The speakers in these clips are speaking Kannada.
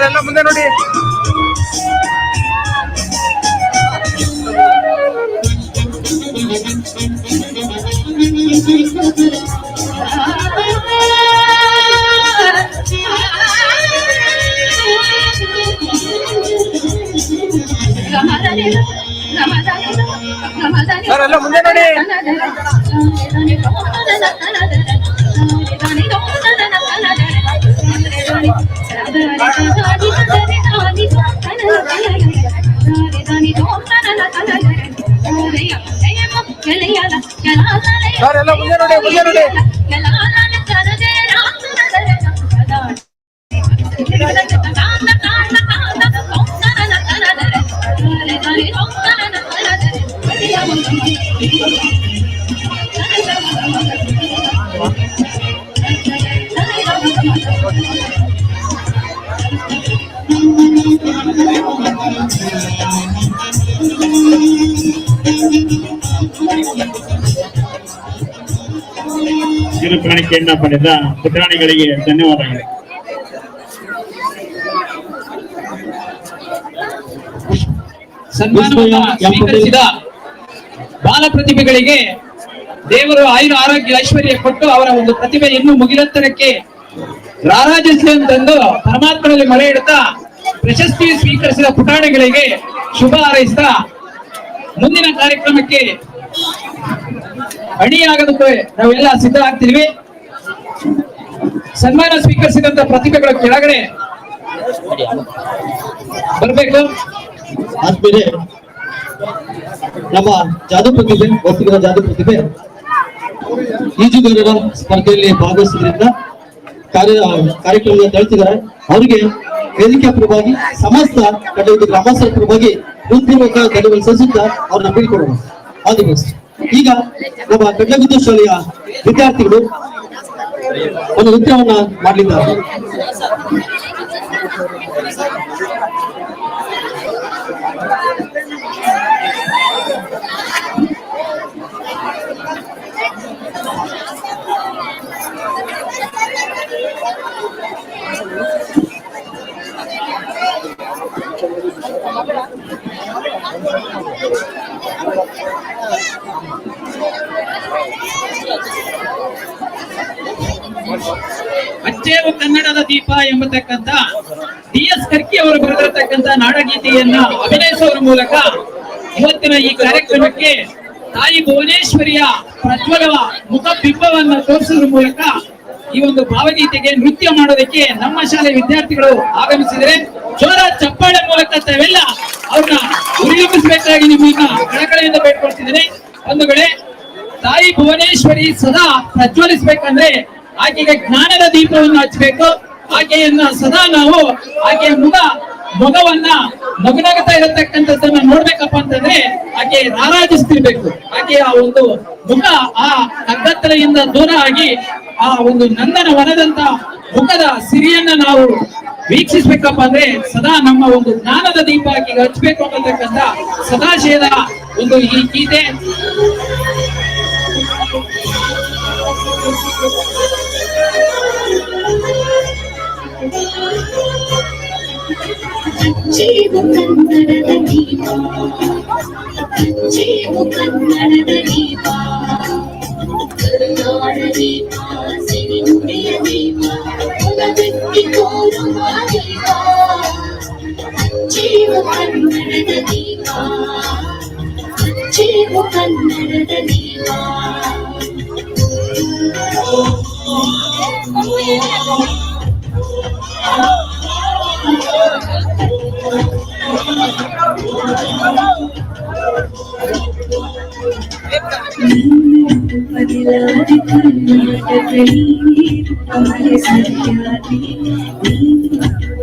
ಸರ್ ಎಲ್ಲ ಮುಂದೆ ನೋಡಿ. ಸರ್ ಎಲ್ಲ ಮುಂದೆ ನೋಡಿ. ಸರ್ ಎಲ್ಲ ಮುಂದೆ ನೋಡಿ, ಮುಂದೆ ನೋಡಿ. ಕಿರುಕಾಣಿಕೆಯನ್ನ ಪಡೆದ ಪುಟಾಣಿಗಳಿಗೆ ಧನ್ಯವಾದಗಳು. ಸನ್ಮಾನವನ್ನು ಸ್ವೀಕರಿಸಿದ ಬಾಲ ಪ್ರತಿಭೆಗಳಿಗೆ ದೇವರು ಆಯುರ ಆರೋಗ್ಯ ಐಶ್ವರ್ಯ ಕೊಟ್ಟು ಅವರ ಒಂದು ಪ್ರತಿಭೆ ಇನ್ನೂ ಮುಗಿಲೆತ್ತರಕ್ಕೆ ರಾರಾಜಿಸಲಿ ಅಂತಂದು ಪರಮಾತ್ಮನಲ್ಲಿ ಮಳೆ ಇಡುತ್ತಾ ಪ್ರಶಸ್ತಿ ಸ್ವೀಕರಿಸಿದ ಪುಟಾಣಿಗಳಿಗೆ ಶುಭ ಹಾರೈಸಿದ ಮುಂದಿನ ಕಾರ್ಯಕ್ರಮಕ್ಕೆ ಅಣಿಯಾಗೋದಕ್ಕೆ ನಾವೆಲ್ಲ ಸಿದ್ಧ ಆಗ್ತಿದ್ವಿ. ಸನ್ಮಾನ ಸ್ವೀಕರಿಸಿದಂತ ಪ್ರತಿಭೆಗಳು ಕೆಳಗಡೆ ಬರಬೇಕು. ಆದ್ಮೇಲೆ ನಮ್ಮ ಜಾದು ಪ್ರತಿಭೆ, ವಸ್ತುಗಳ ಜಾದು ಪ್ರತಿಭೆ ಈಜುಗಾರರ ಸ್ಪರ್ಧೆಯಲ್ಲಿ ಭಾಗವಹಿಸಿದ್ರಿಂದ ಕಾರ್ಯಕ್ರಮದ ತಳಿಸಿದ್ದಾರೆ. ಅವರಿಗೆ ವೇದಿಕೆ ಪರವಾಗಿ ಸಮಸ್ತ ಕಡಲೂರು ಗ್ರಾಮಸ್ಥರ ಪರವಾಗಿ ಹೃತ್ಪೂರ್ವಕ ಧನ್ಯವಾದ ಸಲ್ಲಿಸುತ್ತಾ ಅವ್ರನ್ನ ಬೀಳ್ಕೊಡೋಣ. ಆದಿ ಬೆಸ್ಟ್. ಈಗ ನಮ್ಮ ಕಡ್ಲಗುದ್ದು ಶಾಲೆಯ ವಿದ್ಯಾರ್ಥಿಗಳು ಒಂದು ನೃತ್ಯವನ್ನ ಮಾಡಲಿದ್ದಾರೆ. ಅಚ್ಚೇವು ಕನ್ನಡದ ದೀಪ ಎಂಬತಕ್ಕಂತ ಡಿ.ಎಸ್. ಕರ್ಕಿ ಅವರು ಬರೆದಿರತಕ್ಕಂತ ನಾಡಗೀತೆಯನ್ನ ಅಭಿನಯಿಸುವ ಮೂಲಕ ಇವತ್ತಿನ ಈ ಕಾರ್ಯಕ್ರಮಕ್ಕೆ ತಾಯಿ ಭುವನೇಶ್ವರಿಯ ಪ್ರಜ್ವಲ ಮುಖ ಬಿಂಬವನ್ನ ತೋರಿಸುವ ಮೂಲಕ ಈ ಒಂದು ಭಾವಗೀತೆಗೆ ನೃತ್ಯ ಮಾಡೋದಕ್ಕೆ ನಮ್ಮ ಶಾಲೆ ವಿದ್ಯಾರ್ಥಿಗಳು ಆಗಮಿಸಿದರೆ ಜೋರ ಚಪ್ಪಾಳೆ ಮೂಲಕ ತಾವೆಲ್ಲ ಅವ್ರನ್ನ ಉರಿಯುಂಬಿಸಬೇಕಾಗಿ ನಿಮ್ಮನ್ನ ಕಳಕಳಿಯಿಂದ ಬೇಡ್ಕೊಳ್ತಿದ್ದೇನೆ. ಒಂದು ವೇಳೆ ತಾಯಿ ಭುವನೇಶ್ವರಿ ಸದಾ ಪ್ರಜ್ವಲಿಸಬೇಕಂದ್ರೆ ಆಕೆಗೆ ಜ್ಞಾನದ ದೀಪವನ್ನು ಹಚ್ಚಬೇಕು. ಆಕೆಯನ್ನ ಸದಾ ನಾವು ಆಕೆಯ ಮೊಗವನ್ನ ನಗುನಗುತ್ತಾ ಇರತಕ್ಕಂಥದ್ದನ್ನ ನೋಡ್ಬೇಕಪ್ಪ ಅಂತಂದ್ರೆ ಆಕೆ ರಾರಾಜಿಸ್ತಿರ್ಬೇಕು. ಆಕೆಯ ಒಂದು ಮುಖ ಆ ಕಗ್ಗತ್ತಲೆಯಿಂದ ದೂರ ಆಗಿ ಆ ಒಂದು ನಂದನ ವನದಂತ ಮುಖದ ಸಿರಿಯನ್ನ ನಾವು ವೀಕ್ಷಿಸ್ಬೇಕಪ್ಪ ಅಂದ್ರೆ ಸದಾ ನಮ್ಮ ಒಂದು ಜ್ಞಾನದ ದೀಪ ಆಕೆಗೆ ಹಚ್ಚಬೇಕು ಅನ್ನತಕ್ಕಂಥ ಸದಾಶಯದ ಒಂದು ಈ ಗೀತೆ. ಜೀವ ಕನ್ನಡದ ದೀಪ, ಜೀವ ಕನ್ನಡದ ದೀಪ, ಕರುನಾಡ ದೀಪ, ಸಿರಿನುಡಿಯ ದೀಪ, ಕುಲವೆತ್ತಿ ತೋರುವ ದೀಪ. ಜೀವ ಕನ್ನಡದ ದೀಪ, ಜೀವ ಕನ್ನಡದ ದೀಪ. ಬದಲಾದಿ ಕರ್ನಾಟಕದಲ್ಲಿ ಅಮರ ಸತ್ಯಾದಿ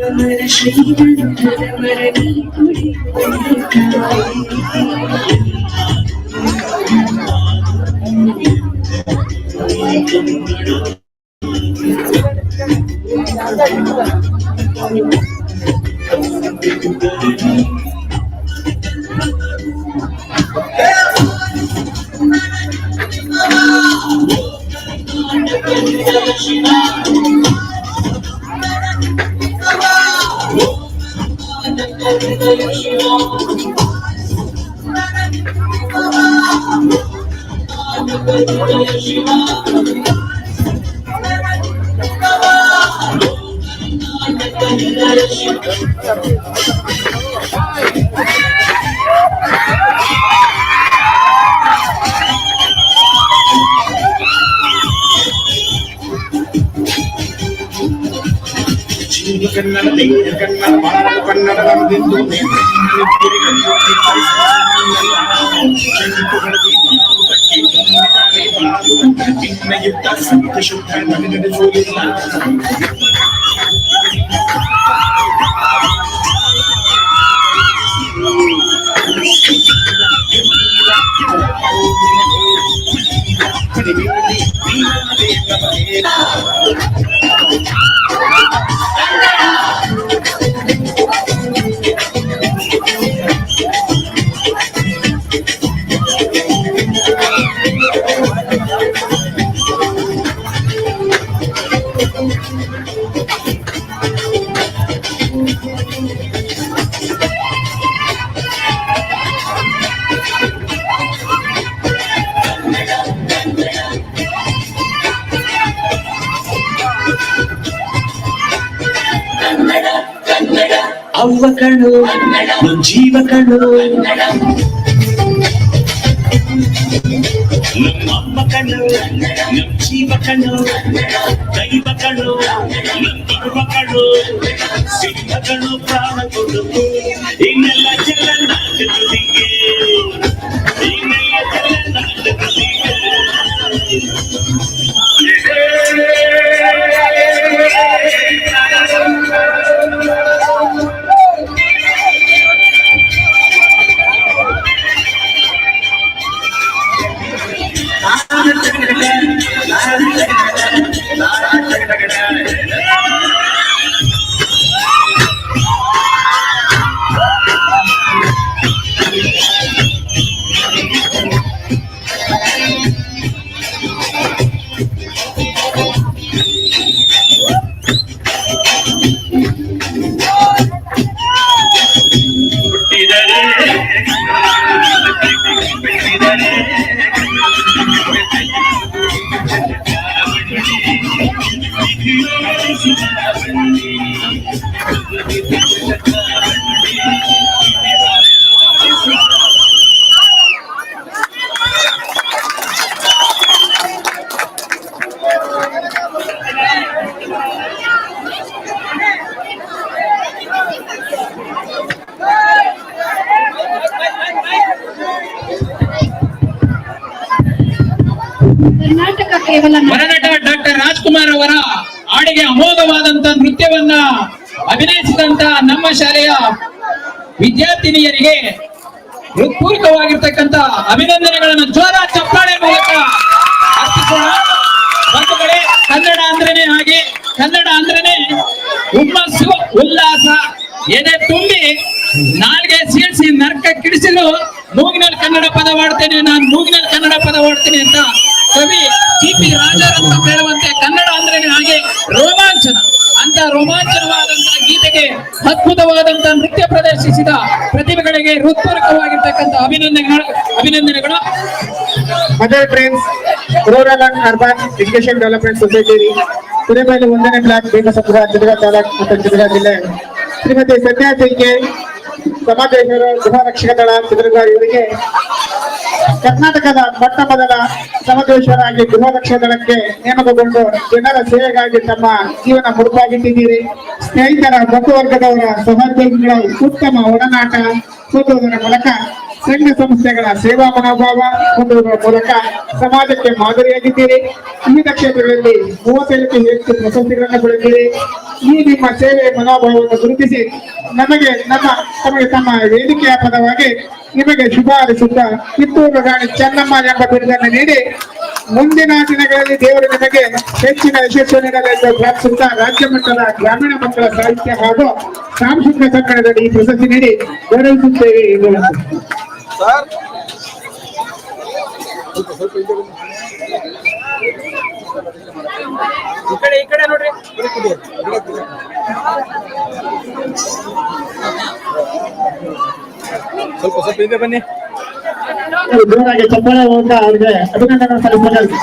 ಅಮರ ಶ್ರೀಗಂಧದ ಮರಳಿ ಕುಡಿ Shiva. ಕನ್ನಡ ದೈವ ಕನ್ನಡ ಬಾಳ ಕನ್ನಡವೆಂದು ಶುದ್ಧ ನಡೆಸುವುದಿಲ್ಲ. ಅವ್ವ ಕಣು ಜೀವ ಕಣು ನಮ್ಮಮ್ಮ ಕಣು ನಮ್ ಜೀವ ಕಣು ದೈವ ಕಣು ನಮ್ ಧರ್ಮ ಕಣು ಸಿಂಹ ಕಣು ಪ್ರಾಣ ಕೊಡುಕು ಇನ್ನೆಲ್ಲ ಜಗನ್ನಾಥನಿಗೆ ಇನ್ನೆಲ್ಲ ಜಗನ್ನಾಥನಿಗೆ ಕರ್ನಾಟಕ ಕೇವಲ ವರನಟ ಡಾಕ್ಟರ್ ರಾಜ್ಕುಮಾರ್ ಅವರ ಹಾಡಿಗೆ ಅಮೋಘವಾದಂತ ನೃತ್ಯವನ್ನ ಅಭಿನಯಿಸಿದಂತ ನಮ್ಮ ಶಾಲೆಯ ವಿದ್ಯಾರ್ಥಿನಿಯರಿಗೆ ಹೃತ್ಪೂರ್ವಕವಾಗಿರ್ತಕ್ಕಂಥ ಅಭಿನಂದನೆಗಳನ್ನು ಜೋರ ಚಪ್ಪಾಳೆ ಮೂಲಕ ಅರ್ಪಿಸೋಣ. ಬಂಧುಗಳೇ, ಕನ್ನಡ ಅಂದ್ರೇನೆ ಹಾಗೆ, ಕನ್ನಡ ಅಂದ್ರೇನೆ ಹುಮ್ಮಸ್ಸು, ಉಲ್ಲಾಸ, ಎದೆ ತುಂಬಿ ನಾಲ್ಗೆ ಸೀಳಿಸಿ ನರ್ಕ ಕಿಡಿಸಲು ಮೂಗಿನಲ್ಲಿ ಕನ್ನಡ ಪದವಾಡ್ತೇನೆ, ನಾನು ಮೂಗಿನಲ್ಲಿ ಕನ್ನಡ ಪದವಾಡ್ತೇನೆ ಅಂತ ಕವಿ ಟಿ.ಪಿ. ರಾಜಾರಾಮ್ ಹೇಳುವಂತೆ ಕನ್ನಡ ಅಂದ್ರೇನೆ ಹಾಗೆ ರೋಮಾಂಚನ. ಅಂತ ರೋಮಾಂಚನವಾದಂತಹ ಗೀತೆಗೆ ಅದ್ಭುತವಾದಂತ ನೃತ್ಯ ಪ್ರದರ್ಶಿಸಿದ ಪ್ರತಿಭೆಗಳಿಗೆ ಹೃತ್ಪೂರ್ವಕವಾಗಿರ್ತಕ್ಕಂಥ ಅಭಿನಂದನೆಗಳು. Mother Friends, Rural and Urban Education Development Society, ಕುರಿಮೇಲೆ 1ನೇ ಬ್ಲಾಕ್ ಬೇಕಸಪುರ ಜಿಲ್ಲಾ ತಾಲೂಕು ಮತ್ತು ಜಿಲ್ಲಾ ಜಿಲ್ಲೆ ಶ್ರೀಮತಿ ಸನ್ಯಾಸಿಗೆ ಸಮಾಜೇಶ್ವರ ಗೃಹ ರಕ್ಷಕ ದಳ ಚಿತ್ರದುರ್ಗ ಇವರಿಗೆ ಕರ್ನಾಟಕದ ಮೊಟ್ಟ ಮೊದಲ ಸಮಾಜೇಶ್ವರಾಗಿ ಗೃಹ ರಕ್ಷಕ ದಳಕ್ಕೆ ನೇಮಕಗೊಂಡು ಜನರ ಸೇವೆಗಾಗಿ ತಮ್ಮ ಜೀವನ ಮುಡುಪಾಗಿಟ್ಟಿದ್ದೀರಿ. ಸ್ನೇಹಿತರ ಬಂಧುವರ್ಗದವರ ಸಹೋದ್ಯೋಗಿಗಳ ಉತ್ತಮ ಒಡನಾಟ ಹೊಂದುವುದರ ಮೂಲಕ ಸಂಘ ಸಂಸ್ಥೆಗಳ ಸೇವಾ ಮನೋಭಾವ ಹೊಂದುವುದರ ಮೂಲಕ ಸಮಾಜಕ್ಕೆ ಮಾದರಿಯಾಗಿದ್ದೀರಿ. ವಿವಿಧ ಕ್ಷೇತ್ರಗಳಲ್ಲಿ 35ಕ್ಕೂ ಹೆಚ್ಚು ಪ್ರಶಸ್ತಿಗಳನ್ನು ಪಡೆದಿದ್ದೀರಿ. ಈ ನಿಮ್ಮ ಸೇವೆ ಮನೋಭಾವವನ್ನು ಗುರುತಿಸಿ ತಮಗೆ ತಮ್ಮ ವೇದಿಕೆಯ ಪದವಾಗಿ ನಿಮಗೆ ಶುಭ ಹಾರೈಸುತ್ತಾ ಕಿತ್ತೂರು ರಾಣಿ ಚೆನ್ನಮ್ಮ ಎಂಬ ಬಿರುದನ್ನು ನೀಡಿ ಮುಂದಿನ ದಿನಗಳಲ್ಲಿ ದೇವರು ನಿಮಗೆ ಹೆಚ್ಚಿನ ಯಶಸ್ಸು ನೀಡಲೆಂದು ಪ್ರಾರ್ಥಿಸುತ್ತಾ ರಾಜ್ಯ ಮಟ್ಟದ ಗ್ರಾಮೀಣ ಮಕ್ಕಳ ಸಾಹಿತ್ಯ ಹಾಗೂ ಸಾಂಸ್ಕೃತಿಕ ಸಮ್ಮೇಳನದಲ್ಲಿ ಈ ಪ್ರಶಸ್ತಿ ನೀಡಿ ಗೌರವಿಸುತ್ತೇವೆ ಎಂದು ಸರ್. ಈ ಕಡೆ ನೋಡ್ರಿ. ಸ್ವಲ್ಪ ಇದೆ ಬನ್ನಿ. ಜೋರಾಗಿ ಚಪ್ಪಾಳೆ ಹೋಗ್ತಾ ಅವರಿಗೆ ಅಭಿನಂದನೆ ಸಲ್ಲಿಸಬೇಕು.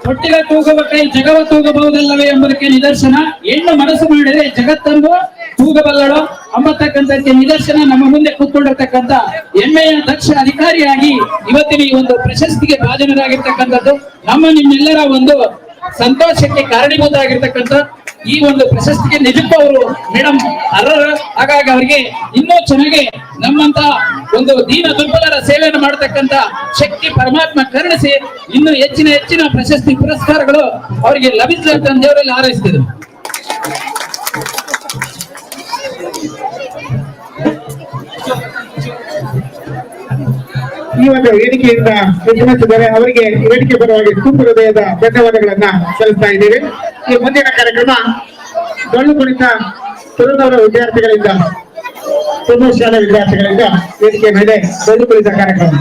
ತೊಟ್ಟಿಲ ತೂಗುವ ಕೈ ಜಗವ ತೂಗಬಹುದಲ್ಲವೇ ಎಂಬುದಕ್ಕೆ ನಿದರ್ಶನ. ಹೆಣ್ಣು ಮನಸ್ಸು ಮಾಡಿದರೆ ಜಗತ್ತನ್ನು ತೂಗಬಲ್ಲಳು ಅಂಬತಕ್ಕಂಥಕ್ಕೆ ನಿದರ್ಶನ ನಮ್ಮ ಮುಂದೆ ಕೂತ್ಕೊಂಡಿರ್ತಕ್ಕಂಥ ಹೆಮ್ಮೆಯ ದಕ್ಷ ಅಧಿಕಾರಿಯಾಗಿ ಇವತ್ತಿನ ಈ ಒಂದು ಪ್ರಶಸ್ತಿಗೆ ಭಾಜನರಾಗಿರ್ತಕ್ಕಂಥದ್ದು ನಿಮ್ಮೆಲ್ಲರ ಒಂದು ಸಂತೋಷಕ್ಕೆ ಕಾರಣೀಭೂತ ಆಗಿರ್ತಕ್ಕಂಥ ಈ ಒಂದು ಪ್ರಶಸ್ತಿಗೆ ನಿಜಕ್ಕೂ ಅವರು ಮೇಡಮ್ ಅರ್ಹರ. ಹಾಗಾಗಿ ಅವರಿಗೆ ಇನ್ನೂ ಚೆನ್ನಾಗಿ ನಮ್ಮಂತ ಒಂದು ದೀನ ದುರ್ಬಲರ ಸೇವೆಯನ್ನು ಮಾಡತಕ್ಕಂತ ಶಕ್ತಿ ಪರಮಾತ್ಮ ಕರುಣಿಸಿ ಇನ್ನು ಹೆಚ್ಚಿನ ಪ್ರಶಸ್ತಿ ಪುರಸ್ಕಾರಗಳು ಅವರಿಗೆ ಲಭಿಸಲಿ ಅಂತ ದೇವರಲ್ಲಿ ಹಾರೈಸ್ತಿದ್ರು. ಈ ಒಂದು ವೇದಿಕೆಯಿಂದ ನಿರ್ಗಮಿಸಿದರೆ ಅವರಿಗೆ ವೇದಿಕೆ ಪರವಾಗಿ ತುಂಬ ಹೃದಯದ ಧನ್ಯವಾದಗಳನ್ನ ಸಲ್ಲಿಸ್ತಾ ಇದ್ದೇವೆ. ಈ ಮುಂದಿನ ಕಾರ್ಯಕ್ರಮ ಡೊಳ್ಳು ಕುಣಿತ ತುಳುನವರ ವಿದ್ಯಾರ್ಥಿಗಳಿಂದ ತುಳು ಶಾಲೆ ವಿದ್ಯಾರ್ಥಿಗಳಿಂದ ವೇದಿಕೆ ಮೇಲೆ ಡೊಳ್ಳು ಕುಣಿತ ಕಾರ್ಯಕ್ರಮ.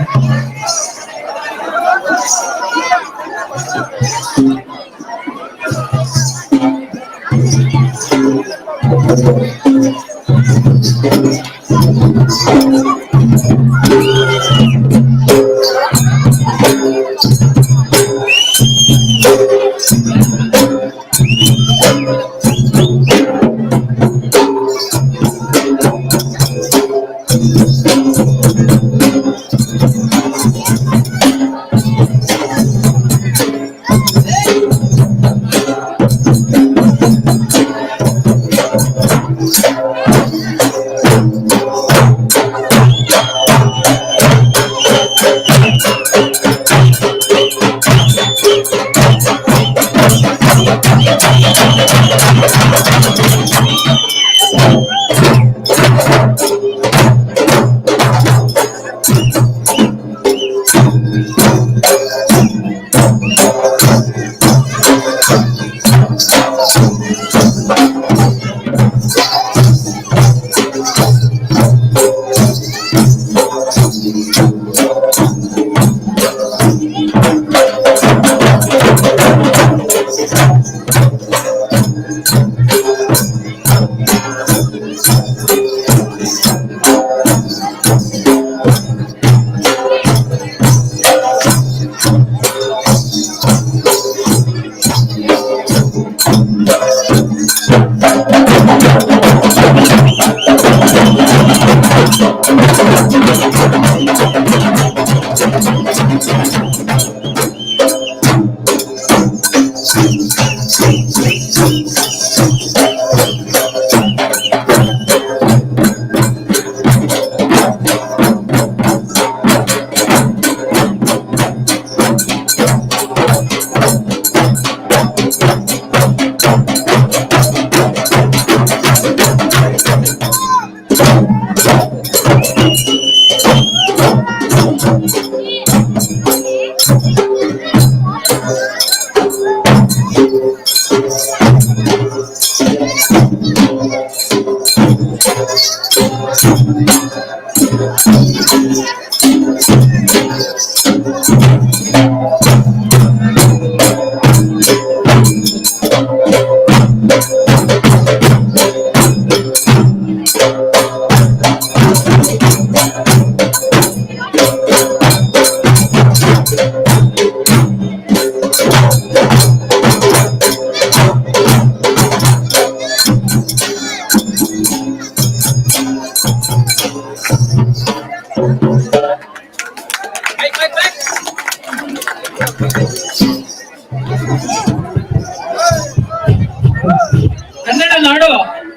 ಕನ್ನಡ ನಾಡು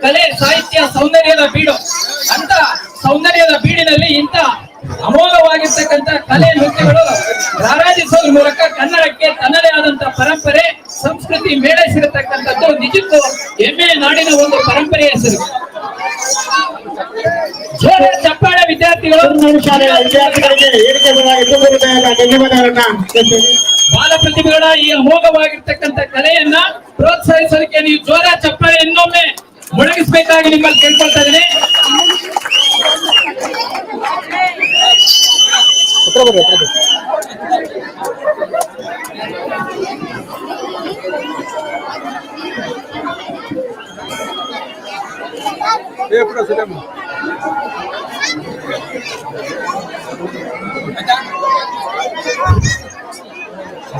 ಕಲೆ ಸಾಹಿತ್ಯ ಸೌಂದರ್ಯದ ಬೀಡು ಅಂತ ಸೌಂದರ್ಯದ ಬೀಡಿನಲ್ಲಿ ಇಂಥ ಅಮೋಘವಾಗಿರ್ತಕ್ಕಂಥ ಕಲೆ ನೃತ್ಯಗಳು ರಾರಾಜಿಸುವ ಮೂಲಕ ಕನ್ನಡಕ್ಕೆ ತನ್ನದೇ ಆದಂತ ಪರಂಪರೆ ಸಂಸ್ಕೃತಿ ಮೇಳೈಸಿರತಕ್ಕಂಥದ್ದು ನಿಜಕ್ಕೂ ಹೆಮ್ಮೆಯ ನಾಡಿನ ಒಂದು ಪರಂಪರೆಯ ಹೆಸರು. ಜೋರ ಚಪ್ಪಾಳೆ ವಿದ್ಯಾರ್ಥಿಗಳು. ಶಾಲೆಯ ವಿದ್ಯಾರ್ಥಿಗಳಿಗೆ ವೇದಿಕೆ ಪರವಾಗಿ ತುಂಬ ಹೃದಯದ ಧನ್ಯವಾದಗಳನ್ನ ಸಲ್ಲಿಸ್ತೇನೆ. ಬಾಲ ಪ್ರತಿಭೆಗಳ ಈ ಅಮೋಘವಾಗಿರ್ತಕ್ಕಂಥ ಕಲೆಯನ್ನ ಪ್ರೋತ್ಸಾಹಿಸಲಿಕ್ಕೆ ನೀವು ಜೋರ ಚಪ್ಪಾಳೆ ಇನ್ನೊಮ್ಮೆ ಮೊಳಗಿಸಬೇಕಾಗಿ ನಿಮ್ಮಲ್ಲಿ ಕೇಳ್ಕೊಳ್ತಾ ಇದ್ದೀನಿ.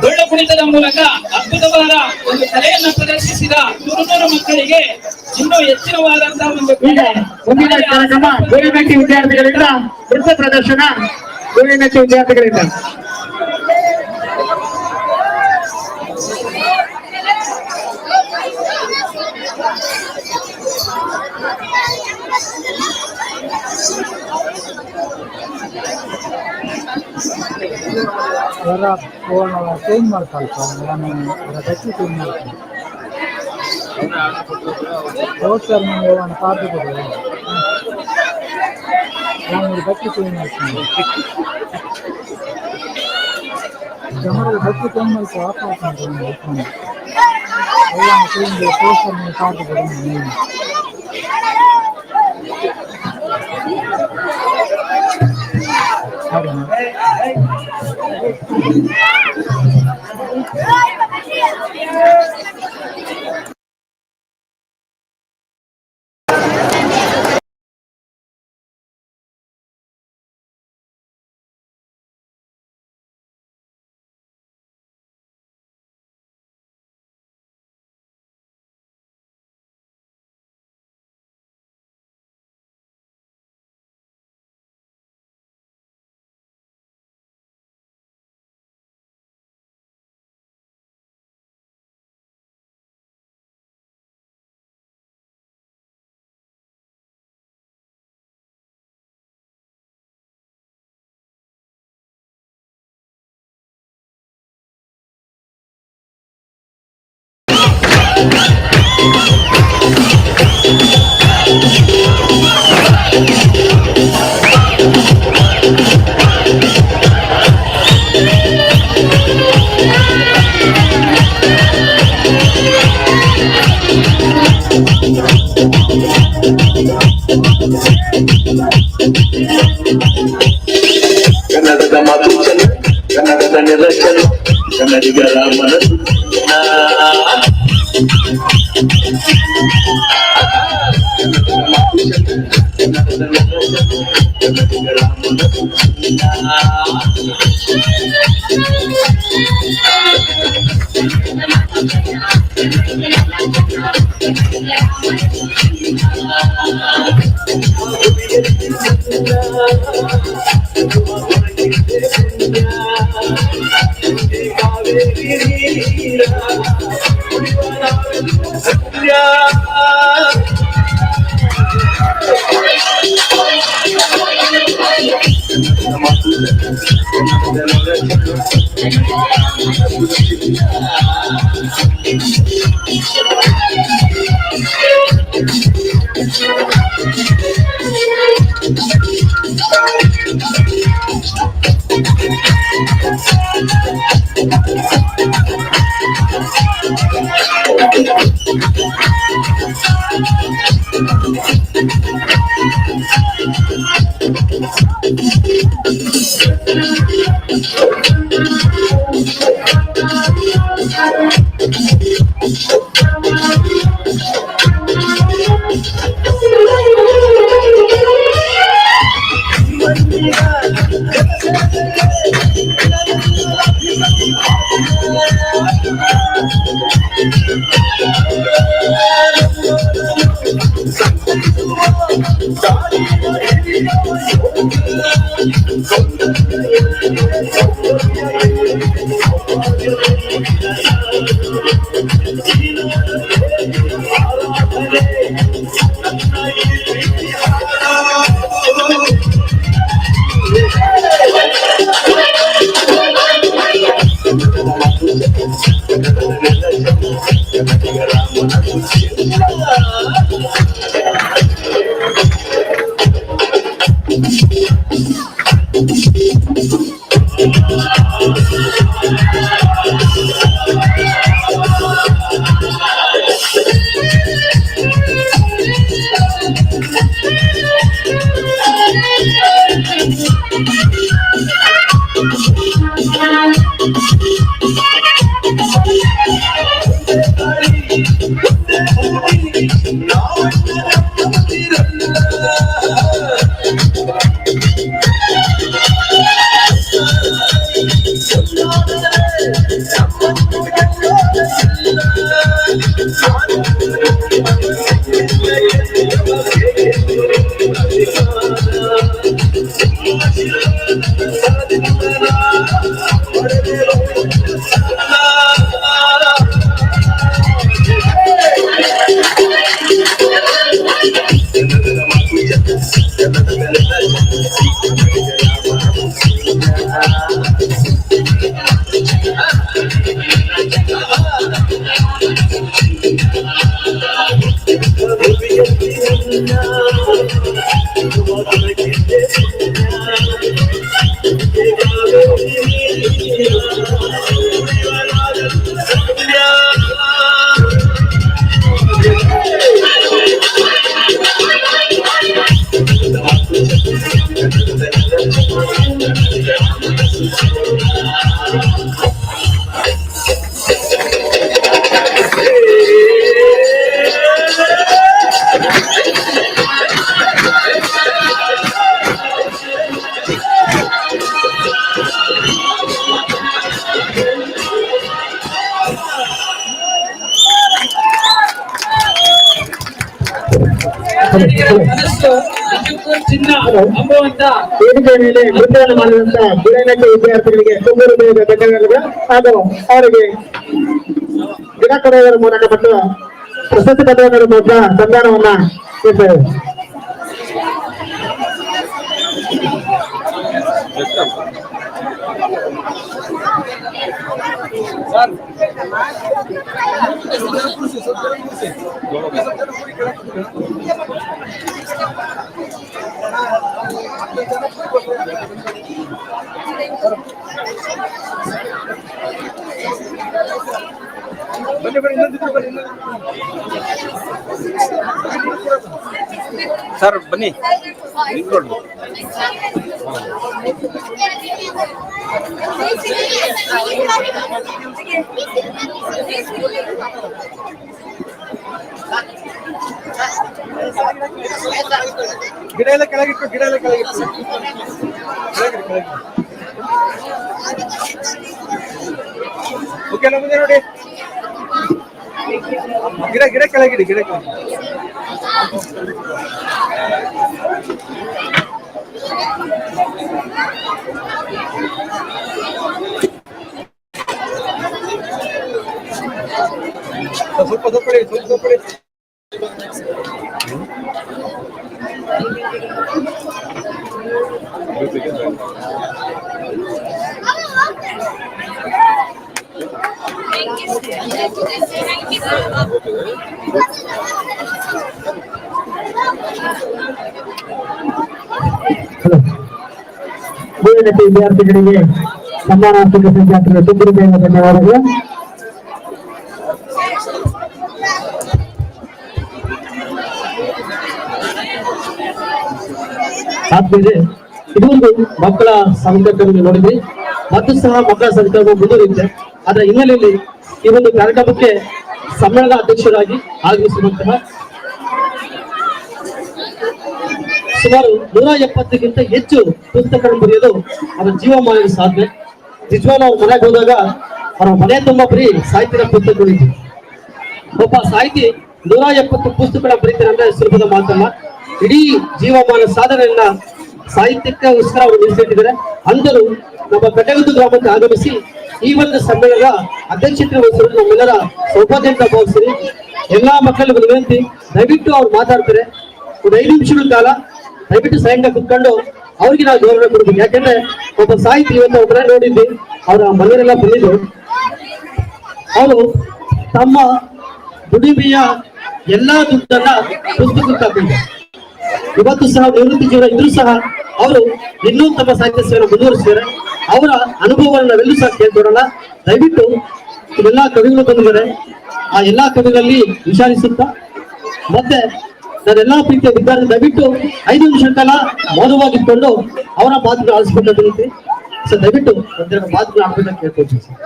ಡೊಳ್ಳು ಕುಣಿತದ ಮೂಲಕ ಅದ್ಭುತವಾದ ಒಂದು ಕಲೆಯನ್ನು ಪ್ರದರ್ಶಿಸಿದ 100 ಮಕ್ಕಳಿಗೆ ಇನ್ನೂ ಹೆಚ್ಚಿನವಾದಂತಹ ಒಂದು ಈಗ ಮುಂದಿನ ಕಾರ್ಯಕ್ರಮ ಗೋರಿಮೆಟ್ಟಿ ವಿದ್ಯಾರ್ಥಿಗಳಿಂದ ನೃತ್ಯ ಪ್ರದರ್ಶನ. ಗೋರಿಮೆಟ್ಟಿ ವಿದ್ಯಾರ್ಥಿಗಳಿಂದ ಚೇಂಜ್ ಮಾಡ್ಕೊಳ್ತಾ ನಾನು ಗಟ್ಟಿ ಚೇಂಜ್ ಮಾಡ್ತೀನಿ ಸರ್ ನೀವು ಒಂದು ಪಾರ್ಟಿ ಕೊಡಿ ನಾನು ಗಟ್ಟಿ ಚೇಂಜ್ ಮಾಡ್ತೀನಿ ಜನರು ಗಟ್ಟಿ ಚೇಂಜ್ ಮಾಡ್ಕೊ ಆಫ್ ಮಾಡ್ಕೊಂಡು ಎಲ್ಲ ಚೇಂಜ್ ಪೋಸ್ಟರ್ ನೀವು ಪಾರ್ಟಿ ಕೊಡಿ ನೀವು ಸರಿ ಕನ್ನಡದ ಮಾತು ಚೆನ್ನ, ಕನ್ನಡದ ನಿರಚನೆ, ಕನ್ನಡಿಗರ ಮನಸ್ಸು ಕನ್ನಡಿಗರ ಮನಸ್ಸು ಮನಸ್ಸು ನಿಜಕ್ಕೂ ಚಿನ್ನ ಅಂಬುವಂತ ವೇದಿಕೆ ಮೇಲೆ ನೃತ್ಯವನ್ನು ಮಾಡಿದಂತ ಗುರುನಾಟ್ಯ ವಿದ್ಯಾರ್ಥಿಗಳಿಗೆ ತುಂಬ ಹೃದಯದ ಧನ್ಯವಾದಗಳು ಹಾಗೂ ಅವರಿಗೆ ಗಿಡ ಕೊಡುವುದರ ಮೂಲಕ ಮತ್ತು ಪ್ರಶಸ್ತಿ ಪತ್ರಗಳ ಮೂಲಕ ಸನ್ಮಾನವನ್ನ ನೀಡ್ತೇವೆ. ಸರ್ ಬನ್ನಿ ನಿಂತ್ಕೊಳ್ಳಿ. ಗಿಡ ಎಲ್ಲ ಕೆಳಗಿಟ್ಟು ಗಿಡ ಎಲ್ಲ ಕೆಳಗಿಟ್ಟು ಓಕೆ ಮುಂದೆ ನೋಡಿ ಗಿಡ ಗಿಡ ಕೆಳಗಿಡಿ ಗಿಡ ಕೆಳಗಿಡಿ ಸ್ವಲ್ಪ ಸೊಪ್ಪಡಿ ಸ್ವಲ್ಪ ಸೊಪ್ಪಡಿ ಗುರುನಾಟ್ಯ ವಿದ್ಯಾರ್ಥಿಗಳಿಗೆ ಸನ್ಮಾನಾರ್ಥಕ ಸಂಖ್ಯಾತರ ತುಂಬ ಹೃದಯದ ಧನ್ಯವಾದಗಳು. ಆದ್ಮೇಲೆ ಇದೊಂದು ಮಕ್ಕಳ ಸಂಘಟನೆ ನೋಡಿದ್ವಿ ಮತ್ತು ಸಹ ಮಕ್ಕಳ ಸಂಘಟನೆ ಮುಂದುವರಿಯುತ್ತೆ. ಅದರ ಹಿನ್ನೆಲೆಯಲ್ಲಿ ಈ ಒಂದು ಕಾರ್ಯಕ್ರಮಕ್ಕೆ ಸಮ್ಮೇಳನ ಅಧ್ಯಕ್ಷರಾಗಿ ಆಗಮಿಸಿರುವಂತಹ ಸುಮಾರು 170ಕ್ಕಿಂತ ಹೆಚ್ಚು ಪುಸ್ತಕಗಳನ್ನು ಬರೆಯೋದು ಅವರ ಜೀವಮಾನದ ಸಾಧನೆ. ನಿಜವಾಗ್ಲೂ ಅವ್ರ ಮನೆಗೆ ಹೋದಾಗ ಅವರ ಮನೆ ತುಂಬಾ ಬರೀ ಸಾಹಿತ್ಯದ ಪುಸ್ತಕಗಳಿದ್ವು. ಒಬ್ಬ ಸಾಹಿತಿ 170 ಪುಸ್ತಕಗಳ ಬರೀತಾರೆ ಅಂದ್ರೆ ಸುಲಭದ ಮಾತಲ್ಲ. ಇಡೀ ಜೀವಮಾನ ಸಾಧನೆಯನ್ನ ಸಾಹಿತ್ಯಕ್ಕೋಸ್ಕರ ಅವರು ಮೀಸಲಿಟ್ಟಿದ್ದಾರೆ. ಅಂದರು ನಮ್ಮ ಕಟ್ಟೆಗುದ್ದು ಗ್ರಾಮಕ್ಕೆ ಆಗಮಿಸಿ ಈ ಒಂದು ಸಮ್ಮೇಳನದ ಅಧ್ಯಕ್ಷತೆ ವಹಿಸಲು ನಮ್ಮೆಲ್ಲರ ಸೌಭಾಗ್ಯಂತ ಭಾವಿಸಿರಿ. ಎಲ್ಲಾ ಮಕ್ಕಳಿಗೂ ವಿನಂತಿ, ದಯವಿಟ್ಟು ಅವ್ರು ಮಾತಾಡ್ತಾರೆ ಒಂದು 5 ನಿಮಿಷಗಳ ಕಾಲ ದಯವಿಟ್ಟು ಸಾಯಂಕಾಲ ಕುತ್ಕೊಂಡು ಅವ್ರಿಗೆ ನಾವು ಗೌರವ ಕೊಡ್ಬೇಕು. ಯಾಕಂದ್ರೆ ಒಬ್ಬ ಸಾಹಿತಿ ಇವತ್ತು ಒಬ್ಬರ ನೋಡಿದ್ವಿ, ಅವರ ಮನೆಯವರೆಲ್ಲ ಬಂದಿದ್ರು. ಅವರು ತಮ್ಮ ದುಡಿಮೆಯ ಎಲ್ಲಾ ದುಡ್ಡನ್ನ ಪುಸ್ತಕಕ್ಕೆ ಹಾಕಿದ್ದಾರೆ. ಇವತ್ತು ಸಹ ನಿವೃತ್ತಿ ಜೀವನ ಇದ್ರೂ ಸಹ ಅವರು ಇನ್ನೂ ತಮ್ಮ ಸಾಹಿತ್ಯ ಸೇವೆಯನ್ನು ಮುಂದುವರಿಸಿದ್ದಾರೆ. ಅವರ ಅನುಭವವನ್ನು ನಾವೆಲ್ಲೂ ಸಹ ಕೇಳ್ಕೊಡೋಣ. ದಯವಿಟ್ಟು ಇವೆಲ್ಲಾ ಕವಿಗಳು ಬಂದಿದ್ದಾರೆ. ಆ ಎಲ್ಲಾ ಕವಿಗಳಲ್ಲಿ ವಿಚಾರಿಸುತ್ತಾ ಮತ್ತೆ ನಾನೆಲ್ಲಾ ಪ್ರೀತಿಯ ವಿದ್ಯಾರ್ಥಿ ದಯವಿಟ್ಟು 5 ನಿಮಿಷ ಕಾಲ ಮೌನವಾಗಿಟ್ಕೊಂಡು ಅವರ ಮಾತುಗಳು ಆಲಿಸ್ಬೇಕಾಗುತ್ತೆ. ಸರ್ ದಯವಿಟ್ಟು ಒಂದೆರಡು ಮಾತುಗಳು ಆಡ್ಬೇಕಂತ ಕೇಳ್ಕೊಳ್ತೀನಿ ಸರ್.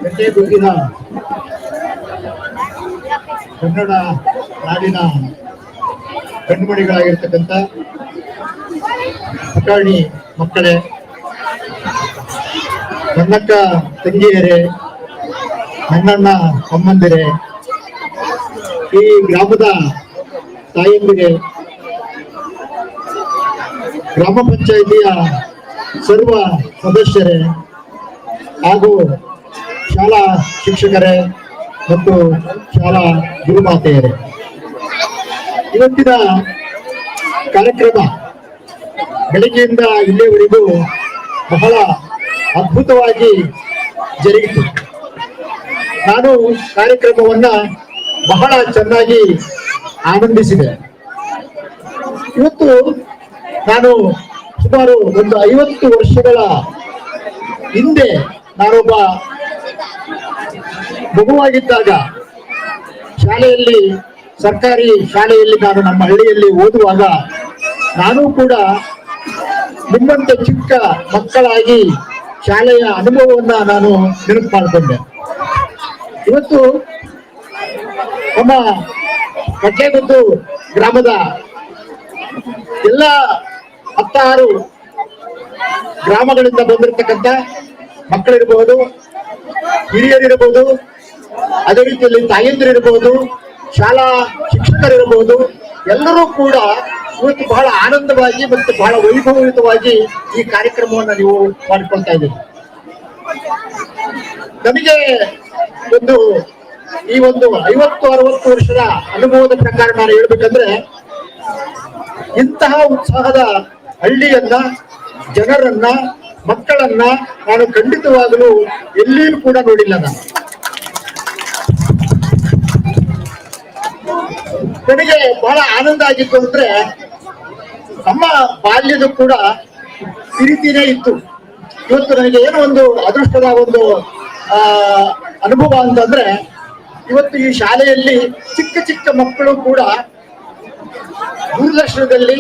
ಗಂಟೆ ಗುರುಗಿನ ಕನ್ನಡ ನಾಡಿನ ಕಣ್ಮಣಿಗಳಾಗಿರ್ತಕ್ಕಂಥ ಪುಟಾಣಿ ಮಕ್ಕಳೇ, ನನ್ನಕ್ಕ ತಂಗಿಯರೇ, ನನ್ನಣ್ಣ ಅಮ್ಮಂದಿರೇ, ಈ ಗ್ರಾಮದ ತಾಯಂದಿರೇ, ಗ್ರಾಮ ಪಂಚಾಯಿತಿಯ ಸರ್ವ ಸದಸ್ಯರೇ ಹಾಗೂ ಶಾಲಾ ಶಿಕ್ಷಕರೇ ಮತ್ತು ಶಾಲಾ ಗುರುಮಾತೆಯರೇ, ಇವತ್ತಿನ ಕಾರ್ಯಕ್ರಮ ಬೆಳಗ್ಗೆಯಿಂದ ಇಲ್ಲಿಯವರೆಗೂ ಬಹಳ ಅದ್ಭುತವಾಗಿ ಜರುಗಿತು. ನಾನು ಕಾರ್ಯಕ್ರಮವನ್ನ ಬಹಳ ಚೆನ್ನಾಗಿ ಆನಂದಿಸಿದೆ. ಇವತ್ತು ನಾನು ಸುಮಾರು ಒಂದು 50 ವರ್ಷಗಳ ಹಿಂದೆ ನಾನೊಬ್ಬ ಮಗುವಾಗಿದ್ದಾಗ ಶಾಲೆಯಲ್ಲಿ, ಸರ್ಕಾರಿ ಶಾಲೆಯಲ್ಲಿ ನಾನು ನಮ್ಮ ಹಳ್ಳಿಯಲ್ಲಿ ಓದುವಾಗ ನಾನು ಕೂಡ ನಿಮ್ಮಂತೆ ಚಿಕ್ಕ ಮಕ್ಕಳಾಗಿ ಶಾಲೆಯ ಅನುಭವವನ್ನ ನಾನು ನೆನಪು ಮಾಡಿಕೊಂಡೆ. ಇವತ್ತು ನಮ್ಮ ಕಡ್ಲೆಗುದ್ದು ಗ್ರಾಮದ ಎಲ್ಲ 16 ಗ್ರಾಮಗಳಿಂದ ಬಂದಿರತಕ್ಕಂಥ ಮಕ್ಕಳಿರಬಹುದು, ಹಿರಿಯರಿರಬಹುದು, ಅದೇ ರೀತಿಯಲ್ಲಿ ತಾಯಂದಿರಿರಬಹುದು, ಶಾಲಾ ಶಿಕ್ಷಕರಿರಬಹುದು, ಎಲ್ಲರೂ ಕೂಡ ಇವತ್ತು ಬಹಳ ಆನಂದವಾಗಿ ಮತ್ತು ಬಹಳ ವೈಭವಯುತವಾಗಿ ಈ ಕಾರ್ಯಕ್ರಮವನ್ನು ನೀವು ಮಾಡಿಕೊಳ್ತಾ ಇದ್ದೀರಿ. ನನಗೆ ಈ ಒಂದು 50-60 ವರ್ಷದ ಅನುಭವದ ಪ್ರಕಾರ ನಾನು ಹೇಳ್ಬೇಕಂದ್ರೆ, ಇಂತಹ ಉತ್ಸಾಹದ ಹಳ್ಳಿಯನ್ನ, ಜನರನ್ನ, ಮಕ್ಕಳನ್ನ ನಾನು ಖಂಡಿತವಾಗಲೂ ಎಲ್ಲಿಯೂ ಕೂಡ ನೋಡಿಲ್ಲ. ನನಗೆ ಬಹಳ ಆನಂದ ಆಗಿತ್ತು ಅಂದ್ರೆ, ನಮ್ಮ ಬಾಲ್ಯದ ಕೂಡ ಈ ರೀತಿನೇ ಇತ್ತು. ಇವತ್ತು ನನಗೆ ಏನೋ ಒಂದು ಅದೃಷ್ಟದ ಒಂದು ಅನುಭವ ಅಂತಂದ್ರೆ, ಇವತ್ತು ಈ ಶಾಲೆಯಲ್ಲಿ ಚಿಕ್ಕ ಚಿಕ್ಕ ಮಕ್ಕಳು ಕೂಡ ದೂರದರ್ಶನದಲ್ಲಿ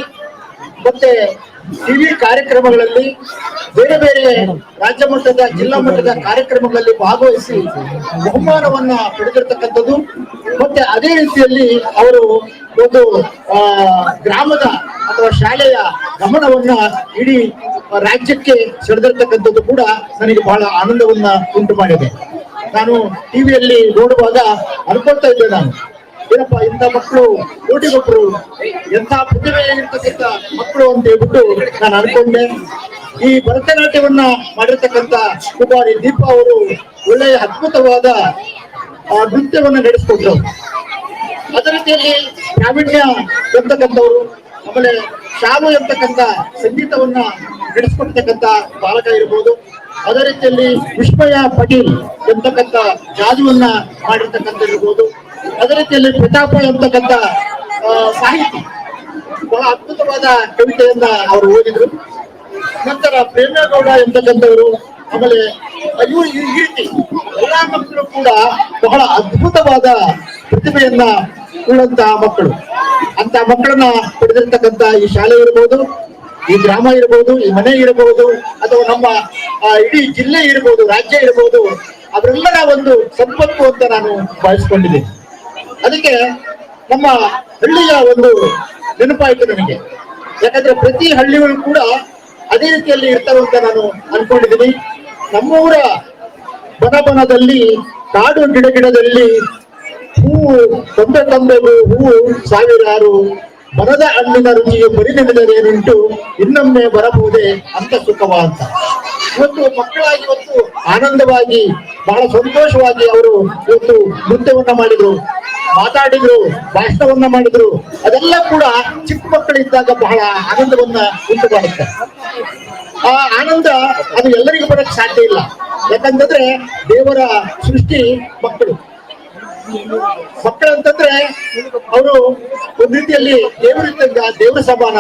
ಮತ್ತೆ ಟಿವಿ ಕಾರ್ಯಕ್ರಮಗಳಲ್ಲಿ, ಬೇರೆ ಬೇರೆ ರಾಜ್ಯ ಮಟ್ಟದ, ಜಿಲ್ಲಾ ಮಟ್ಟದ ಕಾರ್ಯಕ್ರಮಗಳಲ್ಲಿ ಭಾಗವಹಿಸಿ ಬಹುಮಾನವನ್ನ ಪಡೆದಿರ್ತಕ್ಕಂಥದ್ದು. ಮತ್ತೆ ಅದೇ ರೀತಿಯಲ್ಲಿ ಅವರು ಒಂದು ಗ್ರಾಮದ ಅಥವಾ ಶಾಲೆಯ ಗಮನವನ್ನ ಇಡೀ ರಾಜ್ಯಕ್ಕೆ ಸೆಳೆದಿರ್ತಕ್ಕಂಥದ್ದು ಕೂಡ ನನಗೆ ಬಹಳ ಆನಂದವನ್ನ ಉಂಟು ಮಾಡಿದೆ. ನಾನು ಟಿವಿಯಲ್ಲಿ ನೋಡುವಾಗ ಅನ್ಕೊಳ್ತಾ ಇದ್ದೆ, ನಾನು ಏನಪ್ಪ ಇಂಥ ಮಕ್ಕಳು ಕೋಟಿಗೊಬ್ಬರು, ಎಂಥ ಪ್ರತಿಭೆ ಇರ್ತಕ್ಕಂಥ ಮಕ್ಕಳು ಅಂತ ಹೇಳ್ಬಿಟ್ಟು ನಾನು ಅನ್ಕೊಂಡೆ. ಈ ಭರತನಾಟ್ಯವನ್ನ ಮಾಡಿರ್ತಕ್ಕಂಥ ಕುಮಾರಿ ದೀಪಾ ಅವರು ಒಳ್ಳೆಯ ಅದ್ಭುತವಾದ ನೃತ್ಯವನ್ನ ನಡೆಸಿಕೊಟ್ರು. ಅದೇ ರೀತಿಯಲ್ಲಿ ಪ್ರಾವೀಣ್ಯ ಎಂತಕ್ಕಂಥವ್ರು, ಆಮೇಲೆ ಶಾಲು ಎಂತಕ್ಕಂಥ ಸಂಗೀತವನ್ನ ನಡೆಸಿಕೊಡ್ತಕ್ಕಂಥ ಬಾಲಕ ಇರ್ಬೋದು. ಅದೇ ರೀತಿಯಲ್ಲಿ ವಿಸ್ಮಯ ಪಟೇಲ್ ಎಂತಕ್ಕಂಥ ಜಾದುವನ್ನ ಮಾಡಿರ್ತಕ್ಕಂಥ ಇರ್ಬೋದು. ಅದೇ ರೀತಿಯಲ್ಲಿ ಪ್ರತಾಪ ಎಂತಕ್ಕಂಥ ಸಾಹಿತಿ, ಬಹಳ ಅದ್ಭುತವಾದ ಕವಿತೆಯನ್ನ ಅವರು ಓದಿದ್ರು. ನಂತರ ಪ್ರೇಮೇಗೌಡ ಎಂತಕ್ಕಂಥವರು, ಆಮೇಲೆ ಈ ರೀತಿ ಎಲ್ಲಾ ಮಕ್ಕಳು ಕೂಡ ಬಹಳ ಅದ್ಭುತವಾದ ಪ್ರತಿಭೆಯನ್ನ ಉಳ್ಳಂತಹ ಮಕ್ಕಳು. ಅಂತ ಮಕ್ಕಳನ್ನ ಪಡೆದಿರ್ತಕ್ಕಂಥ ಈ ಶಾಲೆ ಇರಬಹುದು, ಈ ಗ್ರಾಮ ಇರಬಹುದು, ಈ ಮನೆ ಇರಬಹುದು, ಅಥವಾ ನಮ್ಮ ಇಡೀ ಜಿಲ್ಲೆ ಇರಬಹುದು, ರಾಜ್ಯ ಇರಬಹುದು, ಅವರೆಲ್ಲರ ಒಂದು ಸಂಪತ್ತು ಅಂತ ನಾನು ಭಾವಿಸ್ಕೊಂಡಿದ್ದೀನಿ. ಅದಕ್ಕೆ ನಮ್ಮ ಹಳ್ಳಿಯ ಒಂದು ನೆನಪಾಯಿತು ನನಗೆ. ಯಾಕಂದ್ರೆ ಪ್ರತಿ ಹಳ್ಳಿಗಳು ಕೂಡ ಅದೇ ರೀತಿಯಲ್ಲಿ ಇರ್ತಾವೆ ಅಂತ ನಾನು ಅನ್ಕೊಂಡಿದ್ದೀನಿ. ನಮ್ಮೂರ ಬನಬನದಲ್ಲಿ, ಕಾಡು ಗಿಡದಲ್ಲಿ ಹೂವು ತೊಂಬೆಗೂ ಹೂವು ಸಾವಿರಾರು, ಮರದ ಹಣ್ಣಿನ ರುಚಿಗೆ ಪರಿಣಿತರೇನುಂಟು, ಇನ್ನೊಮ್ಮೆ ಬರಬಹುದೇ ಅಂತ ಸುಖವ ಅಂತ. ಇವತ್ತು ಮಕ್ಕಳಾಗಿ ಇವತ್ತು ಆನಂದವಾಗಿ ಬಹಳ ಸಂತೋಷವಾಗಿ ಅವರು ಇವತ್ತು ನೃತ್ಯವನ್ನ ಮಾಡಿದ್ರು, ಮಾತಾಡಿದ್ರು, ಭಾಷಣವನ್ನ ಮಾಡಿದ್ರು. ಅದೆಲ್ಲ ಕೂಡ ಚಿಕ್ಕ ಮಕ್ಕಳಿದ್ದಾಗ ಬಹಳ ಆನಂದವನ್ನ ಉಂಟು ಮಾಡುತ್ತೆ. ಆ ಆನಂದ ಅದು ಎಲ್ಲರಿಗೂ ಬರಕ್ ಸಾಧ್ಯ ಇಲ್ಲ. ಯಾಕಂತಂದ್ರೆ ದೇವರ ಸೃಷ್ಟಿ ಮಕ್ಕಳು. ಮಕ್ಕಳಂತಂದ್ರೆ ಅವರು ಒಂದ್ ರೀತಿಯಲ್ಲಿ ದೇವರ ಸಮಾನ.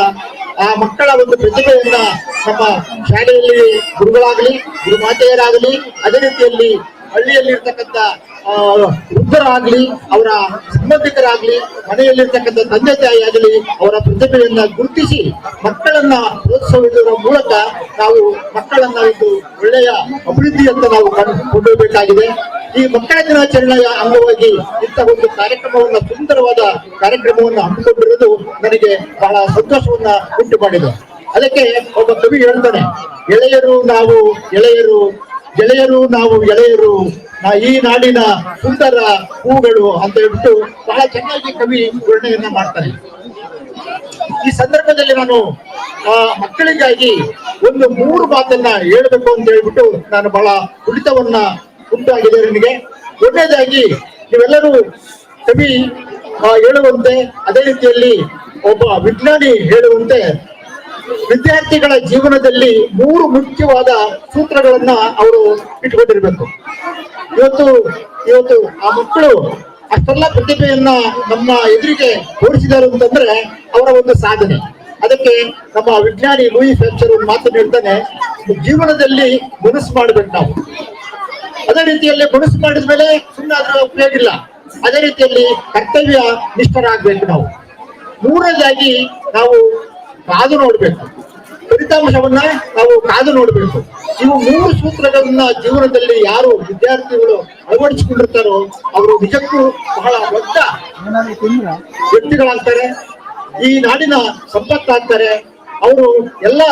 ಆ ಮಕ್ಕಳ ಒಂದು ಪ್ರತಿಭೆಯನ್ನ ನಮ್ಮ ಶಾಲೆಯಲ್ಲಿ ಗುರುಗಳಾಗಲಿ, ಗುರುಮಾತೆಯರಾಗಲಿ, ಅದೇ ರೀತಿಯಲ್ಲಿ ಹಳ್ಳಿಯಲ್ಲಿರ್ತಕ್ಕಂಥ ವೃದ್ಧರಾಗ್ಲಿ, ಅವರ ಸಂಬಂಧಿಕರಾಗ್ಲಿ, ಮನೆಯಲ್ಲಿರ್ತಕ್ಕಂಥ ತಂದೆ ತಾಯಿ ಆಗಲಿ ಅವರ ಪ್ರತಿಭೆಯನ್ನ ಗುರುತಿಸಿ ಮಕ್ಕಳನ್ನ ಪ್ರೋತ್ಸಾಹಿಸುವ ಮೂಲಕ ನಾವು ಮಕ್ಕಳನ್ನ ಒಂದು ಒಳ್ಳೆಯ ಅಭಿವೃದ್ಧಿಯತ್ತ ನಾವು ಕೊಂಡೊಯ್ಯಬೇಕಾಗಿದೆ. ಈ ಮಕ್ಕಳ ದಿನಾಚರಣೆಯ ಅಂಗವಾಗಿ ಇಂತಹ ಒಂದು ಕಾರ್ಯಕ್ರಮವನ್ನ, ಸುಂದರವಾದ ಕಾರ್ಯಕ್ರಮವನ್ನು ಹಮ್ಮಿಕೊಂಡಿರುವುದು ನನಗೆ ಬಹಳ ಸಂತೋಷವನ್ನ ಉಂಟು ಮಾಡಿದೆ. ಅದಕ್ಕೆ ಒಬ್ಬ ಕವಿ ಹೇಳ್ತಾನೆ, ಎಳೆಯರು ನಾವು ಎಳೆಯರು, ಗೆಳೆಯರು ನಾವು ಎಳೆಯರು, ಈ ನಾಡಿನ ಸುಂದರ ಹೂಗಳು ಅಂತ ಹೇಳ್ಬಿಟ್ಟು ಬಹಳ ಚೆನ್ನಾಗಿ ಕವಿ ವರ್ಣನೆಯನ್ನ ಮಾಡ್ತಾನೆ. ಈ ಸಂದರ್ಭದಲ್ಲಿ ನಾನು ಮಕ್ಕಳಿಗಾಗಿ ಒಂದು 3 ಮಾತನ್ನ ಹೇಳ್ಬೇಕು ಅಂತ ಹೇಳ್ಬಿಟ್ಟು ನಾನು ಬಹಳ ಕುಡಿತವನ್ನ ಉಂಟಾಗಿದೆ ನನಗೆ. ಒಂದನೇದಾಗಿ ನೀವೆಲ್ಲರೂ ಕವಿ ಹೇಳುವಂತೆ, ಅದೇ ರೀತಿಯಲ್ಲಿ ಒಬ್ಬ ವಿಜ್ಞಾನಿ ಹೇಳುವಂತೆ ವಿದ್ಯಾರ್ಥಿಗಳ ಜೀವನದಲ್ಲಿ 3 ಮುಖ್ಯವಾದ ಸೂತ್ರಗಳನ್ನ ಅವರು ಇಟ್ಕೊಂಡಿರ್ಬೇಕು. ಇವತ್ತು ಆ ಮಕ್ಕಳು ಅಷ್ಟೆಲ್ಲ ಪ್ರತಿಭೆಯನ್ನ ನಮ್ಮ ಎದುರಿಗೆ ತೋರಿಸಿದರು ಅಂತಂದ್ರೆ ಅವರ ಒಂದು ಸಾಧನೆ. ಅದಕ್ಕೆ ನಮ್ಮ ವಿಜ್ಞಾನಿ ಲೂಯಿ ಫ್ಯಾಕ್ಚರ್ ಒಂದು ಮಾತನ್ನು ಹೇಳ್ತಾನೆ, ಜೀವನದಲ್ಲಿ ಮನಸ್ಸು ಮಾಡ್ಬೇಕು ನಾವು. ಅದೇ ರೀತಿಯಲ್ಲಿ ಮನಸ್ಸು ಮಾಡಿದ ಮೇಲೆ ಸುಮ್ಮನಾದ್ರೂ ಉಪಯೋಗ ಇಲ್ಲ. ಅದೇ ರೀತಿಯಲ್ಲಿ ಕರ್ತವ್ಯ ನಿಷ್ಠರಾಗ್ಬೇಕು ನಾವು. 3ನೇದಾಗಿ ನಾವು ಕಾದು ನೋಡ್ಬೇಕು, ಫಲಿತಾಂಶವನ್ನ ನಾವು ಕಾದು ನೋಡ್ಬೇಕು. ಇವು 3 ಸೂತ್ರಗಳನ್ನ ಜೀವನದಲ್ಲಿ ಯಾರು ವಿದ್ಯಾರ್ಥಿಗಳು ಅಳವಡಿಸಿಕೊಂಡಿರ್ತಾರೋ ಅವರು ನಿಜಕ್ಕೂ ಬಹಳ ದೊಡ್ಡ ವ್ಯಕ್ತಿಗಳಾಗ್ತಾರೆ, ಈ ನಾಡಿನ ಸಂಪತ್ತಾಗ್ತಾರೆ. ಅವರು ಎಲ್ಲ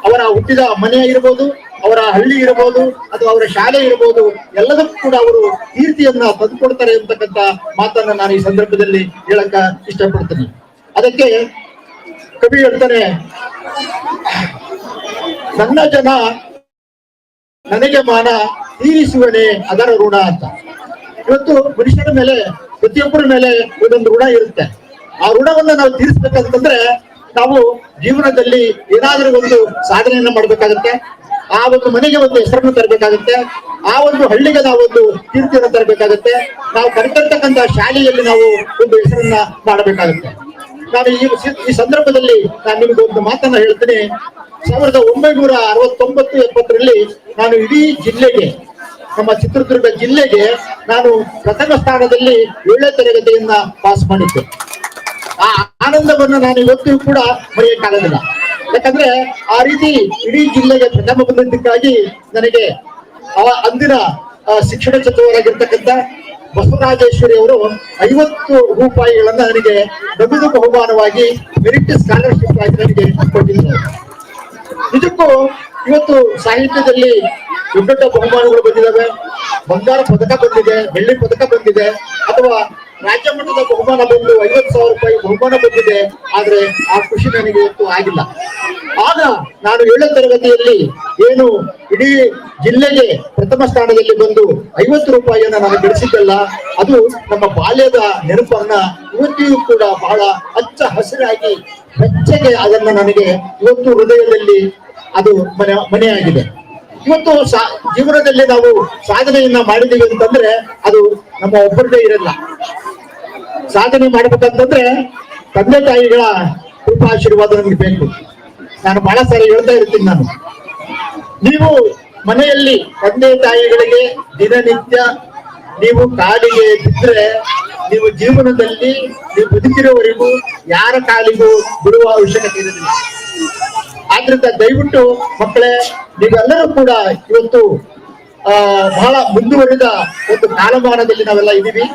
ಅವರ ಹುಟ್ಟಿದ ಮನೆ ಇರ್ಬೋದು, ಅವರ ಹಳ್ಳಿ ಇರಬಹುದು, ಅಥವಾ ಅವರ ಶಾಲೆ ಇರಬಹುದು, ಎಲ್ಲದಕ್ಕೂ ಕೂಡ ಅವರು ಕೀರ್ತಿಯನ್ನ ತಂದುಕೊಡ್ತಾರೆ ಅಂತಕ್ಕಂಥ ಮಾತನ್ನ ನಾನು ಈ ಸಂದರ್ಭದಲ್ಲಿ ಹೇಳಕ್ಕ ಇಷ್ಟಪಡ್ತೀನಿ. ಅದಕ್ಕೆ ಕವಿ ಹೇಳ್ತಾನೆ, ನನ್ನ ಜನ ನನಗೆ ಮಾನ ತೀರಿಸುವನೆ ಅದರ ಋಣ ಅಂತ. ಇವತ್ತು ಮನುಷ್ಯರ ಮೇಲೆ, ಪ್ರತಿಯೊಬ್ಬರ ಮೇಲೆ ಒಂದೊಂದು ಋಣ ಇರುತ್ತೆ. ಆ ಋಣವನ್ನ ನಾವು ತೀರಿಸ್ಬೇಕಂತಂದ್ರೆ ನಾವು ಜೀವನದಲ್ಲಿ ಏನಾದ್ರೂ ಒಂದು ಸಾಧನೆಯನ್ನ ಮಾಡ್ಬೇಕಾಗತ್ತೆ. ಆ ಒಂದು ಮನೆಗೆ ಒಂದು ಹೆಸರನ್ನು ತರಬೇಕಾಗುತ್ತೆ, ಆ ಒಂದು ಹಳ್ಳಿಗೆ ನಾವು ಒಂದು ಕೀರ್ತಿಯನ್ನು ತರಬೇಕಾಗುತ್ತೆ, ನಾವು ಕರೆತರ್ತಕ್ಕಂಥ ಶಾಲೆಯಲ್ಲಿ ನಾವು ಒಂದು ಹೆಸರನ್ನ ಮಾಡಬೇಕಾಗುತ್ತೆ. ನಾನು ಈ ಸಂದರ್ಭದಲ್ಲಿ ನಾನು ನಿಮಗೆ ಒಂದು ಮಾತನ್ನ ಹೇಳ್ತೀನಿ. 1969-70ರಲ್ಲಿ ನಾನು ಇಡೀ ಜಿಲ್ಲೆಗೆ, ನಮ್ಮ ಚಿತ್ರದುರ್ಗ ಜಿಲ್ಲೆಗೆ ನಾನು ಪ್ರಥಮ ಸ್ಥಾನದಲ್ಲಿ 7ನೇ ತರಗತಿಯನ್ನ ಪಾಸ್ ಮಾಡಿದ್ದೆ. ಆ ಆನಂದವನ್ನು ನಾನು ಇವತ್ತು ಕೂಡ ಮರೆಯಕ್ಕಾಗೋದಿಲ್ಲ. ಯಾಕಂದ್ರೆ ಆ ರೀತಿ ಇಡೀ ಜಿಲ್ಲೆಗೆ ಪ್ರಥಮ ಬಂದಿದ್ದಕ್ಕಾಗಿ ನನಗೆ ಅಂದಿನ ಶಿಕ್ಷಣ ಸಚಿವರಾಗಿರ್ತಕ್ಕಂಥ ಬಸವರಾಜೇಶ್ವರಿ ಅವರು 50 ರೂಪಾಯಿಗಳನ್ನ ನನಗೆ ನಗದು ಬಹುಮಾನವಾಗಿ ಮೆರಿಟ್ ಸ್ಕಾಲರ್ಶಿಪ್ ಆಗಿ ನನಗೆ ಕೊಟ್ಟಿದ್ದಾರೆ. ನಿಜಕ್ಕೂ ಇವತ್ತು ಸಾಹಿತ್ಯದಲ್ಲಿ ದೊಡ್ಡ ದೊಡ್ಡ ಬಹುಮಾನಗಳು ಬಂದಿದ್ದಾವೆ. ಬಂಗಾರ ಪದಕ ಬಂದಿದೆ, ಬೆಳ್ಳಿ ಪದಕ ಬಂದಿದೆ, ಅಥವಾ ರಾಜ್ಯ ಮಟ್ಟದ ಬಹುಮಾನ ಬಂದು 50,000 ರೂಪಾಯಿ ಬಹುಮಾನ ಬಂದಿದೆ. ಆದ್ರೆ ಆ ಖುಷಿ ನನಗೆ ಇವತ್ತು ಆಗಿಲ್ಲ. ಆಗ ನಾನು 7ನೇ ತರಗತಿಯಲ್ಲಿ ಏನು ಇಡೀ ಜಿಲ್ಲೆಗೆ ಪ್ರಥಮ ಸ್ಥಾನದಲ್ಲಿ ಬಂದು 50 ರೂಪಾಯಿಯನ್ನ ನಾನು ಗಳಿಸಿದ್ದಲ್ಲ, ಅದು ನಮ್ಮ ಬಾಲ್ಯದ ನೆನಪನ್ನ ಇವತ್ತಿಯೂ ಕೂಡ ಬಹಳ ಹಚ್ಚ ಹಸಿರಾಗಿ ಬೆಚ್ಚಗೆ ಅದನ್ನ ನನಗೆ ಇವತ್ತು ಹೃದಯದಲ್ಲಿ ಅದು ಮನೆಯಾಗಿದೆ. ಇವತ್ತು ಜೀವನದಲ್ಲಿ ನಾವು ಸಾಧನೆಯನ್ನ ಮಾಡಿದೀವಿ ಅಂತಂದ್ರೆ ಅದು ನಮ್ಮ ಒಬ್ಬರದೇ ಇರಲ್ಲ. ಸಾಧನೆ ಮಾಡ್ಬೇಕಂತಂದ್ರೆ ತಂದೆ ತಾಯಿಗಳ ಕೃಪಾ ಆಶೀರ್ವಾದ ನಮ್ಗೆ ಬೇಕು. ನಾನು ಬಹಳ ಸಾರಿ ಹೇಳ್ತಾ ಇರ್ತೀನಿ, ನೀವು ಮನೆಯಲ್ಲಿ ತಂದೆ ತಾಯಿಗಳಿಗೆ ದಿನನಿತ್ಯ ನೀವು ಕಾಲಿಗೆ ಬಿದ್ದರೆ ನೀವು ಜೀವನದಲ್ಲಿ ನೀವು ಬದುಕಿರೋವರೆಗೂ ಯಾರ ಕಾಲಿಗೂ ಬಿಡುವ ಅವಶ್ಯಕತೆ ಇರೋದಿಲ್ಲ. ಆದ್ರಿಂದ ದಯವಿಟ್ಟು ಮಕ್ಕಳೇ, ನೀವೆಲ್ಲರೂ ಕೂಡ ಇವತ್ತು ಬಹಳ ಮುಂದುವರಿದ ಒಂದು ಕಾಲಮಾನದಲ್ಲಿ ನಾವೆಲ್ಲ ಇದ್ದೀವಿ.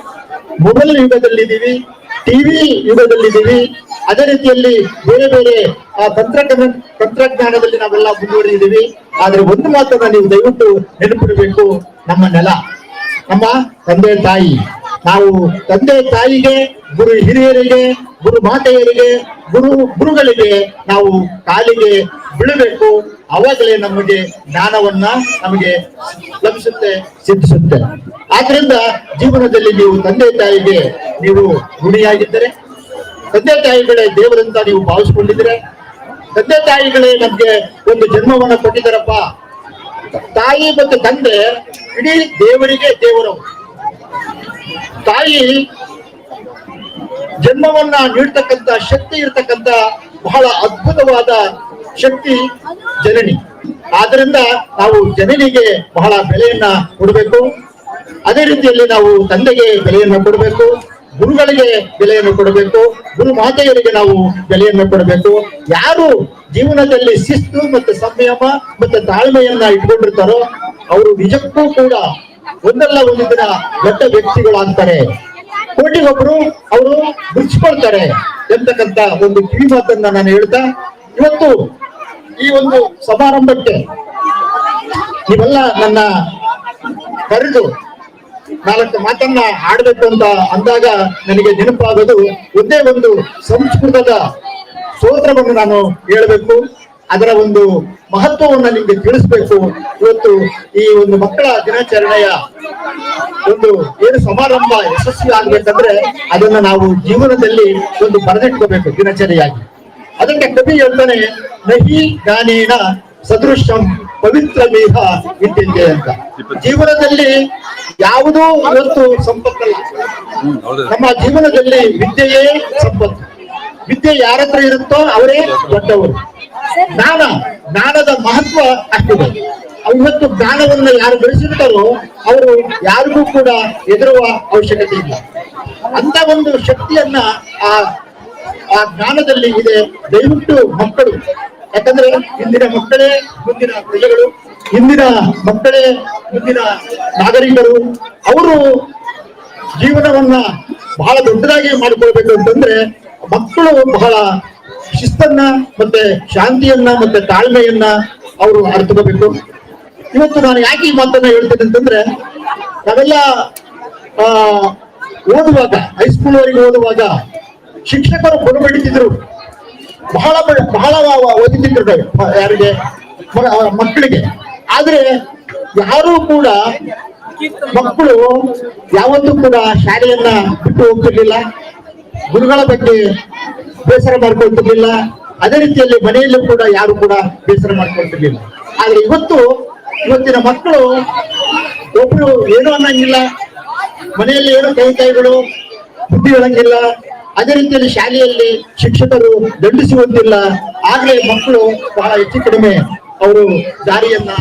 ಮೊಬೈಲ್ ಯುಗದಲ್ಲಿದ್ದೀವಿ, ಟಿವಿ ಯುಗದಲ್ಲಿದ್ದೀವಿ. ಅದೇ ರೀತಿಯಲ್ಲಿ ಬೇರೆ ಬೇರೆ ತಂತ್ರಜ್ಞಾನದಲ್ಲಿ ನಾವೆಲ್ಲ ಮುಂದುವರಿದಿದ್ದೀವಿ. ಆದ್ರೆ ಒಂದು ಮಾತನ್ನ ನೀವು ದಯವಿಟ್ಟು ನೆನಪಿಡಬೇಕು, ನಮ್ಮ ನೆಲ, ನಮ್ಮ ತಂದೆ ತಾಯಿ. ನಾವು ತಂದೆ ತಾಯಿಗೆ, ಗುರು ಹಿರಿಯರಿಗೆ, ಗುರು ಮಾತೆಯರಿಗೆ, ಗುರುಗಳಿಗೆ ನಾವು ಕಾಲಿಗೆ ಬೀಳಬೇಕು. ಅವಾಗಲೇ ನಮಗೆ ಜ್ಞಾನವನ್ನ ನಮಗೆ ಲಭಿಸುತ್ತೆ, ಸಿದ್ಧಿಸುತ್ತೆ. ಆದ್ರಿಂದ ಜೀವನದಲ್ಲಿ ನೀವು ತಂದೆ ತಾಯಿಗೆ ನೀವು ಋಣಿಯಾಗಿದ್ದರೆ, ತಂದೆ ತಾಯಿಗಳೇ ದೇವರಂತ ನೀವು ಭಾವಿಸ್ಕೊಂಡಿದ್ರೆ, ತಂದೆ ತಾಯಿಗಳೇ ನಮ್ಗೆ ಒಂದು ಜನ್ಮವನ್ನ ಕೊಟ್ಟಿದ್ದಾರಪ್ಪ. ತಾಯಿ ಮತ್ತು ತಂದೆ ಇಡೀ ದೇವರಿಗೆ ದೇವರು. ತಾಯಿ ಜನ್ಮವನ್ನ ನೀಡ್ತಕ್ಕಂಥ ಶಕ್ತಿ ಇರ್ತಕ್ಕಂಥ ಬಹಳ ಅದ್ಭುತವಾದ ಶಕ್ತಿ ಜನನಿ. ಆದ್ರಿಂದ ನಾವು ಜನನಿಗೆ ಬಹಳ ಬೆಲೆಯನ್ನ ಕೊಡಬೇಕು. ಅದೇ ರೀತಿಯಲ್ಲಿ ನಾವು ತಂದೆಗೆ ಬೆಲೆಯನ್ನು ಕೊಡಬೇಕು, ಗುರುಗಳಿಗೆ ಬೆಲೆಯನ್ನು ಕೊಡಬೇಕು, ಗುರು ಮಾತೆಯರಿಗೆ ನಾವು ಬೆಲೆಯನ್ನು ಕೊಡಬೇಕು. ಯಾರು ಜೀವನದಲ್ಲಿ ಶಿಸ್ತು ಮತ್ತೆ ಸಂಯಮ ಮತ್ತೆ ತಾಳ್ಮೆಯನ್ನ ಇಟ್ಕೊಂಡಿರ್ತಾರೋ ಅವರು ನಿಜಕ್ಕೂ ಕೂಡ ಒಂದಲ್ಲ ಒಂದು ದಿನ ದೊಡ್ಡ ವ್ಯಕ್ತಿಗಳಾಗ್ತಾರೆ, ಕೋಟಿಗೊಬ್ಬರು ಅವರು ಗುರುತಿಸ್ಕೊಳ್ತಾರೆ ಎಂತಕ್ಕಂತ ಒಂದು ಕಿವಿ ಮಾತನ್ನ ನಾನು ಹೇಳ್ತಾ, ಇವತ್ತು ಈ ಒಂದು ಸಮಾರಂಭಕ್ಕೆ ನೀವೆಲ್ಲ ನನ್ನ ಕರೆದು 4 ಮಾತನ್ನ ಆಡ್ಬೇಕು ಅಂತ ಅಂದಾಗ ನನಗೆ ನೆನಪಾಗೋದು ಒಂದೇ ಒಂದು ಸಂಸ್ಕೃತದ ಸ್ತೋತ್ರವನ್ನು ನಾನು ಹೇಳಬೇಕು, ಅದರ ಒಂದು ಮಹತ್ವವನ್ನು ನಿಮ್ಗೆ ತಿಳಿಸ್ಬೇಕು. ಇವತ್ತು ಈ ಒಂದು ಮಕ್ಕಳ ದಿನಾಚರಣೆಯ ಒಂದು ಏನು ಸಮಾರಂಭ ಯಶಸ್ವಿ ಆಗ್ಬೇಕಂದ್ರೆ ಅದನ್ನ ನಾವು ಜೀವನದಲ್ಲಿ ಒಂದು ಬರೆದಿಟ್ಕೋಬೇಕು ದಿನಚರಿಯಾಗಿ. ಅದಕ್ಕೆ ಕವಿ ಹೇಳ್ತಾನೆ, ನಹಿ ಜ್ಞಾನೇನ ಸದೃಶಂ ಪವಿತ್ರ ಮೇಹ ಇಟ್ಟಿದ್ದೆ ಅಂತ. ಜೀವನದಲ್ಲಿ ಯಾವುದೂ ಇವತ್ತು ಸಂಪತ್ತಲ್ಲ, ನಮ್ಮ ಜೀವನದಲ್ಲಿ ವಿದ್ಯೆಯೇ ಸಂಪತ್ತು. ವಿದ್ಯೆ ಯಾರ ಹತ್ರ ಇರುತ್ತೋ ಅವರೇ ದೊಡ್ಡವರು. ಜ್ಞಾನದ ಮಹತ್ವ ಅಷ್ಟಿದೆ. ಇವತ್ತು ಜ್ಞಾನವನ್ನ ಯಾರು ಬೆಳೆಸಿರ್ತಾರೋ ಅವರು ಯಾರಿಗೂ ಕೂಡ ಹೆದರುವ ಅವಶ್ಯಕತೆ ಇಲ್ಲ. ಅಂತ ಒಂದು ಶಕ್ತಿಯನ್ನ ಆ ಜ್ಞಾನದಲ್ಲಿ ಇದೆ. ದಯವಿಟ್ಟು ಮಕ್ಕಳು, ಯಾಕಂದ್ರೆ ಇಂದಿನ ಮಕ್ಕಳೇ ಮುಂದಿನ ಪ್ರಜೆಗಳು, ಇಂದಿನ ಮಕ್ಕಳೇ ಮುಂದಿನ ನಾಗರಿಕರು. ಅವರು ಜೀವನವನ್ನ ಬಹಳ ದೊಡ್ಡದಾಗಿ ಮಾಡಿಕೊಳ್ಬೇಕು ಅಂತಂದ್ರೆ ಮಕ್ಕಳು ಬಹಳ ಶಿಸ್ತನ್ನ ಮತ್ತೆ ಶಾಂತಿಯನ್ನ ಮತ್ತೆ ತಾಳ್ಮೆಯನ್ನ ಅವರು ಅರ್ಥಕೋಬೇಕು. ಇವತ್ತು ನಾನು ಯಾಕೆ ಈ ಮಾತನ್ನ ಹೇಳ್ತೇನೆ ಅಂತಂದ್ರೆ, ನಾವೆಲ್ಲ ಓದುವಾಗ ಹೈಸ್ಕೂಲ್ ವರೆಗೆ ಓದುವಾಗ ಶಿಕ್ಷಕರು ಬಡಬಡಿತಿದ್ರು, ಬಹಳ ಓದಿತಿದ್ರು ಯಾರಿಗೆ, ಮಕ್ಕಳಿಗೆ. ಆದ್ರೆ ಯಾರೂ ಕೂಡ ಮಕ್ಕಳು ಯಾವತ್ತೂ ಕೂಡ ಶಾಲೆಯನ್ನ ಬಿಟ್ಟು ಹೋಗ್ತಿರ್ಲಿಲ್ಲ, ಗುರುಗಳ ಬಗ್ಗೆ ಬೇಸರ ಮಾಡ್ಕೊಳ್ತಿರ್ಲಿಲ್ಲ. ಅದೇ ರೀತಿಯಲ್ಲಿ ಮನೆಯಲ್ಲೂ ಕೂಡ ಯಾರು ಕೂಡ ಬೇಸರ ಮಾಡ್ಕೊಳ್ತಿರ್ಲಿಲ್ಲ. ಆದ್ರೆ ಇವತ್ತಿನ ಮಕ್ಕಳು ಒಬ್ರು ಏನು ಅನ್ನಂಗಿಲ್ಲ, ಮನೆಯಲ್ಲಿ ಏನು ಕೈಗಳು ಬುದ್ಧಿ ಹೇಳಂಗಿಲ್ಲ. ಅದೇ ರೀತಿಯಲ್ಲಿ ಶಾಲೆಯಲ್ಲಿ ಶಿಕ್ಷಕರು ದಂಡಿಸುವಂತಿಲ್ಲ. ಆಗ್ಲೇ ಮಕ್ಕಳು ಬಹಳ ಹೆಚ್ಚು ಕಡಿಮೆ ಅವರು ದಾರಿಯನ್ನ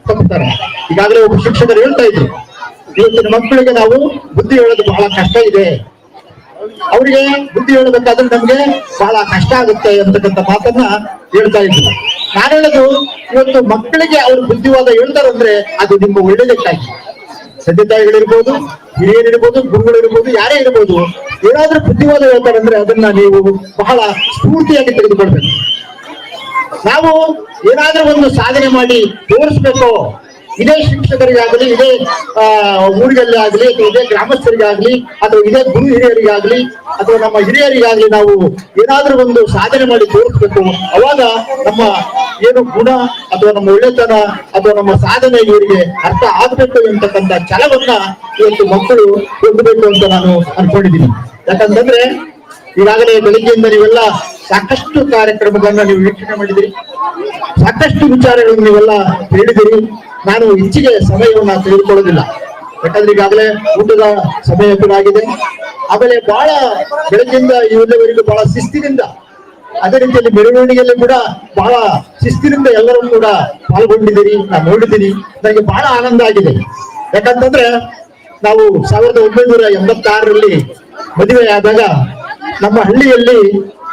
ತಪ್ಪುತ್ತಾರೆ. ಈಗಾಗಲೇ ಒಬ್ಬ ಶಿಕ್ಷಕರು ಹೇಳ್ತಾ ಇದ್ರು, ಇವತ್ತಿನ ಮಕ್ಕಳಿಗೆ ನಾವು ಬುದ್ಧಿ ಹೇಳೋದು ಬಹಳ ಕಷ್ಟ ಇದೆ, ಅವರಿಗೆ ಬುದ್ಧಿ ಹೇಳಬೇಕಾದ್ರೆ ನಮ್ಗೆ ಬಹಳ ಕಷ್ಟ ಆಗುತ್ತೆ ಅಂತಕ್ಕಂಥ ಮಾತನ್ನ ಹೇಳ್ತಾ ಇದ್ರು. ನಾನು ಹೇಳೋದು, ಇವತ್ತು ಮಕ್ಕಳಿಗೆ ಅವರು ಬುದ್ಧಿವಾದ ಹೇಳ್ತಾರಂದ್ರೆ ಅದು ನಿಮ್ಮ ಒಳ್ಳೆಯದಕ್ಕಾಗಿ. ತಂದೆ ತಾಯಿಗಳಿರ್ಬೋದು, ಹಿರಿಯರಿರ್ಬೋದು, ಗುರುಗಳಿರ್ಬೋದು, ಯಾರೇ ಇರ್ಬೋದು, ಏನಾದ್ರೂ ಬುದ್ಧಿವಾದ ಹೇಳ್ತಾರಂದ್ರೆ ಅದನ್ನ ನೀವು ಬಹಳ ಸ್ಫೂರ್ತಿಯಾಗಿ ತೆಗೆದುಕೊಳ್ಬೇಕು. ನಾವು ಏನಾದ್ರೂ ಒಂದು ಸಾಧನೆ ಮಾಡಿ ತೋರಿಸ್ಬೇಕು, ಇದೇ ಶಿಕ್ಷಕರಿಗಾಗಲಿ, ಇದೇ ಊರಿನಲ್ಲಿ ಆಗಲಿ, ಅಥವಾ ಇದೇ ಗ್ರಾಮಸ್ಥರಿಗಾಗ್ಲಿ, ಅಥವಾ ಇದೇ ಗುರು ಹಿರಿಯರಿಗಾಗ್ಲಿ, ಅಥವಾ ನಮ್ಮ ಹಿರಿಯರಿಗಾಗ್ಲಿ ನಾವು ಏನಾದ್ರೂ ಒಂದು ಸಾಧನೆ ಮಾಡಿ ತೋರಿಸ್ಬೇಕು. ಅವಾಗ ನಮ್ಮ ಏನು ಗುಣ ಅಥವಾ ನಮ್ಮ ಒಳ್ಳೆತನ ಅಥವಾ ನಮ್ಮ ಸಾಧನೆ ಇವರಿಗೆ ಅರ್ಥ ಆಗ್ಬೇಕು ಎಂತಕ್ಕಂಥ ಛಲವನ್ನ ಇವತ್ತು ಮಕ್ಕಳು ಹೊಂದಬೇಕು ಅಂತ ನಾನು ಅನ್ಕೊಂಡಿದ್ದೀನಿ. ಯಾಕಂತಂದ್ರೆ ಈಗಾಗಲೇ ಬೆಳಿಗ್ಗೆಯಿಂದ ನೀವೆಲ್ಲ ಸಾಕಷ್ಟು ಕಾರ್ಯಕ್ರಮಗಳನ್ನ ನೀವು ವೀಕ್ಷಣೆ ಮಾಡಿದಿರಿ, ಸಾಕಷ್ಟು ವಿಚಾರಗಳನ್ನು ನೀವೆಲ್ಲ ಹೇಳಿದಿರಿ. ನಾನು ಹೆಚ್ಚಿಗೆ ಸಮಯವನ್ನ ತೆಗೆದುಕೊಳ್ಳೋದಿಲ್ಲ, ಯಾಕಂದ್ರೆ ಈಗಾಗಲೇ ಊಟದ ಸಮಯ ಕೂಡ ಆಗಿದೆ. ಆಮೇಲೆ ಬಹಳ ಬೆಳಗ್ಗಿಂದ ಇಲ್ಲಿವರೆಗೂ ಬಹಳ ಶಿಸ್ತಿನಿಂದ, ಅದೇ ರೀತಿಯಲ್ಲಿ ಮೆರವಣಿಗೆಯಲ್ಲಿ ಕೂಡ ಬಹಳ ಶಿಸ್ತಿನಿಂದ ಎಲ್ಲರೂ ಕೂಡ ಪಾಲ್ಗೊಂಡಿದ್ದೀರಿ, ನಾನು ನೋಡಿದ್ದೀನಿ. ನನಗೆ ಬಹಳ ಆನಂದ ಆಗಿದೆ. ಯಾಕಂತಂದ್ರೆ ನಾವು 1986ರಲ್ಲಿ ಮದುವೆ ಆದಾಗ ನಮ್ಮ ಹಳ್ಳಿಯಲ್ಲಿ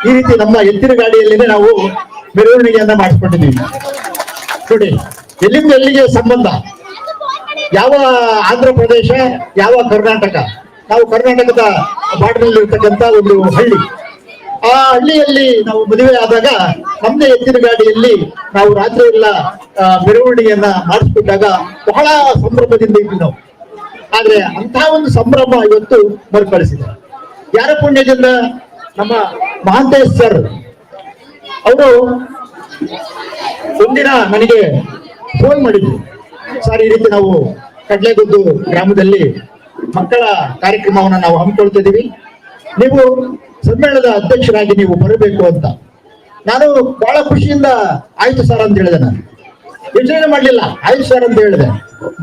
ಈ ರೀತಿ ನಮ್ಮ ಎತ್ತಿನ ಗಾಡಿಯಲ್ಲಿನೇ ನಾವು ಮೆರವಣಿಗೆಯನ್ನ ಮಾಡಿಸ್ಕೊಂಡಿದ್ದೀವಿ. ನೋಡಿ, ಎಲ್ಲಿಂದ ಎಲ್ಲಿಗೆ ಸಂಬಂಧ, ಯಾವ ಆಂಧ್ರ ಪ್ರದೇಶ, ಯಾವ ಕರ್ನಾಟಕ. ನಾವು ಕರ್ನಾಟಕದ ಬಾರ್ಡರ್ನಲ್ಲಿ ಇರ್ತಕ್ಕಂಥ ಒಂದು ಹಳ್ಳಿ. ಆ ಹಳ್ಳಿಯಲ್ಲಿ ನಾವು ಮದುವೆ ಆದಾಗ ನಮ್ಮದೇ ಎತ್ತಿನ ಗಾಡಿಯಲ್ಲಿ ನಾವು ರಾತ್ರಿ ಎಲ್ಲ ಮೆರವಣಿಗೆಯನ್ನ ಮಾಡಿಸ್ಬಿಟ್ಟಾಗ ಬಹಳ ಸಂಭ್ರಮದಿಂದ ಇದ್ವಿ ನಾವು. ಆದ್ರೆ ಅಂತಹ ಒಂದು ಸಂಭ್ರಮ ಇವತ್ತು ಮರುಕಳಿಸಿದೆ. ಯಾರ ಪುಣ್ಯದಿಂದ? ನಮ್ಮ ಮಹಾಂತೇಶ್ ಸರ್ ಅವರು ಒಂದಿನ ನನಗೆ ಫೋನ್ ಮಾಡಿದ್ರು, ಸರ್ ಈ ರೀತಿ ನಾವು ಕಡ್ಲೆಗುದ್ದು ಗ್ರಾಮದಲ್ಲಿ ಮಕ್ಕಳ ಕಾರ್ಯಕ್ರಮವನ್ನು ನಾವು ಹಮ್ಮಿಕೊಳ್ತಿದ್ದೀವಿ, ನೀವು ಸಮ್ಮೇಳನದ ಅಧ್ಯಕ್ಷರಾಗಿ ನೀವು ಬರಬೇಕು ಅಂತ. ನಾನು ಬಹಳ ಖುಷಿಯಿಂದ ಆಯ್ತು ಸರ್ ಅಂತ ಹೇಳಿದೆ. ನಾನು ಯೋಚನೆ ಮಾಡ್ಲಿಲ್ಲ, ಆಯ್ತು ಸರ್ ಅಂತ ಹೇಳಿದೆ.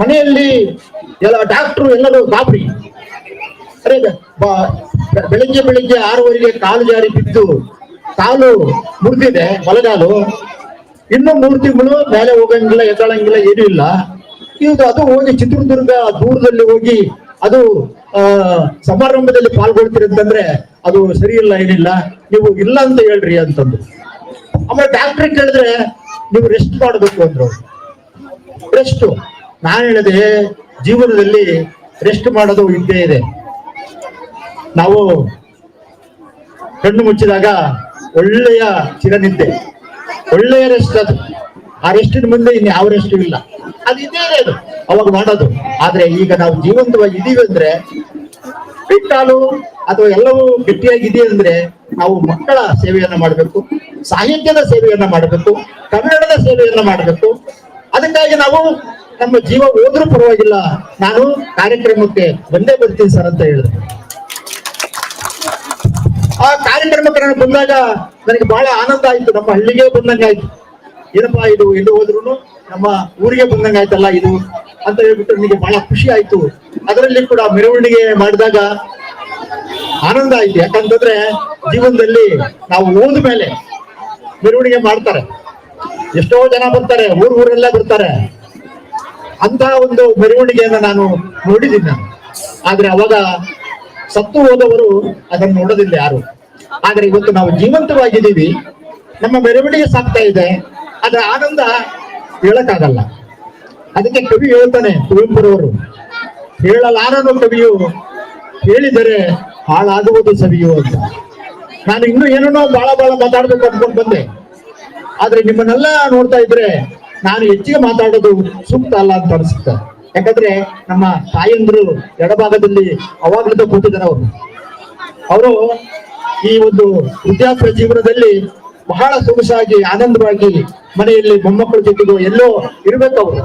ಮನೆಯಲ್ಲಿ ಎಲ್ಲ ಡಾಕ್ಟ್ರು ಎಲ್ಲರೂ ಗಾಬರಿ. ಅರೆ ಬೆಳಿಗ್ಗೆ 6 ಕಾಲು ಜಾರಿ ಬಿದ್ದು ಕಾಲು ಮುರಿದಿದೆ, ಬಲಗಾಲು. ಇನ್ನು 3 ತಿಂಗಳು ಮೇಲೆ ಹೋಗಂಗಿಲ್ಲ, ಎದ್ದಳಂಗಿಲ್ಲ, ಏನೂ ಇಲ್ಲ. ಅದು ಹೋಗಿ ಚಿತ್ರದುರ್ಗ ದೂರದಲ್ಲಿ ಹೋಗಿ ಅದು ಸಮಾರಂಭದಲ್ಲಿ ಪಾಲ್ಗೊಳ್ತೀರಿ ಅಂತಂದ್ರೆ ಅದು ಸರಿ ಇಲ್ಲ, ಏನಿಲ್ಲ, ನೀವು ಇಲ್ಲ ಅಂತ ಹೇಳ್ರಿ ಅಂತಂದು. ಆಮೇಲೆ ಡಾಕ್ಟ್ರ್ ಕೇಳಿದ್ರೆ ನೀವು ರೆಸ್ಟ್ ಮಾಡಬೇಕು ಅಂದ್ರು. ರೆಸ್ಟ್ ನಾನು ಹೇಳಿದೆ, ಜೀವನದಲ್ಲಿ ರೆಸ್ಟ್ ಮಾಡೋದು ಇದ್ದೇ ಇದೆ. ನಾವು ಕಣ್ಣು ಮುಚ್ಚಿದಾಗ ಒಳ್ಳೆಯ ಚಿರನಿದ್ದೆ, ಒಳ್ಳೆಯ ರೆಸ್ಟ್ ಅದು. ಆ ರೆಸ್ಟಿನ ಮುಂದೆ ಇನ್ನು ಯಾವ ರೆಸ್ಟ್ ಇಲ್ಲ, ಅದು ಇದೇ ಅದು ಅವಾಗ ಮಾಡೋದು. ಆದ್ರೆ ಈಗ ನಾವು ಜೀವಂತವಾಗಿ ಇದೀವಿ ಅಂದ್ರೆ, ಕೈಕಾಲು ಅಥವಾ ಎಲ್ಲವೂ ಗಟ್ಟಿಯಾಗಿದೆ ಅಂದ್ರೆ ನಾವು ಮಕ್ಕಳ ಸೇವೆಯನ್ನ ಮಾಡಬೇಕು, ಸಾಹಿತ್ಯದ ಸೇವೆಯನ್ನ ಮಾಡಬೇಕು, ಕನ್ನಡದ ಸೇವೆಯನ್ನ ಮಾಡಬೇಕು. ಅದಕ್ಕಾಗಿ ನಾವು ನಮ್ಮ ಜೀವ ಹೋದ್ರೂ ಪರವಾಗಿಲ್ಲ, ನಾನು ಕಾರ್ಯಕ್ರಮಕ್ಕೆ ಬಂದೇ ಬರ್ತೀನಿ ಸರ್ ಅಂತ ಹೇಳಿದ್ರು. ಆ ಕಾರ್ಯಕ್ರಮಕ್ಕೆ ನಾನು ಬಂದಾಗ ನನಗೆ ಬಹಳ ಆನಂದ ಆಯ್ತು. ನಮ್ಮ ಹಳ್ಳಿಗೆ ಬಂದಂಗೆ ಆಯ್ತು. ಏನಪ್ಪಾ ಇದು, ಎಲ್ಲಿ ಹೋದ್ರು ನಮ್ಮ ಊರಿಗೆ ಬಂದಂಗೆ ಆಯ್ತಲ್ಲ ಇದು ಅಂತ ಹೇಳ್ಬಿಟ್ಟು ನನಗೆ ಬಹಳ ಖುಷಿ ಆಯ್ತು. ಅದರಲ್ಲಿ ಕೂಡ ಮೆರವಣಿಗೆ ಮಾಡಿದಾಗ ಆನಂದ ಆಯ್ತು. ಯಾಕಂತಂದ್ರೆ ಜೀವನದಲ್ಲಿ ನಾವು ಹೋದ ಮೇಲೆ ಮೆರವಣಿಗೆ ಮಾಡ್ತಾರೆ, ಎಷ್ಟೋ ಜನ ಬರ್ತಾರೆ, ಊರೆಲ್ಲ ಬರ್ತಾರೆ. ಅಂತ ಒಂದು ಮೆರವಣಿಗೆಯನ್ನ ನಾನು ನೋಡಿದ್ದೀನಿ ನಾನು. ಆದ್ರೆ ಅವಾಗ ಸತ್ತು ಹೋದವರು ಅದನ್ನು ನೋಡೋದಿಲ್ಲ ಯಾರು. ಆದ್ರೆ ಇವತ್ತು ನಾವು ಜೀವಂತವಾಗಿದ್ದೀವಿ, ನಮ್ಮ ಮೆರವಣಿಗೆ ಸಾಕ್ತಾ ಇದೆ, ಅದರ ಆನಂದ ಹೇಳಕ್ಕಾಗಲ್ಲ. ಅದಕ್ಕೆ ಕವಿ ಹೇಳ್ತಾನೆ, ಕುವೆಂಪುರವರು, ಹೇಳಲಾರನು ಕವಿಯು, ಹೇಳಿದರೆ ಹಾಳಾಗುವುದು ಸವಿಯು ಅಂತ. ನಾನು ಇನ್ನೂ ಏನೇನೋ ಬಹಳ ಮಾತಾಡ್ಬೇಕು ಅನ್ಕೊಂಡು ಬಂದೆ. ಆದ್ರೆ ನಿಮ್ಮನ್ನೆಲ್ಲ ನೋಡ್ತಾ ಇದ್ರೆ ನಾನು ಹೆಚ್ಚಿಗೆ ಮಾತಾಡೋದು ಸೂಕ್ತ ಅಲ್ಲ ಅಂತ ಅನಿಸುತ್ತೆ. ಯಾಕಂದ್ರೆ ನಮ್ಮ ತಾಯಂದ್ರು ಎಡಭಾಗದಲ್ಲಿ ಅವಾಗ್ಲಿಂದ ಕೂತಿದ್ದಾರೆ. ಅವರು ಈ ಒಂದು ವೃದ್ಧಾಪ್ಯ ಜೀವನದಲ್ಲಿ ಬಹಳ ಸೊಗಸಾಗಿ ಆನಂದವಾಗಿ ಮನೆಯಲ್ಲಿ ಮೊಮ್ಮಕ್ಕಳ ಜೊತೆಗೂ ಎಲ್ಲೋ ಇರ್ಬೇಕು ಅವರು.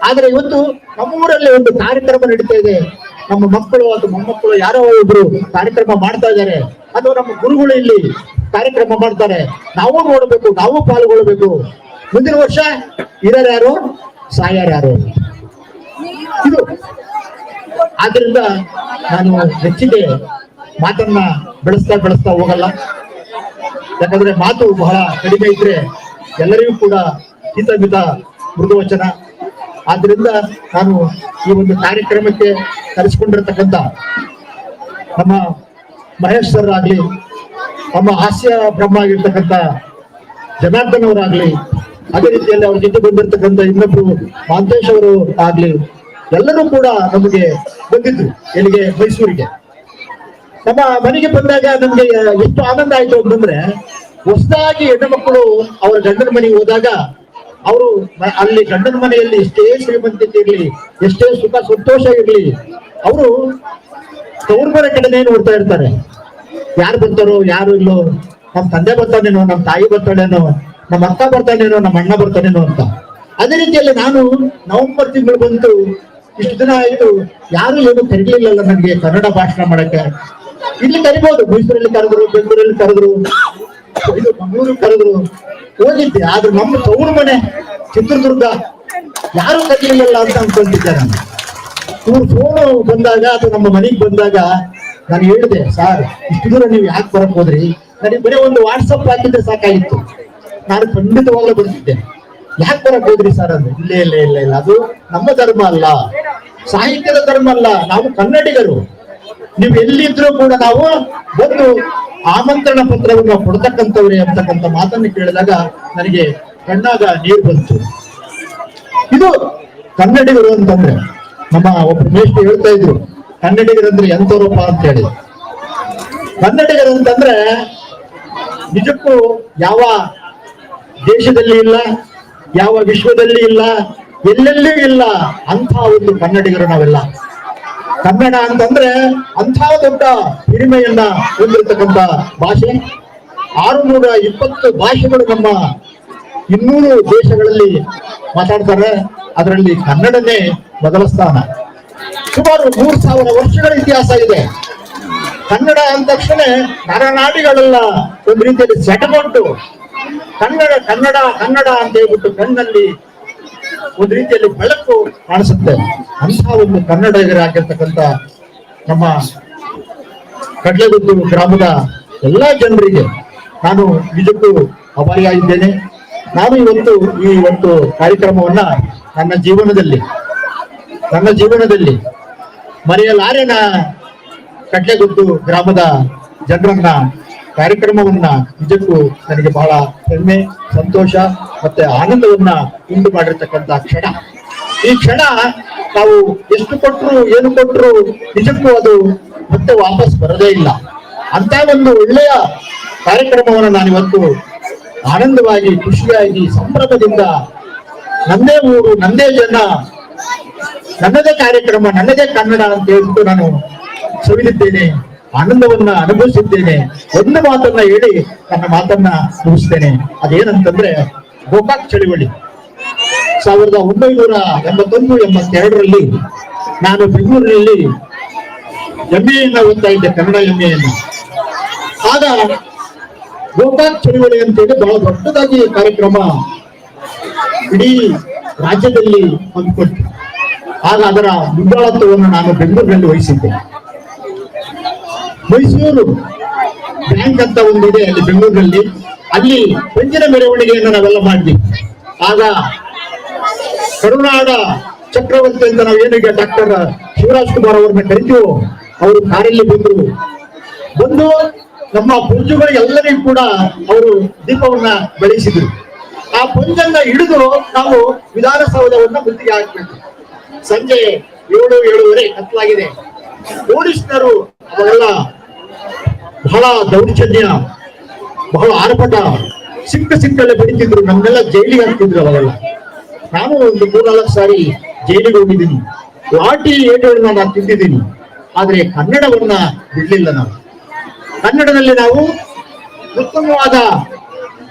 ಆದ್ರೆ ಇವತ್ತು ನಮ್ಮೂರಲ್ಲಿ ಒಂದು ಕಾರ್ಯಕ್ರಮ ನಡೀತಾ ಇದೆ. ನಮ್ಮ ಮಕ್ಕಳು ಅಥವಾ ಮೊಮ್ಮಕ್ಕಳು ಯಾರೋ ಒಬ್ರು ಕಾರ್ಯಕ್ರಮ ಮಾಡ್ತಾ ಇದ್ದಾರೆ, ಅಥವಾ ನಮ್ಮ ಗುರುಗಳು ಇಲ್ಲಿ ಕಾರ್ಯಕ್ರಮ ಮಾಡ್ತಾರೆ, ನಾವು ನೋಡ್ಬೇಕು, ನಾವು ಪಾಲ್ಗೊಳ್ಬೇಕು. ಮುಂದಿನ ವರ್ಷ ಇರೋರು ಯಾರು, ಸಾಯಾರು ಯಾರು, ಇದು. ಆದ್ರಿಂದ ನಾನು ಹೆಚ್ಚಿಗೆ ಮಾತನ್ನ ಬೆಳೆಸ್ತಾ ಹೋಗಲ್ಲ. ಯಾಕಂದ್ರೆ ಮಾತು ಬಹಳ ಕಡಿಮೆ ಇದ್ರೆ ಎಲ್ಲರಿಗೂ ಕೂಡ ಹಿತ ಮೃದು ವಚನ. ಆದ್ರಿಂದ ನಾನು ಈ ಒಂದು ಕಾರ್ಯಕ್ರಮಕ್ಕೆ ಕರೆಸಿಕೊಂಡಿರ್ತಕ್ಕಂಥ ನಮ್ಮ ಮಹೇಶ್ ಸರ್ ಆಗ್ಲಿ, ನಮ್ಮ ಹಾಸ್ಯ ಬ್ರಹ್ಮ ಆಗಿರ್ತಕ್ಕಂಥ ಜನಾರ್ದನ್ ಅವರಾಗ್ಲಿ, ಅದೇ ರೀತಿಯಲ್ಲಿ ಅವ್ರ ಜೊತೆ ಬಂದಿರ್ತಕ್ಕಂಥ ಇನ್ನೊಬ್ರು ಮಾಂತೇಶ್ ಅವರು ಆಗ್ಲಿ, ಎಲ್ಲರೂ ಕೂಡ ನಮಗೆ ಬಂದಿದ್ರು ಎಲ್ಲಿಗೆ, ಮೈಸೂರಿಗೆ. ನಮ್ಮ ಮನೆಗೆ ಬಂದಾಗ ನಮ್ಗೆ ಎಷ್ಟು ಆನಂದ ಆಯ್ತು ಅಂತಂದ್ರೆ, ಹೊಸದಾಗಿ ಹೆಣ್ಣು ಮಕ್ಕಳು ಅವರ ಗಂಡನ ಮನೆಗೆ ಹೋದಾಗ ಅವರು ಅಲ್ಲಿ ಗಂಡನ ಮನೆಯಲ್ಲಿ ಎಷ್ಟೇ ಶ್ರೀಮಂತಿಕೆ ಇರ್ಲಿ, ಎಷ್ಟೇ ಸುಖ ಸಂತೋಷ ಇರ್ಲಿ, ಅವರು ತವ್ರ ಮನೆ ಕಡೆನೇ ನೋಡ್ತಾ ಇರ್ತಾರೆ. ಯಾರು ಬರ್ತಾರೋ ಯಾರು ಇಲ್ಲೋ, ನಮ್ಮ ತಂದೆ ಬರ್ತಾನೇನೋ, ನಮ್ಮ ತಾಯಿ ಬರ್ತಾಳೇನೋ, ನಮ್ಮ ಅಕ್ಕ ಬರ್ತಾನೇನೋ, ನಮ್ಮ ಅಣ್ಣ ಬರ್ತಾನೇನೋ ಅಂತ. ಅದೇ ರೀತಿಯಲ್ಲಿ ನಾನು ನವೆಂಬರ್ ತಿಂಗಳು ಬಂತು, ಇಷ್ಟು ದಿನ ಆಯ್ತು, ಯಾರು ಏನು ಕರೀಲಿಲ್ಲಲ್ಲ ನನಗೆ ಕನ್ನಡ ಭಾಷಣ ಮಾಡಕ್ಕೆ. ಇಲ್ಲಿ ಕರಿಬಹುದು, ಮೈಸೂರಲ್ಲಿ ಕರೆದ್ರು, ಬೆಂಗಳೂರಲ್ಲಿ ಕರೆದ್ರು, ಇದು ಮಂಗಳೂರು ಕರೆದ್ರು, ಹೋಗಿದ್ದೆ. ಆದ್ರೆ ನಮ್ಮ ತವರು ಮನೆ ಚಿತ್ರದುರ್ಗ ಯಾರು ಕರೀಲಿಲ್ಲ ಅಂತ ಅನ್ಕೊಂತಿದ್ದಾರೆ. ಇವ್ರು ಫೋನು ಬಂದಾಗ ಅಥವಾ ನಮ್ಮ ಮನೆಗೆ ಬಂದಾಗ ನಾನು ಹೇಳಿದೆ, ಸಾರ್ ಇಷ್ಟು ದೂರ ನೀವು ಯಾಕೆ ಬರಕ್ ಹೋದ್ರಿ, ನನಗೆ ಬರೀ ಒಂದು ವಾಟ್ಸಪ್ ಹಾಕಿದ್ರೆ ಸಾಕಾಗಿತ್ತು, ನಾನು ಖಂಡಿತವಾಗ್ಲೂ ಬರ್ತಿದ್ದೆ. ಯಾಕೆ ಬರಕ್ ಹೋದ್ರಿ ಸರ್ ಅಂದ್ರೆ, ಇಲ್ಲ ಅದು ನಮ್ಮ ಧರ್ಮ ಅಲ್ಲ, ಸಾಹಿತ್ಯದ ಧರ್ಮ ಅಲ್ಲ, ನಾವು ಕನ್ನಡಿಗರು, ನೀವು ಎಲ್ಲಿದ್ರು ಕೂಡ ನಾವು ಬಂದು ಆಮಂತ್ರಣ ಪತ್ರವನ್ನು ಕೊಡ್ತಕ್ಕಂಥವ್ರೆ ಅಂತಕ್ಕಂಥ ಮಾತನ್ನು ಕೇಳಿದಾಗ ನನಗೆ ಕಣ್ಣಾಗ ನೀರು ಬಂತು. ಇದು ಕನ್ನಡಿಗರು ಅಂತಂದ್ರೆ. ನಮ್ಮ ಒಬ್ರು ಮೇಷ್ಟ್ರು ಹೇಳ್ತಾ ಇದ್ರು, ಕನ್ನಡಿಗರಂದ್ರೆ ಎಂತವರಪ್ಪ ಅಂತ ಹೇಳಿ. ಕನ್ನಡಿಗರಂತಂದ್ರೆ ನಿಜಕ್ಕೂ ಯಾವ ದೇಶದಲ್ಲಿ ಇಲ್ಲ, ಯಾವ ವಿಶ್ವದಲ್ಲಿ ಇಲ್ಲ, ಎಲ್ಲೆಲ್ಲೂ ಇಲ್ಲ ಅಂಥ ಒಂದು ಕನ್ನಡಿಗರು ನಾವೆಲ್ಲ. ಕನ್ನಡ ಅಂತಂದ್ರೆ ಅಂಥ ದೊಡ್ಡ ಹಿರಿಮೆಯನ್ನ ಹೊಂದಿರತಕ್ಕಂಥ ಭಾಷೆ. 620 ಭಾಷೆಗಳು ನಮ್ಮ 200 ದೇಶಗಳಲ್ಲಿ ಮಾತಾಡ್ತಾರೆ, ಅದರಲ್ಲಿ ಕನ್ನಡನೇ ಮೊದಲ ಸ್ಥಾನ. ಸುಮಾರು 3000 ವರ್ಷಗಳ ಇತಿಹಾಸ ಇದೆ. ಕನ್ನಡ ಅಂದ ತಕ್ಷಣ ನರನಾಡಿಗಳೆಲ್ಲ ಒಂದು ರೀತಿಯಲ್ಲಿ ಸೆಟಗೊಂಡು ಕನ್ನಡ ಕನ್ನಡ ಕನ್ನಡ ಅಂತ ಹೇಳ್ಬಿಟ್ಟು ಕಣ್ಣಲ್ಲಿ ಒಂದು ರೀತಿಯಲ್ಲಿ ಬೆಳಕು ಕಾಣಿಸುತ್ತೆ. ಅಂತ ಒಂದು ಕನ್ನಡಿಗರಾಗಿರ್ತಕ್ಕಂಥ ನಮ್ಮ ಕಡ್ಲೆಗುದ್ದು ಗ್ರಾಮದ ಎಲ್ಲಾ ಜನರಿಗೆ ನಾನು ನಿಜಕ್ಕೂ ಆಭಾರಿಯಾಗಿದ್ದೇನೆ. ನಾನು ಈ ಒಂದು ಕಾರ್ಯಕ್ರಮವನ್ನ ನನ್ನ ಜೀವನದಲ್ಲಿ ನನ್ನ ಜೀವನದಲ್ಲಿ ಮರೆಯಲಾರೆನ ಕಟ್ಲೆಗುದ್ದು ಗ್ರಾಮದ ಜನರನ್ನ ಕಾರ್ಯಕ್ರಮವನ್ನ ನಿಜಕ್ಕೂ ನನಗೆ ಬಹಳ ಹೆಮ್ಮೆ, ಸಂತೋಷ ಮತ್ತೆ ಆನಂದವನ್ನ ಉಂಟು ಮಾಡಿರ್ತಕ್ಕಂಥ ಕ್ಷಣ. ಈ ಕ್ಷಣ ನಾವು ಎಷ್ಟು ಕೊಟ್ಟರು ಏನು ಕೊಟ್ಟರು ನಿಜಕ್ಕೂ ಅದು ಮತ್ತೆ ವಾಪಸ್ ಬರೋದೇ ಇಲ್ಲ. ಅಂತ ಒಂದು ಒಳ್ಳೆಯ ಕಾರ್ಯಕ್ರಮವನ್ನು ನಾನಿವತ್ತು ಆನಂದವಾಗಿ, ಖುಷಿಯಾಗಿ, ಸಂಭ್ರಮದಿಂದ ನನ್ನದೇ ಊರು, ನನ್ನದೇ ಜನ, ನನ್ನದೇ ಕಾರ್ಯಕ್ರಮ, ನನ್ನದೇ ಕನ್ನಡ ಅಂತ ಹೇಳ್ಬಿಟ್ಟು ನಾನು ಸವಿದಿದ್ದೇನೆ, ಆನಂದವನ್ನ ಅನುಭವಿಸಿದ್ದೇನೆ. ಒಂದು ಮಾತನ್ನ ಹೇಳಿ ನನ್ನ ಮಾತನ್ನ ಮುಗಿಸ್ತೇನೆ. ಅದೇನಂತಂದ್ರೆ ಗೋಕಾಕ್ ಚಳವಳಿ 1981-82ರಲ್ಲಿ ನಾನು ಬೆಂಗಳೂರಿನಲ್ಲಿ MA ಓದ್ತಾ ಇದ್ದೆ, ಕನ್ನಡ MA. ಆಗ ಗೋಕಾಕ್ ಚಳವಳಿ ಅಂತೇಳಿ ಬಹಳ ದೊಡ್ಡದಾಗಿ ಕಾರ್ಯಕ್ರಮ ಇಡೀ ರಾಜ್ಯದಲ್ಲಿ ಹಮ್ಮಿಕೊಟ್ಟು, ಆಗ ಅದರ ಮುಂದಾಳತ್ವವನ್ನು ನಾನು ಬೆಂಗಳೂರಿನಲ್ಲಿ ವಹಿಸಿದ್ದೆ. ಮೈಸೂರು ಬ್ಯಾಂಕ್ ಅಂತ ಒಂದಿದೆ ಅಲ್ಲಿ ಬೆಂಗಳೂರಿನಲ್ಲಿ, ಅಲ್ಲಿ ಪಂಜಿನ ಮೆರವಣಿಗೆಯನ್ನು ನಾವೆಲ್ಲ ಮಾಡಿದ್ವಿ. ಆಗ ಕರುನಾಡ ಚಕ್ರವರ್ತಿ ಅಂತ ನಾವೇನೀಗ ಡಾಕ್ಟರ್ ಶಿವರಾಜ್ ಕುಮಾರ್ ಅವ್ರನ್ನ ಕರಿತೀವೋ, ಅವರು ಕಾರಲ್ಲಿ ಬಂದು ನಮ್ಮ ಪುಂಜುಗಳಿಗೆಲ್ಲರಿಗೂ ಕೂಡ ಅವರು ದೀಪವನ್ನ ಬೆಳೆಸಿದ್ರು. ಆ ಪುಂಜನ್ನ ಹಿಡಿದು ನಾವು ವಿಧಾನಸೌಧವನ್ನ ಮುತ್ತಿಗೆ ಹಾಕ್ಬೇಕು. ಸಂಜೆ 7-7:30 ಕತ್ತಲಾಗಿದೆ. ಪೊಲೀಸ್ನರು ಅವೆಲ್ಲ ಬಹಳ ದೌರ್ಜನ್ಯ, ಬಹಳ ಆರ್ಭಟ, ಸಿಕ್ಕಲ್ಲೇ ಬಡಿತಿದ್ರು, ನಮ್ನೆಲ್ಲ ಜೈಲಿಗೆ ಹಾಕ್ತಿದ್ರು. ಅವಾಗೆಲ್ಲ ನಾನು ಒಂದು 3-4 ಸಾರಿ ಜೈಲಿಗೆ ಹೋಗಿದ್ದೀನಿ, ಲಾಠಿ ಏಟುಗಳನ್ನ ನಾನು ತಿಂದಿದ್ದೀನಿ. ಆದ್ರೆ ಕನ್ನಡವನ್ನ ಬಿಡ್ಲಿಲ್ಲ. ನಾವು ಕನ್ನಡದಲ್ಲಿ ನಾವು ಉತ್ತಮವಾದ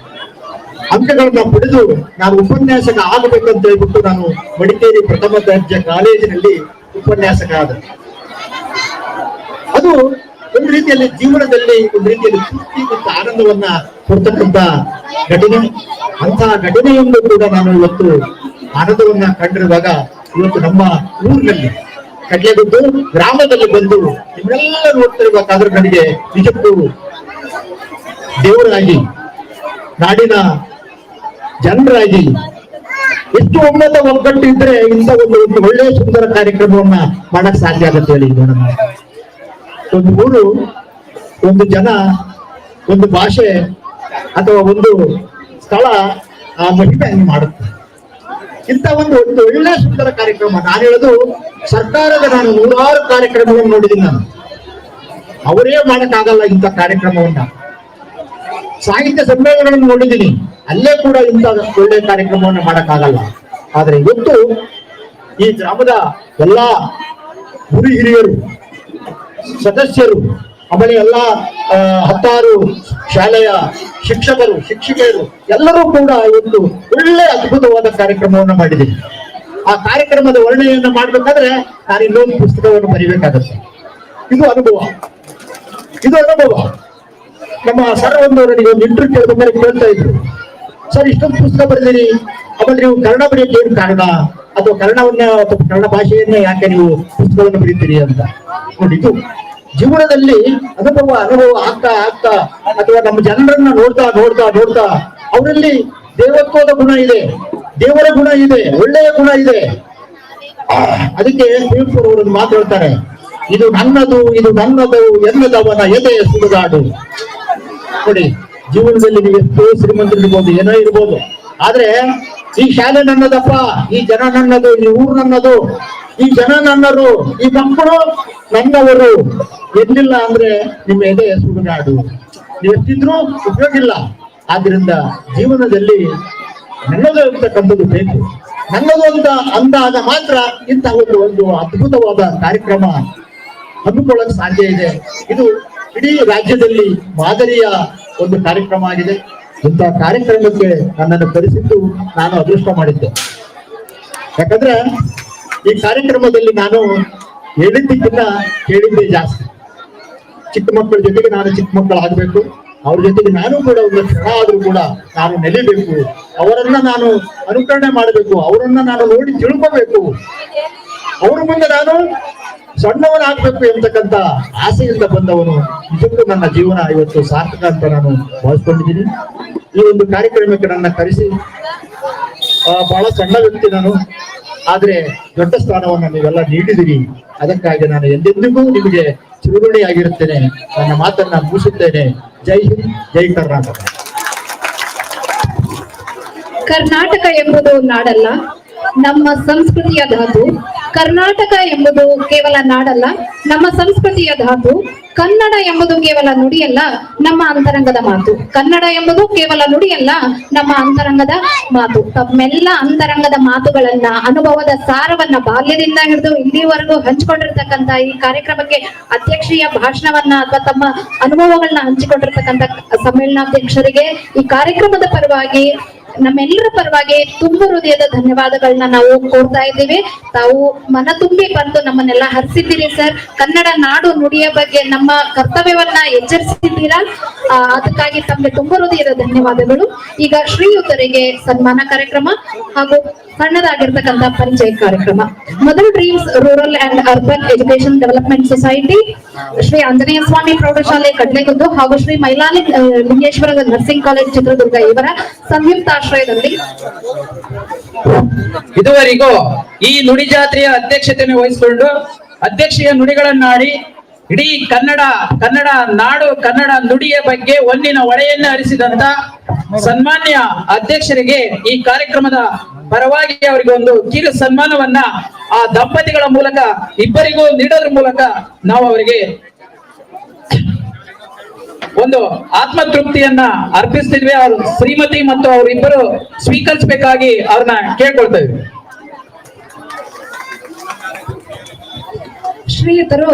ಅಂಕಗಳನ್ನ ಪಡೆದು ನಾನು ಉಪನ್ಯಾಸಕ ಆಗಬೇಕಂತ ಹೇಳ್ಬಿಟ್ಟು ನಾನು ಮಡಿಕೇರಿ ಪ್ರಥಮ ದರ್ಜೆ ಕಾಲೇಜಿನಲ್ಲಿ ಉಪನ್ಯಾಸಕ ಆದ. ಅದು ಒಂದು ರೀತಿಯಲ್ಲಿ ಜೀವನದಲ್ಲಿ ಒಂದು ರೀತಿಯಲ್ಲಿ ತೃಪ್ತಿ ಮತ್ತು ಆನಂದವನ್ನ ಕೊಡ್ತಕ್ಕಂಥ ಘಟನೆ. ಅಂತಹ ಘಟನೆಯನ್ನು ಕೂಡ ನಾನು ಇವತ್ತು ಆನಂದವನ್ನ ಕಂಡಿರುವಾಗ, ಇವತ್ತು ನಮ್ಮ ಊರಿನಲ್ಲಿ ಕಡ್ಲೆಗುದ್ದು ಗ್ರಾಮದಲ್ಲಿ ಬಂದು ನಿಮ್ಮೆಲ್ಲ ನೋಡ್ತಿರ್ಬೇಕಾದ್ರೆ ನನಗೆ ನಿಜಕ್ಕೂ ದೇವರಾಗಿ, ನಾಡಿನ ಜನರಾಗಿ ಎಷ್ಟು ಒಗ್ಗಟ್ಟು ಇದ್ರೆ ಇಂಥ ಒಂದು ಒಳ್ಳೆಯ ಸುಂದರ ಕಾರ್ಯಕ್ರಮವನ್ನ ಮಾಡಕ್ ಸಾಧ್ಯ ಆಗುತ್ತೆ ಹೇಳಿ. ಮೇಡಮ್, ಒಂದು ಊರು, ಒಂದು ಜನ, ಒಂದು ಭಾಷೆ ಅಥವಾ ಒಂದು ಸ್ಥಳ ಆ ಮಹಿಮೆ ಮಾಡುತ್ತೆ. ಇಂಥ ಒಂದು ಒಳ್ಳೆಯ ಸುಂದರ ಕಾರ್ಯಕ್ರಮ. ನಾನು ಹೇಳೋದು ಸರ್ಕಾರದ, ನಾನು 100 ಕಾರ್ಯಕ್ರಮವನ್ನು ನೋಡಿದ್ದೀನಿ. ನಾನು ಅವರೇ ಮಾಡಕ್ಕಾಗಲ್ಲ ಇಂಥ ಕಾರ್ಯಕ್ರಮವನ್ನ. ಸಾಹಿತ್ಯ ಸಮ್ಮೇಳನಗಳನ್ನು ನೋಡಿದ್ದೀನಿ, ಅಲ್ಲೇ ಕೂಡ ಇಂಥ ಒಳ್ಳೆಯ ಕಾರ್ಯಕ್ರಮವನ್ನು ಮಾಡಕ್ಕಾಗಲ್ಲ. ಆದ್ರೆ ಇವತ್ತು ಈ ಗ್ರಾಮದ ಎಲ್ಲಾ ಗುರು ಹಿರಿಯರು, ಸದಸ್ಯರು, ಆಮೇಲೆ ಎಲ್ಲ 10 ಶಾಲೆಯ ಶಿಕ್ಷಕರು, ಶಿಕ್ಷಕಿಯರು ಎಲ್ಲರೂ ಕೂಡ ಇವತ್ತು ಒಳ್ಳೆ ಅದ್ಭುತವಾದ ಕಾರ್ಯಕ್ರಮವನ್ನು ಮಾಡಿದ್ದೀನಿ. ಆ ಕಾರ್ಯಕ್ರಮದ ವರ್ಣನೆಯನ್ನು ಮಾಡ್ಬೇಕಾದ್ರೆ ನಾನು ಇನ್ನೊಂದು ಪುಸ್ತಕವನ್ನು ಬರೀಬೇಕಾಗತ್ತೆ. ಇದು ಅನುಭವ. ನಮ್ಮ ಸರ್ ಒಂದು ನನಗೆ ಒಂದು ಇಂಟರ್ವ್ಯೂ ಕೇಳ್ಬೇಕಾದ್ರೆ ಕೇಳ್ತಾ ಇದ್ರು, ಸರ್ ಇಷ್ಟೊಂದು ಪುಸ್ತಕ ಬರೆದಿರಿ, ಆಮೇಲೆ ನೀವು ಕನ್ನಡ ಬರೆಯಕ್ಕೆ ಏನು ಕಾರಣ, ಅಥವಾ ಕನ್ನಡವನ್ನ ಅಥವಾ ಕನ್ನಡ ಭಾಷೆಯನ್ನೇ ಯಾಕೆ ನೀವು ಪುಸ್ತಕವನ್ನು ಬರೀತೀರಿ ಅಂತ. ನೋಡಿ, ಇದು ಜೀವನದಲ್ಲಿ ಅನುಭವ ಆಗ್ತಾ ಅಥವಾ ನಮ್ಮ ಜನರನ್ನ ನೋಡ್ತಾ ಅವರಲ್ಲಿ ದೇವತ್ವದ ಗುಣ ಇದೆ, ದೇವರ ಗುಣ ಇದೆ, ಒಳ್ಳೆಯ ಗುಣ ಇದೆ. ಅದಕ್ಕೆ ಕುವೆಂಪು ಅವರು ಮಾತಾಡ್ತಾರೆ, ಇದು ನನ್ನದು ಎನ್ನದವನ ಎದೆಯ ಸುಡುಗಾಡು. ನೋಡಿ, ಜೀವನದಲ್ಲಿ ನೀವು ಎಷ್ಟೋ ಶ್ರೀಮಂತರಿರ್ಬೋದು, ಏನೋ ಇರ್ಬೋದು, ಆದ್ರೆ ಈ ಶಾಲೆ ನನ್ನದಪ್ಪ, ಈ ಜನ ನನ್ನದು, ಈ ಊರು ನನ್ನದು, ಈ ಜನ ನನ್ನರು, ಈ ಮಕ್ಕಳು ನನ್ನವರು ಎಲ್ಲಿಲ್ಲ ಅಂದ್ರೆ ನಿಮ್ಮ ಎದೆಯ ಸುಡುಗಾಡು. ನೀವು ಎಷ್ಟಿದ್ರೂ ಉಪಯೋಗ ಇಲ್ಲ. ಆದ್ರಿಂದ ಜೀವನದಲ್ಲಿ ನನ್ನದು ಅಂತಕ್ಕಂಥದ್ದು ಬೇಕು. ನನ್ನದು ಅಂತ ಅಂದಾಗ ಮಾತ್ರ ಇಂಥ ಒಂದು ಅದ್ಭುತವಾದ ಕಾರ್ಯಕ್ರಮ ಹಮ್ಮಿಕೊಳ್ಳಲು ಸಾಧ್ಯ ಇದೆ. ಇದು ಇಡೀ ರಾಜ್ಯದಲ್ಲಿ ಮಾದರಿಯ ಒಂದು ಕಾರ್ಯಕ್ರಮ ಆಗಿದೆ. ಇಂಥ ಕಾರ್ಯಕ್ರಮಕ್ಕೆ ನನ್ನನ್ನು ಕರೆಸಿದ್ದು ನಾನು ಅದೃಷ್ಟ ಮಾಡಿದ್ದೆ. ಯಾಕಂದ್ರೆ ಈ ಕಾರ್ಯಕ್ರಮದಲ್ಲಿ ನಾನು ಹೇಳಿದ್ದಕ್ಕಿಂತ ಕೇಳಿದ್ದೆ ಜಾಸ್ತಿ. ಚಿಕ್ಕ ಮಕ್ಕಳ ಜೊತೆಗೆ ನಾನು ಚಿಕ್ಕ ಮಕ್ಕಳು ಆಗ್ಬೇಕು, ಅವ್ರ ಜೊತೆಗೆ ನಾನು ಕೂಡ ಒಂದು ಕ್ಷಣ ಆದ್ರೂ ಕೂಡ ನಾನು ನೆಲೆಬೇಕು, ಅವರನ್ನ ನಾನು ಅನುಕರಣೆ ಮಾಡಬೇಕು, ಅವರನ್ನ ನಾನು ನೋಡಿ ತಿಳ್ಕೋಬೇಕು, ಅವ್ರ ಮುಂದೆ ನಾನು ಸಣ್ಣವನಾಗ್ಬೇಕು ಎಂತಕ್ಕಂಥ ಆಸೆಯಿಂದ ಬಂದವನು. ನಿಜಕ್ಕೂ ನನ್ನ ಜೀವನ ಇವತ್ತು ಸಾರ್ಥಕ ಅಂತ ನಾನು ಭಾವಿಸ್ಕೊಂಡಿದ್ದೀನಿ. ಈ ಒಂದು ಕಾರ್ಯಕ್ರಮಕ್ಕೆ ನನ್ನ ಕರೆಸಿ, ಬಹಳ ಸಣ್ಣ ವ್ಯಕ್ತಿ ನಾನು, ಆದ್ರೆ ದೊಡ್ಡ ಸ್ಥಾನವನ್ನ ನೀವೆಲ್ಲ ನೀಡಿದಿರಿ. ಅದಕ್ಕಾಗಿ ನಾನು ಎಂದೆಂದಿಗೂ ನಿಮಗೆ ಚಿರಋಣಿಯಾಗಿರುತ್ತೇನೆ. ನನ್ನ ಮಾತನ್ನ ಮುಗಿಸುತ್ತೇನೆ. ಜೈ ಹಿಂದ್, ಜೈ ಕರ್ನಾಟಕ. ಕರ್ನಾಟಕ ಎಂಬುದು ನಾಡಲ್ಲ, ನಮ್ಮ ಸಂಸ್ಕೃತಿಯ ಧಾತು. ಕರ್ನಾಟಕ ಎಂಬುದು ಕೇವಲ ನಾಡಲ್ಲ, ನಮ್ಮ ಸಂಸ್ಕೃತಿಯ ಧಾತು. ಕನ್ನಡ ಎಂಬುದು ಕೇವಲ ನುಡಿಯಲ್ಲ, ನಮ್ಮ ಅಂತರಂಗದ ಮಾತು. ಕನ್ನಡ ಎಂಬುದು ಕೇವಲ ನುಡಿಯಲ್ಲ, ನಮ್ಮ ಅಂತರಂಗದ ಮಾತು. ತಮ್ಮೆಲ್ಲ ಅಂತರಂಗದ ಮಾತುಗಳನ್ನ, ಅನುಭವದ ಸಾರವನ್ನ ಬಾಲ್ಯದಿಂದ ಹಿಡಿದು ಇಲ್ಲಿವರೆಗೂ ಹಂಚಿಕೊಂಡಿರ್ತಕ್ಕಂಥ ಈ ಕಾರ್ಯಕ್ರಮಕ್ಕೆ ಅಧ್ಯಕ್ಷೀಯ ಭಾಷಣವನ್ನ ಅಥವಾ ತಮ್ಮ ಅನುಭವಗಳನ್ನ ಹಂಚಿಕೊಂಡಿರ್ತಕ್ಕಂಥ ಸಮ್ಮೇಳನಾಧ್ಯಕ್ಷರಿಗೆ ಈ ಕಾರ್ಯಕ್ರಮದ ಪರವಾಗಿ, ನಮ್ಮೆಲ್ಲರ ಪರವಾಗಿ ತುಂಬ ಹೃದಯದ ಧನ್ಯವಾದಗಳನ್ನ ನಾವು ಕೋರ್ತಾ ಇದ್ದೀವಿ. ತಾವು ಮನ ತುಂಬಿ ಬಂದು ನಮ್ಮನ್ನೆಲ್ಲ ಹರಿಸಿದ್ದೀರಿ ಸರ್. ಕನ್ನಡ ನಾಡು ನುಡಿಯ ಬಗ್ಗೆ ನಮ್ಮ ಕರ್ತವ್ಯವನ್ನ ಎಚ್ಚರಿಸಿದ್ದೀರಾ. ಅದಕ್ಕಾಗಿ ತಮಗೆ ತುಂಬ ಹೃದಯದ ಧನ್ಯವಾದಗಳು. ಈಗ ಶ್ರೀಯುತರಿಗೆ ಸನ್ಮಾನ ಕಾರ್ಯಕ್ರಮ ಹಾಗೂ ಸಣ್ಣದಾಗಿರ್ತಕ್ಕಂಥ ಪರಿಚಯ ಕಾರ್ಯಕ್ರಮ. Mother dreams rural and urban education development society, Shri Anjaneya Swamy ಪ್ರೌಢಶಾಲೆ ಕಡ್ಲೆಗುದ್ದು ಹಾಗೂ ಶ್ರೀ ಮೈಲಾನಿ ಲಿಂಗೇಶ್ವರ ನರ್ಸಿಂಗ್ ಕಾಲೇಜ್ ಚಿತ್ರದುರ್ಗ ಇವರ ಸಂಯುಕ್ತ ಆಶ್ರಯದಲ್ಲಿ ಇದುವರೆಗೂ ಈ ನುಡಿ ಜಾತ್ರೆಯ ಅಧ್ಯಕ್ಷತೆಯನ್ನು ವಹಿಸಿಕೊಂಡು ಅಧ್ಯಕ್ಷೀಯ ನುಡಿಗಳನ್ನಾಡಿ ಇಡೀ ಕನ್ನಡ ನಾಡು, ಕನ್ನಡ ನುಡಿಯ ಬಗ್ಗೆ ಒಂದಿನ ಒಳೆಯನ್ನು ಹರಿಸಿದಂತ ಸನ್ಮಾನ್ಯ ಅಧ್ಯಕ್ಷರಿಗೆ ಈ ಕಾರ್ಯಕ್ರಮದ ಪರವಾಗಿ ಅವರಿಗೆ ಒಂದು ಕಿರು ಸನ್ಮಾನವನ್ನ ಆ ದಂಪತಿಗಳ ಮೂಲಕ ಇಬ್ಬರಿಗೂ ನೀಡೋದ್ರ ಮೂಲಕ ನಾವು ಅವರಿಗೆ ಒಂದು ಆತ್ಮತೃಪ್ತಿಯನ್ನ ಅರ್ಪಿಸ್ತಿದ್ವಿ. ಅವರು ಶ್ರೀಮತಿ ಮತ್ತು ಅವರಿಬ್ಬರು ಸ್ವೀಕರಿಸಬೇಕಾಗಿ ಅವ್ರನ್ನ ಕೇಳ್ಕೊಳ್ತೇವೆ. ಶ್ರೀಯುತರು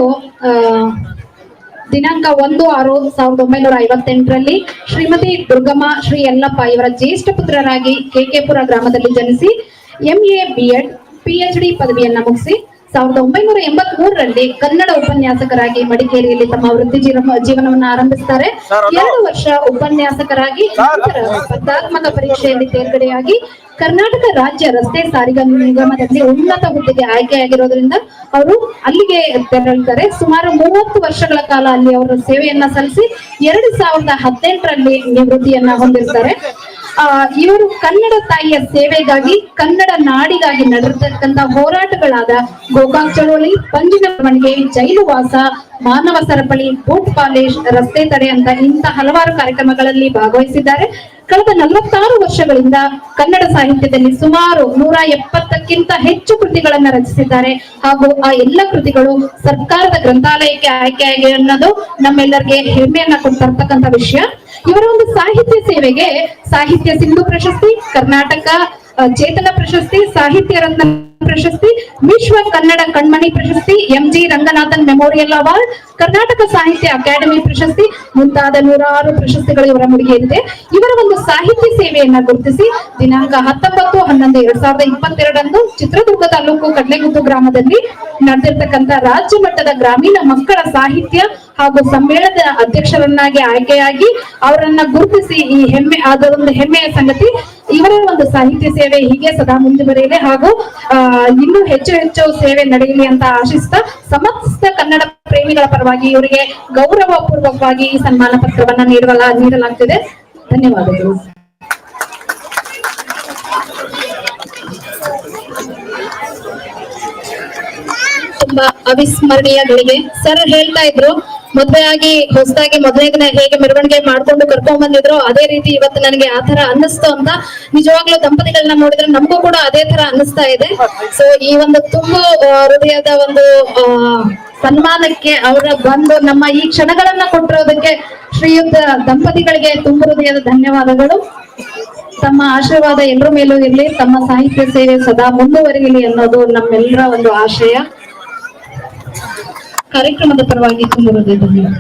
ದಿನಾಂಕ 1/6/1958ರಲ್ಲಿ ಶ್ರೀಮತಿ ದುರ್ಗಮ್ಮ ಶ್ರೀ ಯಲ್ಲಪ್ಪ ಇವರ ಜ್ಯೇಷ್ಠ ಪುತ್ರರಾಗಿ ಕೆಕೆಪುರ ಗ್ರಾಮದಲ್ಲಿ ಜನಿಸಿ MA B.Ed PhD ಪದವಿಯನ್ನ ಮುಗಿಸಿ 1983ರಲ್ಲಿ ಕನ್ನಡ ಉಪನ್ಯಾಸಕರಾಗಿ ಮಡಿಕೇರಿಯಲ್ಲಿ ತಮ್ಮ ವೃತ್ತಿ ಜೀವನವನ್ನು ಆರಂಭಿಸುತ್ತಾರೆ. 2 ವರ್ಷ ಉಪನ್ಯಾಸಕರಾಗಿ ನಂತರ ಸ್ಪರ್ಧಾತ್ಮಕ ಪರೀಕ್ಷೆಯಲ್ಲಿ ತೇರ್ಗಡೆಯಾಗಿ ಕರ್ನಾಟಕ ರಾಜ್ಯ ರಸ್ತೆ ಸಾರಿಗೆ ನಿಗಮದಲ್ಲಿ ಉನ್ನತ ಹುದ್ದೆಗೆ ಆಯ್ಕೆಯಾಗಿರೋದ್ರಿಂದ ಅವರು ಅಲ್ಲಿಗೆ ತೆರಳುತ್ತಾರೆ. ಸುಮಾರು 30 ವರ್ಷಗಳ ಕಾಲ ಅಲ್ಲಿ ಅವರ ಸೇವೆಯನ್ನ ಸಲ್ಲಿಸಿ 2018ರಲ್ಲಿ ನಿವೃತ್ತಿಯನ್ನ ಹೊಂದಿರ್ತಾರೆ. ಇವರು ಕನ್ನಡ ತಾಯಿಯ ಸೇವೆಗಾಗಿ, ಕನ್ನಡ ನಾಡಿಗಾಗಿ ನಡೆದಿರ್ತಕ್ಕಂಥ ಹೋರಾಟಗಳಾದ ಗೋಕಾಕ್ ಚಳವಳಿ, ಪಂಜಿನ ಮೆರವಣಿಗೆ, ಜೈಲು ವಾಸ, ಮಾನವ ಸರಪಳಿ, ಬೂಟ್ ಪಾಲಿಶ್, ರಸ್ತೆ ತಡೆ ಅಂತ ಇಂಥ ಹಲವಾರು ಕಾರ್ಯಕ್ರಮಗಳಲ್ಲಿ ಭಾಗವಹಿಸಿದ್ದಾರೆ. ಕಳೆದ 46 ವರ್ಷಗಳಿಂದ ಕನ್ನಡ ಸಾಹಿತ್ಯದಲ್ಲಿ ಸುಮಾರು 170ಕ್ಕಿಂತ ಹೆಚ್ಚು ಕೃತಿಗಳನ್ನ ರಚಿಸಿದ್ದಾರೆ ಹಾಗೂ ಆ ಎಲ್ಲ ಕೃತಿಗಳು ಸರ್ಕಾರದ ಗ್ರಂಥಾಲಯಕ್ಕೆ ಆಯ್ಕೆಯಾಗಿ ಅನ್ನೋದು ನಮ್ಮೆಲ್ಲರಿಗೆ ಹೆಮ್ಮೆಯನ್ನ ಕೊಡ್ತಿರ್ತಕ್ಕಂಥ ವಿಷಯ. ಇವರ ಒಂದು ಸಾಹಿತ್ಯ ಸೇವೆಗೆ ಸಾಹಿತ್ಯ ಸಿಂಧು ಪ್ರಶಸ್ತಿ, ಕರ್ನಾಟಕ ಚೇತನ ಪ್ರಶಸ್ತಿ, ಸಾಹಿತ್ಯ ರತ್ನ ಪ್ರಶಸ್ತಿ, ವಿಶ್ವ ಕನ್ನಡ ಕಣ್ಮಣಿ ಪ್ರಶಸ್ತಿ, MG Ranganathan memorial award, Karnataka ಸಾಹಿತ್ಯ ಅಕಾಡೆಮಿ ಪ್ರಶಸ್ತಿ ಮುಂತಾದ 106 ಪ್ರಶಸ್ತಿಗಳು ಇವರ ಮುಡಿಗೇರಿದೆ. ಇವರ ಒಂದು ಸಾಹಿತ್ಯ ಸೇವೆಯನ್ನ ಗುರುತಿಸಿ ದಿನಾಂಕ 19/11/2022ರಂದು ಚಿತ್ರದುರ್ಗ ತಾಲೂಕು ಕಡ್ಲೆಗುದ್ದು ಗ್ರಾಮದಲ್ಲಿ ನಡೆದಿರ್ತಕ್ಕಂಥ ರಾಜ್ಯ ಮಟ್ಟದ ಗ್ರಾಮೀಣ ಮಕ್ಕಳ ಸಾಹಿತ್ಯ ಹಾಗೂ ಸಮ್ಮೇಳನದ ಅಧ್ಯಕ್ಷರನ್ನಾಗಿ ಆಯ್ಕೆಯಾಗಿ ಅವರನ್ನ ಗುರುತಿಸಿ ಈ ಅದೊಂದು ಹೆಮ್ಮೆಯ ಸಂಗತಿ. ಇವರ ಒಂದು ಸಾಹಿತ್ಯ ಸೇವೆ ಹೀಗೆ ಸದಾ ಮುಂದುವರಿಯಲಿ ಹಾಗೂ ಇನ್ನೂ ಹೆಚ್ಚು ಸೇವೆ ನಡೆಯಲಿ ಅಂತ ಆಶಿಸ್ತಾ ಸಮಸ್ತ ಕನ್ನಡ ಪ್ರೇಮಿಗಳ ಪರವಾಗಿ ಇವರಿಗೆ ಗೌರವ ಪೂರ್ವಕವಾಗಿ ಈ ಸನ್ಮಾನ ಪತ್ರವನ್ನ ನೀಡಲಾಗ್ತಿದೆ. ಧನ್ಯವಾದಗಳು. ತುಂಬಾ ಅವಿಸ್ಮರಣೀಯ ಗಳಿಗೆ. ಸರ್ ಹೇಳ್ತಾ ಇದ್ರು, ಮದುವೆಯಾಗಿ ಹೊಸದಾಗಿ ಮೊದಲನೇ ದಿನ ಹೇಗೆ ಮೆರವಣಿಗೆ ಮಾಡ್ಕೊಂಡು ಕರ್ಕೊಂಡ್ ಬಂದಿದ್ರು ಅದೇ ರೀತಿ ಇವತ್ತು ನನಗೆ ಆ ತರ ಅನ್ನಿಸ್ತು ಅಂತ. ನಿಜವಾಗ್ಲೂ ದಂಪತಿಗಳನ್ನ ನೋಡಿದ್ರೆ ನಮಗೂ ಕೂಡ ಅದೇ ತರ ಅನ್ನಿಸ್ತಾ ಇದೆ. ಸೊ ಈ ಒಂದು ತುಂಬ ಹೃದಯದ ಒಂದು ಸನ್ಮಾನಕ್ಕೆ ಅವರ ಬಂದು ನಮ್ಮ ಈ ಕ್ಷಣಗಳನ್ನ ಕೊಟ್ಟಿರೋದಕ್ಕೆ ಶ್ರೀಯುತ ದಂಪತಿಗಳಿಗೆ ತುಂಬ ಹೃದಯದ ಧನ್ಯವಾದಗಳು. ತಮ್ಮ ಆಶೀರ್ವಾದ ಎಲ್ಲರ ಮೇಲೂ ಇರಲಿ, ತಮ್ಮ ಸಾಹಿತ್ಯ ಸೇವೆ ಸದಾ ಮುಂದುವರಿಯಲಿ ಅನ್ನೋದು ನಮ್ಮೆಲ್ಲರ ಒಂದು ಆಶಯ. ಕಾರ್ಯಕ್ರಮದ ಪರವಾಗಿ ತುಂಬ ಹೃದಯ ಧನ್ಯವಾದ.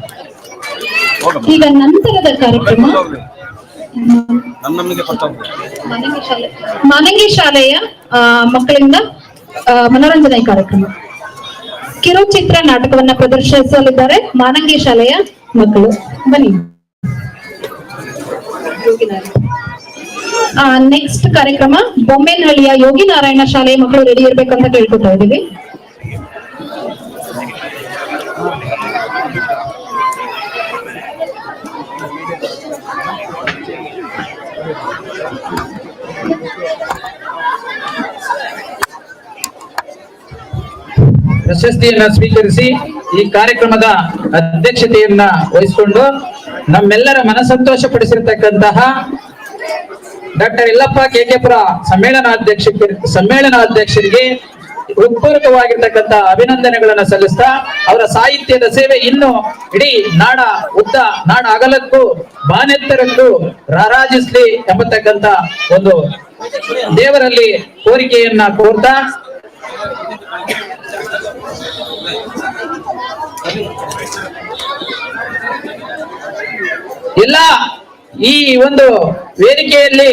ಈಗ ನಂತರದ ಕಾರ್ಯಕ್ರಮ ಮಾನಂಗಿ ಶಾಲೆಯ ಮಕ್ಕಳಿಂದ ಮನೋರಂಜನೆ ಕಾರ್ಯಕ್ರಮ. ಕಿರುಚಿತ್ರ ನಾಟಕವನ್ನ ಪ್ರದರ್ಶಿಸಲಿದ್ದಾರೆ ಮಾನಂಗಿ ಶಾಲೆಯ ಮಕ್ಕಳು. ಬನ್ನಿ. ನೆಕ್ಸ್ಟ್ ಕಾರ್ಯಕ್ರಮ ಬೊಮ್ಮೇನಹಳ್ಳಿಯ ಯೋಗಿ ನಾರಾಯಣ ಶಾಲೆಯ ಮಕ್ಕಳು ರೆಡಿ ಇರ್ಬೇಕಂತ ಕೇಳ್ಕೊತಾ ಇದ್ದೀವಿ. ಪ್ರಶಸ್ತಿಯನ್ನ ಸ್ವೀಕರಿಸಿ ಈ ಕಾರ್ಯಕ್ರಮದ ಅಧ್ಯಕ್ಷತೆಯನ್ನ ವಹಿಸಿಕೊಂಡು ನಮ್ಮೆಲ್ಲರ ಮನಸಂತೋಷ ಪಡಿಸಿರ್ತಕ್ಕಂತಹ ಡಾಕ್ಟರ್ ಯಲ್ಲಪ್ಪ ಕೇಕೆಪುರ ಸಮ್ಮೇಳನಾಧ್ಯಕ್ಷರಿಗೆ ಹೃತ್ಪೂರ್ವಕವಾಗಿರ್ತಕ್ಕಂಥ ಅಭಿನಂದನೆಗಳನ್ನು ಸಲ್ಲಿಸ್ತಾ ಅವರ ಸಾಹಿತ್ಯದ ಸೇವೆ ಇನ್ನು ಇಡೀ ನಾಡ ಅಗಲಕ್ಕೂ ಬಾನೆತ್ತರಕ್ಕೂ ರಾರಾಜಿಸ್ಲಿ ಎಂಬತಕ್ಕಂಥ ಒಂದು ದೇವರಲ್ಲಿ ಕೋರಿಕೆಯನ್ನ ಕೋರ್ತಾ ಎಲ್ಲ ಈ ಒಂದು ವೇದಿಕೆಯಲ್ಲಿ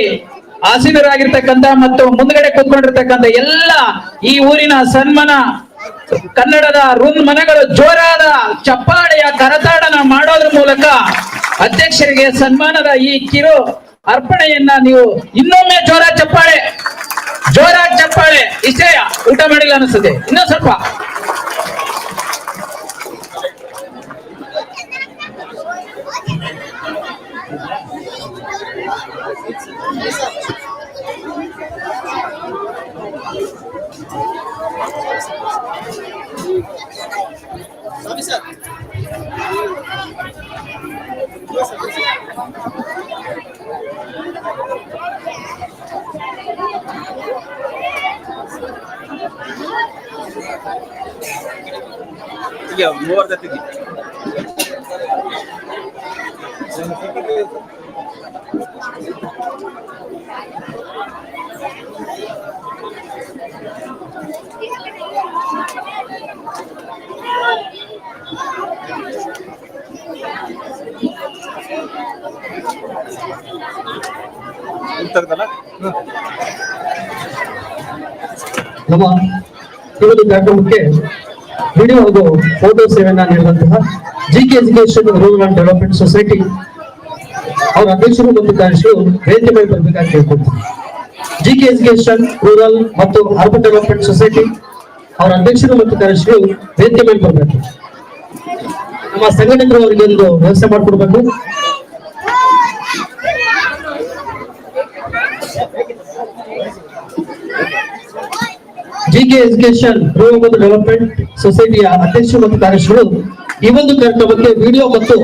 ಆಸೀನರಾಗಿರ್ತಕ್ಕಂಥ ಮತ್ತು ಮುಂದ್ಗಡೆ ಕೂತ್ಕೊಂಡಿರ್ತಕ್ಕಂಥ ಎಲ್ಲ ಈ ಊರಿನ ಸನ್ಮಾನ ಕನ್ನಡದ ಮನಗಳು ಜೋರಾದ ಚಪ್ಪಾಳೆಯ ಕರತಾಡನ ಮಾಡೋದ್ರ ಮೂಲಕ ಅಧ್ಯಕ್ಷರಿಗೆ ಸನ್ಮಾನದ ಈ ಕಿರು ಅರ್ಪಣೆಯನ್ನ ನೀವು ಇನ್ನೊಮ್ಮೆ ಜೋರಾಗಿ ಚಪ್ಪಾಳೆ ಇಷ್ಟೇ ಊಟ ಮಾಡಿಲ್ಲ ಅನಿಸ್ತದೆ ಇನ್ನೊಂದ್ ಸ್ವಲ್ಪ ನಮ್ಮ ಈ ಒಂದು ಕಾರ್ಯಕ್ರಮಕ್ಕೆ ವಿಡಿಯೋ ಹಾಗೂ ಫೋಟೋ ಸೇವೆಯನ್ನ ನೀಡಿದಂತಹ GK education rural and development society ಅವರ ಅಧ್ಯಕ್ಷರು ಮತ್ತು ಕಾರ್ಯದರ್ಶಿಗಳು ವೇದಿಕೆ ಮೇಲೆ ಬರಬೇಕಾಗಿ ಕೇಳ್ಕೊಳ್ತೀನಿ. ಜಿಕೆ ಎಜುಕೇಶನ್ ರೂರಲ್ ಮತ್ತು ಅರ್ಬನ್ ಡೆವಲಪ್ಮೆಂಟ್ ಸೊಸೈಟಿ ಅವರ ಅಧ್ಯಕ್ಷರು ಮತ್ತು ಕಾರ್ಯದರ್ಶಿಗಳು ವೇದಿಕೆ ಮೇಲೆ ಬರಬೇಕು. ನಮ್ಮ ಸಂಘಟಕರು ಅವರಿಗೆ ಒಂದು ವ್ಯವಸ್ಥೆ ಮಾಡಿಕೊಡ್ಬೇಕು. ಜಿಕೆ ಎಜುಕೇಶನ್ ರೂರಲ್ ಮತ್ತು ಡೆವಲಪ್ಮೆಂಟ್ ಸೊಸೈಟಿಯ ಅಧ್ಯಕ್ಷರು ಮತ್ತು ಕಾರ್ಯದರ್ಶಿಗಳು ಈ ಒಂದು ಕಾರ್ಯಕ್ರಮಕ್ಕೆ ವಿಡಿಯೋ ಮತ್ತು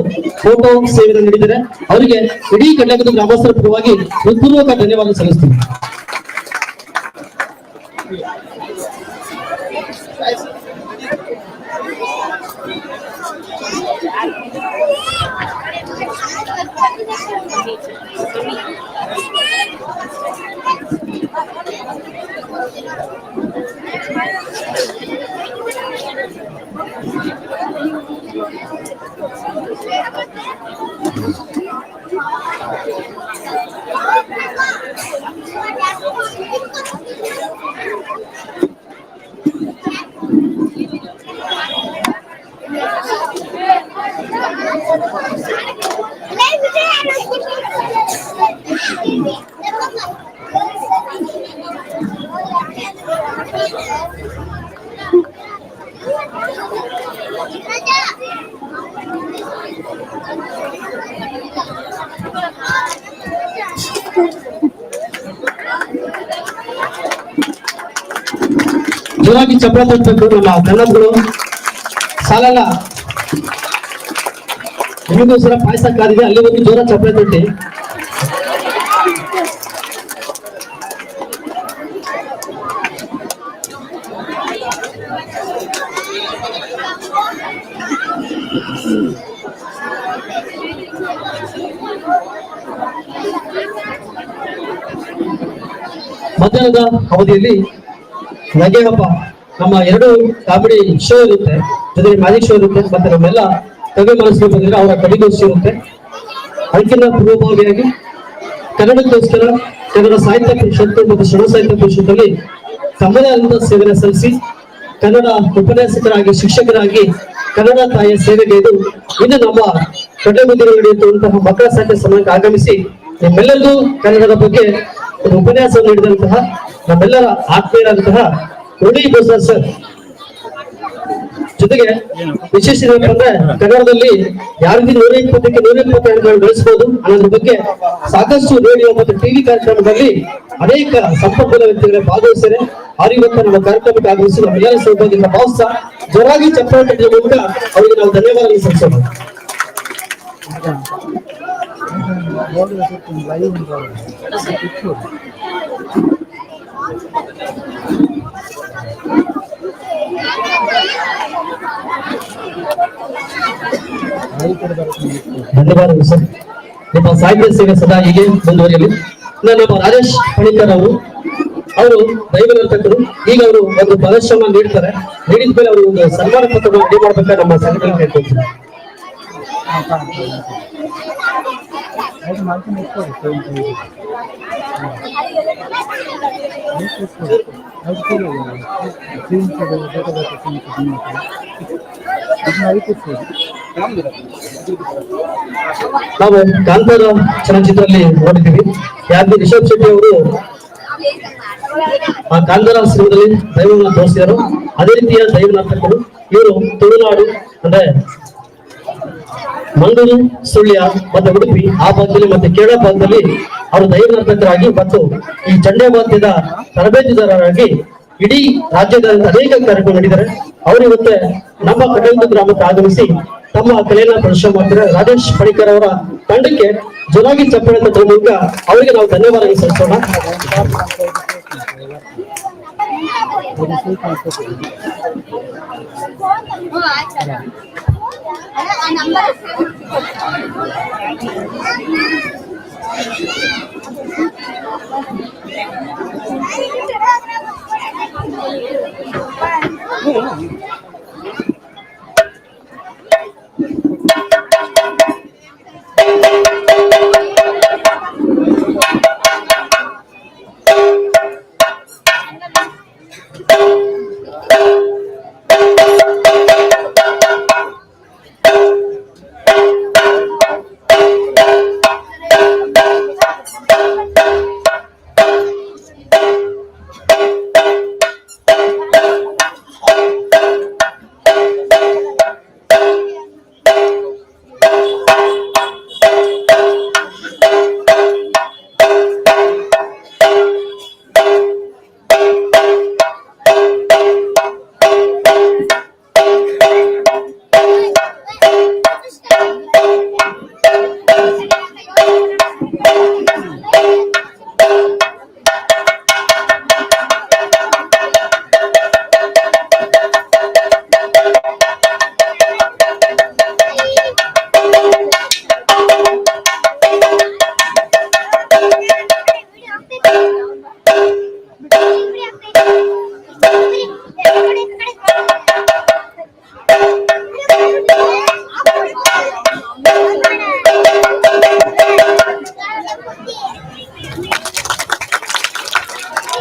ಫೋಟೋ ಸೇವೆ ನೀಡಿದ್ದಾರೆ. ಅವರಿಗೆ ಇಡೀ ಕರ್ನಾಟಕದ ಗ್ರಾಮಸ್ಥರ ಪರವಾಗಿ ಹೃತ್ಪೂರ್ವಕ ಧನ್ಯವಾದ ಸಲ್ಲಿಸ್ತೀನಿ. ಜೋರಾಗಿ ಚಪ್ಪಳ ತಟ್ಟಬೇಕು. ನಮ್ಮ ಕನ್ನಡಗಳು ಸಾಲಲ್ಲ. ನಿಮಗೋಸ್ಕರ ಪಾಯಸ ಕಾದಿದೆ, ಅಲ್ಲಿವರೆಗೂ ಜೋರ ಚಪ್ಪಳ ತಟ್ಟಿ. ಮಧ್ಯಾಹ್ನದ ಅವಧಿಯಲ್ಲಿ ನಗೆ ಹಬ್ಬ ನಮ್ಮ 2 ಕಾಮಿಡಿ ಶೋ ಇರುತ್ತೆ, ಜೊತೆಗೆ ಮ್ಯಾಜಿಕ್ ಶೋ ಇರುತ್ತೆ, ಮತ್ತೆ ನಮ್ಮೆಲ್ಲ ಕವಿ ಮನಸ್ಸು ಬಂದಿದ್ರೆ ಅವರ ಕವಿಗೋಷ್ಠಿ ಇರುತ್ತೆ. ಅದಕ್ಕಿಂತ ಪೂರ್ವಭಾವಿಯಾಗಿ ಕನ್ನಡಕ್ಕೋಸ್ಕರ ಕನ್ನಡ ಸಾಹಿತ್ಯ ಪರಿಷತ್ತು ಮತ್ತು ಶ್ರಮ ಸಾಹಿತ್ಯ ಪರಿಷತ್ತಲ್ಲಿ ತಮ್ಮದೇ ಆದಂತಹ ಸೇವೆನ ಸಲ್ಲಿಸಿ ಕನ್ನಡ ಉಪನ್ಯಾಸಕರಾಗಿ ಶಿಕ್ಷಕರಾಗಿ ಕನ್ನಡ ತಾಯಿಯ ಸೇವೆಗೈದು ಇನ್ನು ನಮ್ಮ ಕಟ್ಟೆಬುದ್ದಿಗೆ ನಡೆಯುವಂತಹ ಮಕ್ಕಳ ಸಾಹಿತ್ಯ ಸಮಾಜಕ್ಕೆ ಆಗಮಿಸಿ ನಿಮ್ಮೆಲ್ಲರಿಗೂ ಕನ್ನಡದ ಬಗ್ಗೆ ಉಪನ್ಯಾಸ ನೀಡಿದಂತಹ ನಮ್ಮೆಲ್ಲರ ಆತ್ಮೀಯರಾದಂತಹ ಉಳಿ ಬಸವರಾಜ್ ಸರ್ ಜೊತೆಗೆ ವಿಶೇಷ ಏನಪ್ಪ ಅಂದ್ರೆ ಕನ್ನಡದಲ್ಲಿ ಯಾರಿಗೆ 120ಕ್ಕೆ 120 ಅಂಕಗಳನ್ನು ಗಳಿಸಬಹುದು ಅನ್ನೋದ್ರ ಬಗ್ಗೆ ಸಾಕಷ್ಟು ರೇಡಿಯೋ ಮತ್ತು ಟಿವಿ ಕಾರ್ಯಕ್ರಮದಲ್ಲಿ ಅನೇಕ ಸಂಪನ್ಮೂಲ ವ್ಯಕ್ತಿಗಳ ಭಾಗವಹಿಸಿದರೆ ಅವರಿವತ್ತ ನಮ್ಮ ಕಾರ್ಯಕ್ರಮಕ್ಕೆ ಆಗಮಿಸಿ ನಮ್ಮೆಲ್ಲರ ಸೌಭಾಗ್ಯದಿಂದ ಭಾವಿಸ್ತಾ ಜೋರಾಗಿ ಚಪ್ಪಾಳೆ ತಟ್ಟುವ ಮೂಲಕ ಅವರಿಗೆ ನಾವು ಧನ್ಯವಾದ ಸಲ್ಲಿಸೋಣ. ಲೈವ್ ಧನ್ಯವಾದಗಳು ಸರ್. ನಿಮ್ಮ ಸಾಹಿತ್ಯ ಸೇವೆ ಸದಾ ಹೀಗೆ ಮುಂದುವರಿಯಲಿ. ನಮ್ಮ ರಾಜೇಶ್ ಪಣಿಕರ್ ಅವರು ದೈವ ನರ್ತಕರು. ಈಗ ಅವರು ಒಂದು ಪ್ರದರ್ಶನ ನೀಡ್ತಾರೆ. ನೀಡಿದ ಮೇಲೆ ಅವರು ಒಂದು ಸನ್ಮಾನ ಪತ್ರವನ್ನು ರೆಡಿ ಮಾಡ್ಬೇಕಾದ್ರೆ ನಮ್ಮ ಸಂಘಟನೆ ಕೇಳ್ಕೊಳ್ತೀವಿ. ನಾವು ಕಾಂತಾರ ಚಲನಚಿತ್ರದಲ್ಲಿ ನೋಡಿದ್ದೀವಿ. ಯಾಕೆ ರಿಷಬ್ ಶೆಟ್ಟಿ ಅವರು ಆ ಕಾಂತಾರ ಸಿನಿಮಾದಲ್ಲಿ ದೈವವನ್ನು ತೋರಿಸಿದರು. ಅದೇ ರೀತಿಯ ದೈವ ನರ್ತಕರು ಇವರು ತುಳುನಾಡು ಅಂದ್ರೆ ಮಂಗಳೂರು, ಸುಳ್ಯ ಮತ್ತೆ ಉಡುಪಿ ಆ ಭಾಗದಲ್ಲಿ ಮತ್ತೆ ಕೇರಳ ಭಾಗದಲ್ಲಿ ಅವರು ದೈವ ನರ್ತಕರಾಗಿ ಮತ್ತು ಈ ಚಂಡೆ ವಾದ್ಯದ ತರಬೇತಿದಾರರಾಗಿ ಇಡೀ ರಾಜ್ಯದಾದ್ಯಂತ ಅನೇಕ ಕಾರ್ಯಕ್ರಮ ನಡೆದಿದ್ದಾರೆ. ಅವರು ಇವತ್ತು ನಮ್ಮ ಕಡಲದ ಗ್ರಾಮಕ್ಕೆ ಆಗಮಿಸಿ ತಮ್ಮ ಕಲೆಯನ್ನ ಪ್ರದರ್ಶನ ಮಾಡ್ತಾರೆ. ರಾಜೇಶ್ ಪಣಿಕರ್ ಅವರ ತಂಡಕ್ಕೆ ಜೋರಾಗಿ ಚಪ್ಪಾಳೆ ತಟ್ಟುವ ಮೂಲಕ ಅವರಿಗೆ ನಾವು ಧನ್ಯವಾದ ಸಲ್ಲಿಸೋಣ.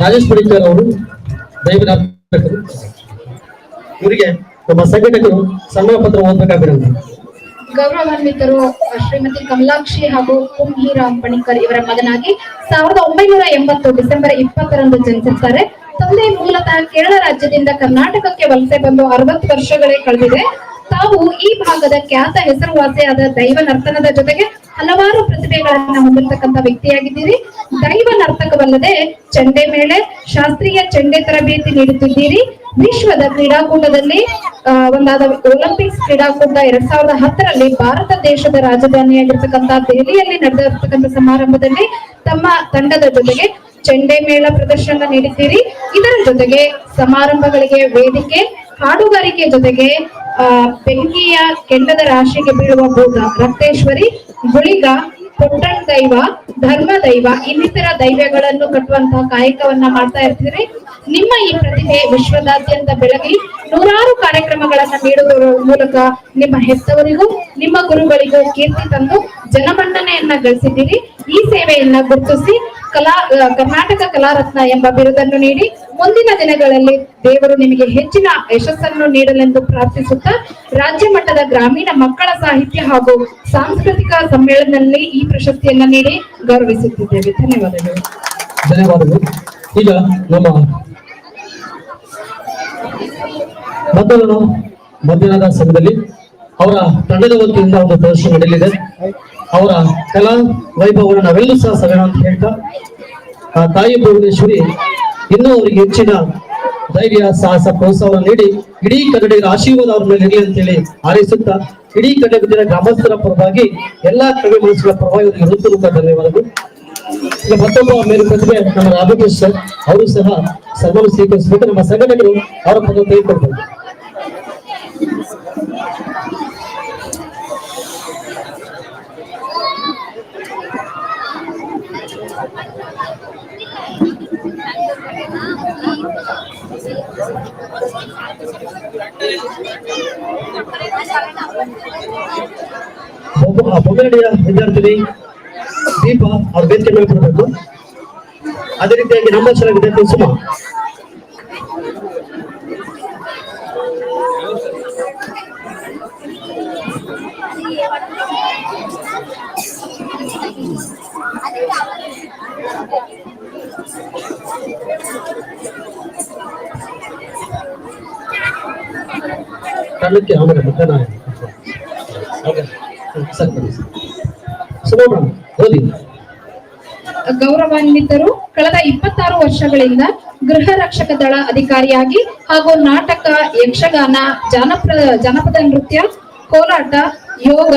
ರಾಜೇಶ್ ಪಣಿಕರ್ ಅವರು ದೈವ ನರ್ತಕರು. ಇವರಿಗೆ ನಮ್ಮ ಸಂಘಟಕರು ಸನ್ಮಾನ ಪತ್ರ ಓದಬೇಕಾಗಿರೋದು. ಗೌರವಾನ್ವಿತರು ಶ್ರೀಮತಿ ಕಮಲಾಕ್ಷಿ ಹಾಗೂ ಕುಂಹಿರಾಮ್ ಪಣಿಕರ್ ಇವರ ಮಗನಾಗಿ 1980 ಡಿಸೆಂಬರ್ 20ರಂದು ಜನಿಸಿರ್ತಾರೆ. ತಂದೆ ಮೂಲತಃ ಕೇರಳ ರಾಜ್ಯದಿಂದ ಕರ್ನಾಟಕಕ್ಕೆ ವಲಸೆ ಬಂದು 60 ವರ್ಷಗಳೇ ಕಳೆದಿದೆ. ತಾವು ಈ ಭಾಗದ ಖ್ಯಾತ ಹೆಸರುವಾಸಿಯಾದ ದೈವ ನರ್ತನದ ಜೊತೆಗೆ ಹಲವಾರು ಪ್ರತಿಭೆಗಳನ್ನ ಹೊಂದಿರತಕ್ಕಂತ ವ್ಯಕ್ತಿಯಾಗಿದ್ದೀರಿ. ದೈವ ನರ್ತಕವಲ್ಲದೆ ಚೆಂಡೆ ಮೇಲೆ ಶಾಸ್ತ್ರೀಯ ಚೆಂಡೆ ತರಬೇತಿ ನೀಡುತ್ತಿದ್ದೀರಿ. ವಿಶ್ವದ ಕ್ರೀಡಾಕೂಟದಲ್ಲಿ ಒಂದಾದ ಒಲಿಂಪಿಕ್ಸ್ ಕ್ರೀಡಾಕೂಟ 2010ರಲ್ಲಿ ಭಾರತ ದೇಶದ ರಾಜಧಾನಿಯಾಗಿರ್ತಕ್ಕಂಥ ದೆಹಲಿಯಲ್ಲಿ ನಡೆದಿರ್ತಕ್ಕಂಥ ಸಮಾರಂಭದಲ್ಲಿ ತಮ್ಮ ತಂಡದ ಜೊತೆಗೆ ಚೆಂಡೆ ಮೇಳ ಪ್ರದರ್ಶನ ನೀಡಿದ್ದೀರಿ. ಇದರ ಜೊತೆಗೆ ಸಮಾರಂಭಗಳಿಗೆ ವೇದಿಕೆ, ಹಾಡುಗಾರಿಕೆ ಜೊತೆಗೆ ಬೆಂಕಿಯ ಕೆಂಡದ ರಾಶಿಗೆ ಬೀಳುವ ಭೂತ, ರಕ್ತೇಶ್ವರಿ, ಗುಳಿಗ, ಪುಟ್ಟಣ ದೈವ, ಧರ್ಮ ದೈವ ಇನ್ನಿತರ ದೈವಗಳನ್ನು ಕಟ್ಟುವಂತಹ ಕಾಯಕವನ್ನ ಮಾಡ್ತಾ ಇರ್ತೀರಿ. ನಿಮ್ಮ ಈ ಪ್ರತಿಭೆ ವಿಶ್ವದಾದ್ಯಂತ ಬೆಳಗಿ ನೂರಾರು ಕಾರ್ಯಕ್ರಮಗಳನ್ನ ನೀಡುವುದರ ಮೂಲಕ ನಿಮ್ಮ ಹೆತ್ತವರಿಗೂ ನಿಮ್ಮ ಗುರುಗಳಿಗೂ ಕೀರ್ತಿ ತಂದು ಜನಮನ್ನಣೆಯನ್ನ ಗಳಿಸಿದ್ದೀರಿ. ಈ ಸೇವೆಯನ್ನ ಗುರುತಿಸಿ ಕರ್ನಾಟಕ ಕಲಾರತ್ನ ಎಂಬ ಬಿರುದನ್ನು ನೀಡಿ ಮುಂದಿನ ದಿನಗಳಲ್ಲಿ ದೇವರು ನಿಮಗೆ ಹೆಚ್ಚಿನ ಯಶಸ್ಸನ್ನು ನೀಡಲೆಂದು ಪ್ರಾರ್ಥಿಸುತ್ತಾ ರಾಜ್ಯ ಮಟ್ಟದ ಗ್ರಾಮೀಣ ಮಕ್ಕಳ ಸಾಹಿತ್ಯ ಹಾಗೂ ಸಾಂಸ್ಕೃತಿಕ ಸಮ್ಮೇಳನದಲ್ಲಿ ಈ ಪ್ರಶಸ್ತಿಯನ್ನ ನೀಡಿ ಗೌರವಿಸುತ್ತಿದ್ದೇವೆ. ಧನ್ಯವಾದಗಳು. ಧನ್ಯವಾದಗಳು. ಈಗ ನಮ್ಮ ಮೊದಲು ಮಧ್ಯಾಹ್ನದ ಸಮಯದಲ್ಲಿ ಅವರ ತಂಡದ ವತಿಯಿಂದ ಒಂದು ಪ್ರದರ್ಶನ ನಡೆಯಲಿದೆ. ಅವರ ಕಲಾ ವೈಭವವನ್ನು ನಾವೆಲ್ಲೂ ಸಹ ಸವಿಯೋಣ ಅಂತ ಹೇಳ್ತಾ ಆ ತಾಯಿ ಭುವನೇಶ್ವರಿ ಇನ್ನೂ ಅವರಿಗೆ ಹೆಚ್ಚಿನ ಧೈರ್ಯ, ಸಾಹಸ, ಪ್ರೋತ್ಸಾಹವನ್ನು ನೀಡಿ ಇಡೀ ಕನ್ನಡಿಗರ ಆಶೀರ್ವಾದ ಅವ್ರ ಮೇಲೆ ಇರಲಿ ಅಂತೇಳಿ ಹಾರೈಸುತ್ತಾ ಇಡೀ ಕನ್ನಡ ಗ್ರಾಮಸ್ಥರ ಪರವಾಗಿ ಎಲ್ಲಾ ಕವಿ ಮನಸ್ಸುಗಳ ಪರವಾಗಿ ಅವರಿಗೆ ಹೃತ್ಪೂರ್ವಕ ಧನ್ಯವಾದಗಳು. ಈಗ ಮತ್ತೊಬ್ಬ ಮೇಲು ಪ್ರತಿಭೆ ನಮ್ಮ ರಾಮಕೃಷ್ಣ ಸರ್, ಅವರು ಸಹ ಸನ್ಮಾನ ಸ್ವೀಕರಿಸಬೇಕು. ನಮ್ಮ ಸಂಘಟಕರು ಅವರ ಪದ ತೆಗೆದುಕೊಳ್ತಾರೆ. ಬೊಮ್ಮನಹಳ್ಳಿಯ ವಿದ್ಯಾರ್ಥಿನಿ ದೀಪ ಅವ್ರ ವೇದಿಕೆ ಮೇಲೆ ಬರಬೇಕು. ಅದೇ ರೀತಿಯಾಗಿ ನಮ್ಮ ಶಾಲಾ ವಿದ್ಯಾರ್ಥಿ ಸುಮಾ. ಕಾರಣಕ್ಕೆ ಆಮೇಲೆ ಮತ್ತೆ ನಾನು ಓದಿ. ಗೌರವಾನ್ವಿತರು ಕಳೆದ 26 ವರ್ಷಗಳಿಂದ ಗೃಹ ರಕ್ಷಕ ದಳ ಅಧಿಕಾರಿಯಾಗಿ ಹಾಗೂ ನಾಟಕ, ಯಕ್ಷಗಾನ, ಜಾನಪದ ನೃತ್ಯ, ಕೋಲಾಟ, ಯೋಗ,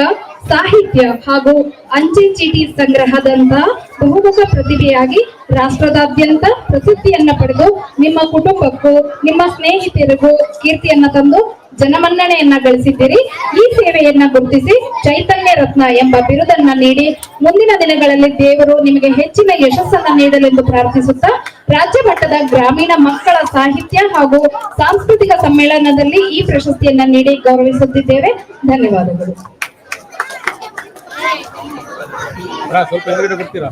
ಸಾಹಿತ್ಯ ಹಾಗೂ ಅಂಚೆ ಚೀಟಿ ಸಂಗ್ರಹದಂತಹ ಬಹುಮುಖ ಪ್ರತಿಭೆಯಾಗಿ ರಾಷ್ಟ್ರದಾದ್ಯಂತ ಪ್ರಸಿದ್ಧಿಯನ್ನ ಪಡೆದು ನಿಮ್ಮ ಕುಟುಂಬಕ್ಕೂ ನಿಮ್ಮ ಸ್ನೇಹಿತರಿಗೂ ಕೀರ್ತಿಯನ್ನ ತಂದು ಜನಮನ್ನಣೆಯನ್ನ ಗಳಿಸಿದ್ದೀರಿ. ಈ ಸೇವೆಯನ್ನ ಗುರುತಿಸಿ ಚೈತನ್ಯ ರತ್ನ ಎಂಬ ಬಿರುದನ್ನ ನೀಡಿ ಮುಂದಿನ ದಿನಗಳಲ್ಲಿ ದೇವರು ನಿಮಗೆ ಹೆಚ್ಚಿನ ಯಶಸ್ಸನ್ನ ನೀಡಲೆಂದು ಪ್ರಾರ್ಥಿಸುತ್ತಾ ರಾಜ್ಯ ಮಟ್ಟದ ಗ್ರಾಮೀಣ ಮಕ್ಕಳ ಸಾಹಿತ್ಯ ಹಾಗೂ ಸಾಂಸ್ಕೃತಿಕ ಸಮ್ಮೇಳನದಲ್ಲಿ ಈ ಪ್ರಶಸ್ತಿಯನ್ನ ನೀಡಿ ಗೌರವಿಸುತ್ತಿದ್ದೇವೆ. ಧನ್ಯವಾದಗಳು. ಸ್ವಲ್ಪ ಎದುರುಗಡೆ ಬರ್ತೀರಾ?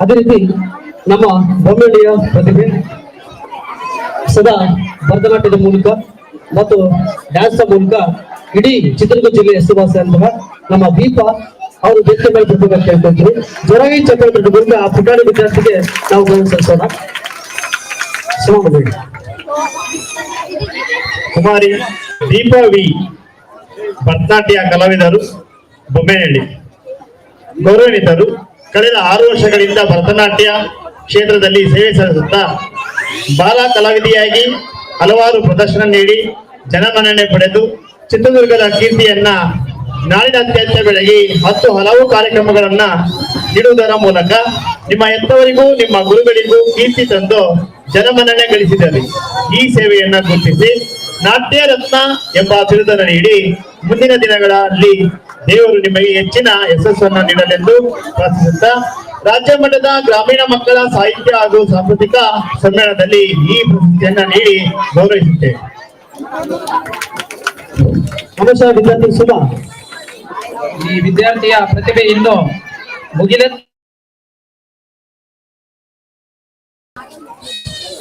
ಅದೇ ರೀತಿ ನಮ್ಮ ಬೊಮ್ಮನಹಳ್ಳಿಯ ಪ್ರತಿಭೆ ಸದಾ ಭರತನಾಟ್ಯದ ಮೂಲಕ ಮತ್ತು ಡ್ಯಾನ್ಸ್ ಮೂಲಕ ಇಡೀ ಚಿತ್ರದುರ್ಗ ಜಿಲ್ಲೆ ಹೆಸರುವಾಸಿಯಾದಂತಹ ನಮ್ಮ ದೀಪ ಅವರು ವೇದಿಕೆ ಮೇಲೆ ಪ್ರತಿಭೆ ಕೇಳ್ಕೊಳ್ತೀವಿ. ಜೊರಾಗಿ ಚಕ್ರವರ್ತಿ ಮೂಲಕ ಆ ಪುಟಾಣಿ ವಿದ್ಯಾರ್ಥಿಗೆ ನಾವು ಗೌರವ ಸಲ್ಲಿಸೋಣ. ಕುಮಾರಿ ದೀಪಾ ವಿ, ಭರತನಾಟ್ಯ ಕಲಾವಿದರು, ಬೊಮ್ಮನಹಳ್ಳಿ. ಗೌರವಾನ್ವಿತರು ಕಳೆದ 6 ವರ್ಷಗಳಿಂದ ಭರತನಾಟ್ಯ ಕ್ಷೇತ್ರದಲ್ಲಿ ಸೇವೆ ಸಲ್ಲಿಸುತ್ತಾ ಬಾಲ ಕಲಾವಿದೆಯಾಗಿ ಹಲವಾರು ಪ್ರದರ್ಶನ ನೀಡಿ ಜನಮನ್ನಣೆ ಪಡೆದು ಚಿತ್ರದುರ್ಗದ ಕೀರ್ತಿಯನ್ನ ನಾಡಿನಾದ್ಯಂತ ಬೆಳಗಿ ಹಲವು ಕಾರ್ಯಕ್ರಮಗಳನ್ನ ನೀಡುವುದರ ಮೂಲಕ ನಿಮ್ಮ ಎತ್ತವರಿಗೂ ನಿಮ್ಮ ಗುರುಗಳಿಗೂ ಕೀರ್ತಿ ತಂದು ಜನಮನ್ನಣೆ ಗಳಿಸಿದರು. ಈ ಸೇವೆಯನ್ನ ಗುರುತಿಸಿ ನಾಟ್ಯ ರತ್ನ ಎಂಬ ಬಿರುದನ್ನು ನೀಡಿ ಮುಂದಿನ ದಿನಗಳಲ್ಲಿ ದೇವರು ನಿಮಗೆ ಹೆಚ್ಚಿನ ಯಶಸ್ಸನ್ನು ನೀಡಲೆಂದು ಪ್ರಾರ್ಥಿಸುತ್ತಾ ರಾಜ್ಯ ಮಟ್ಟದ ಗ್ರಾಮೀಣ ಮಕ್ಕಳ ಸಾಹಿತ್ಯ ಹಾಗೂ ಸಾಂಸ್ಕೃತಿಕ ಸಮ್ಮೇಳನದಲ್ಲಿ ಈ ಪ್ರಶಸ್ತಿಯನ್ನ ನೀಡಿ ಗೌರವಿಸುತ್ತೇವೆ. ನಮಸ್ಕಾರ ವಿದ್ಯಾರ್ಥಿ ಸುಮಾ. ಈ ವಿದ್ಯಾರ್ಥಿಯ ಪ್ರತಿಭೆ ಇನ್ನು ಮುಗಿದ.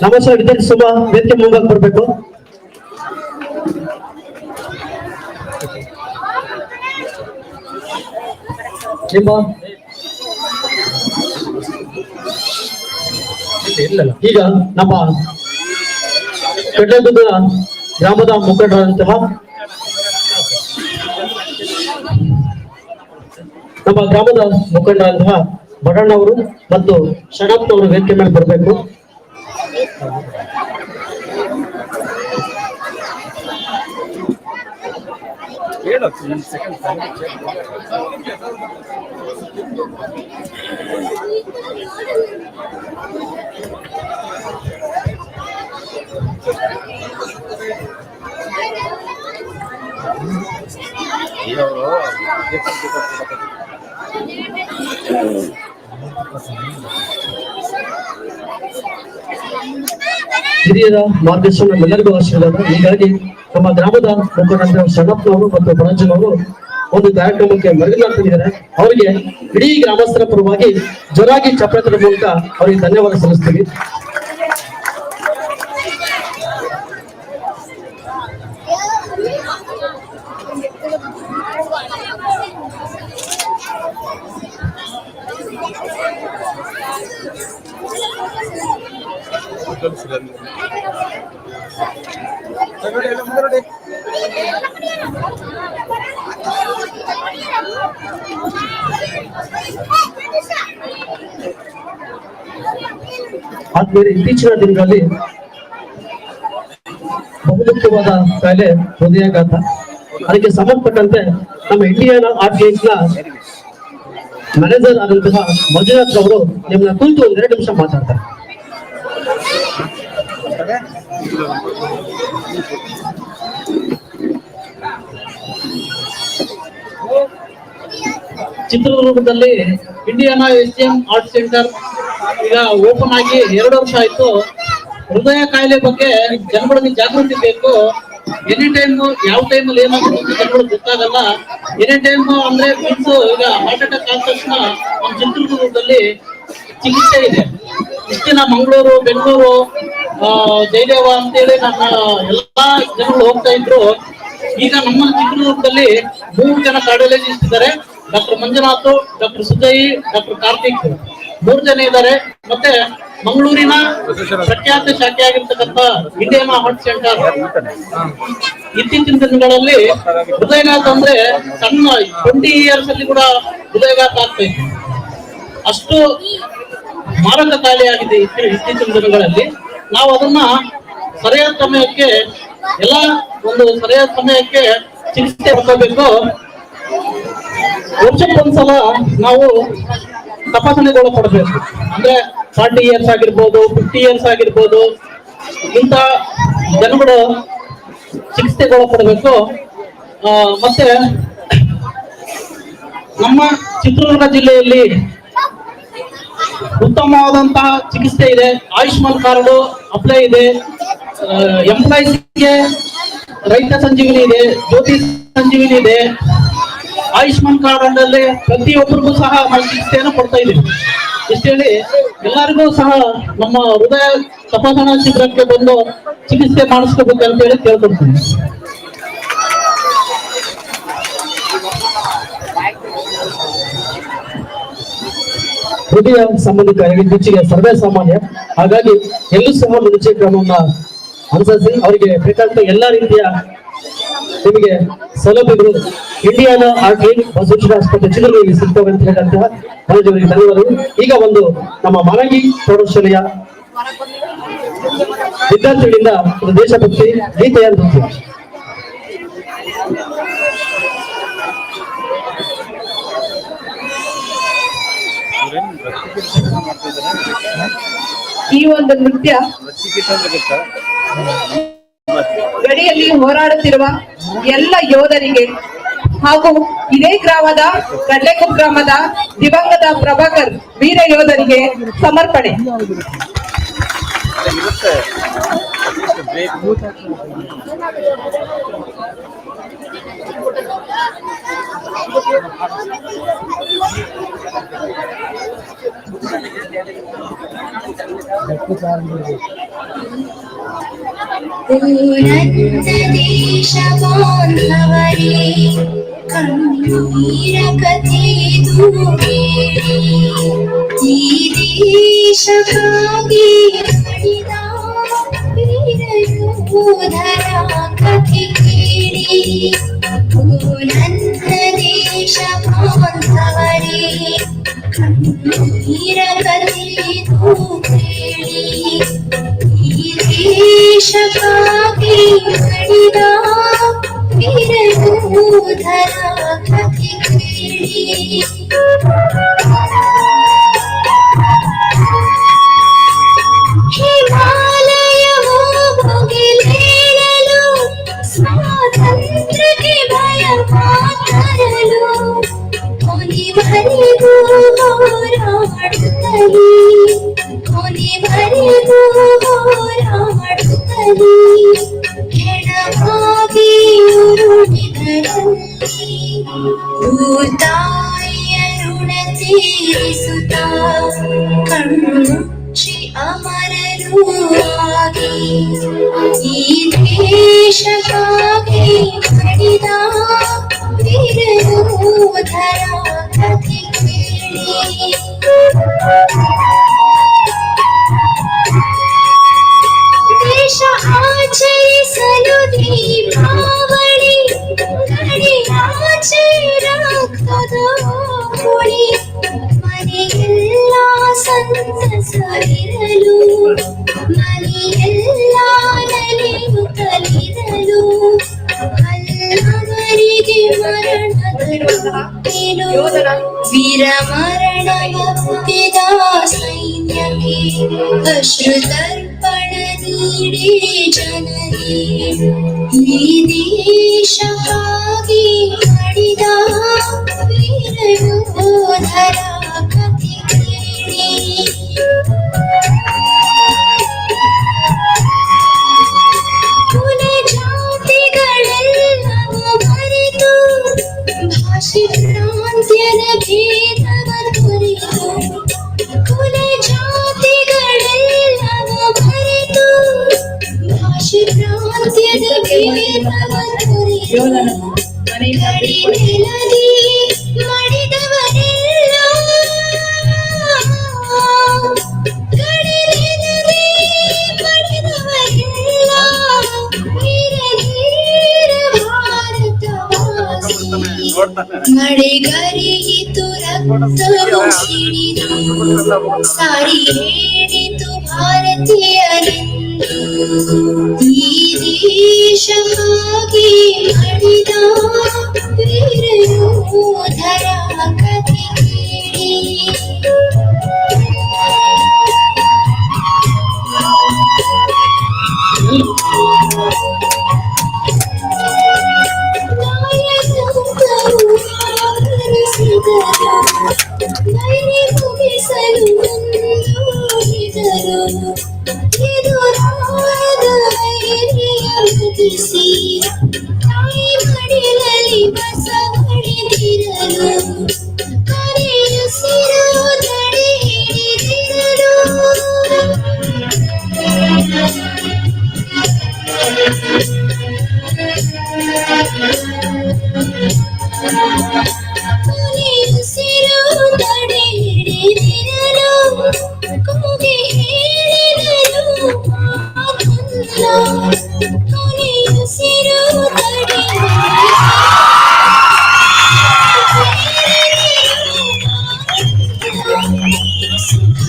ನಮಸ್ಕಾರ ವಿದ್ಯಾರ್ಥಿ ಸುಮಾ, ವೇದಿಕೆ ಮುಂಭಾಗ ಬರಬೇಕು. ನಿಮ್ಮ ಈಗ ನಮ್ಮ ಕಡ್ಲೆಗುಡ್ಡ ಗ್ರಾಮದ ಮುಖಂಡರಾದಂತಹ ಬಡಣ್ಣವರು ಮತ್ತು ಶರಣಪ್ಪನವರು ವೇದಿಕೆ ಮೇಲೆ ಬರಬೇಕು. ಹಿರಿಯರ ಮಾರ್ಗದರ್ಶನ ನಮ್ಮೆಲ್ಲರಿಗೂ ಆಶೀರ್ವಾದ. ಹೀಗಾಗಿ ನಮ್ಮ ಗ್ರಾಮದ ಮುಖಂಡರಾದ ಶರಣಪ್ಪನವರು ಮತ್ತು ಬಣಜನವರು ಒಂದು ಕಾರ್ಯಕ್ರಮಕ್ಕೆ ಮೆರಗಲಾಗ್ತಿದ್ದಾರೆ. ಅವರಿಗೆ ಇಡೀ ಗ್ರಾಮಸ್ಥರ ಪರವಾಗಿ ಜೋರಾಗಿ ಚಪ್ಪಾಳೆ ಮೂಲಕ ಅವರಿಗೆ ಧನ್ಯವಾದ ಸಲ್ಲಿಸ್ತೀವಿ. ಆದ್ಮೇಲೆ ಇತ್ತೀಚಿನ ದಿನಗಳಲ್ಲಿ ಬಹುಮುಖ್ಯವಾದ ಕಾಯಿಲೆ ಹೃದಯಾಘಾತ. ಅದಕ್ಕೆ ಸಂಬಂಧಪಟ್ಟಂತೆ ನಮ್ಮ ಇಂಡಿಯನ್ ಆರ್ಟ್ ನ ಮ್ಯಾನೇಜರ್ ಆದಂತಹ ಮಂಜುನಾಥ್ ಅವರು ನಿಮ್ಮನ್ನ ಕುರಿತು 2 ನಿಮಿಷ ಮಾತಾಡ್ತಾರೆ. ಚಿತ್ರದುರ್ಗದಲ್ಲಿ ಇಂಡಿಯಾನ SGM ಆರ್ಟ್ ಸೆಂಟರ್ ಈಗ ಓಪನ್ ಆಗಿ 2 ವರ್ಷ ಆಯ್ತು. ಹೃದಯ ಕಾಯಿಲೆ ಬಗ್ಗೆ ಜನಗಳಿಗೆ ಜಾಗೃತಿ ಬೇಕು. ಎನಿ ಟೈಮ್ ಯಾವ ಟೈಮಲ್ಲಿ ಏನಾಗುತ್ತೆ ಜನಗಳಿಗೆ ಗೊತ್ತಾಗಲ್ಲ. ಎನಿ ಟೈಮ್ ಅಂದ್ರೆ ಮೀನ್ಸ್ ಈಗ ಹಾರ್ಟ್ ಅಟ್ಯಾಕ್ ಆದ ತಕ್ಷಣ ನಮ್ಮ ಚಿತ್ರದುರ್ಗದಲ್ಲಿ ಚಿಕಿತ್ಸೆ ಇದೆ. ಇಷ್ಟಿನ ಮಂಗಳೂರು, ಬೆಂಗಳೂರು, ಜಯದೇವ ಅಂತೇಳಿ ನಮ್ಮ ಎಲ್ಲಾ ಜನಗಳು ಹೋಗ್ತಾ ಇದ್ರು. ಈಗ ನಮ್ಮ ಚಿತ್ರದುರ್ಗದಲ್ಲಿ 3 ಜನ ಕಾರ್ಡಿಯಾಲಜಿಸ್ಟ್ ಇದ್ದಾರೆ. Doctor Manjunath, doctor Sujay, doctor Karthik 3 ಜನ ಇದ್ದಾರೆ. ಮತ್ತೆ ಮಂಗಳೂರಿನ ಪ್ರಖ್ಯಾತ ಶಾಖೆಯಾಗಿರ್ತಕ್ಕಂಥ ಇಂಡಿಯನ್ ಹಾರ್ಟ್ ಸೆಂಟರ್ ಇತ್ತೀಚಿನ ದಿನಗಳಲ್ಲಿ ಹೃದಯಘಾತ ಅಂದ್ರೆ ಸಣ್ಣ 20 ಇಯರ್ಸ್ ಅಲ್ಲಿ ಕೂಡ ಹೃದಯಘಾತ ಆಗ್ತಾ ಇತ್ತು. ಅಷ್ಟು ಮಾರಕ ಕಾಯಿಲೆಯಾಗಿದೆ ಇತ್ತೀಚಿನ ದಿನಗಳಲ್ಲಿ. ನಾವು ಅದನ್ನ ಸರಿಯಾದ ಸಮಯಕ್ಕೆ ಸರಿಯಾದ ಸಮಯಕ್ಕೆ ಚಿಕಿತ್ಸೆ ಪಡ್ಕೋಬೇಕು. ವರ್ಷಕ್ಕೊಂದ್ಸಲ ನಾವು ತಪಾಸಣೆಗೊಳಪಡಬೇಕು. ಅಂದ್ರೆ 40 ಇಯರ್ಸ್ ಆಗಿರ್ಬೋದು, 50 ಇಯರ್ಸ್ ಆಗಿರ್ಬೋದು, ಇಂಥ ಜನಗಳು ಚಿಕಿತ್ಸೆಗೊಳಪಡಬೇಕು. ಮತ್ತೆ ನಮ್ಮ ಚಿತ್ರದುರ್ಗ ಜಿಲ್ಲೆಯಲ್ಲಿ ಉತ್ತಮವಾದಂತಹ ಚಿಕಿತ್ಸೆ ಇದೆ. ಆಯುಷ್ಮಾನ್ ಕಾರ್ಡ್ ಅಪ್ಲೈ ಇದೆ. ಎಂಪ್ಲಾಯೀಸ್ಗೆ ರೈತ ಸಂಜೀವಿನಿ ಇದೆ, ಜ್ಯೋತಿ ಸಂಜೀವಿನಿ ಇದೆ. ಆಯುಷ್ಮಾನ್ ಕಾರ್ಡ್ ಅಲ್ಲಿ ಪ್ರತಿಯೊಬ್ಬರಿಗೂ ಸಹ ನಾವು ಚಿಕಿತ್ಸೆಯನ್ನು ಕೊಡ್ತಾ ಇದ್ದೀವಿ. ಇಷ್ಟೇಳಿ ಎಲ್ಲರಿಗೂ ಸಹ ನಮ್ಮ ಹೃದಯ ತಪಾಸಣಾ ಶಿಬಿರಕ್ಕೆ ಬಂದು ಚಿಕಿತ್ಸೆ ಮಾಡಿಸ್ಕೋಬೇಕು ಅಂತ ಹೇಳಿ ಕೇಳ್ಕೊಡ್ತೀನಿ. ಹೃದಯ ಸಂಬಂಧಿ ಕಾಯಿಲೆ ಇತ್ತೀಚೆಗೆ ಸರ್ವೇ ಸಾಮಾನ್ಯ. ಹಾಗಾಗಿ ಎಲ್ಲೂ ಸಹ ಮುಂಚೆ ಕ್ರಮವನ್ನ ಅನುಸರಿಸಿ ಅವರಿಗೆ ಬೇಕಾದಂತ ಎಲ್ಲಾ ರೀತಿಯ ನಿಮಗೆ ಸೌಲಭ್ಯಗಳು ಇಂಡಿಯಾನ ಆರ್ಟ್ ಬಸವೇಶ್ವರ ಆಸ್ಪತ್ರೆ ಚಿತ್ರದುರ್ಗದಲ್ಲಿ ಸಿಗ್ತವೆ ಅಂತ ಹೇಳಿದಂತಹ ಕಾಲೇಜುಗಳಿಗೆ ಧನ್ಯವಾದಗಳು. ಈಗ ಒಂದು ನಮ್ಮ ಮಾನಂಗಿ ಪ್ರೌಢಶಾಲೆಯ ವಿದ್ಯಾರ್ಥಿಗಳಿಂದ ಒಂದು ದೇಶಭಕ್ತಿ ಗೀತೆಯನ್ನು ನೋಡ್ತೀವಿ. ಈ ಒಂದು ನೃತ್ಯ ಗಡಿಯಲ್ಲಿ ಹೋರಾಡುತ್ತಿರುವ ಎಲ್ಲ ಯೋಧರಿಗೆ ಹಾಗೂ ಇದೇ ಗ್ರಾಮದ ಕಡ್ಲೆಕುಪ್ ಗ್ರಾಮದ ದಿವಂಗತ ಪ್ರಭಾಕರ್ ವೀರ ಯೋಧರಿಗೆ ಸಮರ್ಪಣೆ. ದೇಶ ಬಾಂಧವರೇ ಕಣ್ಣೀರ ಕಥೆದು ಕೇಳಿ, ಈ ದೇಶಕ್ಕಾಗಿ ನಡೆದ ವೀರ ಯೋಧರ ಕಥೆ ಕೇಳಿ. ನನ್ನ ದೇಶ ಬಾಂಧವರೇ ಕಣ್ಣೀರ ಕಥೆದು ಕೇಳಿ, ಈ ದೇಶಕ್ಕಾಗಿ ನಡೆದ ವೀರ ಯೋಧರ ಕಥೆ ಕೇಳಿ. ಹಿಮಾಲಯವೋ ಮುಗಿಲೇಳಲು, ಸ್ವಾತಂತ್ರ್ಯಕ್ಕೆ ಭಯ ಮಾತರಲು, ಕೊನೆವರೆಗೂ ಹೋರಾಡುತ್ತ ಭೂತಾಯ ಋಣ ತೀರಿಸುತ್ತ ಕಣ್ಣುಚ್ಚಿ ಅಮರರು ಆಗಿ ಈ ದೇಶಕ್ಕಾಗಿ ಮಾಡಿದ ವೀರಯೋಧರ ಕಥೆ ಕೇಳಿ ದೇಶ ಆಚರಿಸಲು ದೀಪಾವಳಿ ಗಡಿಯಾಚೆ ರಕ್ತದ ಹೊಳಿ ಮನೆಯೆಲ್ಲ ಸಂತಸವಿರಲು ಮನೆಯೆಲ್ಲ ನಲಿಯುತ್ತಲಿರಲು ಹಲ್ಲವರಿಗೆ ಮರಣದ ಮೆಟ್ಟಿಲು ವೀರ ಮರಣವಪ್ಪಿದ ಸೈನ್ಯಕ್ಕೆ ಅಶ್ರುತರ್ಪಣ ನೀಡಿ ಜನರೇ ಈ ದೇಶಕ್ಕಾಗಿ ಮಾಡಿದ ವೀರಯೋಧರ ಕಥೆ ಕೇಳಿ ಕುಲ ಜಾತಿಗಳೆಲ್ಲವೂ ಮರೆತು ಭಾಷೆ ಪ್ರಾಂತ್ಯದ ಭೇದವ ತೊರೆದು ಕುಲ ಜಾತಿಗಳೆಲ್ಲವೂ ಮರೆತು ಭಾಷೆ ಪ್ರಾಂತ್ಯದ ಭೇದವ ತೊರೆದು ಗಡಿ ನೆಲದಿ ಮಡಿದವರೆಲ್ಲ ಗಡಿ ನೆಲದಿ ಮಡಿದವರೆಲ್ಲ ವೀರ ಧೀರ ಭಾರತವಾಸಿ ಮಳೆಗರಿಯಿತು ರಕ್ತವು ಸಿಡಿದು ಸಾರಿ ಹೇಳಿತು ಭಾರತೀಯರೆಂದು ಈ ದೇಶಕ್ಕಾಗಿ ಮಾಡಿದ ವೀರಯೋಧರ ಕಥೆ ಕೇಳಿ ಧೈರ್ಯ ಮುಗಿಸಲು ಮುಂದೂಡಿದರು ಎದುರಾದ ವೈರಿಯ ಬದಿಸಿ ತಾಯಿ ಮಡಿಲಲ್ಲಿ ಬಸ ಹೊಡೆದಿರಲು ಕರೆಯುಸಿರು ತಡೆ ಹಿಡಿದಿರಲು ಕರೆಯುಸಿರು ತಡೆ ಹಿಡಿದಿರಲು ಕೂಗಿ ಹೇಳಿದರು ಮಾತಲ್ಲ ಕರೆಯುಸಿರು ತಡೆ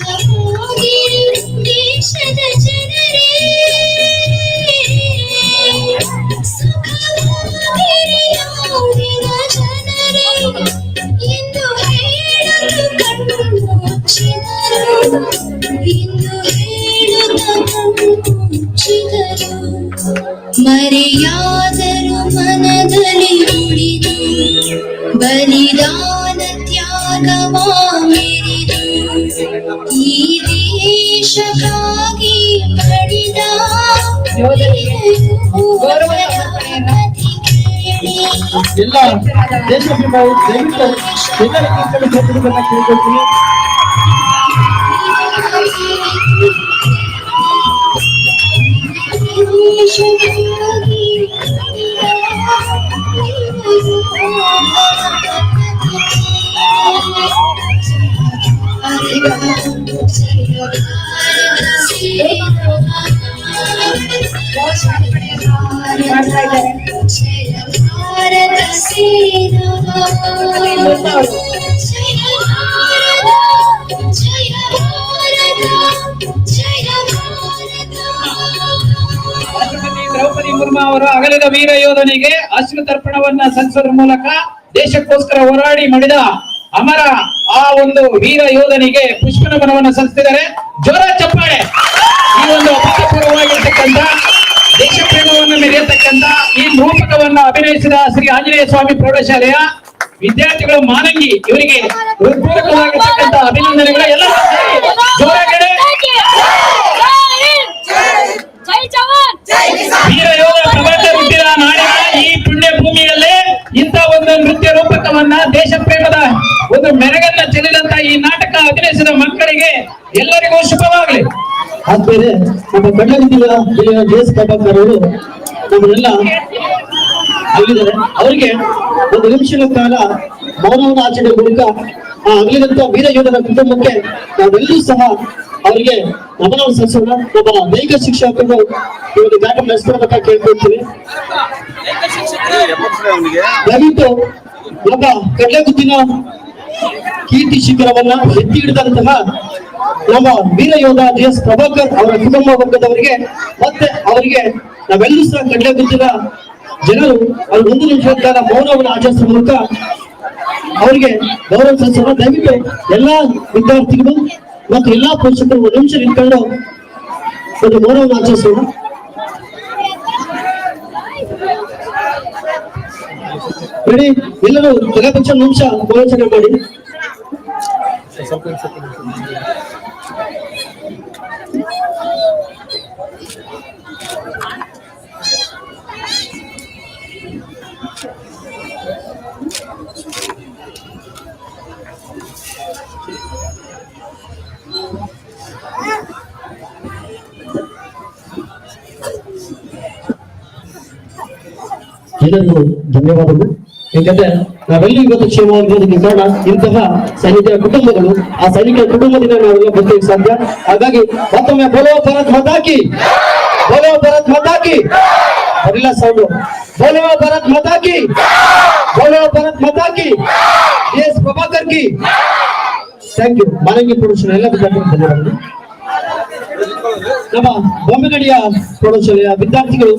ಸುಖವಾಗಿರು ದೇಶದ ಜನರೇ ಸುಖವಾಗಿರಿ ನಾಡಿನ ಜನರೇ ಎಂದು ಹೇಳಲು ಕಣ್ಣು ಮುಚ್ಚಿದರು ಎಂದು ಹೇಳುತ್ತ ಕಣ್ಣು ಮುಚ್ಚಿದರು ಮರೆಯಾದರು ಮನದಲ್ಲಿ ಉಳಿದು ಬಲಿದಾನ ತ್ಯಾಗವ ಮೆರೆದು ಈ ದೇಶಕ್ಕಾಗಿ ಮಾಡಿದ ವೀರಯೋಧರ ಕಥೆ ಕೇಳಿ ಎಲ್ಲ ದೇಶಾಭಿಮಾನಿ ದಯವಿಟ್ಟು ಎಲ್ಲರಿಗೂ ಚಪ್ಪುಗಳನ್ನು ಕೇಳಿಕೊಳ್ತೀನಿ. ದೇಶಕ್ಕಾಗಿ ಭಾರತ ಸೇನಾ ಜಯ ಭಾರತ ಜಯ ಭಾರತ. ರಾಷ್ಟ್ರಪತಿ ದ್ರೌಪದಿ ಮುರ್ಮು ಅವರು ಅಗಲಿದ ವೀರ ಯೋಧನಿಗೆ ಅಶ್ರು ತರ್ಪಣವನ್ನ ಸಲ್ಲಿಸೋದ್ರ ಮೂಲಕ ದೇಶಕ್ಕೋಸ್ಕರ ಹೋರಾಡಿ ಮಾಡಿದ ಅಮರ ಆ ಒಂದು ವೀರ ಯೋಧನಿಗೆ ಪುಷ್ಪನಮನವನ್ನು ಸಲ್ಲಿಸಿದ್ದಾರೆ. ಜೋರ ಚಪ್ಪಾಳೆ. ಈ ಒಂದು ಅಭೂತಪೂರ್ವವಾಗಿರ್ತಕ್ಕಂಥ ದೇಶ ಪ್ರೇಮವನ್ನು ಮೆರೆಯತಕ್ಕಂಥ ಈ ರೂಪಕವನ್ನ ಅಭಿನಯಿಸಿದ ಶ್ರೀ ಆಂಜನೇಯ ಸ್ವಾಮಿ ಪ್ರೌಢಶಾಲೆಯ ವಿದ್ಯಾರ್ಥಿಗಳು ಮಾನಂಗಿ ಇವರಿಗೆ ಹೃತ್ಪೂರ್ವಕವಾಗಿರ್ತಕ್ಕಂಥ ಅಭಿನಂದನೆಗಳು. ಎಲ್ಲ ಜೋರಾಗಡೆ ವೀರ ಯೋಧ ಪ್ರಬಂಧ ಹುಟ್ಟಿದ ನಾಡಿನ ಈ ಪುಣ್ಯ ಭೂಮಿಯಲ್ಲೇ ಇಂಥ ಒಂದು ನೃತ್ಯ ರೂಪಕ ಮೆರಗನ್ನ ಚೆಲ್ಲಿದಂತ ಈ ನಾಟಕ ಅಭಿನಯಿಸಿದ ಮಕ್ಕಳಿಗೆ ಎಲ್ಲರಿಗೂ ಶುಭವಾಗಲಿ. ಆದ್ಮೇಲೆ ನಮ್ಮ ಕಡ್ಲಗುತ್ತಿಯ ಜೆ.ಎಸ್. ಪ್ರಭಾಕರ್ ಅವರು ನಮ್ಮನ್ನೆಲ್ಲ ಅಲ್ಲಿದ್ದಾರೆ. ಅವರಿಗೆ ಒಂದು ನಿಮಿಷಗಳ ಕಾಲ ಮೌನವನ್ನು ಆಚರಣೆ ಮೂಲಕ ಆ ಅಗಲಿದಂತ ವೀರ ಯೋಧರ ಕುಟುಂಬಕ್ಕೆ ನಾವೆಲ್ಲರೂ ಸಹ ಅವರಿಗೆ ನಮನವನ್ನು ಸಲ್ಲಿಸೋಣ. ನಮ್ಮ ದೈಹಿಕ ಶಿಕ್ಷಕರು ಈ ಒಂದು ಕಾರ್ಯಕ್ರಮ ನಡೆಸ್ಕೊಳ್ಬೇಕಾಗಿ ಕೇಳ್ಕೊಳ್ತೀವಿ. ದಯವಿಟ್ಟು ನಮ್ಮ ಕಡ್ಲಗುತ್ತಿನ ಕೀರ್ತಿ ಶಿಖರವನ್ನ ಎತ್ತಿ ಹಿಡಿದಂತಹ ನಮ್ಮ ವೀರ ಯೋಧ ಜೆ.ಎಸ್. ಪ್ರಭಾಕರ್ ಅವರ ಕುಟುಂಬ ವರ್ಗದವರಿಗೆ ಮತ್ತೆ ಅವರಿಗೆ ನಾವೆಲ್ಲರೂ ಸಹ ಕಡ್ಲಗುತ್ತಿನ ಜನರು ಅವರು 1 ನಿಮಿಷದ ಕಾಲ ಮೌನವನ್ನು ಆಚರಿಸುವ ಮೂಲಕ ಅವರಿಗೆ ಗೌರವ ಸಲ್ಲಿಸೋಣ. ದಯವಿಟ್ಟು ಎಲ್ಲಾ ವಿದ್ಯಾರ್ಥಿಗಳು ಮತ್ತು ಎಲ್ಲಾ ಪೋಷಕರು 1 ನಿಮಿಷ ನಿಂತ್ಕೊಂಡು ಒಂದು ಮೌನವನ್ನು ಆಚರಿಸೋಣ. ರೆಡಿ? ಎಲ್ಲರೂ ಕಲಾಪಕ್ಷ ನಿಮಿಷ ಮೌನಾಚರಣೆ ಮಾಡಿ. ಎಲ್ಲರಿಗೂ ಧನ್ಯವಾದಗಳು. ಯಾಕಂದ್ರೆ ನಾವೆಲ್ಲರೂ ಇವತ್ತು ಕ್ಷೇಮವಾಗಿರೋದಕ್ಕೆ ಕಾರಣ ಇಂತಹ ಸೈನಿಕರ ಕುಟುಂಬಗಳು, ಆ ಸೈನಿಕರ ಕುಟುಂಬದಿಂದ ನಾವೆಲ್ಲ ಬದುಕಲಿಕ್ಕೆ ಸಾಧ್ಯ. ಹಾಗಾಗಿ ಮತ್ತೊಮ್ಮೆ ಬೋಲೋ ಭಾರತ್ ಮಾತಾ ಕಿ, ಬೋಲೋ ಭಾರತ್ ಮಾತಾ ಕಿ, ಬರಿಲ್ಲ ಸೌಂಡು, ಬೋಲೋ ಭಾರತ್ ಮಾತಾ ಕಿ, ಬೋಲೋ ಭಾರತ್ ಮಾತಾ ಕಿ, ಜೆ.ಎಸ್. ಪ್ರಭಾಕರ್ ಕಿ. Thank you. ಮಾನವೀಯ ಪ್ರೌಢಶಾಲೆ ಎಲ್ಲ ವಿದ್ಯಾರ್ಥಿಗಳು ಧನ್ಯವಾದಗಳು. ನಮ್ಮ ಬೊಮ್ಮೆಗಡಿಯ ಪ್ರೌಢಶಾಲೆಯ ವಿದ್ಯಾರ್ಥಿಗಳು,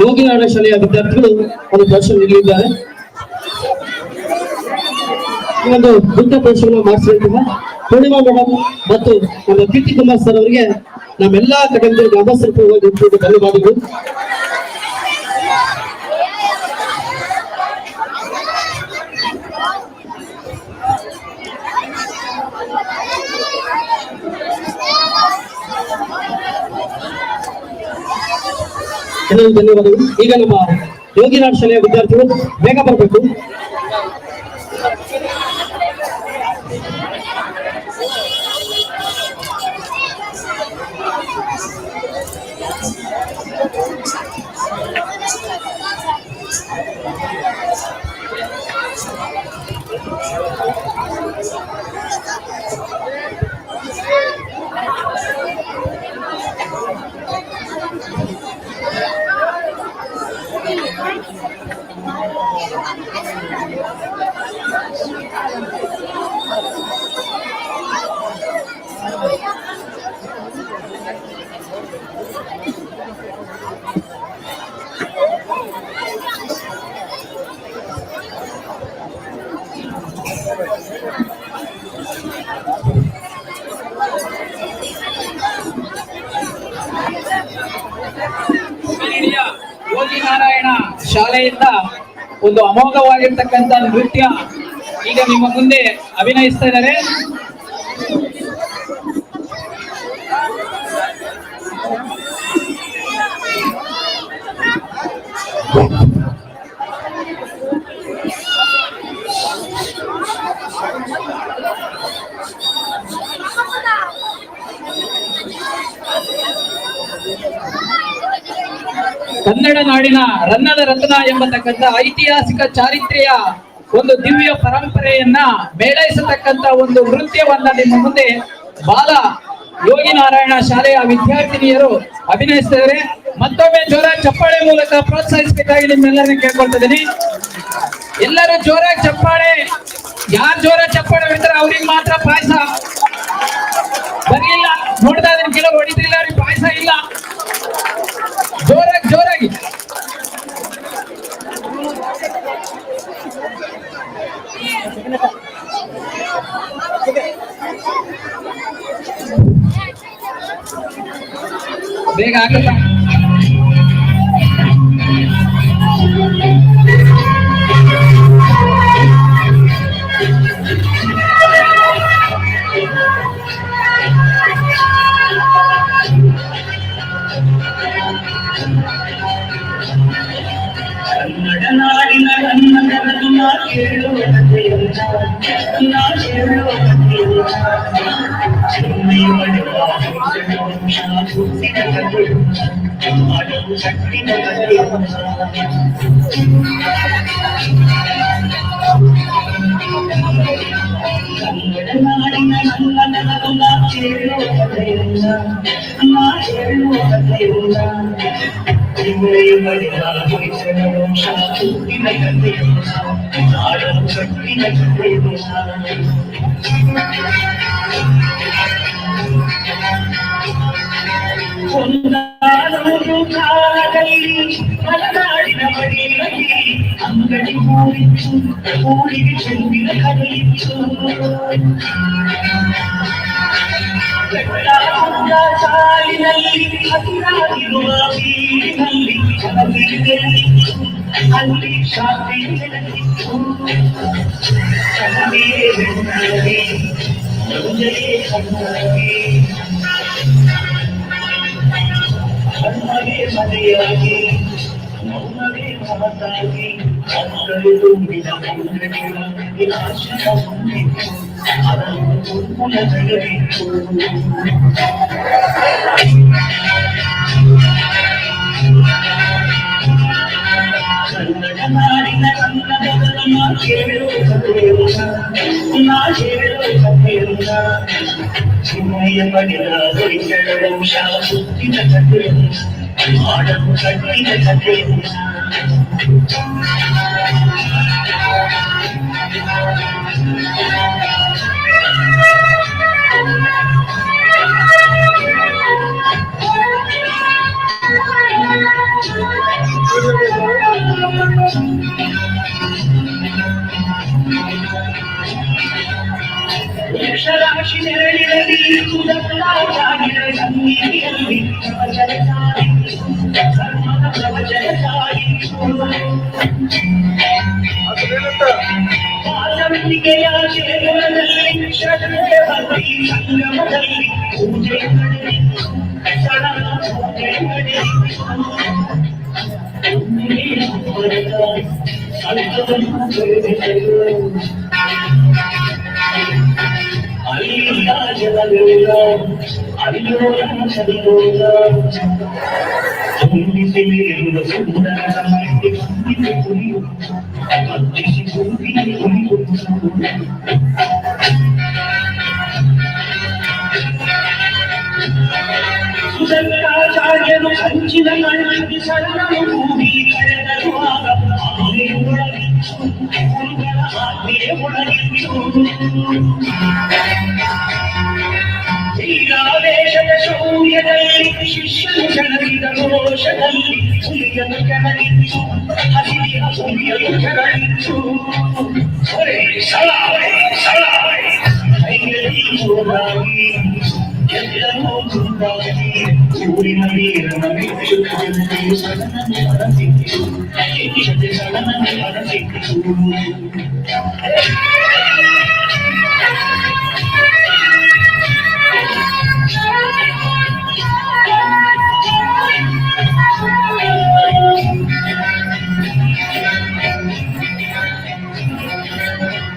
ಯೋಗಿನಾರಾಯಣ ಶಾಲೆಯ ವಿದ್ಯಾರ್ಥಿಗಳು ಒಂದು ಪ್ರದರ್ಶನ ನೀಡಲಿದ್ದಾರೆ. ಈ ಒಂದು ನೃತ್ಯ ಪ್ರದರ್ಶನ ಮಾಡಿಸಿದಂತಹ ಪೂರ್ಣಿಮಾ ಮೇಡಮ್ ಮತ್ತು ನಮ್ಮ ಕೀರ್ತಿ ಕುಮಾರ್ ಸರ್ ಅವರಿಗೆ ನಮ್ಮೆಲ್ಲಾ ಕಡೆಯಿಂದ ಗ್ರಾಮಸ್ಥರು ಧನ್ಯವಾದಗಳು. ಎಲ್ಲರಿಗೂ ಧನ್ಯವಾದಗಳು. ಈಗ ನಮ್ಮ ಯೋಗಿನಾಥ್ ಶಾಲೆಯ ವಿದ್ಯಾರ್ಥಿಗಳು ಬೇಗ ಬರಬೇಕು. ಯೋಗಿನಾರಾಯಣ ಶಾಲೆಯಿಂದ ಒಂದು ಅಮೋಘವಾಗಿರ್ತಕ್ಕಂಥ ನೃತ್ಯ ಈಗ ನಿಮ್ಮ ಮುಂದೆ ಅಭಿನಯಿಸ್ತಾ ಇದ್ದಾರೆ. ಕನ್ನಡ ನಾಡಿನ ರನ್ನದ ರತ್ನ ಎಂಬತಕ್ಕಂಥ ಐತಿಹಾಸಿಕ ಚಾರಿತ್ರ್ಯ ಒಂದು ದಿವ್ಯ ಪರಂಪರೆಯನ್ನ ಮೇಳೈಸತಕ್ಕಂತ ಒಂದು ನೃತ್ಯವನ್ನ ನಿಮ್ಮ ಮುಂದೆ ಬಾಲ ಯೋಗಿನಾರಾಯಣ ಶಾಲೆಯ ವಿದ್ಯಾರ್ಥಿನಿಯರು ಅಭಿನಯಿಸ್ತಿದ್ದಾರೆ. ಮತ್ತೊಮ್ಮೆ ಜೋರ ಚಪ್ಪಾಳೆ ಮೂಲಕ ಪ್ರೋತ್ಸಾಹಿಸಬೇಕಾಗಿ ನಿಮ್ಮೆಲ್ಲರನ್ನ ಕೇಳ್ಕೊಳ್ತಿದ್ದೀನಿ. ಎಲ್ಲರೂ ಜೋರಾಗಿ ಚಪ್ಪಾಳೆ. ಯಾರು ಜೋರ ಚಪ್ಪಾಳೆ ಹೊಡಿತಾರೆ ಅವ್ರಿಗೆ ಮಾತ್ರ ಪಾಯಸ. ಬರ್ಲಿಲ್ಲ ನೋಡ್ತಾ ಇದ್ದೀನಿ, ಕೆಲವು ಹೊಡಿತಿಲ್ಲ, ಅವ್ರಿಗೆ ಪಾಯಸ ಇಲ್ಲ. ಜೋರಾಗಿ ಜೋರಾಗಿ ಬೇಗ ಆಗುತ್ತಾ? ಕನ್ನಡ ನಾಡಿನ ಕನ್ನಡ ಕೇಳುವ ಅಂಗಡಿ ಮೂಡಿತ್ತು ಊರಿಗೆ ಚೆಂದಿನ ಕರೆಯಿತು ಸಾಲಿನಲ್ಲಿ ಹಸಿರಾಗಿರುವ ಬೀಡಿನಲ್ಲಿ ಅಲ್ಲಿ ಶಾಂತಿ ನೆಲೆಸಿತ್ತು ಕಣ್ಣೇ ಬೆಣ್ಣಗೆ ಮುಂಜೆಯೇ ಕಣ್ಣಾಗಿ ಕಣ್ಣಗೆ ಮನೆಯಾಗಿ ಮೌನವೇ ಮಮತಾಗಿ ಮಕ್ಕಳು ತುಂಬಿದ ಮುಂದಡಿಗಳ ವಿನಾಶನ ಹೊಂದಿತ್ತು ಅದನ್ನು ಮುನ್ನಡೆಯಬೇಕು ಕನ್ನಡ ನಾಡಿನ ಕನ್ನಡವನ್ನು ಕೇಳುವುದಲ್ಲ ನಾ ಹೇಳುವುದಲ್ಲ ಚಿನ್ನೆಯ ಪಡೆದ ಹೊಯ್ಸಳ ವಂಶ ಸುತ್ತಿನ ಕಥೆಯನ್ನು ಮಾಡಲು ಕಟ್ಟಿದ ಕಥೆಯನ್ನು ಯಕ್ಷರಾಶಿ ನೆರಳಿನಲ್ಲಿ ಸುಧರಾಗಿರ ಸಂಗೀತಿಯಲ್ಲಿ ಧರ್ಮದ ಪ್ರವಚನ ಮಾನವಿಕೆಯ ಜೀವನದಲ್ಲಿ ಶ್ರದ್ಧೆ ಭಕ್ತಿ ಸಂಗಮದಲ್ಲಿ ಪೂಜೆ ನಡೆಯಿತು ಸಡಲ ಪೂಜೆ ನಡೆಯಿತು ಅಲ್ಲಿಯ ಜಲವೇಗ ಅಲ್ಲಿಯೋರ ಸರಿಯೋಗ ಹೊಂದಿಸಿರುವ ಸುಂದರ ಸಮಾಜಕ್ಕೆ ಹೊಂದಿಸಿ ಕುರಿಯುವುದು ಅರ್ಜಿಸಿ ಗುಂಪಿನ ಕುರಿಯುವುದು ಸುಧರ್ಕಾಚಾರ್ಯರು ಹಂಚಿನ ಕಣ್ಣಿಗೆ ಶರಣರು ಭೂಮಿ ಕಳೆದರುವಾಗ ಆನೆಯೊಳಗಿತ್ತು ಗುರುಗಳ ಆಜ್ಞೆ ಒಳಗಿತ್ತು ಧೀರಾವೇಶದ ಶೌರ್ಯದಲ್ಲಿ ಶಿಷ್ಯನು ಕೆಳಗಿದ ರೋಷದಲ್ಲಿ ಹುಲಿಯನು ಕೆಳಗಿತ್ತು ಹಸಿರಿಯ ಹುಲಿಯನು ಕೆಳಗಿತ್ತು ಧೈರ್ಯವಾಗಿ ಎಲ್ಲರೂ ಗುಂಪಾಗಿ ಊರಿನ ವೀರನ ಮೆಚ್ಚುತ್ತಿದ್ದು ಸಡನನೆ ಹೊರಸಿತ್ತು ಸಡನನೆ ಹೊರಸಿತ್ತು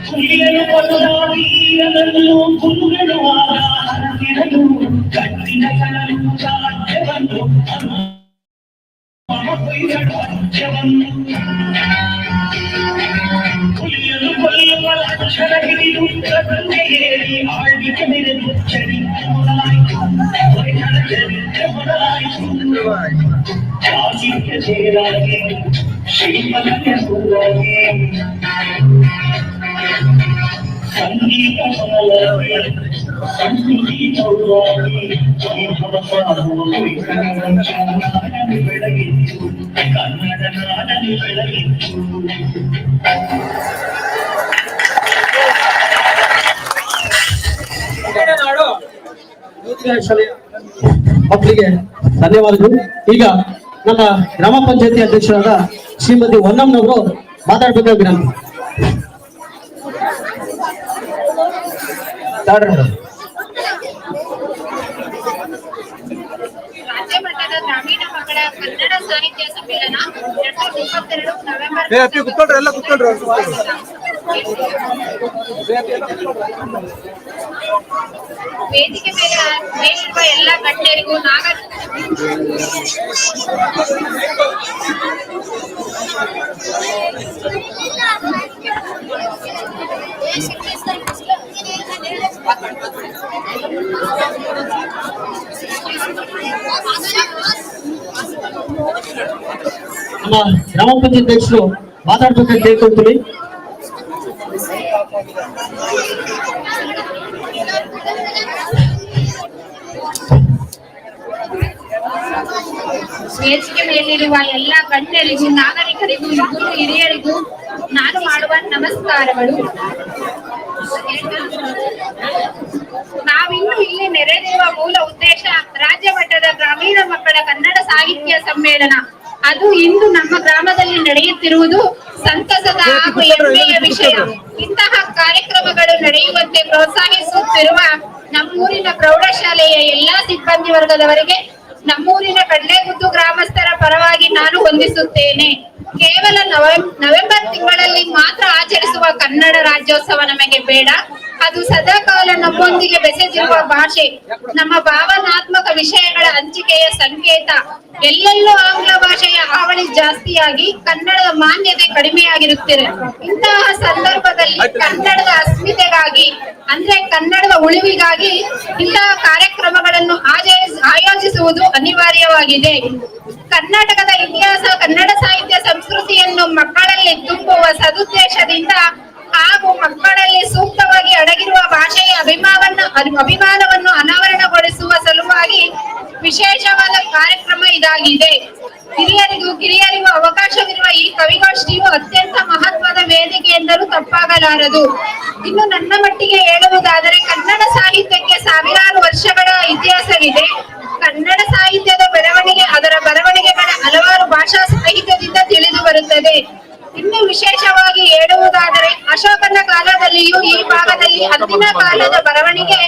ಹುಲಿಯನು ಪದವೀರನನ್ನು ಕುರುಗಳುವಾಗ ಹರಸಿರಲು ಕಟ್ಟಿನ ಕಣಲು ಸಾಧ್ಯವನ್ನು ರಾಜ್ಯವನ್ನು ಹುಲಿಯನು ಕೊಲ್ಲುವ ಲಕ್ಷಣ ಹಿಡಿದು ಪ್ರಬಂಧೆ ಏರಿ ಆಳ್ವಿಕೆ ಮೆರೆದು ಚರಿತ್ರೆ ಮೊದಲಾಯಿತು ಚರಿತ್ರೆ ಮೊದಲಾಯಿತು ಸಾಹಿತ್ಯ ಸೇರಾಗಿ ಶ್ರೀಮಂತ ಸೂರಾಗಿ ಸಂಗೀತ ಸಮಾಗಿ ಸಂಸ್ಕೃತಿ ಚೌರಾಗಿ ನಾಡನ್ನು ಬೆಳಗಿತ್ತು ಕನ್ನಡ ನಾಡನ್ನು ಬೆಳಗಿತ್ತು ಮಕ್ಕಳಿಗೆ ಧನ್ಯವಾದಗಳು. ಈಗ ನಮ್ಮ ಗ್ರಾಮ ಪಂಚಾಯತಿ ಅಧ್ಯಕ್ಷರಾದ ಶ್ರೀಮತಿ ಹೊನ್ನಮ್ಮನವರು ಮಾತಾಡ್ಬೇಕಾಗಿ ವಿನಂತಿ. ರಾಜ್ಯ ಮಟ್ಟದ ಗ್ರಾಮೀಣ ಮಕ್ಕಳ ಕನ್ನಡ ಸಾಹಿತ್ಯ ಸಮ್ಮೇಳನ 2022 ನವೆಂಬರ್ ವೇದಿಕೆ ಮೇಲಿರುವ ಎಲ್ಲ ಗಣ್ಯರಿಗೂ ನಮ್ಮ ಗ್ರಾಮ ಪಂಚಾಯತ್ ಅಧ್ಯಕ್ಷರು ಮಾತಾಡ್ಬೇಕಂತ ಕೇಳ್ಕೊಳ್ತೀವಿ. ವೇದಿಕೆ ಮೇಲಿರುವ ಎಲ್ಲ ಗಣ್ಯರಿಗೂ ನಾಗರಿಕರಿಗೂ ಗುರು ಹಿರಿಯರಿಗೂ ನಾನು ಮಾಡುವ ನಮಸ್ಕಾರಗಳು. ನಾವಿನ್ನು ಇಲ್ಲಿ ನೆರೆದಿರುವ ಮೂಲ ಉದ್ದೇಶ ರಾಜ್ಯ ಮಟ್ಟದ ಗ್ರಾಮೀಣ ಮಕ್ಕಳ ಕನ್ನಡ ಸಾಹಿತ್ಯ ಸಮ್ಮೇಳನ. ಅದು ಇಂದು ನಮ್ಮ ಗ್ರಾಮದಲ್ಲಿ ನಡೆಯುತ್ತಿರುವುದು ಸಂತಸದ ಹಾಗೂ ಹೆಮ್ಮೆಯ ವಿಷಯ. ಇಂತಹ ಕಾರ್ಯಕ್ರಮಗಳು ನಡೆಯುವಂತೆ ಪ್ರೋತ್ಸಾಹಿಸುತ್ತಿರುವ ನಮ್ಮೂರಿನ ಪ್ರೌಢಶಾಲೆಯ ಎಲ್ಲಾ ಸಿಬ್ಬಂದಿ ವರ್ಗದವರಿಗೆ ನಮ್ಮೂರಿನ ಕಡ್ಲೆಗುದ್ದು ಗ್ರಾಮಸ್ಥರ ಪರವಾಗಿ ನಾನು ವಂದಿಸುತ್ತೇನೆ. ಕೇವಲ ನವೆಂಬರ್ ತಿಂಗಳಲ್ಲಿ ಮಾತ್ರ ಆಚರಿಸುವ ಕನ್ನಡ ರಾಜ್ಯೋತ್ಸವ ನಮಗೆ ಬೇಡ. ಅದು ಸದಾಕಾಲ ನಮ್ಮೊಂದಿಗೆ ಬೆಸೆದಿರುವ ಭಾಷೆ, ನಮ್ಮ ಭಾವನಾತ್ಮಕ ವಿಷಯಗಳ ಹಂಚಿಕೆಯ ಸಂಕೇತ. ಎಲ್ಲೆಲ್ಲೂ ಆಂಗ್ಲ ಭಾಷೆಯ ಹಾವಳಿ ಜಾಸ್ತಿಯಾಗಿ ಕನ್ನಡದ ಮಾನ್ಯತೆ ಕಡಿಮೆಯಾಗಿರುತ್ತದೆ. ಇಂತಹ ಸಂದರ್ಭದಲ್ಲಿ ಕನ್ನಡದ ಅಸ್ಮಿತೆಗಾಗಿ ಅಂದ್ರೆ ಕನ್ನಡದ ಉಳಿವಿಗಾಗಿ ಇಂತಹ ಕಾರ್ಯಕ್ರಮಗಳನ್ನು ಆಯೋಜಿಸುವುದು ಅನಿವಾರ್ಯವಾಗಿದೆ. ಕರ್ನಾಟಕದ ಇತಿಹಾಸ, ಕನ್ನಡ ಸಾಹಿತ್ಯ, ಸಂಸ್ಕೃತಿಯನ್ನು ಮಕ್ಕಳಲ್ಲಿ ತುಂಬುವ ಸದುದ್ದೇಶದಿಂದ ಹಾಗೂ ಮಕ್ಕಳಲ್ಲಿ ಸೂಕ್ತವಾಗಿ ಅಡಗಿರುವ ಭಾಷೆಯ ಅಭಿಮಾನವನ್ನು ಅನಾವರಣಗೊಳಿಸುವ ಸಲುವಾಗಿ ವಿಶೇಷವಾದ ಕಾರ್ಯಕ್ರಮ ಇದಾಗಿದೆ. ಕಿರಿಯರಿಗೂ ಅವಕಾಶವಿರುವ ಈ ಕವಿಗೋಷ್ಠಿಯು ಅತ್ಯಂತ ಮಹತ್ವದ ವೇದಿಕೆ ಎಂದರೂ ತಪ್ಪಾಗಲಾರದು. ಇನ್ನು ನನ್ನ ಮಟ್ಟಿಗೆ ಹೇಳುವುದಾದರೆ ಕನ್ನಡ ಸಾಹಿತ್ಯಕ್ಕೆ ಸಾವಿರಾರು ವರ್ಷಗಳ ಇತಿಹಾಸವಿದೆ. ಕನ್ನಡ ಸಾಹಿತ್ಯದ ಬೆಳವಣಿಗೆ, ಅದರ ಬರವಣಿಗೆಗಳ ಹಲವಾರು ಭಾಷಾ ಸಾಹಿತ್ಯದಿಂದ ತಿಳಿದು ಬರುತ್ತದೆ. ಇನ್ನು ವಿಶೇಷವಾಗಿ ಹೇಳುವುದಾದರೆ ಅಶೋಕನ ಕಾಲದಲ್ಲಿಯೂ ಈ ಭಾಗದಲ್ಲಿ ಅಂದಿನ ಕಾಲದ ಬರವಣಿಗೆ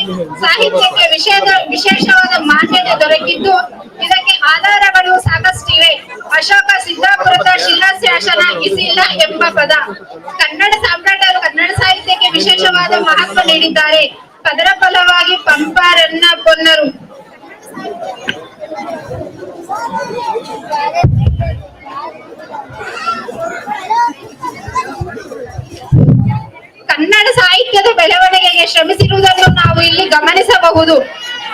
ಸಾಹಿತ್ಯಕ್ಕೆ ವಿಶೇಷವಾದ ಮಾನ್ಯತೆ ದೊರಕಿದ್ದು ಇದಕ್ಕೆ ಆಧಾರಗಳು ಸಾಕಷ್ಟಿವೆ. ಅಶೋಕ ಸಿದ್ದಾಪುರದ ಶಿಲಾಶಾಸನ ಇಸಿಲ್ಲ ಎಂಬ ಪದ. ಕನ್ನಡ ಸಾಮ್ರಾಟರು ಕನ್ನಡ ಸಾಹಿತ್ಯಕ್ಕೆ ವಿಶೇಷವಾದ ಮಹತ್ವ ನೀಡಿದ್ದಾರೆ. ಅದರ ಫಲವಾಗಿ ಪಂಪ, ರನ್ನ, ಪೊನ್ನರು ಕನ್ನಡ ಸಾಹಿತ್ಯದ ಬೆಳವಣಿಗೆಗೆ ಶ್ರಮಿಸಿರುವುದನ್ನು ನಾವು ಇಲ್ಲಿ ಗಮನಿಸಬಹುದು.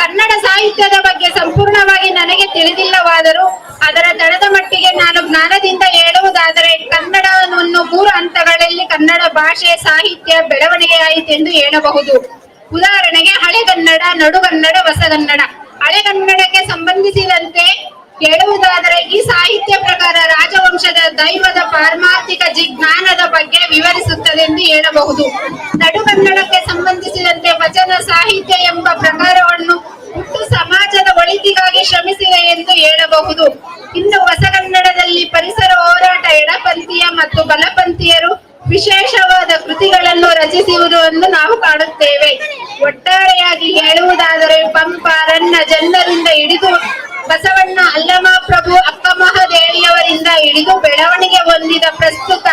ಕನ್ನಡ ಸಾಹಿತ್ಯದ ಬಗ್ಗೆ ಸಂಪೂರ್ಣವಾಗಿ ನನಗೆ ತಿಳಿದಿಲ್ಲವಾದರೂ ಅದರ ತಳದ ಮಟ್ಟಿಗೆ ನಾನು ಜ್ಞಾನದಿಂದ ಹೇಳುವುದಾದರೆ ಕನ್ನಡವನ್ನು 3 ಹಂತಗಳಲ್ಲಿ ಕನ್ನಡ ಭಾಷೆ, ಸಾಹಿತ್ಯ ಬೆಳವಣಿಗೆಯಾಯಿತು ಎಂದು ಹೇಳಬಹುದು. ಉದಾಹರಣೆಗೆ ಹಳೆಗನ್ನಡ, ನಡುಗನ್ನಡ, ಹೊಸಗನ್ನಡ. ಹಳೆಗನ್ನಡಕ್ಕೆ ಸಂಬಂಧಿಸಿದಂತೆ ಹೇಳುವುದಾದರೆ ಈ ಸಾಹಿತ್ಯ ಪ್ರಕಾರ ರಾಜವಂಶದ ದೈವದ ಪಾರಮಾರ್ಥಿಕ ಜಿಜ್ಞಾನದ ಬಗ್ಗೆ ವಿವರಿಸುತ್ತದೆ ಎಂದು ಹೇಳಬಹುದು. ನಡುಗನ್ನಡಕ್ಕೆ ಸಂಬಂಧಿಸಿದಂತೆ ವಚನ ಸಾಹಿತ್ಯ ಎಂಬ ಪ್ರಕಾರವನ್ನು ಹುಟ್ಟು ಸಮಾಜದ ಒಳಿತಿಗಾಗಿ ಶ್ರಮಿಸಿದೆ ಎಂದು ಹೇಳಬಹುದು. ಇನ್ನು ಹೊಸಗನ್ನಡದಲ್ಲಿ ಪರಿಸರ ಹೋರಾಟ, ಎಡಪಂಥೀಯ ಮತ್ತು ಬಲಪಂಥೀಯರು ವಿಶೇಷವಾದ ಕೃತಿಗಳನ್ನು ರಚಿಸುವುದನ್ನು ನಾವು ಕಾಣುತ್ತೇವೆ. ಒಟ್ಟಾರೆಯಾಗಿ ಹೇಳುವುದಾದರೆ ಪಂಪ, ರನ್ನ, ಜನರಿಂದ ಹಿಡಿದು ಬಸವಣ್ಣ, ಅಲ್ಲಮಪ್ರಭು, ಅಕ್ಕಮಹಾದೇವಿಯವರಿಂದ ಹಿಡಿದು ಬೆಳವಣಿಗೆ ಹೊಂದಿದ ಪ್ರಸ್ತುತ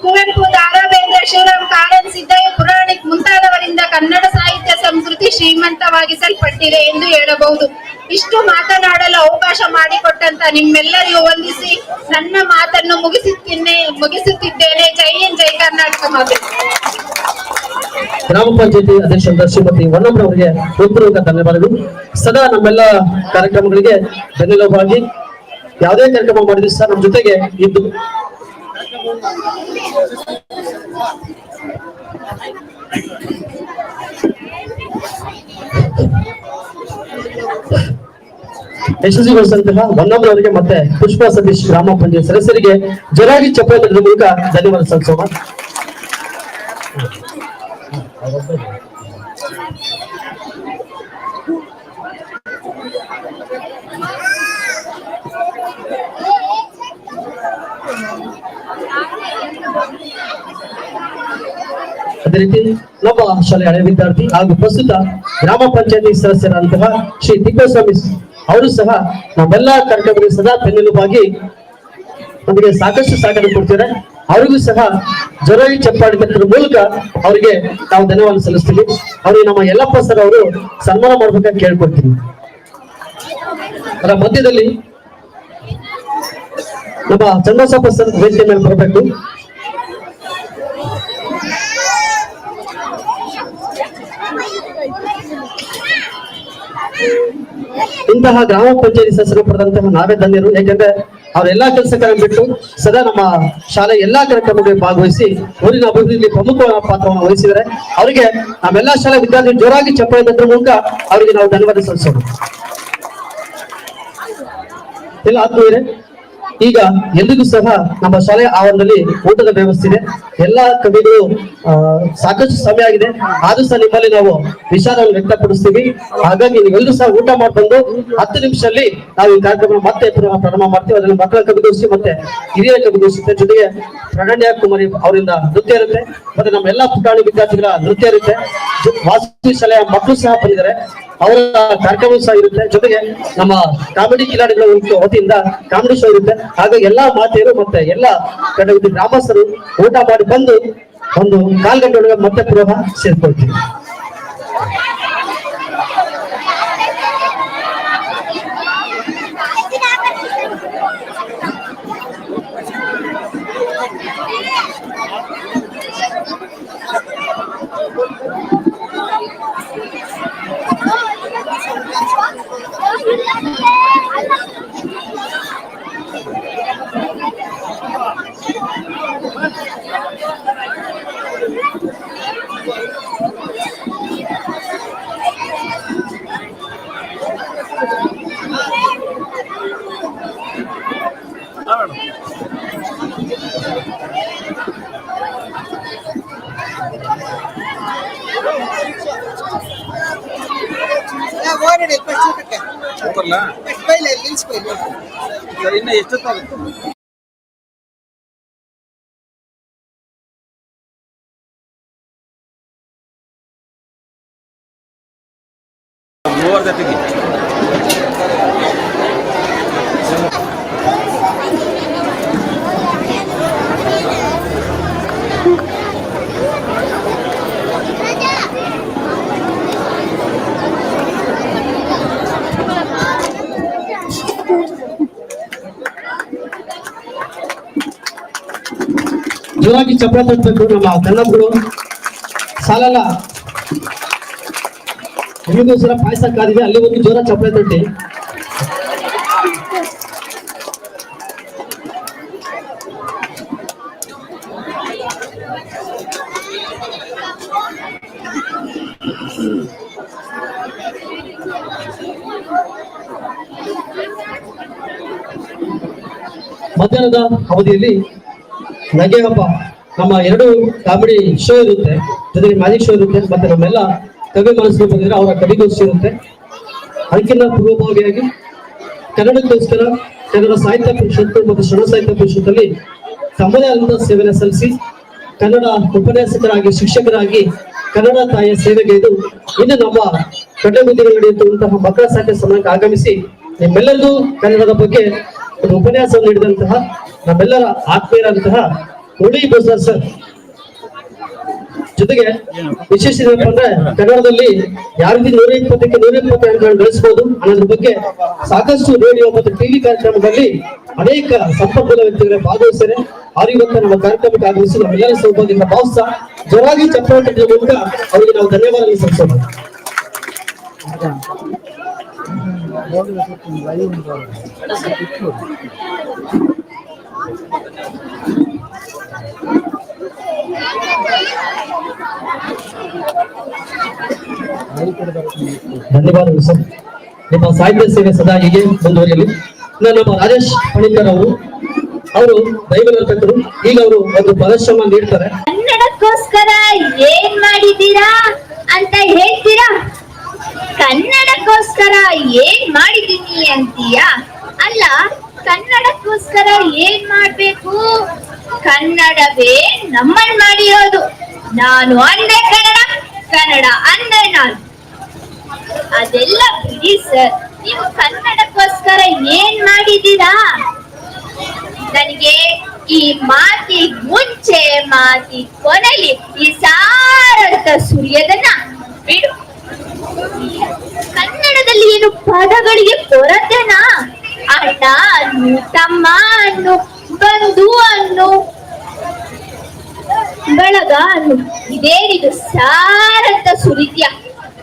ಕುವೆಂಪು, ದಾರಾಬೇಂದ್ರ, ಶಿವರಾಮ್ ಕಾರಂತ್, ಸಿದ್ದಯ್ಯ ಪುರಾಣಿಕ್ ಮುಂತಾದವರಿಂದ ಕನ್ನಡ ಸಾಹಿತ್ಯ ಸಂಸ್ಕೃತಿ ಶ್ರೀಮಂತವಾಗಿಸಲ್ಪಟ್ಟಿದೆ ಎಂದು ಹೇಳಬಹುದು. ಇಷ್ಟು ಮಾತನಾಡಲು ಅವಕಾಶ ಮಾಡಿಕೊಟ್ಟಂತ ನಿಮ್ಮೆಲ್ಲರಿಗೂ ವಂದಿಸಿ ನನ್ನ ಮಾತನ್ನು ಮುಗಿಸುತ್ತಿದ್ದೇನೆ. ಜೈ ಹಿಂದ್, ಜೈ ಕರ್ನಾಟಕ ಮಾತೆ. ಗ್ರಾಮ ಪಂಚಾಯತಿ ಅಧ್ಯಕ್ಷರಾದ ಶ್ರೀಮತಿ ವನ್ನಮ್ಮ ಅವರಿಗೆ ಹೃತ್ಪೂರ್ವಕ ಧನ್ಯವಾದಗಳು. ಸದಾ ನಮ್ಮೆಲ್ಲ ಕಾರ್ಯಕ್ರಮಗಳಿಗೆ ಬೆನ್ನೆಲುಬಾಗಿ ಯಾವುದೇ ಕಾರ್ಯಕ್ರಮ ಮಾಡಿದ್ರು ಸಹ ನಮ್ಮ ಜೊತೆಗೆ ಇದ್ದು ಯಶಸ್ವಿಗೊಳಿಸಿದಂತಹ ವನ್ನಮ್ಮ ಅವರಿಗೆ ಮತ್ತೆ ಪುಷ್ಪ ಸತೀಶ್ ಗ್ರಾಮ ಪಂಚಾಯತ್ ಸದಸ್ಯರಿಗೆ ಜೋರಾಗಿ ಚಪ್ಪಾಳೆ ಮೂಲಕ ಧನ್ಯವಾದ ಸಲ್ಲಿಸೋಣ. ಅದೇ ರೀತಿ ನಮ್ಮ ಶಾಲೆಯ ಹಳೆ ವಿದ್ಯಾರ್ಥಿ ಹಾಗೂ ಪ್ರಸ್ತುತ ಗ್ರಾಮ ಪಂಚಾಯತಿ ಸದಸ್ಯರಾದಂತಹ ಶ್ರೀ ತಿಪ್ಪೇಸ್ವಾಮಿ ಅವರು ಸಹ ನಮ್ಮೆಲ್ಲ ಕಾರ್ಯಕ್ರಮಗಳಿಗೆ ಸದಾ ಬೆನ್ನೆಲುಬಾಗಿ ನಮಗೆ ಸಾಕಷ್ಟು ಸಹಕಾರ ಕೊಡ್ತಾರೆ. ಅವರಿಗೂ ಸಹ ಜೋರಾಗಿ ಚಪ್ಪಾಳೆ ತಟ್ಟುವ ಮೂಲಕ ಅವರಿಗೆ ನಾವು ಧನ್ಯವಾದ ಸಲ್ಲಿಸ್ತೀವಿ. ಅವರಿಗೆ ನಮ್ಮ ಯಲ್ಲಪ್ಪ ಸರ್ ಅವರು ಸನ್ಮಾನ ಮಾಡ್ಬೇಕಂತ ಕೇಳ್ಕೊಳ್ತೀವಿ. ಅದರ ಮಧ್ಯದಲ್ಲಿ ನಮ್ಮ ಚಂದ್ರಸಪ್ಪ ಸರ್ ವೇದಿಕೆ ಮೇಲೆ ಬರಬೇಕು. ಇಂತಹ ಗ್ರಾಮ ಪಂಚಾಯತಿ ಸದಸ್ಯರು ಪಡೆದಂತಹ ನಾವೇ ಧನ್ಯರು. ಯಾಕಂದ್ರೆ ಅವರೆಲ್ಲಾ ಕೆಲಸ ಕಾರ್ಯ ಬಿಟ್ಟು ಸದಾ ನಮ್ಮ ಶಾಲೆ ಎಲ್ಲಾ ಕಾರ್ಯಕ್ರಮಗಳಿಗೆ ಭಾಗವಹಿಸಿ ಊರಿನ ಅಭಿವೃದ್ಧಿಯಲ್ಲಿ ಪ್ರಮುಖ ಪಾತ್ರವನ್ನು ವಹಿಸಿದರೆ ಅವರಿಗೆ ನಮ್ಮೆಲ್ಲಾ ಶಾಲೆ ವಿದ್ಯಾರ್ಥಿ ಜೋರಾಗಿ ಚಪ್ಪಾಳೆ ತಟ್ಟುವ ಮೂಲಕ ಅವರಿಗೆ ನಾವು ಧನ್ಯವಾದ ಸಲ್ಲಿಸೋಣ. ಎಲ್ಲ ಆತ್ಮೀಯರೇ, ಈಗ ಎಲ್ಲಿಗೂ ಸಹ ನಮ್ಮ ಶಾಲೆಯ ಆವರಣದಲ್ಲಿ ಊಟದ ವ್ಯವಸ್ಥೆ ಇದೆ. ಎಲ್ಲಾ ಕವಿಗಳು ಸಾಕಷ್ಟು ಸಮಯ ಆಗಿದೆ, ಆದ್ರೂ ಸಹ ನಿಮ್ಮಲ್ಲಿ ನಾವು ವಿಚಾರವನ್ನು ವ್ಯಕ್ತಪಡಿಸ್ತೀವಿ. ಹಾಗಾಗಿ ನೀವೆಲ್ಲರೂ ಸಹ ಊಟ ಮಾಡಿ ಬಂದು 10 ನಿಮಿಷದಲ್ಲಿ ನಾವು ಈ ಕಾರ್ಯಕ್ರಮ ಮತ್ತೆ ಪ್ರಾರಂಭ ಮಾಡ್ತೀವಿ. ಅದರಲ್ಲಿ ಮಕ್ಕಳ ಕವಿಗೋಷ್ಠಿ ಮತ್ತೆ ಹಿರಿಯರ ಕವಿಗೋಷ್ಠಿ ಜೊತೆಗೆ ಪ್ರಣಣ್ಯ ಕುಮಾರಿ ಅವರಿಂದ ನೃತ್ಯ ಇರುತ್ತೆ, ಮತ್ತೆ ನಮ್ಮ ಎಲ್ಲಾ ಪುಟಾಣಿ ವಿದ್ಯಾರ್ಥಿಗಳ ನೃತ್ಯ ಇರುತ್ತೆ. ವಾಸವಿ ಶಾಲೆಯ ಮಕ್ಕಳು ಸಹ ಬಂದಿದ್ದಾರೆ, ಅವರ ಕಾರ್ಯಕ್ರಮ ಸಹ ಇರುತ್ತೆ. ಜೊತೆಗೆ ನಮ್ಮ ಕಾಮಿಡಿ ಕಿಲಾಡಿಗಳ ವತಿಯಿಂದ ಕಾಮಿಡಿ ಶೋ ಇರುತ್ತೆ. ಹಾಗಾಗಿ ಎಲ್ಲಾ ಮಾತೆಯರು ಮತ್ತೆ ಎಲ್ಲಾ ಕಡೆ ಗ್ರಾಮಸ್ಥರು ಊಟ ಮಾಡಿ ಬಂದು ಒಂದು 4 ಗಂಟೆ ಒಳಗೆ ಮತ್ತೆ ಪುನಃ ಸೇರ್ಕೊಳ್ತೀವಿ. ಇನ್ನ ಎಷ್ಟೊತ್ತಾಗುತ್ತೆ? ಮೂವರ್ ಜೊತೆಗೆ ಜೋರಾಗಿ ಚಪ್ಪಾಳೆ ತಟ್ಟಬೇಕು. ನಮ್ಮ ಕನ್ನಡಗಳು ಸಾಲಲ್ಲ, ನಿಮಗೋಸ್ಕರ ಪಾಯಸ ಕಾದಿದೆ, ಅಲ್ಲಿ ಒಂದು ಜೋರ ಚಪ್ಪಾಳೆ ತಟ್ಟಿ. ಮಧ್ಯಾಹ್ನದ ಅವಧಿಯಲ್ಲಿ ನಗೆ ಹಬ್ಬ, ನಮ್ಮ 2 ಕಾಮಿಡಿ ಶೋ ಇರುತ್ತೆ, ಜೊತೆಗೆ ಮ್ಯಾಜಿಕ್ ಶೋ ಇರುತ್ತೆ, ಮತ್ತೆ ನಮ್ಮೆಲ್ಲ ಕವಿ ಮನಸ್ಸು ಬಂದಿದ್ರೆ ಅವರ ಕವಿಗೋಷ್ಠಿ ಇರುತ್ತೆ. ಅದಕ್ಕಿಂತ ಪೂರ್ವಭಾವಿಯಾಗಿ ಕನ್ನಡಕ್ಕೋಸ್ಕರ ಕನ್ನಡ ಸಾಹಿತ್ಯ ಪರಿಷತ್ತು ಮತ್ತು ಶ್ರಣ ಸಾಹಿತ್ಯ ಪರಿಷತ್ತಲ್ಲಿ ತಮ್ಮದೇ ಆದಂತಹ ಸೇವೆಯನ್ನು ಸಲ್ಲಿಸಿ ಕನ್ನಡ ಉಪನ್ಯಾಸಕರಾಗಿ ಶಿಕ್ಷಕರಾಗಿ ಕನ್ನಡ ತಾಯಿಯ ಸೇವೆಗೈದು ಇನ್ನು ನಮ್ಮ ಕಡ್ಲೆಬುದ್ಧಿಗಳು ನಡೆಯುತ್ತಿರುವಂತಹ ಮಕ್ಕಳ ಸಾಹಿತ್ಯ ಸಮ್ಮೇಳನಕ್ಕೆ ಆಗಮಿಸಿ ನಿಮ್ಮೆಲ್ಲರಿಗೂ ಕನ್ನಡದ ಬಗ್ಗೆ ಒಂದು ಉಪನ್ಯಾಸವನ್ನು ನೀಡಿದಂತಹ ನಮ್ಮೆಲ್ಲರ ಆತ್ಮೀಯರಾದಂತಹ ಹುಳಿ ಬಸರ್ ಸರ್, ಜೊತೆಗೆ ವಿಶೇಷ ಏನಪ್ಪ ಅಂದ್ರೆ ಕನ್ನಡದಲ್ಲಿ ಯಾವ ರೀತಿ 120ಕ್ಕೆ 120 ಅಂಕಗಳನ್ನು ಗಳಿಸಬಹುದು ಅನ್ನೋದ್ರ ಬಗ್ಗೆ ಸಾಕಷ್ಟು ರೇಡಿಯೋ ಮತ್ತು ಟಿವಿ ಕಾರ್ಯಕ್ರಮದಲ್ಲಿ ಅನೇಕ ಸಂಪನ್ಮೂಲ ವ್ಯಕ್ತಿಗಳ ಭಾಗವಹಿಸಿದರೆ ಅವರಿಗೊಂದು ನಮ್ಮ ಕಾರ್ಯಕ್ರಮಕ್ಕೆ ಆಗಮಿಸಿ ನಮ್ಮೆಲ್ಲರ ಸೌಭಾಗ್ಯದಿಂದ ಭಾವಿಸ್ತಾ ಜೋರಾಗಿ ಚಪ್ಪಾಳೆ ತಟ್ಟುವ ಮೂಲಕ ಅವರಿಗೆ ನಾವು ಧನ್ಯವಾದ ಸಲ್ಲಿಸೋಣ. ಧನ್ಯವಾದಗಳು ಸರ್. ನಿಮ್ಮ ಸಾಹಿತ್ಯ ಸೇವೆ ಸದಾ ಹೀಗೆ ಮುಂದುವರಿಯಲಿ. ನಮ್ಮ ರಾಜೇಶ್ ಪಣಿಕರ್ ಅವರು ದೈವನರ್ತಕರು. ಈಗ ಅವರು ಒಂದು ಪ್ರದರ್ಶನ ನೀಡ್ತಾರೆ. ಕನ್ನಡಕ್ಕೋಸ್ಕರ ಏನ್ ಮಾಡಿದ್ದೀರಾ ಅಂತ ಹೇಳ್ತೀರಾ? ಕನ್ನಡಕ್ಕೋಸ್ಕರ ಏನ್ ಮಾಡಿದೀನಿ ಅಂತೀಯಾ? ಅಲ್ಲ, ಕನ್ನಡಕ್ಕೋಸ್ಕರ ಏನ್ ಮಾಡ್ಬೇಕು? ಕನ್ನಡವೇ ನಮ್ಮನ್ ಮಾಡಿರೋದು. ನಾನು ಅಂದೆ ಕನ್ನಡ, ಕನ್ನಡ ಅಂದೆ ನಾನು. ಅದೆಲ್ಲ ಬಿಡಿ ಸರ್, ನೀವು ಕನ್ನಡಕ್ಕೋಸ್ಕರ ಏನ್ ಮಾಡಿದ್ದೀರಾ? ನನಗೆ ಈ ಮಾತಿ ಮುಂಚೆ ಮಾತಿ ಕೊನೆಯಲ್ಲಿ ಈ ಸಾರಂತ ಸುರಿಯದನ್ನ ಬಿಡು. ಕನ್ನಡದಲ್ಲಿ ಏನು ಪದಗಳಿಗೆ ಕೊರತೆನಾ? ಅಣ್ಣ ಅನ್ನು, ತಮ್ಮ ಅನ್ನು, ಬಂಧು ಅನ್ನು, ಬಳಗ ಅನ್ನು, ಇದೇನಿದು ಸಾರಂತ ಸುರಿದ್ಯ?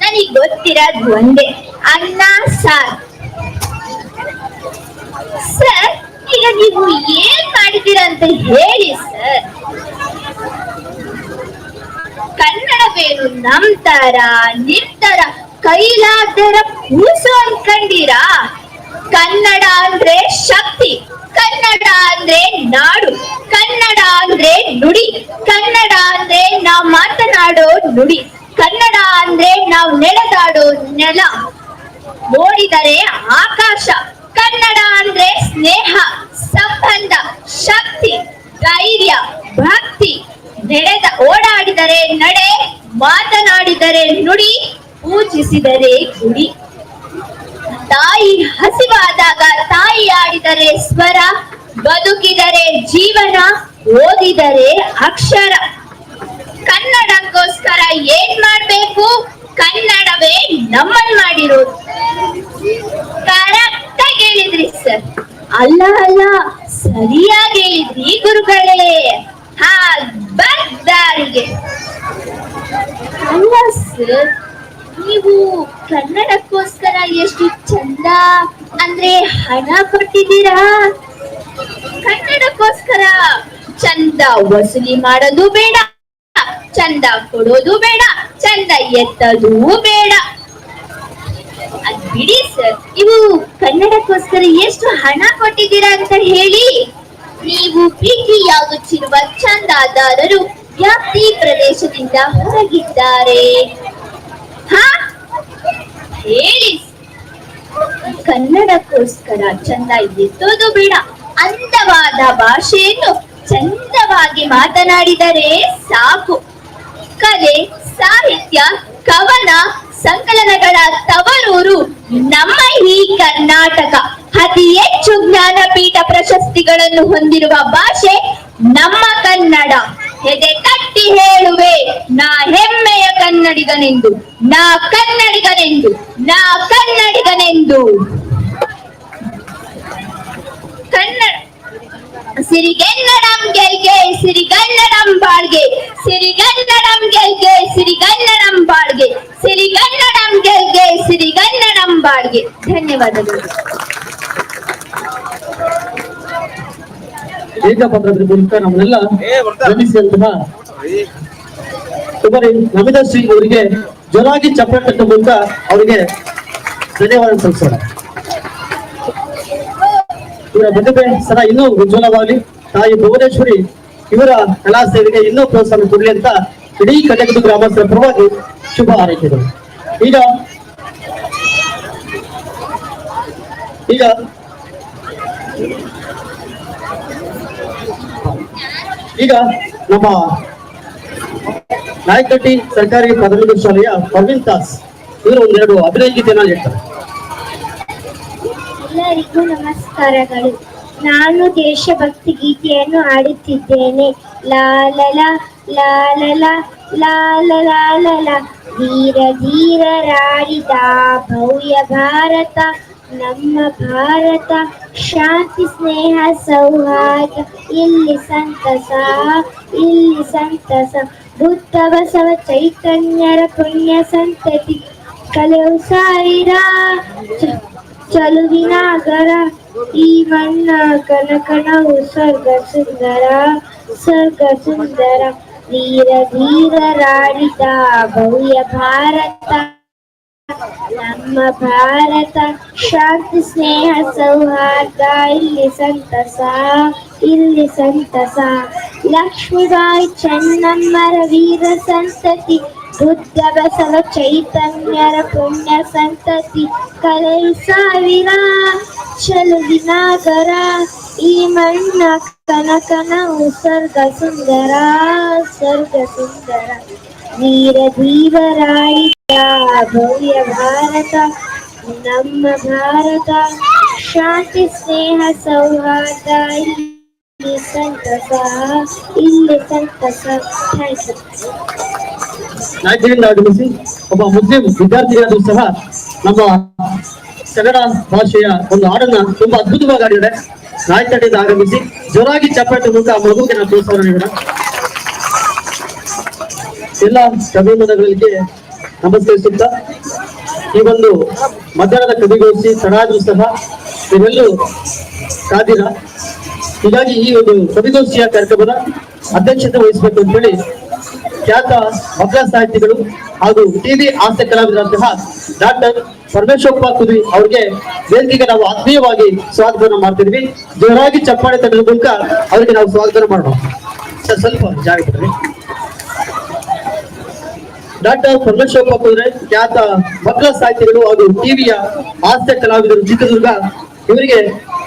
ನನಗ್ ಗೊತ್ತಿರೋದು ಒಂದೇ, ಅನ್ನ ಸಾರ್. ಸರ್, ಈಗ ನೀವು ಏನ್ ಮಾಡಿದ್ದೀರಾ ಅಂತ ಹೇಳಿ ಸರ್. ಕನ್ನಡವೇನು ನಮ್ ತರ ನಿಮ್ ತರ ಕೈಲಾದರ ಕೂಸು ಅನ್ಕಂಡೀರಾ? ಕನ್ನಡ ಅಂದ್ರೆ ಶಕ್ತಿ, ಕನ್ನಡ ಅಂದ್ರೆ ನಾಡು, ಕನ್ನಡ ಅಂದ್ರೆ ನುಡಿ, ಕನ್ನಡ ಅಂದ್ರೆ ನಾವ್ ಮಾತನಾಡೋ ನುಡಿ, ಕನ್ನಡ ಅಂದ್ರೆ ನಾವ್ ನಡೆದಾಡೋ ನೆಲ, ನೋಡಿದರೆ ಆಕಾಶ. ಕನ್ನಡ ಅಂದ್ರೆ ಸ್ನೇಹ, ಸಂಬಂಧ, ಶಕ್ತಿ, ಧೈರ್ಯ, ಭಕ್ತಿ. ಓಡಾಡಿದರೆ ನಡೆ, ಮಾತನಾಡಿದರೆ ನುಡಿ, ಪೂಜಿಸಿದರೆ ಗುಡಿ. ತಾಯಿ ಹಸಿವಾದಾಗ ತಾಯಿ ಆಡಿದರೆ ಸ್ವರ, ಬದುಕಿದರೆ ಜೀವನ, ಓದಿದರೆ ಅಕ್ಷರ. ಕನ್ನಡಕ್ಕೋಸ್ಕರ ಏನ್ ಮಾಡ್ಬೇಕು? ಕನ್ನಡವೇ ನಮ್ಮನ್ ಮಾಡಿರೋದು. ಕರೆಕ್ಟ್ ಆಗಿ ಹೇಳಿದ್ರಿ ಸರ್. ಅಲ್ಲ ಅಲ್ಲ, ಸರಿಯಾಗಿ ಹೇಳಿದ್ರಿ ಗುರುಗಳೇ. ಬರ್ದಾರಿಗೆ ಅಲ್ಲ ಸರ್, ನೀವು ಕನ್ನಡಕ್ಕೋಸ್ಕರ ಎಷ್ಟು ಚಂದ ಅಂದ್ರೆ ಹಣ ಕೊಟ್ಟಿದ್ದೀರಾ. ಕನ್ನಡಕ್ಕೋಸ್ಕರ ಚಂದ ವಸೂಲಿ ಮಾಡೋದು ಬೇಡ, ಚಂದ ಕೊಡೋದು ಬೇಡ, ಚಂದ ಎತ್ತದು ಬೇಡ. ಅದ್ ಬಿಡಿ ಸರ್, ನೀವು ಕನ್ನಡಕ್ಕೋಸ್ಕರ ಎಷ್ಟು ಹಣ ಕೊಟ್ಟಿದ್ದೀರಾ ಅಂತ ಹೇಳಿ. ನೀವು ಭೇಟಿಯಾಗುತ್ತಿರುವ ಚಂದಾದಾರರು ವ್ಯಾಪ್ತಿ ಪ್ರದೇಶದಿಂದ ಹೊರಗಿದ್ದಾರೆ. ಹೇಳಿ, ಕನ್ನಡಕ್ಕೋಸ್ಕರ ಚಂದ ಎತ್ತೋದು ಬೇಡ, ಅಂದವಾದ ಭಾಷೆಯನ್ನು ಚಂದವಾಗಿ ಮಾತನಾಡಿದರೆ ಸಾಕು. ಕಲೆ, ಸಾಹಿತ್ಯ, ಕವನ, ಸಂಕಲನಗಳ ತವರೂರು ನಮ್ಮ ಈ ಕರ್ನಾಟಕ. ಅತಿ ಹೆಚ್ಚು ಜ್ಞಾನಪೀಠ ಪ್ರಶಸ್ತಿಗಳನ್ನು ಹೊಂದಿರುವ ಭಾಷೆ ನಮ್ಮ ಕನ್ನಡ. ಎದೆ ತಟ್ಟಿ ಹೇಳುವೆ, ನಾ ಹೆಮ್ಮೆಯ ಕನ್ನಡಿಗನೆಂದು, ನಾ ಕನ್ನಡಿಗನೆಂದು, ನಾ ಕನ್ನಡಿಗನೆಂದು. ಕನ್ನಡ ಸಿರಿಗನ್ನಡಂ ಗೆಲ್ಗೆ, ಸಿರಿಗನ್ನಡಂ ಬಾಳ್ಗೆ, ಸಿರಿಗನ್ನಡಂ ಗೆಲ್ಗೆ, ಸಿರಿಗನ್ನಡಂ ಬಾಳ್ಗೆ, ಸಿರಿಗನ್ನಡಂ ಗೆಲ್ಗೆ, ಸಿರಿಗನ್ನಡಂ ಬಾಳ್ಗೆ. ಧನ್ಯವಾದಗಳು. ಏಕಪತ್ರದ ಮೂಲಕ ನಮ್ಮನ್ನೆಲ್ಲ ಶ್ರಮಿಸಿದಂತಹ ಕುಮಾರಿ ನಮಿತಾ ಶ್ರೀ ಅವರಿಗೆ ಜೋರಾಗಿ ಚಪ್ಪಾಳೆ ತಟ್ಟುವ ಮೂಲಕ ಅವರಿಗೆ ಧನ್ಯವಾದ ಸಲ್ಲಿಸೋಣ. ಇವರ ಪ್ರತಿಭೆ ಸದಾ ಇನ್ನೂ ಉಜ್ವಲವಾಗಲಿ, ತಾಯಿ ಭುವನೇಶ್ವರಿ ಇವರ ಕಲಾ ಸೇವೆಗೆ ಇನ್ನೂ ಪ್ರೋತ್ಸಾಹ ಕೊಡಲಿ ಅಂತ ಇಡೀ ಕಟಕದ ಗ್ರಾಮಸ್ಥರ ಪರವಾಗಿ ಶುಭ ಹಾರೈಕೆಗಳು. ಈಗ ಈಗ ಈಗ ನಮ್ಮ ನಾಯಕಟ್ಟಿ ಸರ್ಕಾರಿ ಪದವಿ ಶಾಲೆಯ ಪರ್ವಿನ್ ತಾಸ್ ಇವರು ಒಂದೆರಡು ಅಭಿನಯ ಗೀತೆಯನ್ನು ಹೇಳ್ತಾರೆ. ಎಲ್ಲರಿಗೂ ನಮಸ್ಕಾರಗಳು. ನಾನು ದೇಶಭಕ್ತಿ ಗೀತೆಯನ್ನು ಹಾಡುತ್ತಿದ್ದೇನೆ. ಲಾಲಲ ಲಾಲಲ ಲಾಲಲ ಧೀರ ಧೀರರಾಡಿದ ಭವ್ಯ ಭಾರತ ನಮ್ಮ ಭಾರತ. ಶಾಂತಿ ಸ್ನೇಹ ಸೌಹಾರ್ದ ಇಲ್ಲಿ ಸಂತಸ, ಇಲ್ಲಿ ಸಂತಸ. ಬುದ್ಧ ಬಸವ ಚೈತನ್ಯರ ಪುಣ್ಯ ಸಂತತಿ ಕಲೆಯು ಸಾವಿರ ಚಲುವಿನಾಗರ. ಈ ಮಣ್ಣ ಕನಕನವು ಸ್ವರ್ಗ ಸುಂದರ, ಸ್ವರ್ಗ ಸುಂದರ. ಧೀರ ಧೀರರಾಡಿದ ಭವ್ಯ ಭಾರತ ನಮ್ಮ ಭಾರತ. ಶಾಂತಿ ಸ್ನೇಹ ಸೌಹಾರ್ದ ಇಲ್ಲಿ ಸಂತಸ, ಇಲ್ಲಿ ಸಂತಸ. ಲಕ್ಷ್ಮೀಬಾಯಿ ಚೆನ್ನಮ್ಮರ ವೀರ ಸಂತತಿ, ಬುದ್ಧ ಬಸವ ಚೈತನ್ಯರ ಪುಣ್ಯ ಸಂತತಿ ಕಲೆಯು ಸಾವಿರ ಚಲುವಿನಾಗರ. ಈ ಮಣ್ಣ ಕನಕನವು ಸ್ವರ್ಗ ಸುಂದರ, ಸ್ವರ್ಗ ಸುಂದರ. ಧೀರ ಧೀರರಾಡಿದ ಭವ್ಯ ಭಾರತ ನಮ್ಮ ಭಾರತ. ಶಾಂತಿ ಸ್ನೇಹ ಸೌಹಾರ್ದ ಇಲ್ಲಿ ಸಂತಸ ಇಲ್ಲಿ ಸಂತಸ. Thank you. ರಾಜ್ಯದಿಂದ ಆಗಮಿಸಿ ಒಬ್ಬ ಮುಸ್ಲಿಂ ವಿದ್ಯಾರ್ಥಿಯಾದರೂ ಸಹ ನಮ್ಮ ಕನ್ನಡ ಭಾಷೆಯ ಒಂದು ಹಾಡನ್ನ ತುಂಬಾ ಅದ್ಭುತವಾಗಿ ಆಡಿದ್ದಾರೆ. ರಾಯಚೂರಿನಿಂದ ಆಗಮಿಸಿ ಜೋರಾಗಿ ಚಪ್ಪಾಳೆ ಮೂಲಕ ಆ ಮಗುವಿಗೆ ನಾವು ಪ್ರೋತ್ಸಾಹ ನೀಡೋಣ. ಎಲ್ಲ ಕವಿಮನಗಳಿಗೆ ನಮಸ್ಕರಿಸುತ್ತಾ ಈ ಒಂದು ಮಧ್ಯಾಹ್ನದ ಕವಿಗೋಷ್ಠಿ ತಡಾದ್ರೂ ಸಹ ನೀವೆಲ್ಲೂ ಕಾದಿರ. ಹೀಗಾಗಿ ಈ ಒಂದು ಕವಿಗೋಷ್ಠಿಯ ಕಾರ್ಯಕ್ರಮದ ಅಧ್ಯಕ್ಷತೆ ವಹಿಸಬೇಕು ಅಂತ ಹೇಳಿ ಖ್ಯಾತ ಮಕ್ಕಳ ಸಾಹಿತಿಗಳು ಹಾಗೂ ಟಿವಿ ಹಾಸ್ಯ ಕಲಾವಿದರಂತಹ ಡಾಕ್ಟರ್ ಪರಮೇಶ್ವರಪ್ಪ ಕುದಿ ಅವರಿಗೆ ವೇದಿಕೆಗೆ ನಾವು ಆತ್ಮೀಯವಾಗಿ ಸ್ವಾಗತವನ್ನು ಮಾಡ್ತಿದ್ವಿ. ಜೋರಾಗಿ ಚಪ್ಪಾಳೆ ತಟ್ಟುವ ಮೂಲಕ ಅವರಿಗೆ ನಾವು ಸ್ವಾಗತ ಮಾಡೋಣ. ಸ್ವಲ್ಪ ಜಾಗ ಕೊಡ್ರಿ. ಡಾಕ್ಟರ್ ಪರಮೇಶ್ವರಪ್ಪ ಕುದ್ರೆ ಖ್ಯಾತ ಮಕ್ಕಳ ಸಾಹಿತಿಗಳು ಹಾಗೂ ಟಿವಿಯ ಹಾಸ್ಯ ಕಲಾವಿದರು ಚಿತ್ರದುರ್ಗ, ಇವರಿಗೆ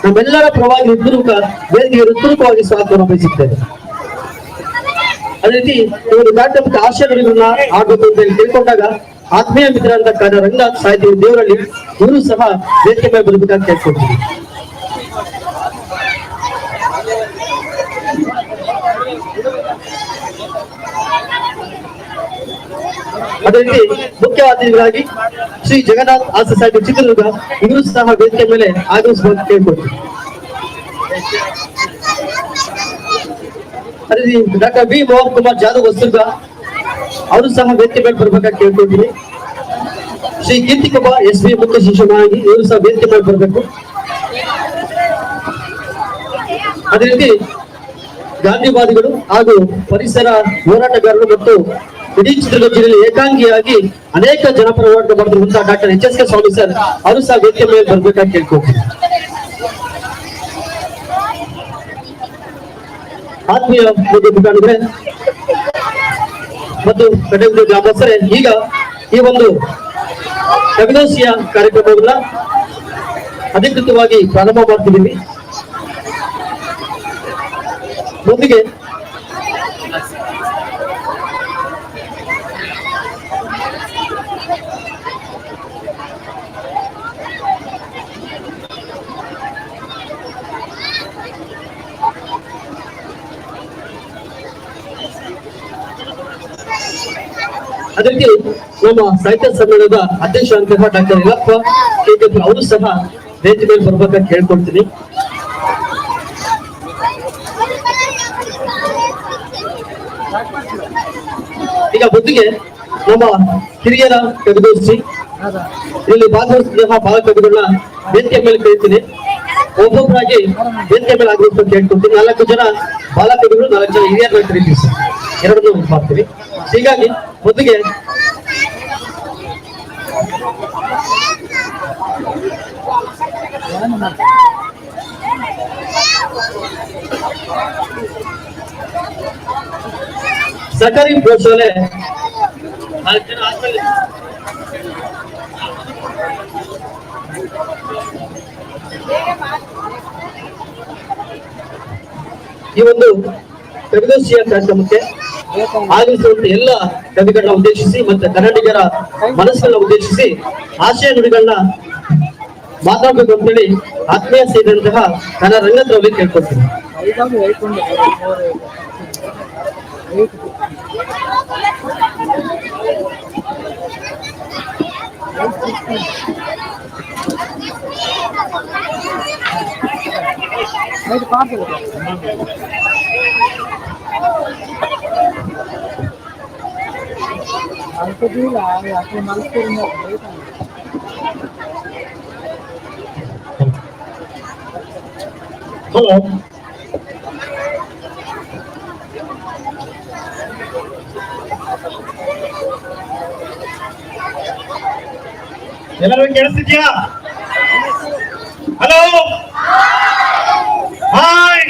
ನಮ್ಮೆಲ್ಲರ ಪರವಾಗಿ ಹೃತ್ಪೂರ್ವಕ ವೇದಿಕೆಗೆ ಹೃತ್ಪೂರ್ವಕವಾಗಿ ಸ್ವಾಗತವನ್ನು ಬಯಸುತ್ತೇವೆ. ಅದೇ ರೀತಿ ಇವರು ಕಾರ್ಯಕ್ರಮಕ್ಕೆ ಆಶಯಗಳನ್ನ ಆಗಬೇಕು ಅಂತ ಹೇಳಿ ತಿಳ್ಕೊಂಡಾಗ ಆತ್ಮೀಯ ಮಿತ್ರರಂತ ಕಾರ್ಯ ರಂಗನಾಥ್ ಸಾಹಿತಿ ದೇವರಲ್ಲಿ ಇವರು ಸಹ ವೇದಿಕೆ ಮೇಲೆ ಬರಬೇಕಂತ ಕೇಳ್ಕೊಳ್ತೀವಿ. ಅದೇ ರೀತಿ ಮುಖ್ಯ ಅತಿಥಿಗಳಾಗಿ ಶ್ರೀ ಜಗನ್ನಾಥ್ ಹಾಸ್ಯ ಸಾಹಿತ್ಯ ಚಿತ್ರದುರ್ಗ, ಇವರು ಸಹ ವೇದಿಕೆ ಮೇಲೆ ಆಗಮಿಸಬೇಕು ಕೇಳ್ಕೊಳ್ತೀವಿ. ಅದೇ ರೀತಿ ಡಾಕ್ಟರ್ ಬಿ ಮೋಹನ್ ಕುಮಾರ್ ಜಾಧವ್ ಹೊಸದುರ್ಗ, ಅವರು ಸಹ ವೇದಿಕೆ ಮೇಲೆ ಬರ್ಬೇಕಾಗಿ ಕೇಳ್ಕೊಳ್ತೀವಿ. ಶ್ರೀ ಕೀರ್ತಿ ಕುಮಾರ್ ಎಸ್ ಬಿ ಮುಖ್ಯ ಶಿಕ್ಷಕರಾಗಿ ಇವರು ಸಹ ವೇದಿಕೆ ಮೇಲೆ ಬರಬೇಕು. ಅದೇ ರೀತಿ ಗಾಂಧಿವಾದಿಗಳು ಹಾಗೂ ಪರಿಸರ ಹೋರಾಟಗಾರರು ಮತ್ತು ಇಡೀ ಚಿತ್ರದುರ್ಗ ಜಿಲ್ಲೆಯಲ್ಲಿ ಏಕಾಂಗಿಯಾಗಿ ಅನೇಕ ಜನಪರ ಹೋರಾಟ ಮಾಡಿರುವಂತಹ ಡಾಕ್ಟರ್ ಎಚ್ ಎಸ್ ಕೆ ಸ್ವಾಮಿ ಸರ್, ಅವರು ಸಹ ವೇದಿಕೆ ಮೇಲೆ ಬರ್ಬೇಕಾಗಿ ಕೇಳ್ಕೊಳ್ತೀವಿ. ಆತ್ಮೀಯ ಮುಖಂಡರೇ ಮತ್ತು ಕಡೆಗುಡಿ ಗ್ರಾಮಸ್ಥರೇ, ಈಗ ಈ ಒಂದು ಕವಿಗೋಷ್ಠಿಯ ಕಾರ್ಯಕ್ರಮವನ್ನ ಅಧಿಕೃತವಾಗಿ ಪ್ರಾರಂಭ ಮಾಡ್ತಿದ್ದೀವಿ. ಮೊದಲಿಗೆ ಅದೇ ರೀತಿ ನಮ್ಮ ಸಾಹಿತ್ಯ ಸಮ್ಮೇಳನದ ಅಧ್ಯಕ್ಷರಾದಂತಹ ಡಾಕ್ಟರ್ ಯಲ್ಲಪ್ಪ KKP ಅವರು ಸಹ ವೇದಿಕೆ ಮೇಲೆ ಬರ್ಬೇಕಾಗಿ ಕೇಳ್ಕೊಳ್ತೀನಿ. ಈಗ ಮೊದಲಿಗೆ ನಮ್ಮ ಹಿರಿಯರ ಕವಿಗೋಷ್ಠಿ, ಇಲ್ಲಿ ಭಾಗವಹಿಸಿದಂತಹ ಬಾಲ ಕವಿಗಳನ್ನ ವೇದಿಕೆ ಮೇಲೆ ಕರೀತೀನಿ. ಒಬ್ಬೊಬ್ಬರಾಗಿ ವೇದಿಕೆ ಮೇಲೆ ಆಗಬೇಕು ಕೇಳ್ಕೊಳ್ತೀನಿ. 4 ಜನ ಬಾಲ ಕವಿಗಳು, 4 ಜನ ಹಿರಿಯರನ್ನ ಕರೀತೀವಿ ಸರ್, ಎರಡನ್ನೂ ಮಾಡ್ತೀವಿ. ಹೀಗಾಗಿ ಮೊದಲಿಗೆ ಸರ್ಕಾರಿ ಪ್ರೌಢಶಾಲೆ ಈ ಒಂದು ಕವಿಗೋಷ್ಠಿಯ ಕಾರ್ಯಕ್ರಮಕ್ಕೆ ಆಗಮಿಸುವಂತ ಎಲ್ಲ ಕವಿಗಳನ್ನ ಉದ್ದೇಶಿಸಿ ಮತ್ತೆ ಕನ್ನಡಿಗರ ಮನಸ್ಸನ್ನ ಉದ್ದೇಶಿಸಿ ಆಶಯ ನುಡಿಗಳನ್ನ ಮಾತಾಡಬೇಕು ಅಂತೇಳಿ ಆತ್ಮೀಯ ಸೇರಿದಂತಹ ಕನ್ನಡ ರಂಗತ್ರವಲ್ಲಿ ಕೇಳ್ಕೊಳ್ತೀನಿ. ಹಲೋ, ಎಲ್ಲರೂ ಕೇಳಿಸ್ತಿದ್ಯಾ? Hello, hi,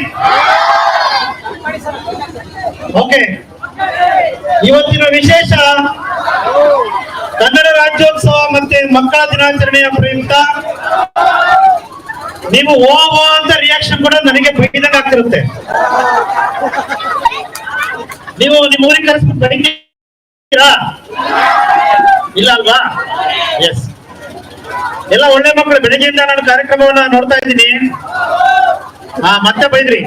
okay. ಇವತ್ತಿನ ವಿಶೇಷ ಕನ್ನಡ ರಾಜ್ಯೋತ್ಸವ ಮತ್ತೆ ಮಕ್ಕಳ ದಿನಾಚರಣೆಯ ಪ್ರಯುಕ್ತ ನೀವು ಓ ಅಂತ ರಿಯಾಕ್ಷನ್ ಕೂಡ ನನಗೆ ಬೈದಾಗ ಆಗ್ತಿರುತ್ತೆ. ನೀವು ನಿಮ್ಮ ಊರಿಗೆ ಕರೆಸ್ಬಿಟ್ಟು ಬರೀತೀರಾ? ಇಲ್ಲ ಅಲ್ವಾ? ಎಸ್, ಎಲ್ಲ ಒಳ್ಳೆ ಮಕ್ಕಳು. ಬೆಳಗ್ಗೆಯಿಂದ ನಾನು ಕಾರ್ಯಕ್ರಮವನ್ನ ನೋಡ್ತಾ ಇದ್ದೀನಿ. ಮತ್ತೆ ಬೈದ್ರಿ.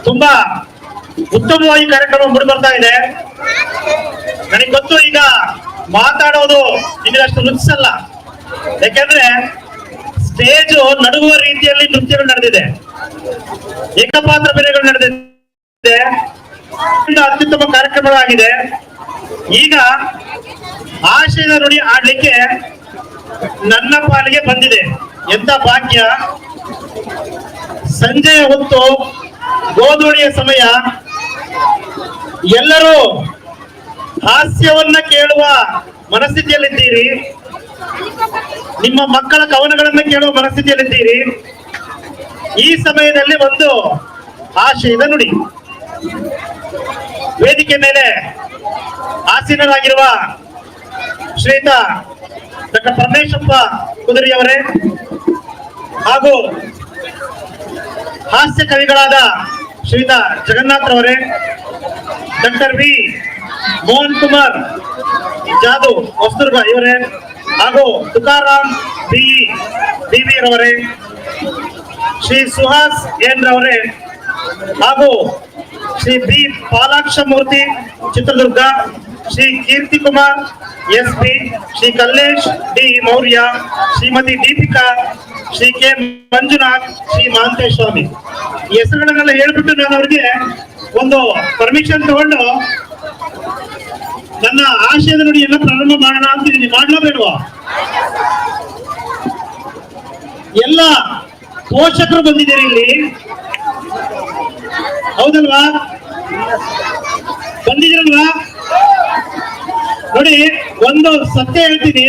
ತುಂಬಾ ಉತ್ತಮವಾಗಿ ಕಾರ್ಯಕ್ರಮ ಮೂಡಿ ಬರ್ತಾ ಇದೆ. ನನಗೆ ಗೊತ್ತು ಈಗ ಮಾತಾಡೋದು ನಿಮಗಷ್ಟು ರುಚಿಸಲ್ಲ, ಯಾಕಂದ್ರೆ ಸ್ಟೇಜ್ ನಡುಗುವ ರೀತಿಯಲ್ಲಿ ನೃತ್ಯಗಳು ನಡೆದಿದೆ, ಏಕಪಾತ್ರ ಬೇರೆಗಳು ನಡೆದಿದೆ, ಅತ್ಯುತ್ತಮ ಕಾರ್ಯಕ್ರಮಗಳಾಗಿದೆ. ಈಗ ಆಶಯದ ನುಡಿ ಆಡ್ಲಿಕ್ಕೆ ನನ್ನ ಪಾಲಿಗೆ ಬಂದಿದೆ. ಎಂತ ಭಾಗ್ಯ! ಸಂಜೆಯ ಹೊತ್ತು ಗೋಧೂಳಿಯ ಸಮಯ, ಎಲ್ಲರೂ ಹಾಸ್ಯವನ್ನ ಕೇಳುವ ಮನಸ್ಥಿತಿಯಲ್ಲಿದ್ದೀರಿ, ನಿಮ್ಮ ಮಕ್ಕಳ ಕವನಗಳನ್ನ ಕೇಳುವ ಮನಸ್ಥಿತಿಯಲ್ಲಿದ್ದೀರಿ. ಈ ಸಮಯದಲ್ಲಿ ಒಂದು ಆಶಯದ ನುಡಿ. ವೇದಿಕೆ ಮೇಲೆ ಆಸೀನರಾಗಿರುವ ಶ್ರೀಯುತ ಡಾಕ್ಟರ್ ಪರಮೇಶಪ್ಪ ಕುದುರಿಯವರೇ ಹಾಗೂ ಹಾಸ್ಯ ಕವಿಗಳಾದ ಶ್ರೀಯುತ ಜಗನ್ನಾಥ್ ಅವರೇ, ಡಾಕ್ಟರ್ ವಿ ಮೋಹನ್ ಕುಮಾರ್ ಜಾಧವ್ ಹೊಸದುರ್ಗ ಇವರೇ, ಹಾಗೂ ತುಕಾರಾಮ್ ಬಿ ರವರೇ, ಶ್ರೀ ಸುಹಾಸ್ ಎನ್ ರವರೇ, ಹಾಗೂ Shri B Palaksha Murthy Chitradurga, Shri Keerthi Kumar SP, Shri Kallesh D Maurya, Shrimati Deepika, Shri K Manjunath, Shri Mahantesha Swamy. ಈ ಹೆಸರುಗಳನ್ನೆಲ್ಲ ಹೇಳ್ಬಿಟ್ಟು ನಾನು ಅವ್ರಿಗೆ ಒಂದು ಪರ್ಮಿಷನ್ ತಗೊಂಡು ನನ್ನ ಆಶಯದ ನುಡಿಯನ್ನ ಪ್ರಾರಂಭ ಮಾಡೋಣ ಅಂತಿದ್ದೀನಿ. ಮಾಡ್ಲೋ ಬೇಡವಾ? ಎಲ್ಲ ಪೋಷಕರು ಬಂದಿದ್ದೀರಿ ಇಲ್ಲಿ, ಹೌದಲ್ವಾ? ಬಂದಿದ್ದೀರಲ್ವಾ? ನೋಡಿ, ಒಂದು ಸತ್ಯ ಹೇಳ್ತೀನಿ,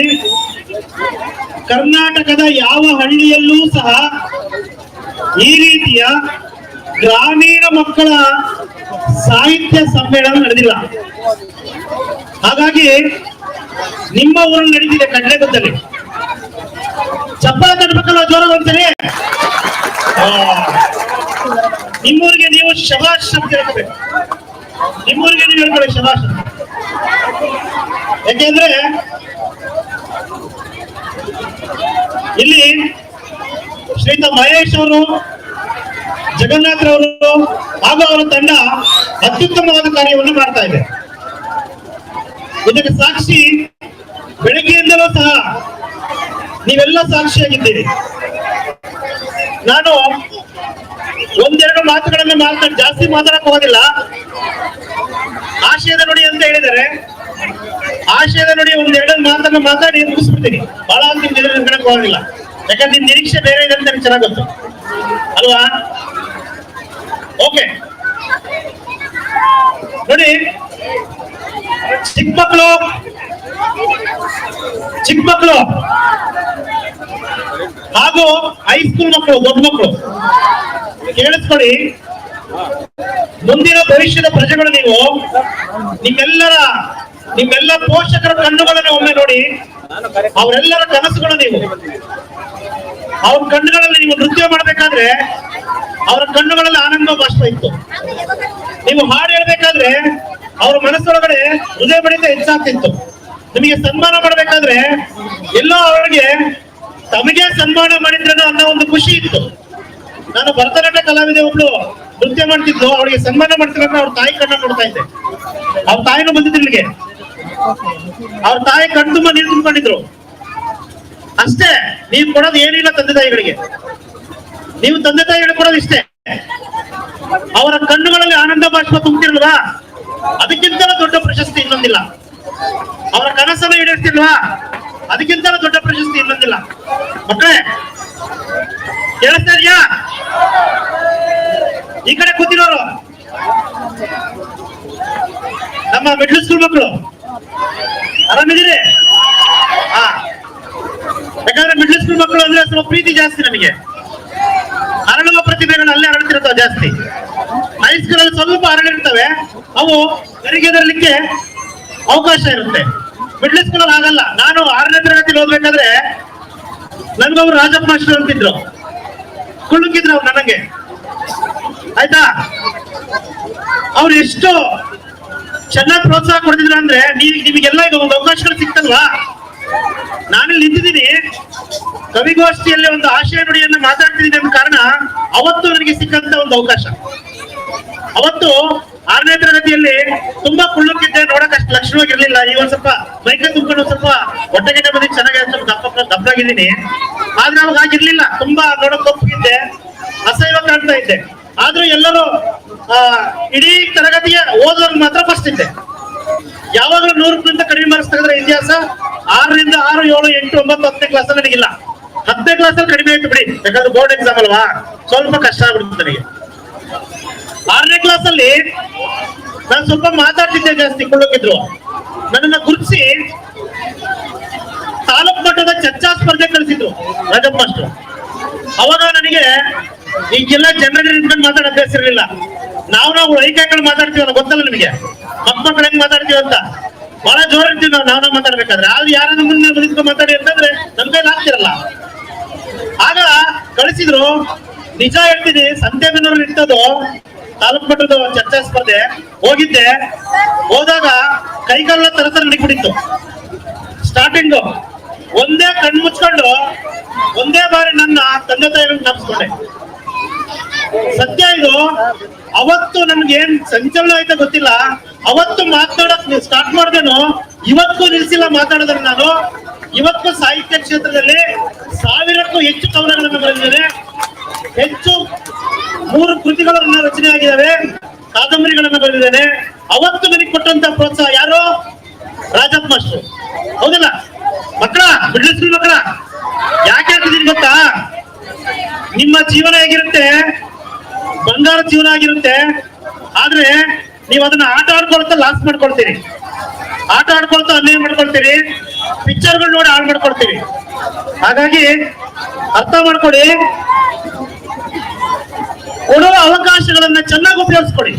ಕರ್ನಾಟಕದ ಯಾವ ಹಳ್ಳಿಯಲ್ಲೂ ಸಹ ಈ ರೀತಿಯ ಗ್ರಾಮೀಣ ಮಕ್ಕಳ ಸಾಹಿತ್ಯ ಸಮ್ಮೇಳನ ನಡೆದಿಲ್ಲ. ಹಾಗಾಗಿ ನಿಮ್ಮ ಊರಲ್ಲಿ ನಡೀತಿದೆ ಕಡ್ಲೆಗುದ್ದಲ್ಲಿ. ಚಪ್ಪಾಳೆ ತಡಬೇಕಲ್ಲ ಜೋರ ಒಂದ್ಸರಿ. ನಿಮ್ಮೂರಿಗೆ ನೀವು ಶಬಾಷ್ ಅಂತ ಹೇಳ್ಬೇಕು. ನಿಮ್ಮೂರಿಗೆ ನೀವು ಹೇಳ್ಕೊಳ್ಳಿ ಶಬಾಷ್. ಯಾಕೆಂದ್ರೆ ಇಲ್ಲಿ ಶ್ರೀಯುತ ಮಹೇಶ್ ಅವರು, ಜಗನ್ನಾಥ್ ಅವರು ಹಾಗೂ ಅವರ ತಂಡ ಅತ್ಯುತ್ತಮವಾದ ಕಾರ್ಯವನ್ನು ಮಾಡ್ತಾ ಇದೆ. ಇದಕ್ಕೆ ಸಾಕ್ಷಿ ಬೆಳಗ್ಗೆಯಿಂದಲೂ ಸಹ ನೀವೆಲ್ಲ ಸಾಕ್ಷಿಯಾಗಿದ್ದೀರಿ. ನಾನು ಒಂದೆರಡು ಮಾತುಗಳನ್ನು ಜಾಸ್ತಿ ಮಾತಾಡಕ್ ಹೋಗೋದಿಲ್ಲ. ಆಶಯದ ನುಡಿ ಅಂತ ಹೇಳಿದರೆ ಆಶಯದ ನುಡಿ ಒಂದೆರಡು ಮಾತನ್ನು ಮಾತಾಡಿ ಮುಗಿಸ್ಬಿಡ್ತೀನಿ. ಬಹಳ ಅಂತ ನಿಮ್ಗೆ ಹೋಗಿಲ್ಲ, ಯಾಕಂದ್ರೆ ನಿಮ್ ನಿರೀಕ್ಷೆ ಬೇರೆ ಇದೆ ಅಂತ ನನಗೆ ಚೆನ್ನಾಗಿ ಗೊತ್ತು ಅಲ್ವಾ? ಓಕೆ, ನೋಡಿ, ಚಿಕ್ಕ ಮಕ್ಕಳು ಹಾಗೂ ಹೈಸ್ಕೂಲ್ ಮಕ್ಕಳು, ದೊಡ್ಡ ಮಕ್ಕಳು ಕೇಳಿಸ್ಕೊಳ್ಳಿ. ಮುಂದಿನ ಭವಿಷ್ಯದ ಪ್ರಜೆಗಳು ನೀವು. ನಿಮ್ಮೆಲ್ಲ ಪೋಷಕರ ಕಣ್ಣುಗಳನ್ನು ಒಮ್ಮೆ ನೋಡಿ. ಅವರೆಲ್ಲರ ಕನಸುಗಳು ನೀವು. ಅವ್ರ ಕಣ್ಣುಗಳಲ್ಲಿ ನೀವು ನೃತ್ಯ ಮಾಡ್ಬೇಕಾದ್ರೆ ಅವರ ಕಣ್ಣುಗಳಲ್ಲಿ ಆನಂದ ಬಾಷ್ಪ ಇತ್ತು. ನೀವು ಹಾಡು ಹೇಳ್ಬೇಕಾದ್ರೆ ಅವ್ರ ಮನಸ್ಸೊಳಗಡೆ ಹೃದಯ ಬಡಿತ ಹೆಚ್ಚಾಗ್ತಿತ್ತು. ನಿಮಗೆ ಸನ್ಮಾನ ಮಾಡ್ಬೇಕಾದ್ರೆ ಎಲ್ಲೋ ಅವರಿಗೆ ತಮಗೆ ಸನ್ಮಾನ ಮಾಡಿದ್ರೇನೋ ಅನ್ನೋ ಒಂದು ಖುಷಿ ಇತ್ತು. ನಾನು ಭರತನಾಟ್ಯ ಕಲಾವಿದೆ ಒಬ್ಳು ನೃತ್ಯ ಮಾಡ್ತಿದ್ಲು, ಅವಳಿಗೆ ಸನ್ಮಾನ ಮಾಡ್ತಿದ್ರೆ ಅವ್ರ ತಾಯಿ ಕಣ್ಣ ನೋಡ್ತಾ ಇದ್ದೆ. ಅವ್ರ ತಾಯಿನೂ ಬಂದಿದ್ರು ಇಲ್ಲಿಗೆ. ಅವ್ರ ತಾಯಿ ಕಣ್ಣು ತುಂಬ ನೀರು ತುಂಬಿಕೊಂಡಿದ್ರು. ಅಷ್ಟೇ, ನೀವು ಕೊಡೋದು ಏನಿಲ್ಲ ತಂದೆ ತಾಯಿಗಳಿಗೆ. ನೀವು ತಂದೆ ತಾಯಿಗಳಿಗೆ ಕೊಡೋದು ಇಷ್ಟೇ. ಅವರ ಕಣ್ಣುಗಳಲ್ಲಿ ಆನಂದ ಬಾಷ್ಪ ತುಂಬ್ತಿರ್ಲ್ವಾ, ಅದಕ್ಕಿಂತ ದೊಡ್ಡ ಪ್ರಶಸ್ತಿ ಇನ್ನೊಂದಿಲ್ಲ. ಅವರ ಕನಸನ್ನು ಈಡೇರಿಸ್ತಿಲ್ವಾ, ಅದಕ್ಕಿಂತ ದೊಡ್ಡ ಪ್ರಶಸ್ತಿ ಇನ್ನೊಂದಿಲ್ಲ. ಮಕ್ಕಳೇ ಕೇಳಿಸ್ತಾ ಇದೆಯಾ? ಈ ಕಡೆ ಕೂತಿರೋರು ನಮ್ಮ ಮಿಡ್ಲ್ ಸ್ಕೂಲ್ ಮಕ್ಕಳು ಆರಾಮಿದ್ದೀರಿ? ಯಾಕಂದ್ರೆ ಮಿಡ್ಲ್ ಸ್ಕೂಲ್ ಮಕ್ಕಳು ಅಂದ್ರೆ ಸ್ವಲ್ಪ ಪ್ರೀತಿ ಜಾಸ್ತಿ ನಮಗೆ. ಅರಳುವ ಪ್ರತಿಭೆಗಳು ಅಲ್ಲೇ ಅರಳುತ್ತಿರ್ತವೆ ಜಾಸ್ತಿ. ಹೈಸ್ಕೂಲ್ ಅಲ್ಲಿ ಸ್ವಲ್ಪ ಅರಳಿರ್ತವೆ, ಅವು ಗರಿಗೆದರ್ಲಿಕ್ಕೆ ಅವಕಾಶ ಇರುತ್ತೆ. ಮಿಡ್ಲ್ ಸ್ಕೂಲ್ ಅಲ್ಲಿ ಆಗಲ್ಲ. ನಾನು 6ನೇ ತರಗತಿ ಓದ್ಬೇಕಾದ್ರೆ ನನ್ಗೊಬ್ರು ರಾಜಪ್ಪ ಮಾಸ್ಟರ್ ಅಂತಿದ್ರು, ಕುಳ್ಳುಕಿದ್ರು ಅವ್ರು ನನಗೆ, ಆಯ್ತಾ? ಅವ್ರು ಎಷ್ಟು ಚೆನ್ನಾಗಿ ಪ್ರೋತ್ಸಾಹ ಕೊಡ್ತಿದ್ರು ಅಂದ್ರೆ, ನಿಮಗೆಲ್ಲ ಈಗ ಒಂದು ಅವಕಾಶಗಳು ಸಿಕ್ತಲ್ವಾ, ಕವಿಗೋಷ್ಠಿಯಲ್ಲಿ ಒಂದು ಆಶಯ ನುಡಿಯನ್ನು ಮಾತಾಡ್ತಿದ್ದೀನಿ ಅಂತ ಕಾರಣ ಅವತ್ತು ನನಗೆ ಸಿಕ್ಕಂತ ಒಂದು ಅವಕಾಶ. ಅವತ್ತು 6ನೇ ತರಗತಿಯಲ್ಲಿ ತುಂಬಾ ಕುಳ್ಳುಕ್ಕಿದ್ದೆ, ನೋಡಕ್ ಅಷ್ಟು ಲಕ್ಷಣವಾಗಿರ್ಲಿಲ್ಲ. ಈ ಒಂದ್ ಸ್ವಲ್ಪ ಮೈಕೈ ತುಂಬ್ಕೊಂಡು ಸ್ವಲ್ಪ ಹೊಟ್ಟೆಗಿಟ್ಟೆ ಬಂದಿ ಚೆನ್ನಾಗಿ ದಪ್ಪಗಿದ್ದೀನಿ. ಆದ್ರೆ ಅವಾಗ ಆಗಿರ್ಲಿಲ್ಲ, ತುಂಬಾ ನೋಡಕ್ ಕಪ್ಪಗಿದ್ದೆ, ಅಸಹ್ಯ ಕಾಣ್ತಾ ಇದ್ದೆ. ಆದ್ರೂ ಎಲ್ಲರೂ ಇಡೀ ತರಗತಿಗೆ ಓದೋರ್ಗೆ ಮಾತ್ರ ಫಸ್ಟ್ ಇದ್ದೆ. ಯಾವಾಗಲೂ 100ಕ್ಕಿಂತ ಕಡಿಮೆ ಮಾರ್ಕ್ಸ್ ತೆಗೆದ್ರೆ ಇತಿಹಾಸ 6ರಿಂದ 6, 7, 8, 9, 10ನೇ ಕ್ಲಾಸ್ ಅಲ್ಲಿ ನನಗಿಲ್ಲ. 10ನೇ ಕ್ಲಾಸ್ ಅಲ್ಲಿ ಕಡಿಮೆ ಆಯ್ತು ಬಿಡಿ, ಯಾಕಂದ್ರೆ ಬೋರ್ಡ್ ಎಕ್ಸಾಮ್ ಅಲ್ವಾ, ಸ್ವಲ್ಪ ಕಷ್ಟ ಆಗ್ಬಿಡ್ತು ನನಗೆ. 6ನೇ ಕ್ಲಾಸ್ ಅಲ್ಲಿ ನಾನು ಸ್ವಲ್ಪ ಮಾತಾಡ್ತಿದ್ದೆ ಜಾಸ್ತಿ, ಕೊಳ್ಳೋಕಿದ್ರು. ನನ್ನನ್ನ ಗುರುತಿಸಿ ತಾಲೂಕು ಮಟ್ಟದ ಚರ್ಚಾ ಸ್ಪರ್ಧೆ ಕಳಿಸಿದ್ರು ರಾಜಪ್ಪ ಮಾಸ್ಟರ್. ಅವಾಗ ನನಗೆ ಈಗೆಲ್ಲ ಜನರಿಗೆ ನಿಂತ್ಕೊಂಡು ಮಾತಾಡೋ ಅಭ್ಯಾಸ ಇರಲಿಲ್ಲ. ನಾವು ಐಕಾಯ್ಕೊಂಡು ಮಾತಾಡ್ತೀವಲ್ಲ, ಗೊತ್ತಲ್ಲ ನಿಮಗೆ, ಮಕ್ಕಳು ಹೆಂಗ್ ಮಾತಾಡ್ತೀವಿ ಅಂತ. ಬಹಳ ಜೋರ ಇರ್ತೀವಿ ನಾವು ಮಾತಾಡ್ಬೇಕಾದ್ರೆ. ಆದ್ರೆ ಯಾರ ನಮ್ಮನ್ನ ಬದುಕೊಂಡು ಮಾತಾಡಿ ಅಂತಂದ್ರೆ ನನ್ ಕೈಲಿ ಆಗ್ತಿರಲ್ಲ. ಆಗ ಕಳಿಸಿದ್ರು. ನಿಜ ಹೇಳ್ತೀನಿ, ಸಂತೆಬೆನ್ನೂರಲ್ಲಿ ಇರ್ತದು ತಾಲೂಕು ಮಟ್ಟದ ಚರ್ಚಾ ಸ್ಪರ್ಧೆ. ಹೋಗಿದ್ದೆ. ಹೋದಾಗ ಕೈಕಾಲ ತರ ನಡಿಬಿಟ್ಟಿತ್ತು. ಸ್ಟಾರ್ಟಿಂಗ್ ಒಂದೇ ಕಣ್ಣು ಮುಚ್ಕೊಂಡು ಒಂದೇ ಬಾರಿ ನನ್ನ ತಂದೆ ತಾಯಿಗಳನ್ನ ಜ್ಞಾಪಿಸ್ಕೊಂಡೆ. ಸತ್ಯ ಇದು. ಅವತ್ತು ನನ್ಗೆ ಏನ್ ಸಂಚಲನ ಆಯ್ತಾ ಗೊತ್ತಿಲ್ಲ. ಅವತ್ತು ಮಾತನಾಡಕ್ ಸ್ಟಾರ್ಟ್ ಮಾಡ್ದೇನು, ಇವತ್ತು ನಿಲ್ಸಿಲ್ಲ ಮಾತಾಡೋದ್ರಲ್ಲಿ ನಾನು. ಇವತ್ತು ಸಾಹಿತ್ಯ ಕ್ಷೇತ್ರದಲ್ಲಿ 1000ಕ್ಕೂ ಹೆಚ್ಚು ಕವನಗಳನ್ನು ಬರೆದಿದ್ದೇನೆ. ಹೆಚ್ಚು 3 ಕೃತಿಗಳನ್ನ ರಚನೆ ಆಗಿದ್ದಾವೆ, ಕಾದಂಬರಿಗಳನ್ನ ಬರೆದಿದ್ದೇನೆ. ಅವತ್ತು ನನಗೆ ಕೊಟ್ಟಂತ ಪ್ರೋತ್ಸಾಹ ಯಾರು? ರಾಜಪ್ಪ ಮಾಸ್ಟರ್. ಹೌದಲ್ಲ ಮಕ್ಕಳ, ಮಿಡ್ಲ್ ಸ್ಕೂಲ್ ಮಕ್ಕಳ, ಯಾಕೆ ಹೇಳ್ತಿದ್ದೀನಿ ಗೊತ್ತಾ? ನಿಮ್ಮ ಜೀವನ ಹೇಗಿರುತ್ತೆ, ಬಂಗಾರ ಜೀವನ ಆಗಿರುತ್ತೆ. ಆದ್ರೆ ನೀವು ಅದನ್ನ ಆಟ ಆಡ್ಕೊಳ್ತಾ ಲಾಸ್ ಮಾಡ್ಕೊಳ್ತೀರಿ, ಆಟ ಆಡ್ಕೊಳ್ತಾ ಅನ್ಯಾಯ ಮಾಡ್ಕೊಳ್ತೀರಿ, ಪಿಕ್ಚರ್ಗಳು ನೋಡಿ ಹಾಳು ಮಾಡ್ಕೊಳ್ತೀರಿ. ಹಾಗಾಗಿ ಅರ್ಥ ಮಾಡ್ಕೊಳ್ಳಿ, ಕೊಡುವ ಅವಕಾಶಗಳನ್ನ ಚೆನ್ನಾಗಿ ಉಪಯೋಗಿಸ್ಕೊಡಿ.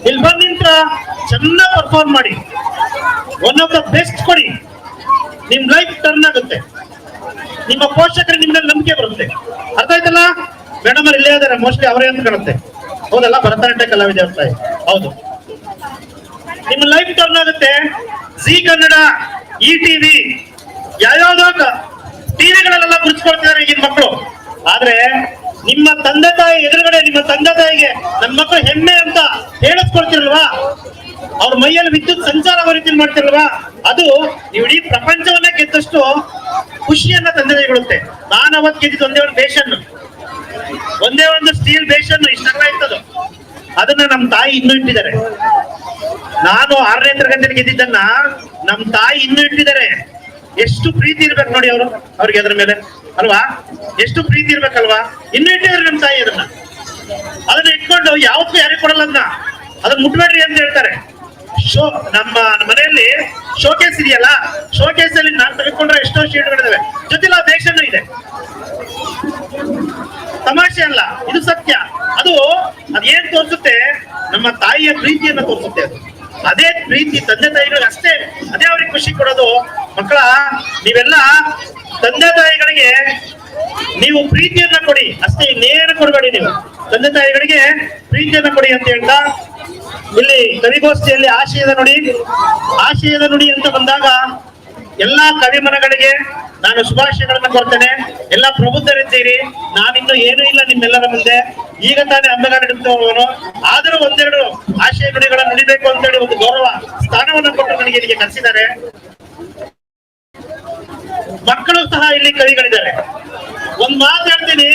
ಇಲ್ಲಿ ಬಂದ್ ನಿಂತ್ರ ಚೆನ್ನಾಗಿ ಪರ್ಫಾರ್ಮ್ ಮಾಡಿ, ಒನ್ ಆಫ್ ದ ಬೆಸ್ಟ್ ಕೊಡಿ. ನಿಮ್ ಲೈಫ್ ಟರ್ನ್ ಆಗುತ್ತೆ. ನಿಮ್ಮ ಪೋಷಕರು ನಿಮ್ಮ ನಂಬಿಕೆ ಬರುತ್ತೆ. ಅರ್ಥ ಆಯ್ತಲ್ಲ? ಮೇಡಮ್ ಅವ್ರು ಇಲ್ಲೇ ಇದಾರೆ, ಮೋಸ್ಟ್ಲಿ ಅವರೇ ಅಂತ ಕಾಣುತ್ತೆ. ಹೌದಲ್ಲ? ಭರತನಾಟ್ಯ ಕಲಾವಿದೆ ಅಂತ. ಹೌದು, ನಿಮ್ಮ ಲೈಫ್ ಟರ್ನ್ ಆಗುತ್ತೆ. ಜಿ ಕನ್ನಡ, ಈ ಟಿವಿ, ಯಾವ್ಯಾವ್ದೋ ಟಿವಿಗಳಲ್ಲೆಲ್ಲ ಕುರಿಸ್ಕೊಳ್ತಿದ್ದಾರೆ ಈಗಿನ ಮಕ್ಕಳು. ಆದ್ರೆ ನಿಮ್ಮ ತಂದೆ ತಾಯಿ ಎದುರುಗಡೆ ನಿಮ್ಮ ತಂದೆ ತಾಯಿಗೆ ನನ್ನ ಮಕ್ಕಳು ಹೆಮ್ಮೆ ಅಂತ ಹೇಳಿಸ್ಕೊಳ್ತಿರಲ್ವಾ, ಅವ್ರ ಮೈಯಲ್ಲಿ ವಿದ್ಯುತ್ ಸಂಚಾರ ರೀತಿಯಲ್ಲಿ ಮಾಡ್ತಿರಲ್ವಾ, ಅದು ನೀವು ಇಡೀ ಪ್ರಪಂಚವನ್ನೇ ಗೆದ್ದಷ್ಟು ಖುಷಿಯನ್ನ ತಂದೆ ತಾಯಿಗೊಳುತ್ತೆ. ನಾನು ಅವತ್ತು ಗೆದ್ದಿದ್ದು ಒಂದೇ ಒಂದು ಬೇಷನ್, ಒಂದೇ ಒಂದು ಸ್ಟೀಲ್ ಬೇಷನ್, ಇಷ್ಟೆಲ್ಲ ಇರ್ತದು. ಅದನ್ನ ನಮ್ಮ ತಾಯಿ ಇನ್ನೂ ಇಟ್ಟಿದ್ದಾರೆ. ನಾನು 6ನೇ ತರಗತಿಯಲ್ಲಿ ಗೆದ್ದಿದ್ದನ್ನ ನಮ್ಮ ತಾಯಿ ಇನ್ನೂ ಇಟ್ಟಿದ್ದಾರೆ. ಎಷ್ಟು ಪ್ರೀತಿ ಇರ್ಬೇಕು ನೋಡಿ ಅವ್ರಿಗೆ ಅದ್ರ ಮೇಲೆ, ಅಲ್ವಾ? ಎಷ್ಟು ಪ್ರೀತಿ ಇರ್ಬೇಕಲ್ವಾ? ಇನ್ನೂ ಇಟ್ಟಿದ್ದಾರೆ ನಮ್ಮ ತಾಯಿ. ಅದನ್ನ ಇಟ್ಕೊಂಡು ಯಾವತ್ತೂ ಯಾರಿಗೆ ಕೊಡಲ್ಲ, ಅದನ್ನ ಮುಟ್ಬೇಡ್ರಿ ಅಂತ ಹೇಳ್ತಾರೆ. ನಮ್ಮ ಮನೆಯಲ್ಲಿ ಶೋಕೇಸ್ ಇದೆಯಲ್ಲ, ಶೋಕೇಸ್ ಅಲ್ಲಿ ನಾನು ತೆಗೆದುಕೊಂಡ್ರೆ ಎಷ್ಟೋ ಶೀಟ್ಗಳಿದಾವೆ, ಜೊತೆಲಿ ಆ ಬೇಷನ್ ಇದೆ. ತಮಾಷೆ ಅಲ್ಲ, ಇದು ಸತ್ಯ. ಅದೇನ್ ತೋರಿಸುತ್ತೆ? ನಮ್ಮ ತಾಯಿಯ ಪ್ರೀತಿಯನ್ನ ತೋರಿಸುತ್ತೆ. ಅದೇ ಪ್ರೀತಿ ತಂದೆ ತಾಯಿಗಳಿಗೆ ಅಷ್ಟೇ, ಅದೇ ಅವ್ರಿಗೆ ಖುಷಿ ಕೊಡೋದು. ಮಕ್ಕಳ, ನೀವೆಲ್ಲ ತಂದೆ ತಾಯಿಗಳಿಗೆ ನೀವು ಪ್ರೀತಿಯನ್ನ ಕೊಡಿ ಅಷ್ಟೇ, ಇನ್ನೇನು ಕೊಡಬೇಡಿ. ನೀವು ತಂದೆ ತಾಯಿಗಳಿಗೆ ಪ್ರೀತಿಯನ್ನ ಕೊಡಿ ಅಂತ ಹೇಳ್ತಾ, ಇಲ್ಲಿ ಕವಿಗೋಷ್ಠಿಯಲ್ಲಿ ಆಶಯದ ನುಡಿ ಅಂತ ಬಂದಾಗ ಎಲ್ಲಾ ಕವಿಮನಗಳಿಗೆ ನಾನು ಶುಭಾಶಯಗಳನ್ನ ಕೊಡ್ತೇನೆ. ಎಲ್ಲ ಪ್ರಬುದ್ಧರಿದ್ದೀರಿ. ನಾನಿನ್ನು ಏನೂ ಇಲ್ಲ ನಿಮ್ಮೆಲ್ಲರ ಮುಂದೆ. ಈಗ ತಾನೇ ಅಂಬೆಗಾಲ ಇಡುತ್ತವನು. ಆದರೂ ಒಂದೆರಡು ಆಶಯ ನುಡಿಗಳನ್ನು ನುಡಿಬೇಕು ಅಂತೇಳಿ ಒಂದು ಗೌರವ ಸ್ಥಾನವನ್ನು ಕೊಟ್ಟು ನನಗೆ ಇಲ್ಲಿಗೆ ಕರೆಸಿದ್ದಾರೆ. ಮಕ್ಕಳು ಸಹ ಇಲ್ಲಿ ಕವಿಗಳಿದ್ದಾರೆ. ಒಂದ್ ಮಾತು ಹೇಳ್ತೀನಿ,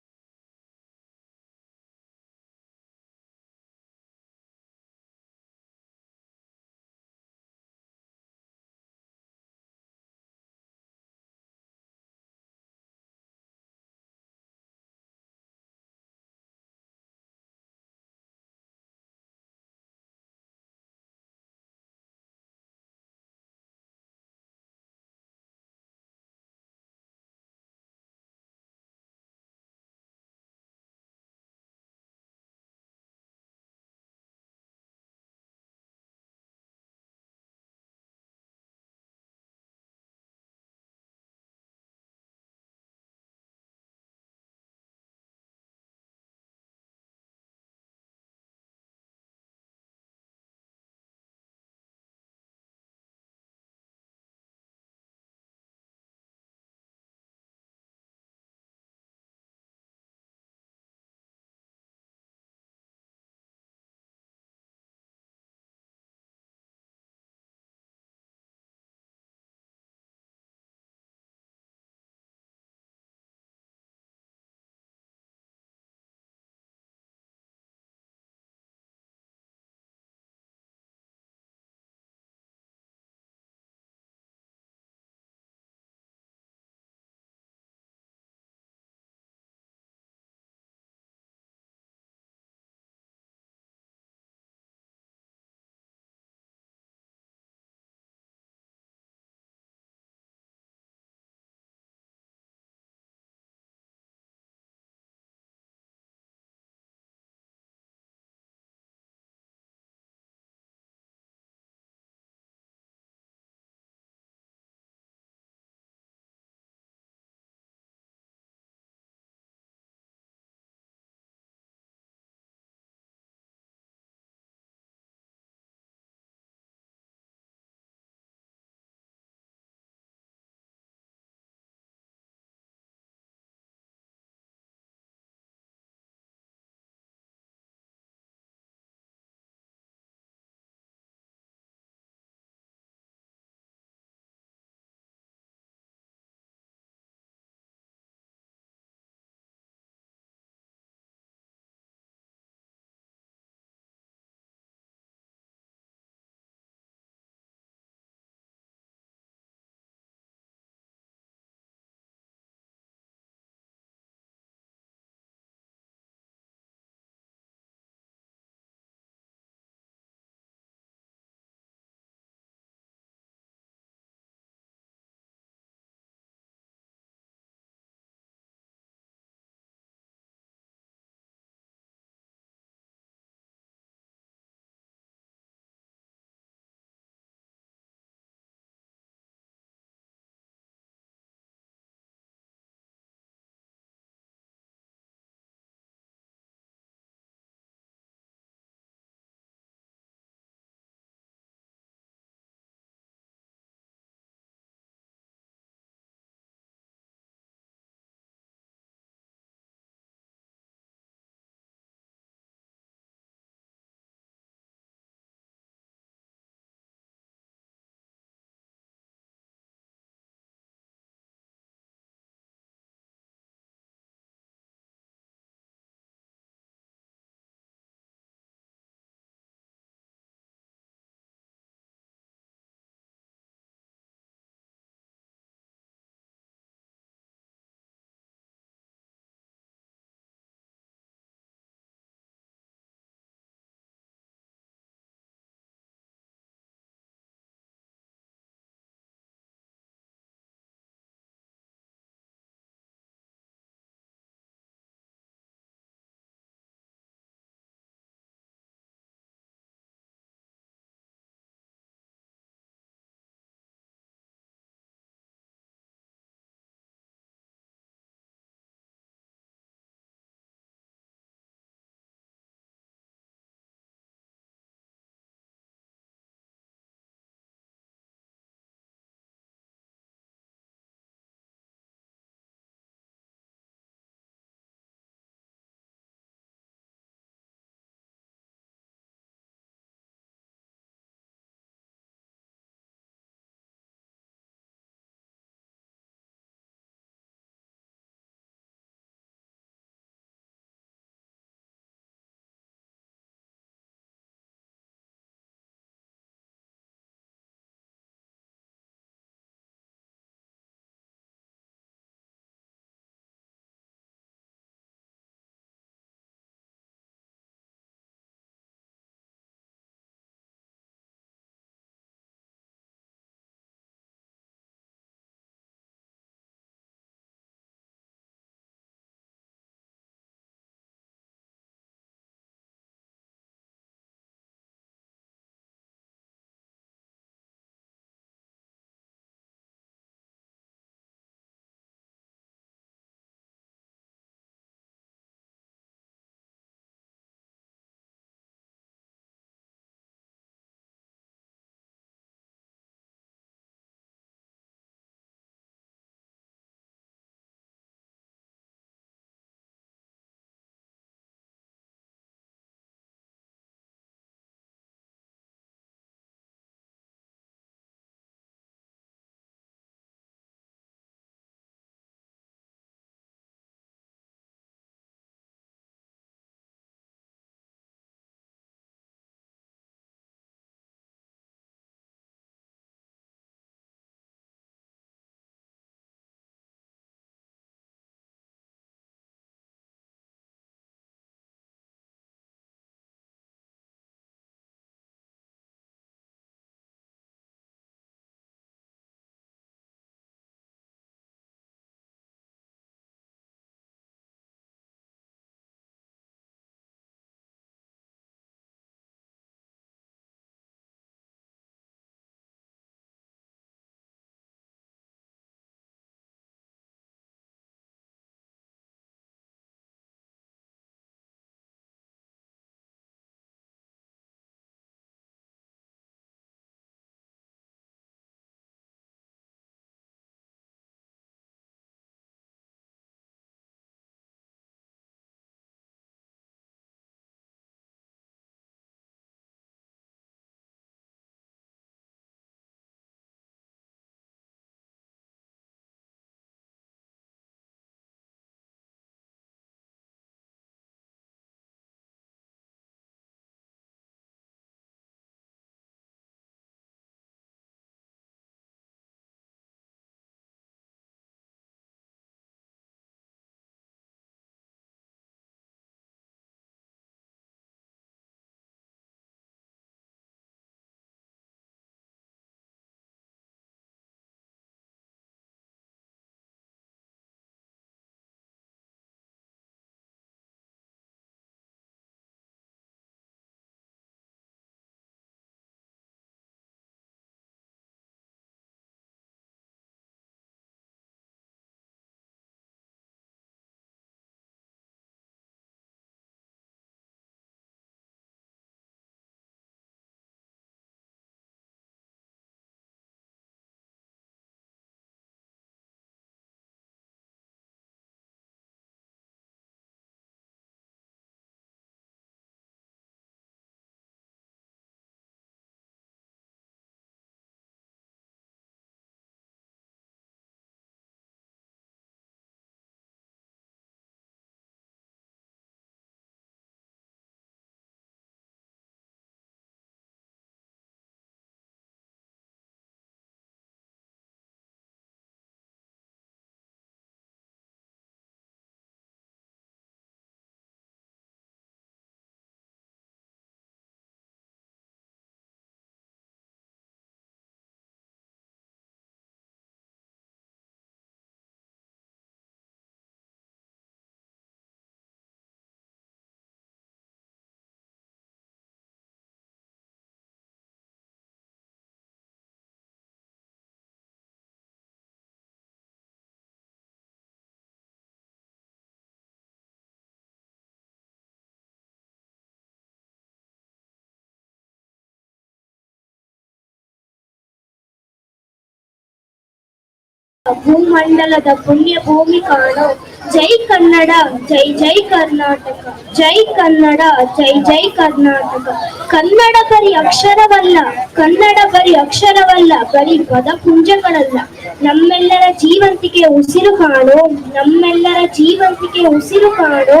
ಭೂಮಂಡಲದ ಪುಣ್ಯ ಭೂಮಿ ಕಾಣೋ. ಜೈ ಕನ್ನಡ, ಜೈ ಜೈ ಕರ್ನಾಟಕ. ಜೈ ಕನ್ನಡ, ಜೈ ಜೈ ಕರ್ನಾಟಕ. ಕನ್ನಡ ಬರೀ ಅಕ್ಷರವಲ್ಲ, ಕನ್ನಡ ಬರೀ ಅಕ್ಷರವಲ್ಲ, ಬರೀ ಪದಪುಂಜಗಳಲ್ಲ. ನಮ್ಮೆಲ್ಲರ ಜೀವಂತಿಕೆ ಉಸಿರು ಕಾಣೋ, ನಮ್ಮೆಲ್ಲರ ಜೀವಂತಿಕೆ ಉಸಿರು ಕಾಣೋ.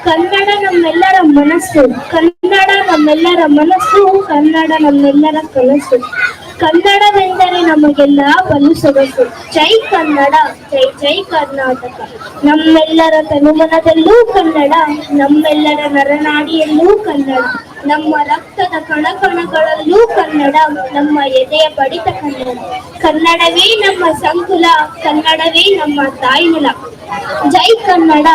ಕನ್ನಡ ನಮ್ಮೆಲ್ಲರ ಮನಸ್ಸು, ಕನ್ನಡ ನಮ್ಮೆಲ್ಲರ ಮನಸ್ಸು, ಕನ್ನಡ ನಮ್ಮೆಲ್ಲರ ಕನಸು. ಕನ್ನಡವೆಂದರೆ ನಮಗೆಲ್ಲ ಬಲು ಸೊಗಸು. ಜೈ ಕನ್ನಡ, ಜೈ ಜೈ ಕರ್ನಾಟಕ. ನಮ್ಮೆಲ್ಲರ ತನುಮನದಲ್ಲೂ ಕನ್ನಡ, ನಮ್ಮೆಲ್ಲರ ನರನಾಡಿಯಲ್ಲೂ ಕನ್ನಡ. ನಮ್ಮ ರಕ್ತದ ಕಣಕಣಗಳಲ್ಲೂ ಕನ್ನಡ, ನಮ್ಮ ಎದೆಯ ಬಡಿತ ಕನ್ನಡ. ಕನ್ನಡವೇ ನಮ್ಮ ಸಂಕುಲ, ಕನ್ನಡವೇ ನಮ್ಮ ತಾಯ್ನೆಲ. ಜೈ ಕನ್ನಡ,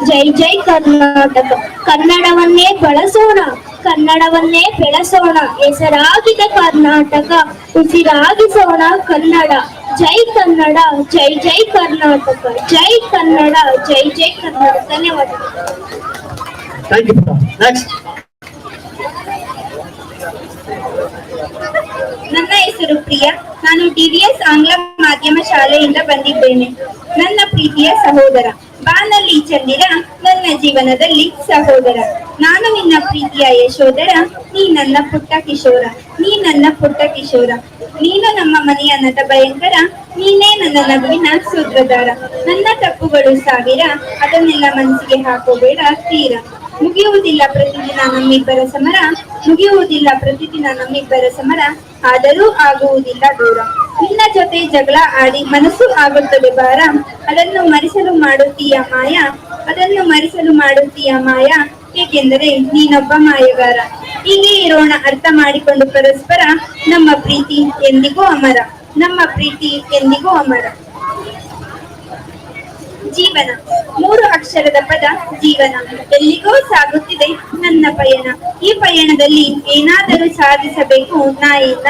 ಜೈ ಜೈ ಕರ್ನಾಟಕ. ಕನ್ನಡವನ್ನೇ ಬಳಸೋಣ, ಕನ್ನಡವನ್ನೇ ಬೆಳೆಸೋಣ. ಹೆಸರಾಗಿದ ಕರ್ನಾಟಕ ಉಸಿರಾಗಿಸೋಣ ಕನ್ನಡ. ಜೈ ಕನ್ನಡ, ಜೈ ಜೈ ಕರ್ನಾಟಕ. ಜೈ ಕನ್ನಡ, ಜೈ ಜೈ ಕನ್ನಡ. ಧನ್ಯವಾದಗಳು. Thank you. ನೆಕ್ಸ್ಟ್. ನನ್ನ ಹೆಸರು ಪ್ರಿಯಾ. ನಾನು ಡಿವಿಎಸ್ ಆಂಗ್ಲ ಮಾಧ್ಯಮ ಶಾಲೆಯಿಂದ ಬಂದಿದ್ದೇನೆ. ನನ್ನ ಪ್ರೀತಿಯ ಸಹೋದರ ಬಾನಲ್ಲಿ ಚಂದಿರ, ನನ್ನ ಜೀವನದಲ್ಲಿ ಸಹೋದರ. ನಾನು ನಿನ್ನ ಪ್ರೀತಿಯ ಯಶೋದರ, ನೀ ನನ್ನ ಪುಟ್ಟ ಕಿಶೋರ, ನೀ ನನ್ನ ಪುಟ್ಟ ಕಿಶೋರ. ನೀನು ನಮ್ಮ ಮನೆಯ ನಟ ಭಯಂಕರ, ನೀನೇ ನನ್ನ ನಗುವಿನ ಸೂತ್ರಧಾರ. ನನ್ನ ತಪ್ಪುಗಳು ಸಾವಿರ, ಅದನ್ನೆಲ್ಲ ಮನಸ್ಸಿಗೆ ಹಾಕೋಬೇಡ ತೀರ. ಮುಗಿಯುವುದಿಲ್ಲ ಪ್ರತಿದಿನ ನಮ್ಮಿಬ್ಬರ ಸಮರ, ಮುಗಿಯುವುದಿಲ್ಲ ಪ್ರತಿದಿನ ನಮ್ಮಿಬ್ಬರ ಸಮರ. ಆದರೂ ಆಗುವುದಿಲ್ಲ ದೂರ. ನಿನ್ನ ಜೊತೆ ಜಗಳ ಆಡಿ ಮನಸ್ಸು ಆಗುತ್ತದೆ ಭಾರ. ಅದನ್ನು ಮರೆಸಲು ಮಾಡುತ್ತೀಯ ಮಾಯ, ಅದನ್ನು ಮರೆಸಲು ಮಾಡುತ್ತೀಯ ಮಾಯ. ಏಕೆಂದರೆ ನೀನೊಬ್ಬ ಮಾಯಗಾರ. ಹೀಗೆ ಇರೋಣ ಅರ್ಥ ಮಾಡಿಕೊಂಡು ಪರಸ್ಪರ. ನಮ್ಮ ಪ್ರೀತಿ ಎಂದಿಗೂ ಅಮರ, ನಮ್ಮ ಪ್ರೀತಿ ಎಂದಿಗೂ ಅಮರ. ಜೀವನ 3 ಅಕ್ಷರದ ಪದ ಜೀವನ. ಎಲ್ಲಿಗೋ ಸಾಗುತ್ತಿದೆ ನನ್ನ ಪಯಣ. ಈ ಪಯಣದಲ್ಲಿ ಏನಾದರೂ ಸಾಧಿಸಬೇಕು ನಾಯಿನ,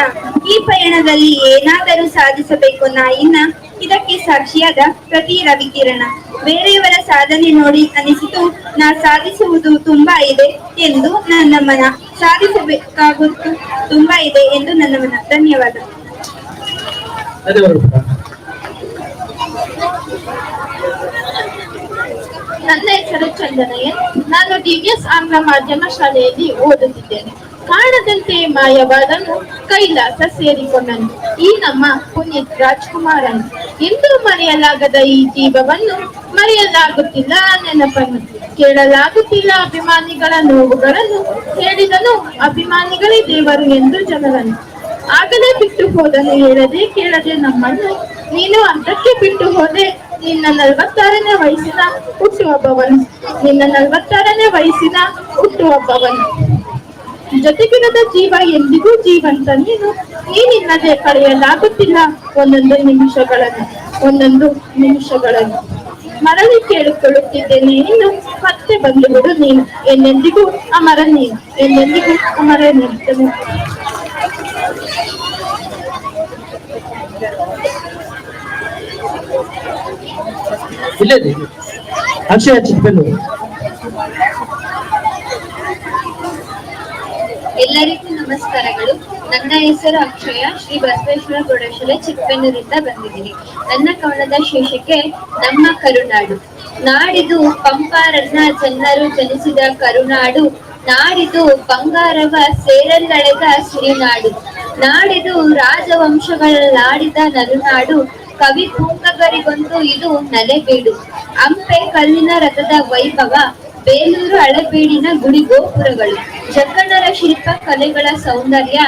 ಈ ಪಯಣದಲ್ಲಿ ಏನಾದರೂ ಸಾಧಿಸಬೇಕು ನಾಯಿನ. ಇದಕ್ಕೆ ಸಾಕ್ಷಿಯಾದ ಪ್ರತಿ ರವಿಕಿರಣ. ಬೇರೆಯವರ ಸಾಧನೆ ನೋಡಿ ಅನಿಸಿತು, ನಾ ಸಾಧಿಸುವುದು ತುಂಬಾ ಇದೆ ಎಂದು ನನ್ನ ಮನ. ಸಾಧಿಸಬೇಕಾಗುವುದು ತುಂಬಾ ಇದೆ ಎಂದು ನನ್ನ ಮನ. ಧನ್ಯವಾದ. ನನ್ನ ಹೆಸರು ಚಂದನಯ್ಯ. ನಾನು ಡಿವಿಎಸ್ ಆಂಗ್ಲ ಮಾಧ್ಯಮ ಶಾಲೆಯಲ್ಲಿ ಓದುತ್ತಿದ್ದೇನೆ. ಕಾಣದಂತೆ ಮಾಯವಾದನು, ಕೈಲಾಸ ಸೇರಿಕೊಂಡನು ಈ ನಮ್ಮ ಪುನೀತ್ ರಾಜ್ಕುಮಾರನು. ಎಂದೂ ಮರೆಯಲಾಗದ ಈ ಜೀವವನ್ನು, ಮರೆಯಲಾಗುತ್ತಿಲ್ಲ ನೆನಪನ್ನು, ಕೇಳಲಾಗುತ್ತಿಲ್ಲ ಅಭಿಮಾನಿಗಳ ನೋವುಗಳನ್ನು. ಹೇಳಿದನು ಅಭಿಮಾನಿಗಳೇ ದೇವರು ಎಂದು ಜನರನ್ನು. ಆಗಲೇ ಬಿಟ್ಟು ಹೋದನು ಹೇಳದೆ ಕೇಳದೆ ನಮ್ಮನ್ನು. ನೀನು ಅಂತಕ್ಕೆ ಬಿಟ್ಟು ಹೋದೆ ನಿನ್ನ 46ನೇ ವಯಸ್ಸಿನ ಹುಟ್ಟುಹಬ್ಬವನು, ನಿನ್ನ 46ನೇ ವಯಸ್ಸಿನ ಹುಟ್ಟುಹಬ್ಬವನು. ಜೊತೆಗಿರದ ಜೀವ ಎಂದಿಗೂ ಜೀವಂತ ನೀನು. ನೀನಿಲ್ಲದೆ ಕಳೆಯಲಾಗುತ್ತಿಲ್ಲ ಒಂದೊಂದು ನಿಮಿಷಗಳನ್ನು, ಒಂದೊಂದು ನಿಮಿಷಗಳನ್ನು. ಮರಳಿ ಕೇಳಿಕೊಳ್ಳುತ್ತಿದ್ದೇನೆ ಇನ್ನು, ಮತ್ತೆ ಬಂದು ಬಿಡು ನೀನು. ಎಂದೆಂದಿಗೂ ಅಮರ ನೀನು, ಎಂದೆಂದಿಗೂ ಅಮರ ನೀನು. ಇಲ್ಲೇ ಅಕ್ಷಯ ಚಿಕ್ಕಬೆನ್ನು. ಎಲ್ಲರಿಗೂ ನಮಸ್ಕಾರಗಳು. ನನ್ನ ಹೆಸರು ಅಕ್ಷಯ. ಶ್ರೀ ಬಸವೇಶ್ವರ ಪ್ರೌಢಶಾಲೆ ಚಿಕ್ಕಬೆನ್ನೂರಿಂದ ಬಂದಿದ್ದೀನಿ. ನನ್ನ ಕವನದ ಶೀರ್ಷಿಕೆ ನಮ್ಮ ಕರುನಾಡು. ನಾಡಿದು ಪಂಪಾರನ್ನ ಜನರು ಜನಿಸಿದ ಕರುನಾಡು. ನಾಡಿದು ಬಂಗಾರವ ಸೇರಲ್ಲಳೆದ ಸಿರಿನಾಡು. ನಾಡಿದು ರಾಜವಂಶಗಳಾಡಿದ ನರುನಾಡು. ಕವಿ ಪೂಂಗಗರಿಗೊಂದು ಇದು ನೆಲೆಬೀಡು. ಹಂಪೆ ಕಲ್ಲಿನ ರಥದ ವೈಭವ, ಬೇಲೂರು ಹಳೆಬೀಡಿನ ಗುಡಿ ಗೋಪುರಗಳು, ಜಕ್ಕಣರ ಶಿಲ್ಪ ಕಲೆಗಳ ಸೌಂದರ್ಯ.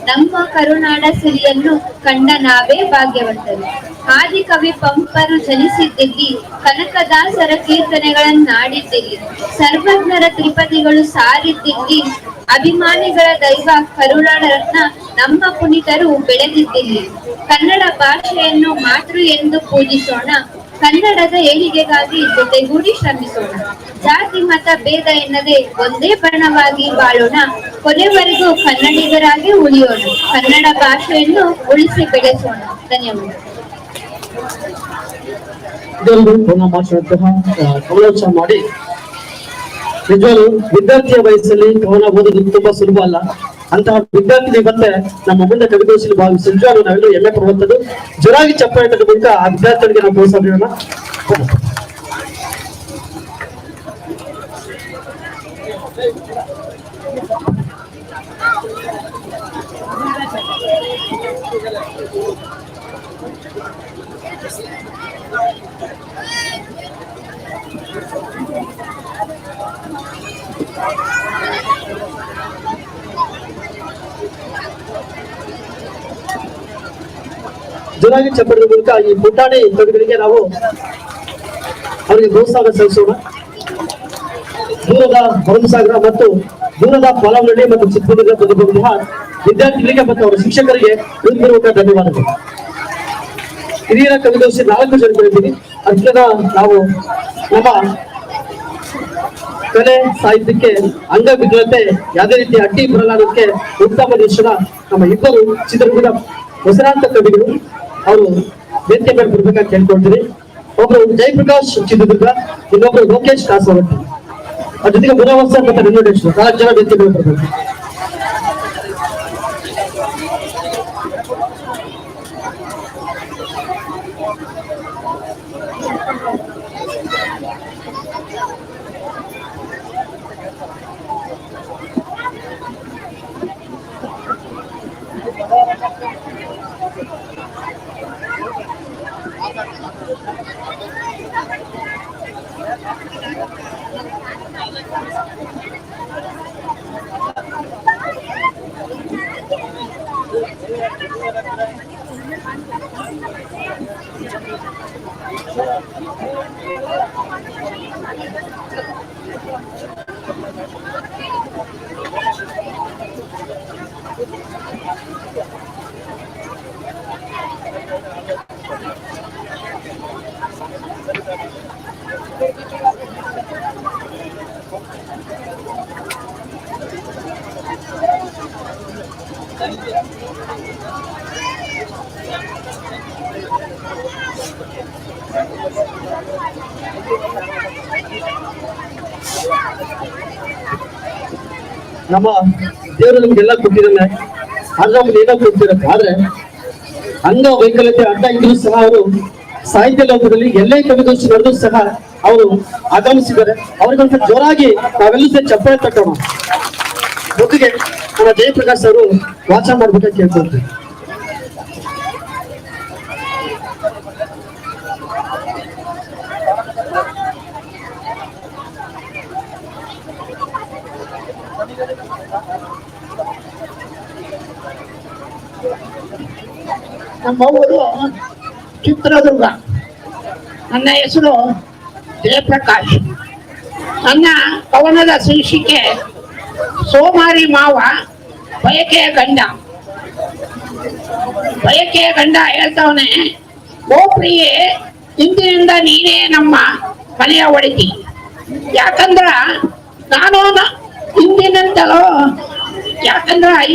ನಮ್ಮ ಕರುನಾಡ ಸಿರಿಯನ್ನು ಕಂಡ ನಾವೇ ಭಾಗ್ಯವಂತರು. ಆದಿಕವಿ ಪಂಪರು ಜನಿಸಿದ್ದಿಲ್ಲಿ, ಕನಕದಾಸರ ಕೀರ್ತನೆಗಳನ್ನಾಡಿದ್ದಿಲ್ಲಿ, ಸರ್ವಜ್ಞರ ತ್ರಿಪದಿಗಳು ಸಾರಿದ್ದಿಲ್ಲಿ, ಅಭಿಮಾನಿಗಳ ದೈವ ಕರುನಾಡ ರತ್ನ ನಮ್ಮ ಪುನೀತರು ಬೆಳೆದಿದ್ದಿಲ್ಲಿ. ಕನ್ನಡ ಭಾಷೆಯನ್ನು ಮಾತೃ ಎಂದು ಪೂಜಿಸೋಣ. ಕನ್ನಡದ ಏಳಿಗೆಗಾಗಿ ಜೊತೆಗೂಡಿ ಶ್ರಮಿಸೋಣ. ಜಾತಿ ಮತ ಭೇದ ಎನ್ನದೆ ಒಂದೇ ಬಣವಾಗಿ ಬಾಳೋಣ. ಕೊನೆವರೆಗೂ ಕನ್ನಡಿಗರಾಗಿ ಉಳಿಯೋಣ. ಕನ್ನಡ ಭಾಷೆಯನ್ನು ಉಳಿಸಿ ಬೆಳೆಸೋಣ. ಧನ್ಯವಾದ. ಇದೊಂದು ಕವನ ಮಾಡಿಸುವಂತಹ ಕವನೋತ್ಸವ ಮಾಡಿ, ನಿಜವಾಗ್ಲೂ ವಿದ್ಯಾರ್ಥಿಯ ವಯಸ್ಸಲ್ಲಿ ಕವನ ಓದೋದು ತುಂಬಾ ಸುಲಭ ಅಲ್ಲ. ಅಂತಹ ವಿದ್ಯಾರ್ಥಿ ಮತ್ತೆ ನಮ್ಮ ಮುಂದೆ ಕವಿಗೋಷ್ಠಿಯಲ್ಲಿ ಭಾಗವಹಿಸಿ ನಿಜವಾಗ್ಲೂ ನಾವೆಲ್ಲರೂ ಹೆಮ್ಮೆ ಪಡುವಂಥದ್ದು. ಜೋರಾಗಿ ಚಪ್ಪಾಳೆ ತಟ್ಟುವ ಮೂಲಕ ಆ ವಿದ್ಯಾರ್ಥಿಗಳಿಗೆ ನಾವು ಪ್ರೋತ್ಸಾಹ ನೀಡೋಣ. ಜೋರಾಗಿ ಚಪ್ಪಡಿದ ಮೂಲಕ ಈ ಪುಟಾಣಿ ಕವಿಗಳಿಗೆ ನಾವು ಅವರಿಗೆ ಪ್ರೋತ್ಸಾಹ ಸಲ್ಲಿಸೋಣ. ದೂರದ ಭರಮಸಾಗರ ಮತ್ತು ದೂರದ ಪಾಲವನಹಳ್ಳಿ ಮತ್ತು ಚಿತ್ರದುರ್ಗ ಬಂದಿರುವಂತಹ ವಿದ್ಯಾರ್ಥಿಗಳಿಗೆ ಮತ್ತು ಅವರ ಶಿಕ್ಷಕರಿಗೆ ಹೃತ್ಪೂರ್ವಕ ಧನ್ಯವಾದಗಳು. ಹಿರಿಯರ ಕವಿಗೋಷ್ಠಿ 4 ಜನ ಕರಿತೀವಿ. ಅದಕ್ಕೆ ನಾವು ನಮ್ಮ ಕಲೆ ಸಾಹಿತ್ಯಕ್ಕೆ ಅಂಗವಿಕಲತೆ ಯಾವುದೇ ರೀತಿ ಅಡ್ಡಿ ಬರಲಾರದಕ್ಕೆ ಉತ್ತಮ ದೇಶದ ನಮ್ಮ ಇಬ್ಬರು ಚಿತ್ರದುರ್ಗದ ಹೆಸರಾಂತ ಕವಿಗಳು ಅವರು ವೇದಿಕೆ ಮೇಲೆ ಬರ್ಬೇಕಾಗಿ ಕೇಳ್ಕೊಳ್ತೀವಿ. ಒಬ್ರು ಜಯಪ್ರಕಾಶ್ ಚಿತ್ರದುರ್ಗ, ಇನ್ನೊಬ್ರು ಲೋಕೇಶ್ ಕಾಸರವಟ್ಟಿ, ಅದ್ರ ಜೊತೆಗೆ ಗುಣವಂಶ ಮತ್ತು ವೆಂಕಟೇಶ್ವರ 4 ಜನ ವೇದಿಕೆ ಮೇಲೆ ಬರ್ಬೇಕು. ನಮ್ಮ ದೇವರು ನಮ್ಗೆಲ್ಲ ಕೊಟ್ಟಿದ್ದಾನೆ, ಆದ್ರೆ ನಮ್ಗೆ ಏನೋ ಕೊಡ್ತಿರತ್ತೆ. ಆದ್ರೆ ಅಂಗವೈಕಲ್ಯತೆ ಅಡ್ಡ ಇದ್ರೂ ಸಹ ಅವರು ಸಾಹಿತ್ಯ ಲೋಕದಲ್ಲಿ ಎಲ್ಲೇ ಕವಿಗೋಷ್ಠಿ ನಡೆದ್ರು ಸಹ ಅವರು ಆಗಮಿಸಿದ್ದಾರೆ. ಅವರಿಗೊಂದು ಜೋರಾಗಿ ನಾವೆಲ್ಲೂ ಸಹ ಚಪ್ಪಾಳೆ ತಟ್ಟೋಣ. ಜೊತೆಗೆ ನಮ್ಮ ಜಯಪ್ರಕಾಶ್ ಅವರು ವಾಚನ ಮಾಡ್ಬೇಕಂತ ಕೇಳ್ಕೊಳ್ತೀವಿ. ನಮ್ಮ ಊರು ಚಿತ್ರದುರ್ಗ. ನನ್ನ ಹೆಸರು ಜಯಪ್ರಕಾಶ್. ನನ್ನ ಕವನದ ಶೀರ್ಷಿಕೆ ಸೋಮಾರಿ ಮಾವ ಬಯಕೆಯ ಗಂಡ. ಬಯಕೆಯ ಗಂಡ ಹೇಳ್ತವನೆ, ಓ ಪ್ರಿಯೆ, ಇಂದಿನಿಂದ ನೀನೇ ನಮ್ಮ ಮನೆಯ ಒಡತಿ. ಯಾಕಂದ್ರ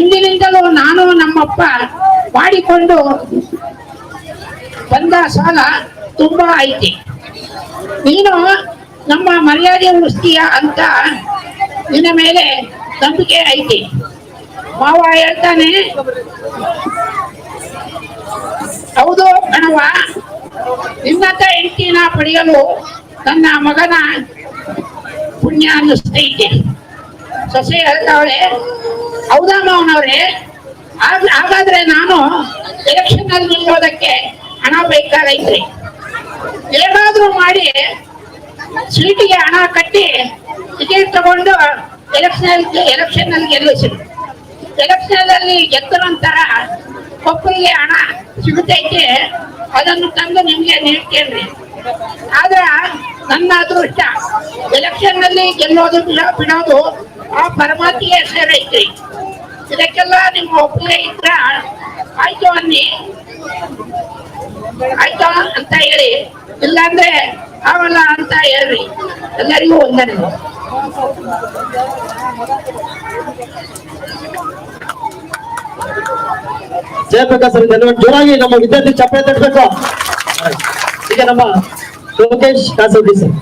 ಇಂದಿನಿಂದಲೂ ನಾನು ನಮ್ಮಪ್ಪ ಮಾಡಿಕೊಂಡು ಬಂದ ಸಾಲ ತುಂಬಾ ಐತಿ. ನೀನು ನಮ್ಮ ಮರ್ಯಾದೆ ಉಳಿಸ್ತೀಯ ಅಂತ ನಿನ್ನ ಮೇಲೆ ನಂಬಿಕೆ ಐತಿ. ಮಾವ ಹೇಳ್ತಾನೆ, ಹೌದು ಕಣವ, ನಿನ್ನಂತ ಹೆಂಡತಿನ ಪಡೆಯಲು ನನ್ನ ಮಗನ ಪುಣ್ಯ ಅನ್ನಿಸ್ತೈತೆ. ಸೊಸೆ ಹೇಳ್ತಾವಳೆ, ಹೌದಾ ಮಾವನವ್ರೆ, ಹಾಗಾದ್ರೆ ನಾನು ಎಲೆಕ್ಷನ್ ಅಲ್ಲಿ ನಿಲ್ಲೋದಕ್ಕೆ ಹಣ ಬೇಕಾಗೈತ್ರಿ. ಹೇಗಾದ್ರೂ ಮಾಡಿ ಸೀಟಿಗೆ ಹಣ ಕಟ್ಟಿ ಟಿಕೆಟ್ ತಗೊಂಡು ಎಲೆಕ್ಷನ್ ಅಲ್ಲಿ ಗೆಲ್ಲಿಸಿ. ಎಲೆಕ್ಷನ್ ಅಲ್ಲಿ ಗೆದ್ದ ನಂತರ ಒಬ್ಬರಿಗೆ ಹಣ ಸಿಗುತ್ತೈತೆ, ಅದನ್ನು ತಂದು ನಿಮ್ಗೆ ನೀಡ್ತೇನ್ರಿ. ಆದ್ರ ನನ್ನ ಅದೃಷ್ಟ ಎಲೆಕ್ಷನ್ ನಲ್ಲಿ ಗೆಲ್ಲೋದು ಬಿಡೋದು ಆ ಪರಮಾತ್ಮೆಗೆ ಸೇರೈತ್ರಿ. ಇದಕ್ಕೆಲ್ಲ ನಿಮ್ಮ ಒಪ್ಪಿಗೆ ಇದ್ರ ಆಯ್ತು ಅನ್ನಿ, ಆಯ್ತು ಅಂತ ಹೇಳಿ, ಇಲ್ಲಾಂದ್ರೆ ಆಗಲ್ಲ ಅಂತ ಹೇಳ್ರಿ. ಎಲ್ಲರಿಗೂ ವಂದನೆ. ಜಯಪ್ರಕಾಶ್ ಧನ್ಯವಾದ. ಜೋರಾಗಿ ನಮ್ಮ ವಿದ್ಯಾರ್ಥಿ ಚಪ್ಪಾಳೆ ತಟ್ಟಬೇಕು. ಈಗ ನಮ್ಮ ಲೋಕೇಶ್ ಕಾಸರವಟ್ಟಿ ಸರ್.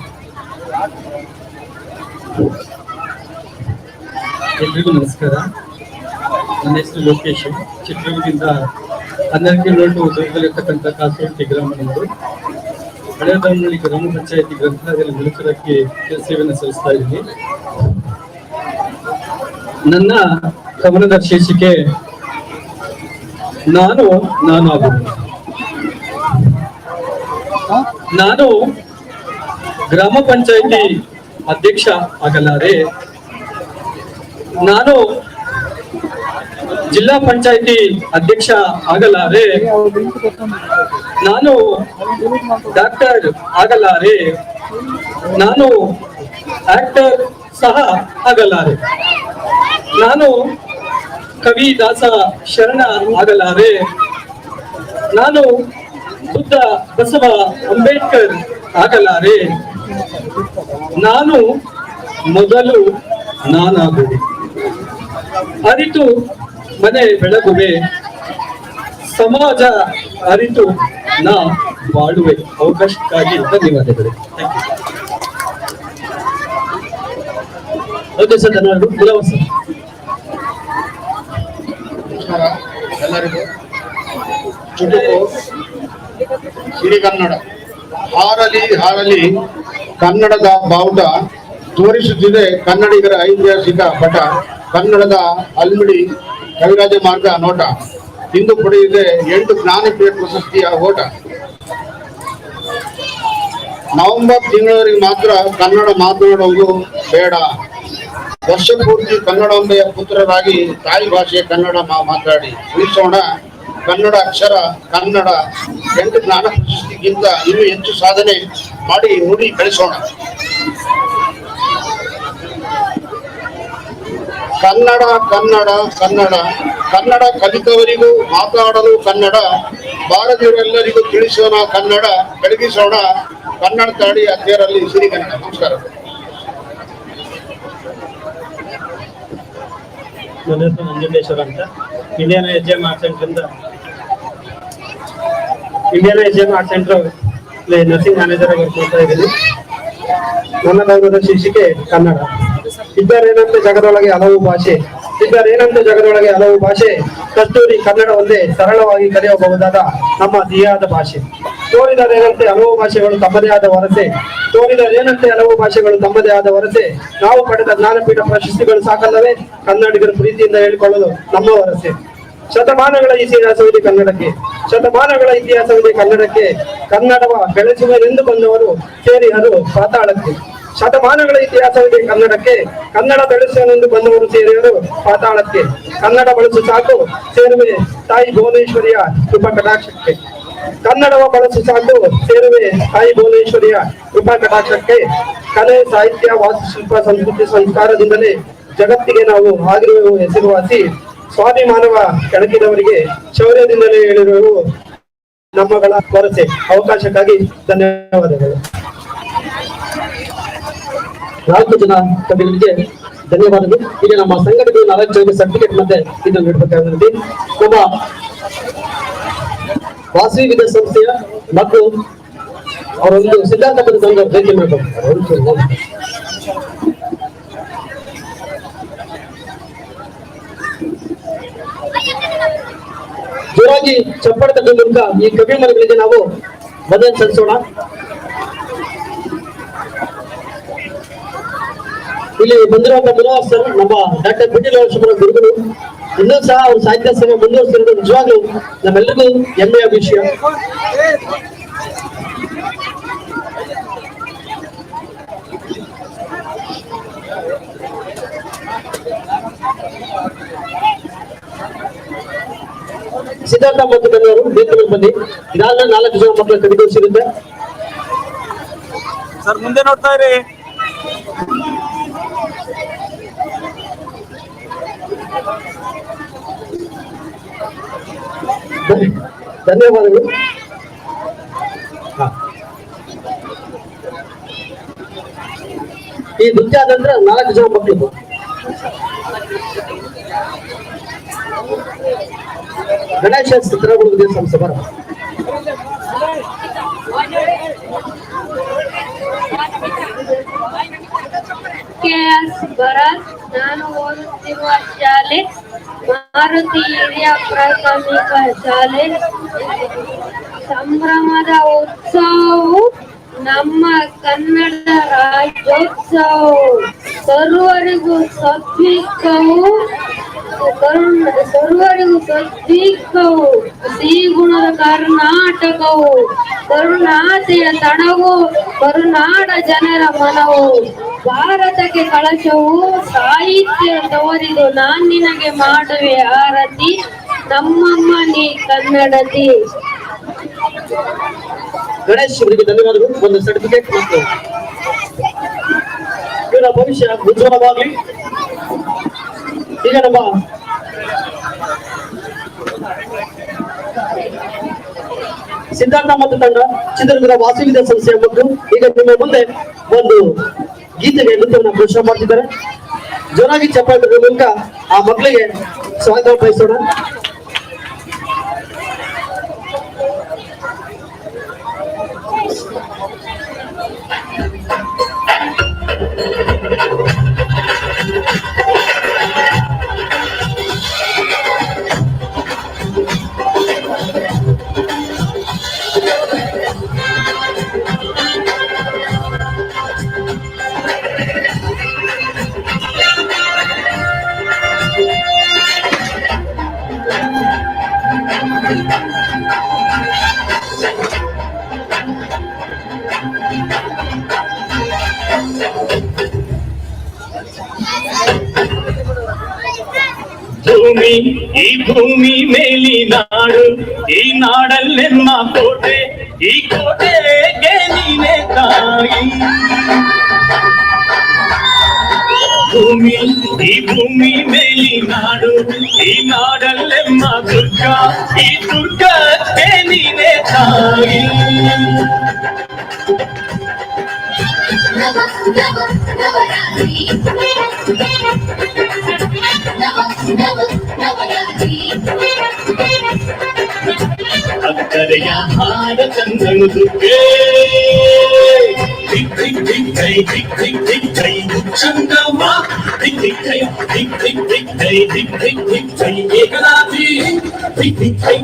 ಎಲ್ರಿಗೂ ನಮಸ್ಕಾರ. ನನ್ನ ಹೆಸರು ಲೋಕೇಶ್. ಚಿತ್ರದುರ್ಗದಿಂದ 12 ಕಿಲೋಮೀಟರ್ ದೂರದಲ್ಲಿರ್ತಕ್ಕಂಥ ಕಾಸರಟ್ಟಿ ಗ್ರಾಮ ನಮ್ಮದು. ಹಳೆ ದಾಮನಹಳ್ಳಿ ಗ್ರಾಮ ಪಂಚಾಯತಿ ಗ್ರಂಥಾಲಯದಲ್ಲಿ ಮುಳುಕರಾಗಿ ಸೇವೆಯನ್ನು ಸಲ್ಲಿಸ್ತಾ ಇದ್ದೀನಿ. ನನ್ನ ಕವನದ ಶೀರ್ಷಿಕೆ ನಾನಾಗುವುದು. ನಾನು ಗ್ರಾಮ ಪಂಚಾಯತಿ ಅಧ್ಯಕ್ಷ ಆಗಲಾರೆ, ನಾನು ಜಿಲ್ಲಾ ಪಂಚಾಯತಿ ಅಧ್ಯಕ್ಷ ಆಗಲಾರೆ, ನಾನು ಡಾಕ್ಟರ್ ಆಗಲಾರೆ, ನಾನು ಆಕ್ಟರ್ ಸಹ ಆಗಲಾರೆ, ನಾನು ಕವಿ ದಾಸ ಶರಣ ಆಗಲಾರೆ, ನಾನು ಬುದ್ಧ ಬಸವ ಅಂಬೇಡ್ಕರ್ ಆಗಲಾರೆ, ನಾನು ಮೊದಲು ನಾನಾಗುವೆ, ಅರಿತು ಮನೆ ಬೆಳಗುವೆ, ಸಮಾಜ ಅರಿತು ನಾ ಬಾಳುವೆ. ಅವಕಾಶಕ್ಕಾಗಿ ಧನ್ಯವಾದಗಳು. ಓಕೆ ಸರ್, ಧನ್ಯವಾದಗಳು. ಇಲವಸ ನಮಸ್ಕಾರ ಎಲ್ಲರಿಗೂ. ಚುಟುಕು ಸಿರಿಗನ್ನಡ ಹಾರಲಿ ಹಾರಲಿ ಕನ್ನಡದ ಬಾವುಟ ತೋರಿಸುತ್ತಿದೆ ಕನ್ನಡಿಗರ ಐತಿಹಾಸಿಕ ಪಟ. ಕನ್ನಡದ ಅಲ್ಮಿಡಿ ಕವಿರಾಜ ಮಾರ್ಗ ನೋಟ ಇಂದು ಪಡೆದಿದೆ 8 ಜ್ಞಾನಪೀಠ ಪ್ರಶಸ್ತಿಯ ಓಟ. ನವೆಂಬರ್ ತಿಂಗಳವರೆಗೆ ಮಾತ್ರ ಕನ್ನಡ ಮಾತನಾಡುವುದು ಬೇಡ. ವರ್ಷ ಪೂರ್ತಿ ಕನ್ನಡಾಂಬೆಯ ಪುತ್ರರಾಗಿ ತಾಯಿ ಭಾಷೆ ಕನ್ನಡ ಮಾತಾಡಿ ಉಳಿಸೋಣ. ಕನ್ನಡ ಅಕ್ಷರ ಕನ್ನಡ 8 ಜ್ಞಾನ ಪ್ರಶಸ್ತಿಗಿಂತ ಇನ್ನೂ ಹೆಚ್ಚು ಸಾಧನೆ ಮಾಡಿ ನುಡಿ ಬೆಳೆಸೋಣ. ಕನ್ನಡ ಕನ್ನಡ ಕನ್ನಡ ಕನ್ನಡ ಕಲಿತವರಿಗೂ ಮಾತಾಡಲು ಕನ್ನಡ, ಬಾರದಿರೆಲ್ಲರಿಗೂ ತಿಳಿಸೋಣ ಕನ್ನಡ, ಬೆಳಗಿಸೋಣ ಕನ್ನಡ ತಾಡಿ ಅಧ್ಯರಲ್ಲಿ ಸಿರಿಗನ್ನಡ. ನಮಸ್ಕಾರ. ನನ್ನ ಹೆಸರು ನಂಜುಂಡೇಶ್ವರ ಅಂತ. Indian HM art centre nursing manager ಆಗಿ ವರ್ಕ್ ಮಾಡ್ತಾ ಇದ್ದೀನಿ. ನನ್ನ ಕವನದ ಶೀರ್ಷಿಕೆ ಕನ್ನಡ. ಇದ್ದರೇನಂತೆ ಜಗದೊಳಗೆ ಹಲವು ಭಾಷೆ, ಇದ್ದರೇನಂತೆ ಜಗದೊಳಗೆ ಹಲವು ಭಾಷೆ, ಕಸ್ತೂರಿ ಕನ್ನಡ ಒಂದೇ ಸರಳವಾಗಿ ಕಲಿಯಬಹುದಾದ ನಮ್ಮ ಸಿಹಿಯಾದ ಭಾಷೆ. ತೋರಿದರೇನಂತೆ ಹಲವು ಭಾಷೆಗಳು ತಮ್ಮದೇ ಆದ ವರಸೆ, ತೋರಿದರೇನಂತೆ ಹಲವು ಭಾಷೆಗಳು ತಮ್ಮದೇ ಆದ ವರಸೆ. ನಾವು ಪಡೆದ ಜ್ಞಾನಪೀಠ ಪ್ರಶಸ್ತಿಗಳು ಸಾಕಲ್ಲವೇ ಕನ್ನಡಿಗರ ಪ್ರೀತಿಯಿಂದ ಹೇಳಿಕೊಳ್ಳಲು ನಮ್ಮ ವರಸೆ. ಶತಮಾನಗಳ ಇತಿಹಾಸವಿದೆ ಕನ್ನಡಕ್ಕೆ, ಶತಮಾನಗಳ ಇತಿಹಾಸವಿದೆ ಕನ್ನಡಕ್ಕೆ, ಕನ್ನಡವ ಬೆಳೆಸುವರೆಂದು ಬಂದವರು ಸೇರಿದರು ಪಾತಾಳಕ್ಕೆ. ಶತಮಾನಗಳ ಇತಿಹಾಸವಿದೆ ಕನ್ನಡಕ್ಕೆ, ಕನ್ನಡ ಬೆಳೆಸುವನೆಂದು ಬಂದವರು ಸೇರಿದರು ಪಾತಾಳಕ್ಕೆ. ಕನ್ನಡ ಬಳಸು ಸಾಕು ಸೇರುವೆ ತಾಯಿ ಭುವನೇಶ್ವರಿಯ ಕೃಪಾ ಕಟಾಕ್ಷಕ್ಕೆ, ಕನ್ನಡವ ಬಳಸು ಸಾಕು ಸೇರುವೆ ತಾಯಿ ಭುವನೇಶ್ವರಿಯ ಕೃಪಾ ಕಟಾಕ್ಷಕ್ಕೆ. ಕಲೆ ಸಾಹಿತ್ಯ ವಾಸ್ತುಶಿಲ್ಪ ಸಂಸ್ಕೃತಿ ಸಂಸ್ಕಾರದಿಂದಲೇ ಜಗತ್ತಿಗೆ ನಾವು ಆಗಿರುವೆವು ಹೆಸರುವಾಸಿ. ಸ್ವಾಭಿಮಾನವ ಕೆಣಕಿದವರಿಗೆ ಶೌರ್ಯದಿಂದಲೇ ಹೇಳಿರುವೆವು ನಮ್ಮಗಳ ವರಸೆ. ಅವಕಾಶಕ್ಕಾಗಿ ಧನ್ಯವಾದಗಳು. 4 ಜನ ಕವಿಗಳಿಗೆ ಧನ್ಯವಾದಗಳು. ಈಗ ನಮ್ಮ ಸಂಘಟನೆಗೆ 4 ಜನರಿಗೆ ಸರ್ಟಿಫಿಕೇಟ್ ಮತ್ತೆ ಇದನ್ನು ನೀಡಬೇಕಾಗಿರುತ್ತೆ. ನಮ್ಮ ವಾಸವಿ ವಿದ್ಯಾಸಂಸ್ಥೆಯ ಮಕ್ಕಳು ಅವರೊಂದು ಸಿದ್ಧಾಂತ ಪದವನ್ನು ಭೇಟಿ ಮಾಡಬೇಕು. ಜೋರಾಗಿ ಚಪ್ಪಾಳೆ ತಟ್ಟುವ ಮೂಲಕ ಈ ಕವಿ ಮನೆಗಳಿಗೆ ನಾವು ವಂದನೆ ಸಲ್ಲಿಸೋಣ. ಇಲ್ಲಿ ಬಂದಿರುವಂತಹ ಮುನವರ್ ಸರ್ ನಮ್ಮ ಡಾಕ್ಟರ್ ಬಿಟಿ ಲಕ್ಷ್ಮಣ ಗುರುಗಳು. ಇನ್ನೂ ಸಹ ಅವ್ರ ಸಾಹಿತ್ಯ ಸೇವೆ ಮುಂದುವರಿಸಿರೋದು ನಿಜವಾಗ್ಲೂ ನಮ್ಮೆಲ್ಲರಿಗೂ ಹೆಮ್ಮೆಯ ವಿಷಯ. ಸಿದ್ಧಾರ್ಥ ಮತ್ತು ಬೆನ್ನವರು ವೇದಿಕೆಗೆ ಬನ್ನಿ. ಇದಾದ 4 ಜನ ಮಕ್ಕಳ ಕವಿಗೋಷ್ಠಿರುತ್ತೆ. ಸರ್ ಮುಂದೆ ನೋಡ್ತಾ ಇರಿ. ಧನ್ಯವಾದಗಳು. ಈ ನೃತ್ಯ ಆದ ನಂತರ 4 ಜನ ಮಕ್ಕಳು ಗಣೇಶ ಚಿತ್ರಗಳು ವಿದ್ಯಾಸಂಸ್ಥೆ ಬರ KS ಭರತ್. ನಾನು ಓದುತ್ತಿರುವ ಶಾಲೆ ಮಾರುತಿ ಹಿರಿಯ ಪ್ರಾಥಮಿಕ ಶಾಲೆ ಸಂಭ್ರಮದ ಉತ್ಸವವು ನಮ್ಮ ಕನ್ನಡ ರಾಜ್ಯೋತ್ಸವವು ಸರ್ವರಿಗೂ ಸದ್ವಿಕವು ಸಿಗುಣದ ಕರ್ನಾಟಕವು ಕರುಣಾಸೆಯ ತಣವು ಕರುನಾಡ ಜನರ ಮನವು ಭಾರತಕ್ಕೆ ಕಳಶವು ಸಾಹಿತ್ಯ ತೋರಿದು ನಾನ್ ನಿನಗೆ ಮಾಡುವೆ ಆರತಿ ನಮ್ಮಮ್ಮ ನೀ ಕನ್ನಡತಿ. ಗಣೇಶ್ ಅವರಿಗೆ ಧನ್ಯವಾದಗಳು. ಒಂದು ಸರ್ಟಿಫಿಕೇಟ್ ಮತ್ತು ಇವರ ಭವಿಷ್ಯ ಉಜ್ವಲವಾಗಲಿ. ಈಗ ನಮ್ಮ ಸಿದ್ಧಾರ್ಥ ಮತ್ತು ತಂಡ ಚಿತ್ರದುರ್ಗದ ವಾಸವಿ ಸಂಸ್ಥೆಯ ಮಕ್ಕಳು ಈಗ ನಿಮ್ಮ ಮುಂದೆ ಒಂದು ಗೀತೆಗೆ ನೃತ್ಯವನ್ನು ಪ್ರದರ್ಶನ ಮಾಡ್ತಿದ್ದಾರೆ. ಜೋರಾಗಿ ಚಪ್ಪಾಳೆ ಮೂಲಕ ಆ ಮಕ್ಕಳಿಗೆ ಸ್ವಾಗತ ಬಯಸೋಣ. ಭೂಮಿ ಈ ಭೂಮಿ ಮೇಲಿ ನಾಡು ಈ ನಾಡಲ್ಲೆಮ್ಮ ಕೋಟೆ ಈ ಕೋಟೆಗೆ ನೀನೆ ತಾಯಿ. ಭೂಮಿ ಈ ಭೂಮಿ ಮೇಲಿ ನಾಡು ಈ ನಾಡಲ್ಲೆಮ್ಮ ದುರ್ಗ ಈ ದುರ್ಗಕ್ಕೆ ನೀನೆ ತಾಯಿ. ಅಕ್ಕರೆಯ ಹಾರ ಚಂದನು ದುರ್ಗೆ ದಿಕ್ ದಿಕ್ ದಿಕ್ ಕೈ ದಿಕ್ ದಿಕ್ ದಿಕ್ ಕೈ ಚಂದಮ್ಮ ದಿಕ್ ದಿಕ್ ಕೈ ದಿಕ್ ದಿಕ್ ದಿಕ್ ಕೈ ದಿಕ್ ದಿಕ್ ದಿಕ್ ಕೈ ಏಕನಾಥಿ ದಿಕ್ ದಿಕ್ ಕೈ.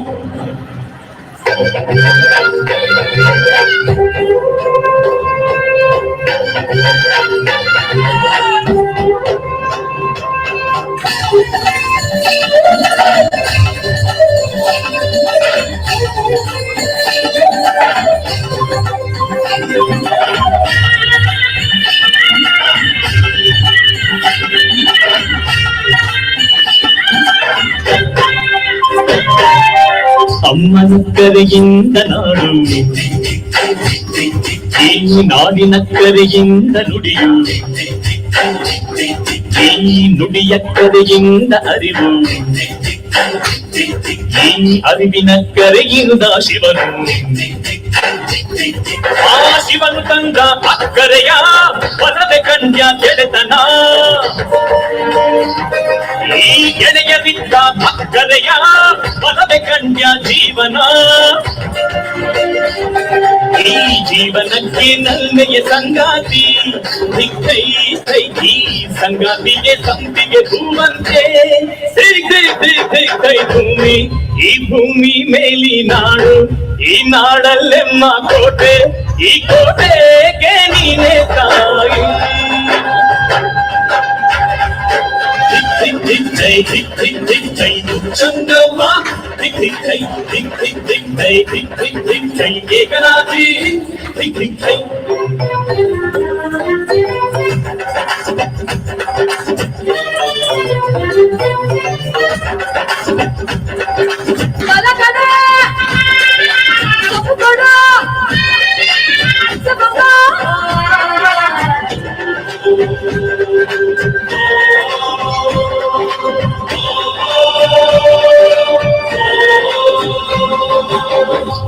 ಅಮ್ಮನ ಕರೆಯಿಂದ ನಾಡು ಈ ನಾಡಿನ ಕರೆಯಿಂದ ನುಡಿಯು ಈ ನುಡಿಯ ಕರೆಯಿಂದ ಅರಿವು ಈ ಅರಿವಿನ ಕರೆಯಿಂದ ಶಿವನು ಆ ಶಿವನು ತಂದ ಅಕ್ಕರೆಯ ಹೊಲದೆ ಕನ್ಯ ಗೆಳೆತನ ಈ ಗೆಳೆಯ ಬಿದ್ದ ಅಕ್ಕರೆಯ ಹೊಲದೆ ಕನ್ಯ ಜೀವನ ಈ ಜೀವನಕ್ಕೆ ನಲ್ಮೆಯ ಸಂಗಾತಿ ದಿಕ್ಕೈ ಈ ಸಂಗಾತಿಗೆ ಸಂತಿಗೆ ಹೂವಂತೆ ಕೈ ಭೂಮಿ ಈ ಭೂಮಿ ಮೇಲಿ ನಾಡು ಈ ನಾಡಲ್ಲೆಮ್ಮ ಕೋಟೆ ಈ ಕೋಟೆಗೆ ನೀನೆ ತಾಯಿ. ದಿಕ್ ದಿಕ್ ಜೈ ದಿಕ್ ದಿಕ್ ದಿಕ್ ಜೈ ಚಂದವ್ವ ದಿಕ್ ದಿಕ್ ಜೈ ದಿಕ್ ದಿಕ್ ದಿಕ್ ಜೈ ದಿಕ್ ದಿಕ್ ದಿಕ್ ಜೈ ಏಕನಾಥಿ ದಿಕ್ ದಿಕ್ ಜೈ.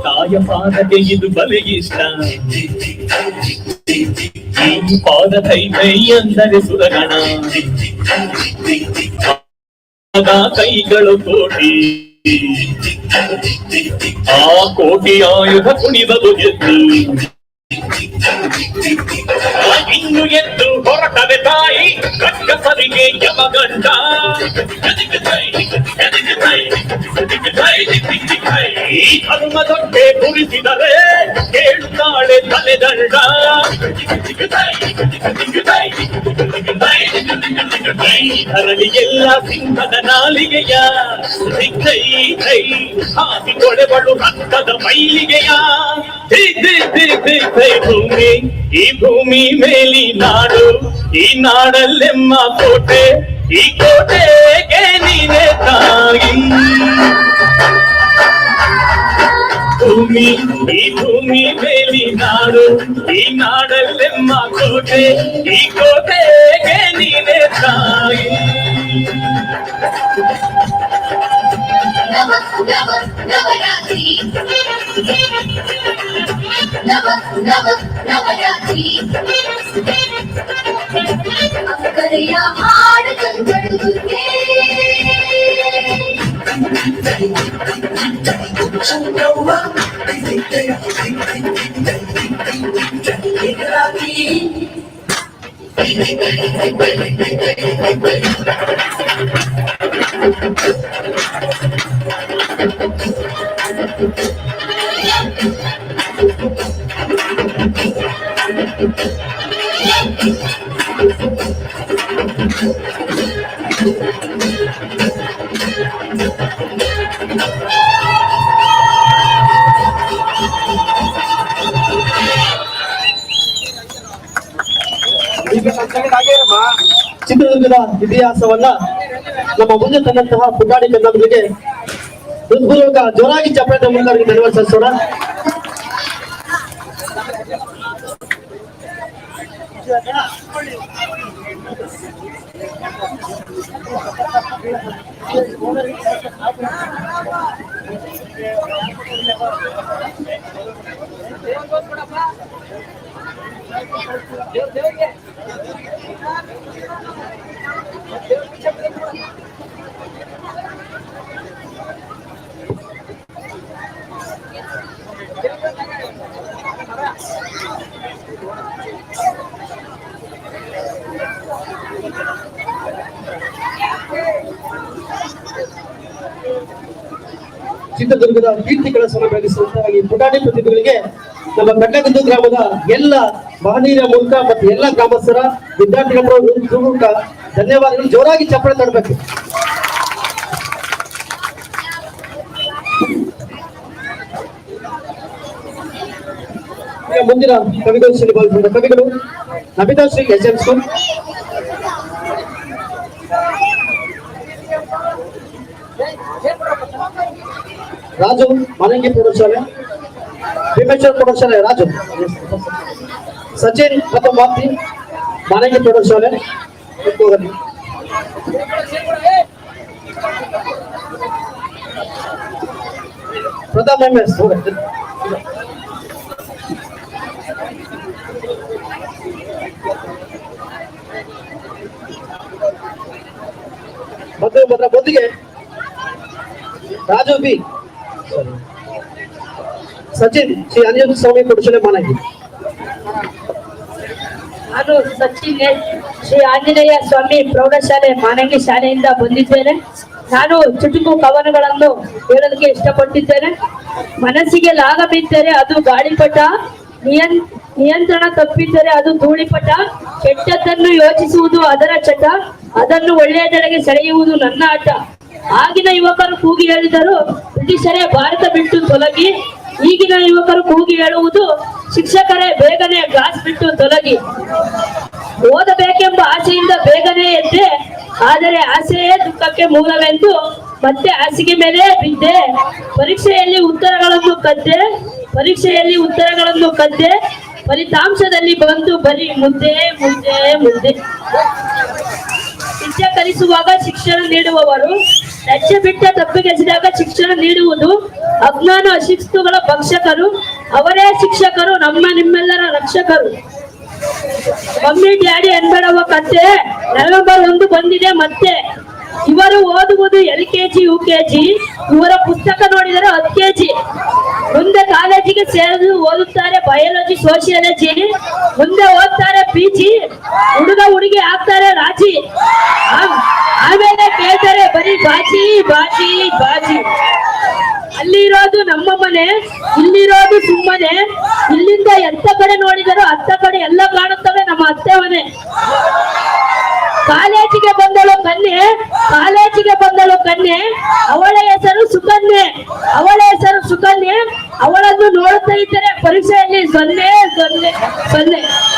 ತಾಯ ಪಾದಕ್ಕೆ ಇದು ಬಲೆ ಇಷ್ಟ ಈ ಪಾದ ಕೈ ಕೈ ಅಂದರೆ ಸುರಗಣ ಕೈಗಳು ಕೋಟಿ ಆ ಕೋಟಿ ಆಯುಧ ಕುಣಿಬದು ಎದ್ದು ಇನ್ನು ಎದ್ದು ಹೊರಟವೆ ತಾಯಿ ರಕ್ಕಸರಿಗೆ ಯಮಗಂಡ ಈ ಧರ್ಮದೊಟ್ಟೆ ಪುರಿಸಿದರೆ ಕೇಳುತ್ತಾಳೆ ತಲೆದಂಡ ಧರಣಿಯೆಲ್ಲ ಸಿಂಹದ ನಾಲಿಗೆಯ ದಿಕ್ಕೈ ಕೈ ಹಾಕಿಕೊಳೆಬಳು ರಕ್ತದ ಮೈಲಿಗೆಯ ಭೂಮಿ ಈ ಭೂಮಿ ಮೇಲಿ ನಾಡು ಈ ನಾಡಲ್ಲೆಮ್ಮ ಕೋಟೆ ಈ ಕೋಟೆಗೆ ನೀನೆ ತಾಯಿ ಭೂಮಿ ಈ ಭೂಮಿ ಮೇಲಿ ನಾಡು ಈ ನಾಡಲ್ಲೆಮ್ಮ ಕೋಟೆ ಈ ಕೋಟೆಗೆ ನೀನೆ ತಾಯಿ ಅಂಕರೆಯ ಹಾಡು ಕಂಡುದುಗೆ ಚಿತ್ರದುರ್ಗದ ಇತಿಹಾಸವನ್ನ ನಮ್ಮ ಮುಂದೆ ತಂದಂತಹ ಪುಟಾಣಿ ಕನ್ನಡಿಗರಿಗೆ ಹೃತ್ಪೂರ್ವಕ ಜೋರಾಗಿ ಚಪ್ಪಾಳೆ ಮೂಲಕ ಧನ್ಯವಾದ ಸಲ್ಲಿಸೋಣ. ಚಿತ್ರದುರ್ಗದ ಕೀರ್ತಿ ಕಳಸವನ್ನು ಬೆಳೆಸುವಂತಹ ಈ ಪುಟಾಣಿ ಪ್ರತಿಭೆಗಳಿಗೆ ನಮ್ಮ ಕಟ್ಟಗುಂದು ಗ್ರಾಮದ ಎಲ್ಲ ಮಹನೀಯರ ಮೂಲಕ ಮತ್ತು ಎಲ್ಲ ಗ್ರಾಮಸ್ಥರ ವಿದ್ಯಾರ್ಥಿಗಳ ಮೂಲಕ ಧನ್ಯವಾದಗಳು. ಜೋರಾಗಿ ಚಪ್ಪಾಳೆ ತರಬೇಕು. ಈಗ ಮುಂದಿನ ಕವಿಗೋಷ್ಠಿಯಲ್ಲಿ ಪಾಲ್ಗೊಂಡ ಕವಿಗಳು ನಮಿತಾ ಶ್ರೀ ಎಸ್.ಎಂ. ಸ್ಕೂಲ್, ರಾಜು ಮನೆಂಗಿ ಪ್ರೌಢಶಾಲೆ, ಭೀಮೇಶ್ವರ ಪ್ರೌಢಶಾಲೆ ರಾಜು, ಸಚಿನ್ ಮತ್ತು ಮಾತಿ ಮನೆಂಗಿ ಪ್ರೌಢಶಾಲೆ, ಪ್ರತಾಪ್ ಎಂಎಸ್ ಮತ್ತು ಅದರ ಬದಿಗೆ ರಾಜು ಬಿ, ಸಚಿನ್ ಶ್ರೀ ಆಂಜನೇಯ ಸ್ವಾಮಿ ಪ್ರೌಢಶಾಲೆ ಮಾನಗಿ. ನಾನು ಸಚಿನ್ ಶ್ರೀ ಆಂಜನೇಯ ಸ್ವಾಮಿ ಪ್ರೌಢಶಾಲೆ ಮಾನಂಗಿ ಶಾಲೆಯಿಂದ ಬಂದಿದ್ದೇನೆ. ನಾನು ಚುಟುಕು ಕವನಗಳನ್ನು ಹೇಳೋದಕ್ಕೆ ಇಷ್ಟಪಟ್ಟಿದ್ದೇನೆ. ಮನಸ್ಸಿಗೆ ಲಾಗ ಬಿದ್ದರೆ ಅದು ಗಾಳಿಪಟ, ನಿಯಂತ್ರಣ ತಪ್ಪಿದ್ದರೆ ಅದು ಧೂಳಿಪಟ, ಕೆಟ್ಟದ್ದನ್ನು ಯೋಚಿಸುವುದು ಅದರ ಚಟ, ಅದನ್ನು ಒಳ್ಳೆಯದೆಡೆಗೆ ಸೆಳೆಯುವುದು ನನ್ನ ಆಟ. ಆಗಿನ ಯುವಕರು ಕೂಗಿ ಹೇಳಿದರು ಬ್ರಿಟಿಷರೇ ಭಾರತ ಬಿಟ್ಟು ತೊಲಗಿ, ಈಗಿನ ಯುವಕರು ಕೂಗಿ ಹೇಳುವುದು ಶಿಕ್ಷಕರೇ ಬೇಗನೆ ಕ್ಲಾಸ್ ಬಿಟ್ಟು ತೊಲಗಿ. ಓದಬೇಕೆಂಬ ಆಸೆಯಿಂದ ಬೇಗನೆ ಎದ್ದೆ, ಆದರೆ ಆಸೆಯೇ ದುಃಖಕ್ಕೆ ಮೂಲವೆಂದು ಮತ್ತೆ ಹಾಸಿಗೆ ಮೇಲೆ ಬಿದ್ದೆ. ಪರೀಕ್ಷೆಯಲ್ಲಿ ಉತ್ತರಗಳನ್ನು ಕದ್ದೆ, ಫಲಿತಾಂಶದಲ್ಲಿ ಬಂದು ಬರೀ ಮುದ್ದೆ ಮುದ್ದೆ ಮುದ್ದೆ. ವಿದ್ಯೆ ಕಲಿಸುವಾಗ ಶಿಕ್ಷಣ ನೀಡುವವರು, ಲಜ್ಜೆ ಬಿಟ್ಟ ತಪ್ಪಿಗೆಸಿದಾಗ ಶಿಕ್ಷಣ ನೀಡುವುದು. ಅಜ್ಞಾನ ಅಶಿಸ್ತುಗಳ ಭಕ್ಷಕರು, ಅವರೇ ಶಿಕ್ಷಕರು, ನಿಮ್ಮೆಲ್ಲರ ರಕ್ಷಕರು. ಮಮ್ಮಿ ಡ್ಯಾಡಿ ಅನ್ಬೇಡವ ಕತ್ತೆ, ನವೆಂಬರ್ 1 ಬಂದಿದೆ ಮತ್ತೆ. ಇವರು ಓದುವುದು LKG UKG, ಇವರ ಪುಸ್ತಕ ನೋಡಿದರೆ 10 kg. ಮುಂದೆ ಕಾಲೇಜಿಗೆ ಸೇರಿದು ಓದುತ್ತಾರೆ ಬಯಾಲಜಿ ಸೋಶಿಯಾಲಜಿ, ಮುಂದೆ ಓದ್ತಾರೆ PG, ಹುಡುಗ ಹುಡುಗಿ ಆಗ್ತಾರೆ ರಾಜಿ, ಆಮೇಲೆ ಕೇಳ್ತಾರೆ ಬರೀ ಬಾಜಿ ಬಾಜಿ ಬಾಜಿ. ಅಲ್ಲಿರೋದು ನಮ್ಮ ಮನೆ, ಇಲ್ಲಿರೋದು ಸುಮ್ಮನೆ, ಇಲ್ಲಿಂದ ಎಂತ ಕಡೆ ನೋಡಿದರೂ ಹತ್ತ ಕಡೆ ಎಲ್ಲ ಕಾಣುತ್ತವೆ ನಮ್ಮ ಅತ್ತೆ ಮನೆ. ಕಾಲೇಜಿಗೆ ಬಂದಳು ಕನ್ಯೆ, ಅವಳ ಹೆಸರು ಸುಕನ್ಯೆ, ಅವಳನ್ನು ನೋಡುತ್ತಾ ಇದ್ದರೆ ಪರೀಕ್ಷೆಯಲ್ಲಿ 0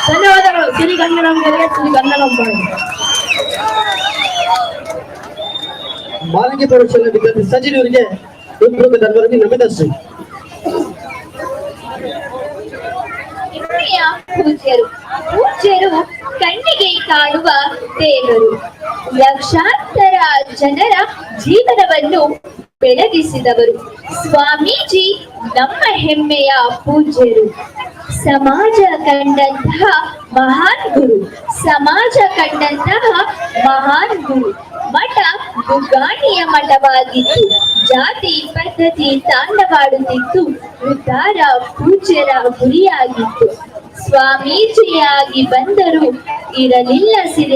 ಧನ್ಯವಾದಗಳು. ಸಿರಿಗನ್ನಡಂಬರಿಗೆ ಮಾಲಿನ್ಯ ಪ್ರೌಢಶಾಲೆ ವಿದ್ಯಾರ್ಥಿ ಸಜಿನ್ ಅವರಿಗೆ ಧನ್ಯವಾದ ನಮಿತಶ್ರೀ. ಪೂಜ್ಯರು ಕಣ್ಣಿಗೆ ಕಾಣುವ ದೇವರು, ಲಕ್ಷಾಂತರ ಜನರ ಜೀವನವನ್ನು ಬೆಳಗಿಸಿದವರು. ಸ್ವಾಮೀಜಿ ನಮ್ಮ ಹೆಮ್ಮೆಯ ಪೂಜ್ಯರು, ಸಮಾಜ ಕಂಡಂತಹ ಮಹಾನ್ ಗುರು. ಮಠ ಗುಗಾಣಿಯ ಮಠವಾಗಿತ್ತು, ಜಾತಿ ಪದ್ಧತಿ ತಾಂಡವಾಡುತ್ತಿತ್ತು, ಉದ್ಧಾರ ಪೂಜ್ಯರ ಗುರಿಯಾಗಿತ್ತು. ಸ್ವಾಮೀಜಿಯಾಗಿ ಬಂದರು ಇರಲಿಲ್ಲ ಸಿರಿ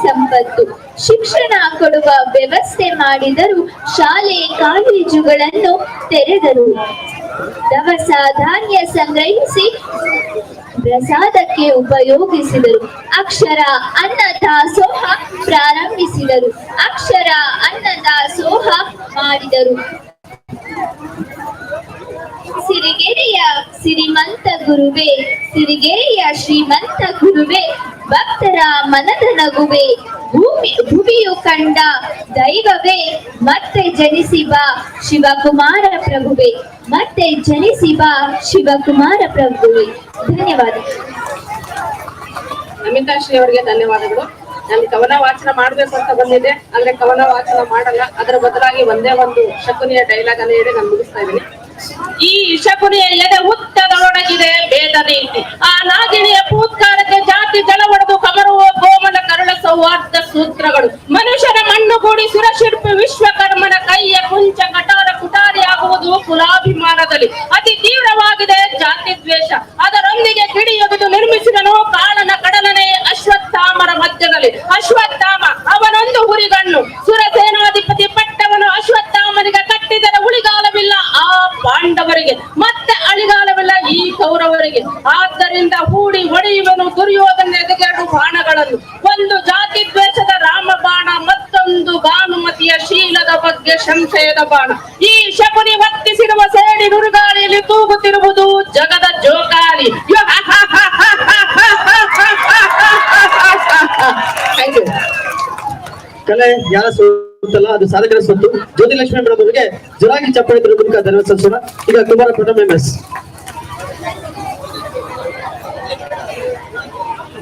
ಸಂಪತ್ತು, ಶಿಕ್ಷಣ ಕೊಡುವ ವ್ಯವಸ್ಥೆ ಮಾಡಿದರು, ಶಾಲೆ ಕಾಲೇಜುಗಳನ್ನು ತೆರೆದರು, ದವಸ ಧಾನ್ಯ ಸಂಗ್ರಹಿಸಿ ಪ್ರಸಾದಕ್ಕೆ ಉಪಯೋಗಿಸಿದರು, ಅಕ್ಷರ ಅನ್ನದಾಸೋಹ ಪ್ರಾರಂಭಿಸಿದರು, ಮಾಡಿದರು. ಸಿರಿಗೆರೆಯ ಶ್ರೀಮಂತ ಗುರುವೇ, ಭಕ್ತರ ಮನದ ನಗುವೆ, ಭುವಿಯು ಕಂಡ ದೈವವೇ, ಮತ್ತೆ ಜನಿಸಿ ಬಾ ಶಿವಕುಮಾರ ಪ್ರಭುವೆ. ಧನ್ಯವಾದ. ನಮಿತಾಶ್ರೀ ಅವರಿಗೆ ಧನ್ಯವಾದಗಳು. ನಾನು ಕವನ ವಾಚನ ಮಾಡ್ಬೇಕು ಅಂತ ಬಂದಿದ್ದೆ, ಆದ್ರೆ ಕವನ ವಾಚನ ಮಾಡಲ್ಲ. ಅದರ ಬದಲಾಗಿ ಒಂದೇ ಒಂದು ಶಕುನಿಯ ಡೈಲಾಗ್ ಅನ್ನು ಹೇಳಿ ನಾನು ಮುಗಿಸ್ತಾ ಇದ್ದೀನಿ. ಈ ಶಕುನಿಯ ಎದೆ ಹುತ್ತದೊಳಗಿದೆ ಭೇದ ನೀತಿ, ಆ ನಾಗಿಣಿಯ ಪೂತ್ಕಾರಕ್ಕೆ ಜಾತಿ ಜಲ ಹೊಡೆದು ಕಮರುವ ಗೋಮನ ಕರುಳ ಸೌಹಾರ್ದ ಸೂತ್ರಗಳು, ಮನುಷ್ಯರ ಮಣ್ಣು ಕೂಡಿ ಸುರಶಿಲ್ಪಿ ವಿಶ್ವಕರ್ಮನ ಕೈಯ ಕುಂಚ ಕಟಾರ ಕುಟಾರಿ ಆಗುವುದು ಕುಲಾಭಿಮಾನದಲ್ಲಿ. ಅತಿ ತೀವ್ರವಾಗಿದೆ ಜಾತಿ ದ್ವೇಷ, ಅದರೊಂದಿಗೆ ಕಿಡಿಯೊಗೆದು ನಿರ್ಮಿಸಿದನು ಕಾಳನ ಕಡಲನೆ ಅಶ್ವತ್ಥಾಮರ ಮಧ್ಯದಲ್ಲಿ. ಅಶ್ವತ್ಥಾಮ ಅವನೊಂದು ಹುರಿಗಣ್ಣು, ಸುರಸೇನಾಧಿಪತಿ ಪಟ್ಟವನು ಅಶ್ವತ್ಥಾಮನಿಗೆ ಕಟ್ಟಿದರೆ ಉಳಿಗಾಲವಿಲ್ಲ ಆ ಪಾಂಡವರಿಗೆ, ಮತ್ತೆ ಅಳಿಗಾಲವಿಲ್ಲ ಈ ಕೌರವರಿಗೆ. ಆದ್ದರಿಂದ ಹೂಡಿ ಹೊಡೆಯುವನು ದುರ್ಯೋಧನ ಎದೆಗೆರಡು ಬಾಣಗಳನ್ನು, ಒಂದು ಜಾತಿ ದ್ವೇಷದ ರಾಮ ಬಾಣ, ಮತ್ತೊಂದು ಭಾನುಮತಿಯ ಶೀಲದ ಬಗ್ಗೆ ಸಂಶಯದ ಬಾಣ. ಈ ಶಕುನಿ ವರ್ತಿಸಿರುವ ಸೇಡಿ ನುರುಗಾಳಿಯಲ್ಲಿ ತೂಗುತ್ತಿರುವುದು ಜಗದ ಜೋಕಾಲಿ. ಕಲೆ ಯಾರ ಸೊತ್ತಲ್ಲ, ಅದು ಸಾಧಕರ ಸೊತ್ತು. ಜ್ಯೋತಿಲಕ್ಷ್ಮಿ ಮೇಡಮ್ ಅವರಿಗೆ ಜೋರಾಗಿ ಚಪ್ಪಾಳೆ ಮೂಲಕ ಧನ್ಯವಾದ ಸಲ್ಲಿಸೋಣ. ಈಗ ಕುಮಾರ ಪ್ರಥಮ MS.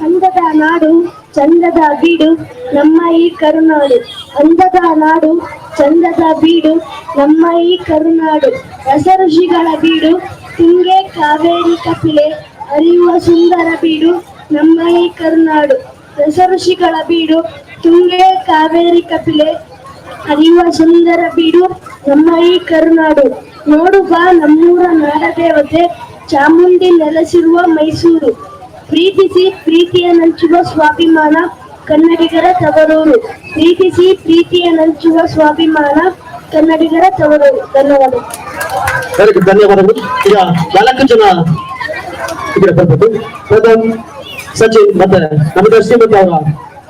ಅಂದದ ನಾಡು ಚಂದದ ಬೀಡು ನಮ್ಮ ಈ ಕರುನಾಡು, ಅಂದದ ನಾಡು ಚಂದದ ಬೀಡು ನಮ್ಮ ಈ ಕರುನಾಡು, ರಸ ಋಷಿಗಳ ಬೀಡು, ತುಂಗೆ ಕಾವೇರಿ ಕಪಿಲೆ ಹರಿಯುವ ಸುಂದರ ಬೀಡು ನಮ್ಮ ಈ ಕರುನಾಡು, ರಸ ಋಷಿಗಳ ಬೀಡು, ತುಂಗೆ ಕಾವೇರಿ ಕಪಿಲೆ ಹರಿಯುವ ಸುಂದರ ಬೀಡು ನಮ್ಮ ಈ ಕರುನಾಡು. ನೋಡು ಬಾ ನಮ್ಮೂರ ನಾಡದೇವತೆ ಚಾಮುಂಡಿ ನೆಲೆಸಿರುವ ಮೈಸೂರು, ಪ್ರೀತಿಸಿ ಪ್ರೀತಿಯ ನಂಚುವ ಸ್ವಾಭಿಮಾನ ಕನ್ನಡಿಗರ ತವರೂರು, ಪ್ರೀತಿಸಿ ಪ್ರೀತಿಯ ನಂಚುವ ಸ್ವಾಭಿಮಾನ ಕನ್ನಡಿಗರ ತವರೂರು. ಧನ್ಯವಾದಗಳು. ಧನ್ಯವಾದಗಳು. ಈಗ 4 ಜನ ಈಗ ಬರ್ಬೇಕು. ಪ್ರಥಮ್, ಸಚಿನ್ ಮತ್ತೆ ನಮಿತಾಶ್ರೀ ಮತ್ತೆ ಅವರ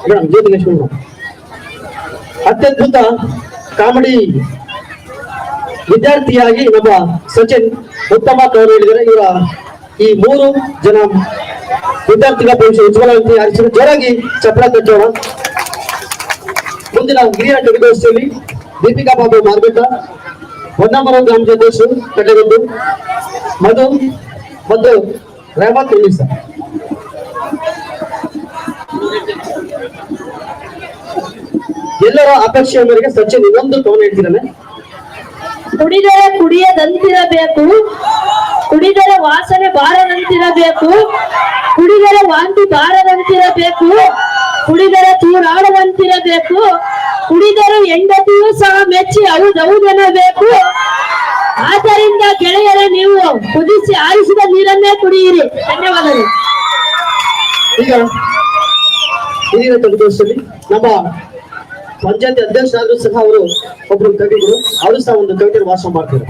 ಮೇಡಮ್ ಜ್ಯೋತಿಲಕ್ಷ್ಮಿ ಮೇಡಮ್. ಅತ್ಯದ್ಭುತ ಕಾಮಿಡಿ ವಿದ್ಯಾರ್ಥಿಯಾಗಿ ನಮ್ಮ ಸಚಿನ್ ಉತ್ತಮ ಕವನ ಹೇಳಿದರೆ, ಇವರ ಈ 3 ಜನ ವಿದ್ಯಾರ್ಥಿಗಳ ಭವಿಷ್ಯ ಉಜ್ವಲವಾಗಿ ಆರಿಸಿದ ಜೋರಾಗಿ ಚಪ್ಪಳ ತಟ್ಟೋಣ. ಮುಂದಿನ ಹಿರಿಯ ಟೆಲಿಗೋಷ್ಠಿಯಲ್ಲಿ ದೀಪಿಕಾ ಬಾಬು ಮಾರ್ಗಟ್ಟ, ಹೊನ್ನಾಮರ ಗ್ರಾಮ ಜಗದೀಶ್ ಕಟ್ಟೆಗೊಂಡು, ಮಧು ಮತ್ತು ರೇವತ್ ಉಳಿಸ. ಎಲ್ಲರ ಅಪೇಕ್ಷೆಯ ಮೇರೆಗೆ ಸಚಿನ್ ಇನ್ನೊಂದು ಕವನ ಹೇಳ್ತಿದ್ದಾನೆ. ಕುಡಿದರೆ ಕುಡಿಯದಂತಿರಬೇಕು, ಕುಡಿದರೆ ವಾಸನೆ ಬಾರದಂತಿರಬೇಕು, ಕುಡಿದರೆ ವಾಂತಿ ಬಾರದಂತಿರಬೇಕು, ಕುಡಿದರೆ ತೂರಾಡದಂತಿರಬೇಕು, ಕುಡಿದರೆ ಹೆಂಡತಿಯೂ ಸಹ ಮೆಚ್ಚಿ ಹೌದೆನ್ನಬೇಕು. ಆದ್ದರಿಂದ ಗೆಳೆಯರೇ, ನೀವು ಕುದಿಸಿ ಆರಿಸಿದ ನೀರನ್ನೇ ಕುಡಿಯಿರಿ. ಧನ್ಯವಾದಗಳು. ಈಗ ಹಿರಿಯ ಕವಿಗೋಷ್ಠಿಯಲ್ಲಿ ನಮ್ಮ ಪಂಚಾಯತಿ ಅಧ್ಯಕ್ಷರಾದ್ರೂ ಸಹ ಅವರು ಒಬ್ರು ಕವಿಗಳು, ಅವರು ಸಹ ಒಂದು ಕವಿತೆ ಭಾಷಣ ಮಾಡ್ತಾರೆ.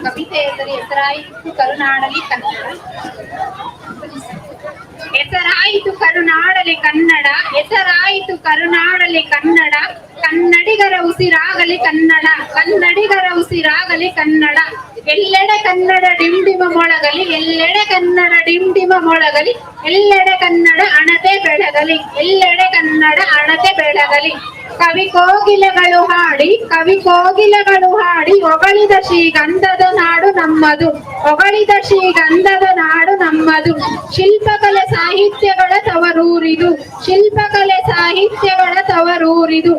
ಕವಿತೆ ಎಂದರೆ ಹೆಸರಾಯಿತು ಕರುನಾಡಲಿ ಕನ್ನಡ, ಹೆಸರಾಯಿತು ಕರುನಾಡಲಿ ಕನ್ನಡ, ಹೆಸರಾಯಿತು ಕರುನಾಡಲಿ ಕನ್ನಡ, ಕನ್ನಡಿಗರ ಉಸಿರಾಗಲಿ ಕನ್ನಡ, ಕನ್ನಡಿಗರ ಉಸಿರಾಗಲಿ ಕನ್ನಡ, ಎಲ್ಲೆಡೆ ಕನ್ನಡ ಡಿಂಡಿಮ ಮೊಳಗಲಿ, ಎಲ್ಲೆಡೆ ಕನ್ನಡ ಡಿಂಡಿಮ ಮೊಳಗಲಿ, ಎಲ್ಲೆಡೆ ಕನ್ನಡ ಅಣತೆ ಬೆಳಗಲಿ, ಎಲ್ಲೆಡೆ ಕನ್ನಡ ಅಣತೆ ಬೆಳಗಲಿ. ಕವಿ ಕೋಗಿಲೆಗಳು ಹಾಡಿ, ಕವಿ ಕೋಗಿಲೆಗಳು ಹಾಡಿ ಹೊಗಳಿದ ಶ್ರೀಗಂಧದ ನಾಡು ನಮ್ಮದು, ಹೊಗಳಿದ ಶ್ರೀಗಂಧದ ನಾಡು ನಮ್ಮದು. ಶಿಲ್ಪಕಲೆ ಸಾಹಿತ್ಯಗಳ ತವರೂರಿದು, ಶಿಲ್ಪಕಲೆ ಸಾಹಿತ್ಯಗಳ ತವರೂರಿದು.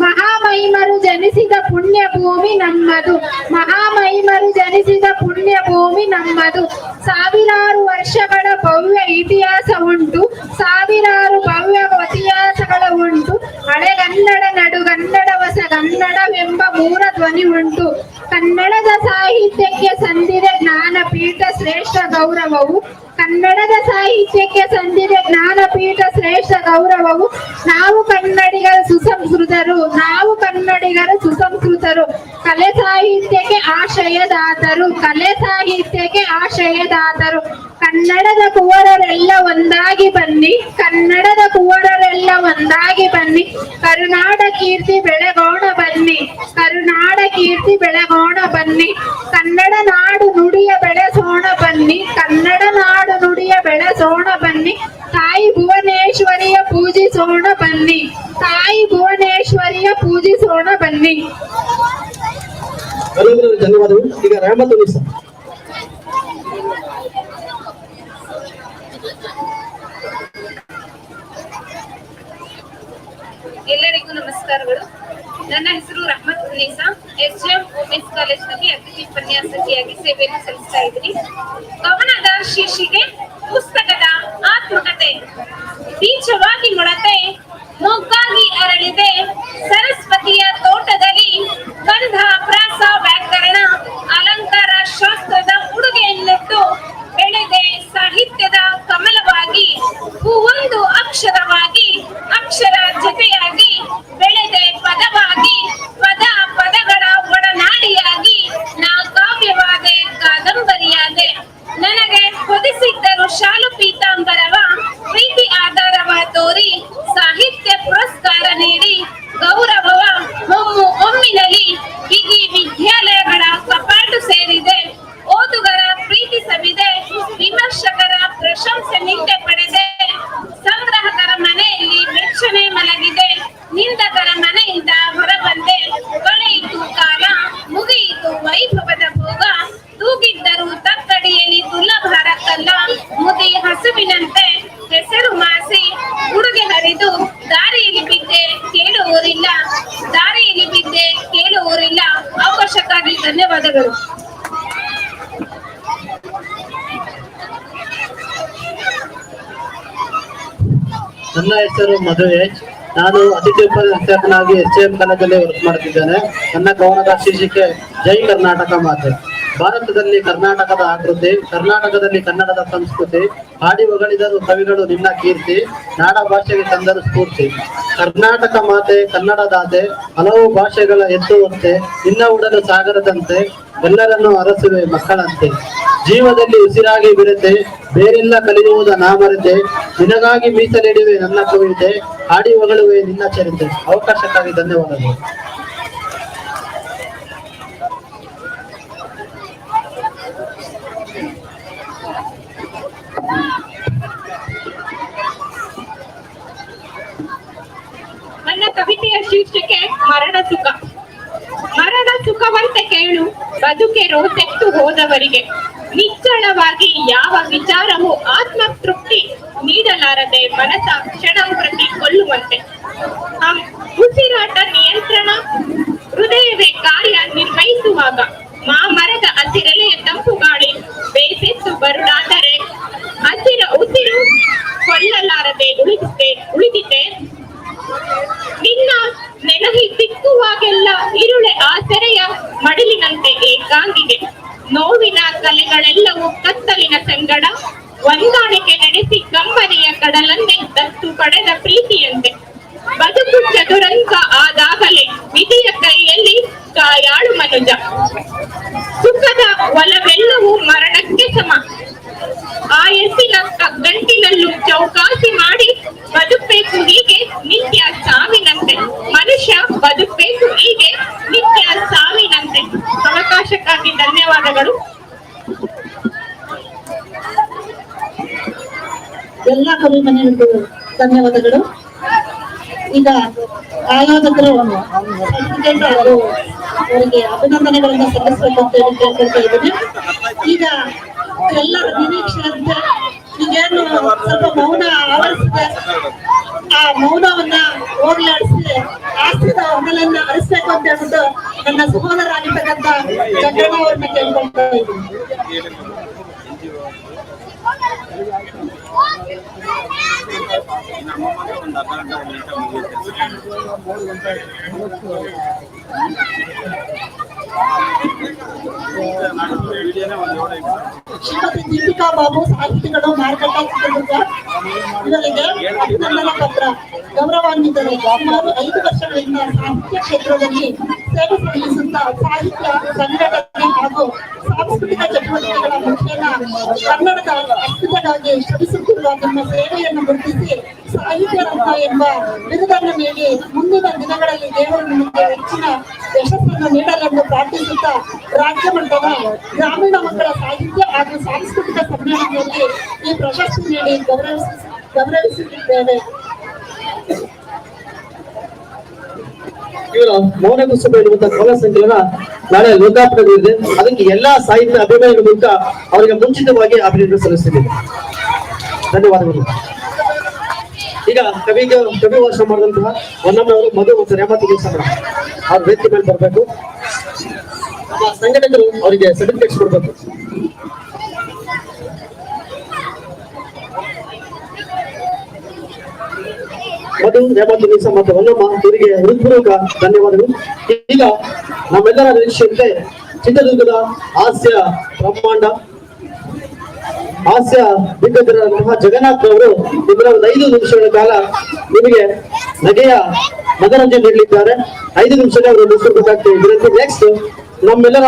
ಮಹಾಮಹಿಮರು ಜನಿಸಿದ ಪುಣ್ಯ ಭೂಮಿ ನಮ್ಮದು, ಮಹಾಮಹಿಮರು ಜನಿಸಿದ ಪುಣ್ಯ ಭೂಮಿ ನಮ್ಮದು. ಸಾವಿರಾರು ವರ್ಷಗಳ ಭವ್ಯ ಇತಿಹಾಸ ಉಂಟು, ಸಾವಿರಾರು ಭವ್ಯ ಇತಿಹಾಸಗಳ ಉಂಟು. ಹಳೆಗನ್ನಡ, ನಡುಗನ್ನಡ, ಹೊಸಗನ್ನಡವೆಂಬ ಮೂರ ಧ್ವನಿ ಉಂಟು. ಕನ್ನಡದ ಸಾಹಿತ್ಯಕ್ಕೆ ಸಂದಿದೆ ಜ್ಞಾನಪೀಠ ಶ್ರೇಷ್ಠ ಗೌರವವು, ಕನ್ನಡದ ಸಾಹಿತ್ಯಕ್ಕೆ ಸಂದಿದೆ ಜ್ಞಾನಪೀಠ ಶ್ರೇಷ್ಠ ಗೌರವವು. ನಾವು ಕನ್ನಡಿಗರ ಸುಸಂಸ್ಕೃತರು, ನಾವು ಕನ್ನಡಿಗರ ಸುಸಂಸ್ಕೃತರು. ಕಲೆ ಸಾಹಿತ್ಯಕ್ಕೆ ಆಶ್ರಯದಾತರು, ಕಲೆ ಸಾಹಿತ್ಯಕ್ಕೆ ಆಶ್ರಯದಾತರು. ಕನ್ನಡದ ಕುವರರೆಲ್ಲ ಒಂದಾಗಿ ಬನ್ನಿ, ಕನ್ನಡದ ಕುವರರೆಲ್ಲ ಒಂದಾಗಿ ಬನ್ನಿ. ಕರುನಾಡ ಕೀರ್ತಿ ಬೆಳಗೋಣ ಬನ್ನಿ, ಕರುನಾಡ ಕೀರ್ತಿ ಬೆಳಗೋಣ ಬನ್ನಿ. ಕನ್ನಡ ನಾಡು ನುಡಿಯ ಬೆಳೆಸೋಣ ಬನ್ನಿ, ಕನ್ನಡ ನಾಡು ನುಡಿಯ ಬೆಳೆಸೋಣ ಬನ್ನಿ. ತಾಯಿ ಭುವನೇಶ್ವರಿಯ ಪೂಜಿಸೋಣ ಬನ್ನಿ, ತಾಯಿ ಭುವನೇಶ್ವರಿಯ ಪೂಜಿಸೋಣ ಬನ್ನಿ. ಧನ್ಯವಾದಗಳು. ಈಗ ರಹಮತ್ ಉನ್ನಿಸ. ಎಲ್ಲರಿಗೂ ನಮಸ್ಕಾರಗಳು. ನನ್ನ ಹೆಸರು ರಹಮತ್ ಉನ್ನೀಸಾ. SJM ವುಮೆನ್ಸ್ ಕಾಲೇಜಿನಲ್ಲಿ ಅತಿಥಿ ಉಪನ್ಯಾಸಕಿಯಾಗಿ ಸೇವೆಯನ್ನು ಸಲ್ಲಿಸ್ತಾ ಇದ್ದೀನಿ. ಕವನದ ಶೀರ್ಷಿಕೆ ಪುಸ್ತಕದ ಆತ್ಮಕತೆ. ಬೀಜವಾಗಿ ಮೊಳತೆ ಮೊಗ್ಗಾಗಿ ಅರಳಿದೆ ಸರಸ್ವತಿಯ ತೋಟದಲ್ಲಿ, ಗಂಧ ಪ್ರಾಸ ವ್ಯಾಕರಣ ಅಲಂಕಾರ ಶಾಸ್ತ್ರದ ಉಡುಗೆಯನ್ನಿಟ್ಟು ಬೆಳೆದೆ ಸಾಹಿತ್ಯದ ಕಮಲವಾಗಿ. ಹೂವೊಂದು ಅಕ್ಷರವಾಗಿ, ಅಕ್ಷರ ಜೊತೆಯಾಗಿ ಬೆಳೆದೆ ಪದವಾಗಿ, ಪದ ಪದಗಳ ಒಡನಾಡಿಯಾಗಿ ನಾ ಕಾವ್ಯವಾದೆ, ಕಾದಂಬರಿಯಾದೆ. ನನಗೆ ಹೊದಿಸಿದ್ದರು ಶಾಲು ಪೀತಾಂಬರವ, ಪ್ರೀತಿ ಆಧಾರವ ತೋರಿ ಸಾಹಿತ್ಯ ಪುರಸ್ಕಾರ ನೀಡಿ ಗೌರವವ ಒಮ್ಮಿನಲ್ಲಿ ಬಿಗಿ ವಿದ್ಯಾಲಯಗಳ ಕಪಾಟು ಸೇರಿದೆ. ಓದುಗರ ಪ್ರೀತಿ ಸವಿದೆ, ವಿಮರ್ಶಕರ ಪ್ರಶಂಸೆ ನಿಂದೆ ಪಡೆದೆ. ಸಂಗ್ರಾಹಕರ ಮನೆಯಲ್ಲಿ ಮೆಚ್ಚನೆ ಮಲಗಿದೆ, ನಿಂದಕರ ಮನೆಯಿಂದ ಹೊರಬಂದೆ. ಕಳೆಯಿತು ಕಾಲ, ಮುಗಿಯಿತು ವೈಭವದ ಭೋಗ, ತೂಗಿದ್ದರು ತಕ್ಕಡಿಯಲ್ಲಿ ತುಲ್ಲಭಾರ ಕಲ್ಲ. ಮುದಿ ಹಸುವಿನಂತೆ ಹೆಸರು ಮಾಸಿ ಉಡುಗೆ ಹರಿದು ದಾರಿಯಲ್ಲಿ ಬಿದ್ದೆ ಕೇಳುವವರಿಲ್ಲ, ದಾರಿಯಲ್ಲಿ ಬಿದ್ದೆ ಕೇಳುವವರಿಲ್ಲ. ಅವಕಾಶಕ್ಕಾಗಿ ಧನ್ಯವಾದಗಳು. ನನ್ನ ಹೆಸರು ಮಧು ಎಚ್. ನಾನು ಅತಿಥಿ ಉಪನ್ಯಾಸಕನಾಗಿ SJM ಕಾಲೇಜಲ್ಲಿ ವರ್ಕ್ ಮಾಡುತ್ತಿದ್ದೇನೆ. ನನ್ನ ಕವನದ ಶೀರ್ಷಿಕೆ ಜೈ ಕರ್ನಾಟಕ ಮಾತೆ. ಭಾರತದಲ್ಲಿ ಕರ್ನಾಟಕದ ಆಕೃತಿ, ಕರ್ನಾಟಕದಲ್ಲಿ ಕನ್ನಡದ ಸಂಸ್ಕೃತಿ. ಹಾಡಿ ಹೊಗಳಿದರು ಕವಿಗಳು ನಿನ್ನ ಕೀರ್ತಿ, ನಾಡ ಭಾಷೆಗೆ ತಂದರು ಸ್ಫೂರ್ತಿ. ಕರ್ನಾಟಕ ಮಾತೆ ಕನ್ನಡ ದಾತೆ, ಹಲವು ಭಾಷೆಗಳ ಎತ್ತುವಂತೆ, ನಿನ್ನ ಉಡಲು ಸಾಗರದಂತೆ, ಎಲ್ಲರನ್ನೂ ಅರಸುವೆ ಮಕ್ಕಳಂತೆ. ಜೀವದಲ್ಲಿ ಉಸಿರಾಗಿ ಬಿರತೆ, ಬೇರೆಲ್ಲ ಕಲಿಯುವುದ ನಾ ಮರೆತೆ, ನಿನಗಾಗಿ ಮೀಸಲಿಡುವೆ ನನ್ನ ಕವಿತೆ, ಹಾಡಿ ಹೊಗಳುವೆ ನಿನ್ನ ಚರಿತೆ. ಅವಕಾಶಕ್ಕಾಗಿ ಧನ್ಯವಾದಗಳು. ನನ್ನ ಕವಿತೆಯ ಶೀರ್ಷಿಕೆ ಮರಣ ಸುಖ. ಮರಣ ಸುಖವಂತೆ ಕೇಳು ಬದುಕೆರೋ ತೆತ್ತು ಹೋದವರಿಗೆ, ನಿಚ್ಚಳವಾಗಿ ಯಾವ ವಿಚಾರವು ಆತ್ಮತೃಪ್ತಿ ನೀಡಲಾರದೆ ಮನಸ ಕ್ಷಣ ಪ್ರತಿ ಕೊಲ್ಲುವಂತೆ. ಉಸಿರಾಟ ನಿಯಂತ್ರಣ, ಹೃದಯವೇ ಕಾರ್ಯ ನಿರ್ವಹಿಸುವ ಬರುವಾಗ ಮರದ ಹಸಿರೆಲೆಯ ತಂಪು ಗಾಳಿ ಬೇಸೆತ್ತು ಬರುಡಾದರೆ ಉಸಿರು ಕೊಲ್ಲಲಾರದೆ ಉಳಿದಿದೆ ನಿನ್ನ ನೆನಹಿ ಸಿಕ್ಕುವಾಗೆಲ್ಲ ಇರುಳೆ ಆಸರೆಯ ಮಡಿಲಿನಂತೆ ಏಕಾಂಗಿಗೆ ನೋವಿನ ಕಲೆಗಳೆಲ್ಲವೂ ಕತ್ತಲಿನ ಸಂಗಡ ಹೊಂದಾಣಿಕೆ ನಡೆಸಿ ಕಂಬನಿಯ ಕಡಲನ್ನೇ ದತ್ತು ಪಡೆದ ಪ್ರೀತಿಯಂತೆ ಬದುಕು ಚದುರಂಗ ಆದಾಗಲೇ ವಿಧಿಯ ಕೈಯಲ್ಲಿ ಕಾಯಾಳು ಮನುಜ ಸುಖದ ಒಲವೆಲ್ಲವೂ ಮರಣಕ್ಕೆ ಸಮ ಆಯಸ್ಸಿನ ಗಂಟಿನಲ್ಲೂ ಚೌಕಾಸಿ ಮಾಡಿ ಬದುಕಬೇಕು ಹೀಗೆ ನಿತ್ಯ ಸಾವಿನಂತೆ ಮನುಷ್ಯ ಬದುಕಬೇಕು ಹೀಗೆ ನಿತ್ಯ ಸಾವಿನಂತೆ. ಅವಕಾಶಕ್ಕಾಗಿ ಧನ್ಯವಾದಗಳು. ಎಲ್ಲ ಕವಿ ಮನೆಗಳಿಗೂ ಧನ್ಯವಾದಗಳು. ಈಗ ಆಯೋಜಕರು ಸರ್ಟಿಫಿಕೇಟ್ ಹಾಗೂ ಅವರಿಗೆ ಅಭಿನಂದನೆಗಳನ್ನು ಸಲ್ಲಿಸಬೇಕು ಅಂತ ಹೇಳಿ ಕೇಳ್ಕೊಳ್ತಾ ಇದ್ದೀನಿ. ಈಗ ಎಲ್ಲರ ನಿರೀಕ್ಷೆಯಂತೆ ಈಗೇನು ಸ್ವಲ್ಪ ಮೌನ ಆವರಿಸಿದೆ, ಆ ಮೌನವನ್ನ ಹೋಗ್ಲಾಡಿಸಿ ಆಸ್ತಿದ ಹೊನಲನ್ನ ಹರಿಸ್ಬೇಕು ಅಂತ ಹೇಳ್ಬಿಟ್ಟು ನನ್ನ ಸಹೋದರಾಗಿರ್ತಕ್ಕಂಥ ಜಗ್ಗಣ್ಣ ಅವ್ರನ್ನ ಕೇಳ್ಕೊಳ್ತಾ ಇದ್ದೀನಿ. ಶ್ರೀಮತಿ ದೀಪಿಕಾ ಬಾಬು, ಸಾಹಿತಿಗಳು, ಮಾರ್ಕಟ್ಟ, ಚಿತ್ರದುರ್ಗ ಇವರಿಗೆ ಅಭಿನಂದನಾ ಪತ್ರ. ಗೌರವಾನ್ವಿತರು. ಸುಮಾರು 5 ವರ್ಷಗಳಿಂದ ಸಾಹಿತ್ಯ ಕ್ಷೇತ್ರದಲ್ಲಿ ಸೇವೆ ಸಲ್ಲಿಸುತ್ತಾ ಸಾಹಿತ್ಯ ಸಂಘಟನೆ ಹಾಗೂ ಸಾಂಸ್ಕೃತಿಕ ಚಟುವಟಿಕೆಗಳ ಮುಖೇನ ಕನ್ನಡದ ಅಸ್ತಿತ್ವಕ್ಕಾಗಿ ಶ್ರಮಿಸುತ್ತಿರುವ ನಿಮ್ಮ ಸೇವೆಯನ್ನು ಗುರುತಿಸಿ ಸಾಹಿತ್ಯ ರತ್ನ ಎಂಬ ಬಿರುದನ್ನು ನೀಡಿ ಮುಂದಿನ ದಿನಗಳಲ್ಲಿ ದೇವರು ನಿಮಗೆ ಹೆಚ್ಚಿನ ಯಶಸ್ಸನ್ನು ನೀಡಲೆಂದು ಪ್ರಾರ್ಥಿಸುತ್ತಾ ರಾಜ್ಯ ಮಟ್ಟದ ಗ್ರಾಮೀಣ ಮಕ್ಕಳ ಸಾಹಿತ್ಯ ಹಾಗೂ ಸಾಂಸ್ಕೃತಿಕ ಸಮ್ಮೇಳನದಲ್ಲಿ ಈ ಪ್ರಶಸ್ತಿ ನೀಡಿ ಗೌರವಿಸುತ್ತಿದ್ದೇವೆ. ಇವರ ಮೌನ ಕುಸುಮ ಎನ್ನುವಂತಹ ಕವನ ಸಂಕಲನ ನಾಳೆ ಲೋಕಾರ್ಪಣೆಗೊಂಡಿದೆ. ಅದಕ್ಕೆ ಎಲ್ಲಾ ಸಾಹಿತ್ಯ ಅಭಿಮಾನಿಗಳ ಮೂಲಕ ಅವರಿಗೆ ಮುಂಚಿತವಾಗಿ ಅಭಿನಂದನೆ ಸಲ್ಲಿಸುತ್ತಿದ್ದೇವೆ. ಧನ್ಯವಾದಗಳು. ಈಗ ಕವಿ ಭಾಷಣ ಮಾಡಿದಂತಹ ಹೊನ್ನಮ್ಮನವರು ಮಧು ಮತ್ತು ರೇಮತಿ ಕೆಲಸ ಅವ್ರ ವೇದಿಕೆ ಮೇಲೆ ಬರಬೇಕು. ನಮ್ಮ ಸಂಘಟಕರು ಅವರಿಗೆ ಸರ್ಟಿಫಿಕೇಟ್ಸ್ ಕೊಡಬೇಕು. ಮಧು, ರೇಮತಿ ಕೆಲಸ ಮತ್ತು ಹೊನ್ನಮ್ಮ ಇವರಿಗೆ ಹೃತ್ಪೂರ್ವಕ ಧನ್ಯವಾದಗಳು. ಈಗ ನಮ್ಮೆಲ್ಲರ ನಿರೀಕ್ಷೆಯಂತೆ ಚಿತ್ರದುರ್ಗದ ಹಾಸ್ಯ ಬ್ರಹ್ಮಾಂಡ ಹಾಸ್ಯ ದಿಗ್ಗಜರಾದಂತಹ ಜಗನ್ನಾಥ್ ಅವರು ನಿಮ್ಮನ್ನ ಒಂದು 5 ನಿಮಿಷಗಳ ಕಾಲ ನಿಮಗೆ ನಗೆಯ ಮನರಂಜನೆ ನೀಡಲಿದ್ದಾರೆ. 5 ನಿಮಿಷಕ್ಕೆ ಅವರು ಮುಗಿಸಬೇಕಾಗ್ತದೆ. ಇದರಲ್ಲಿ ನೆಕ್ಸ್ಟ್ ನಮ್ಮೆಲ್ಲರ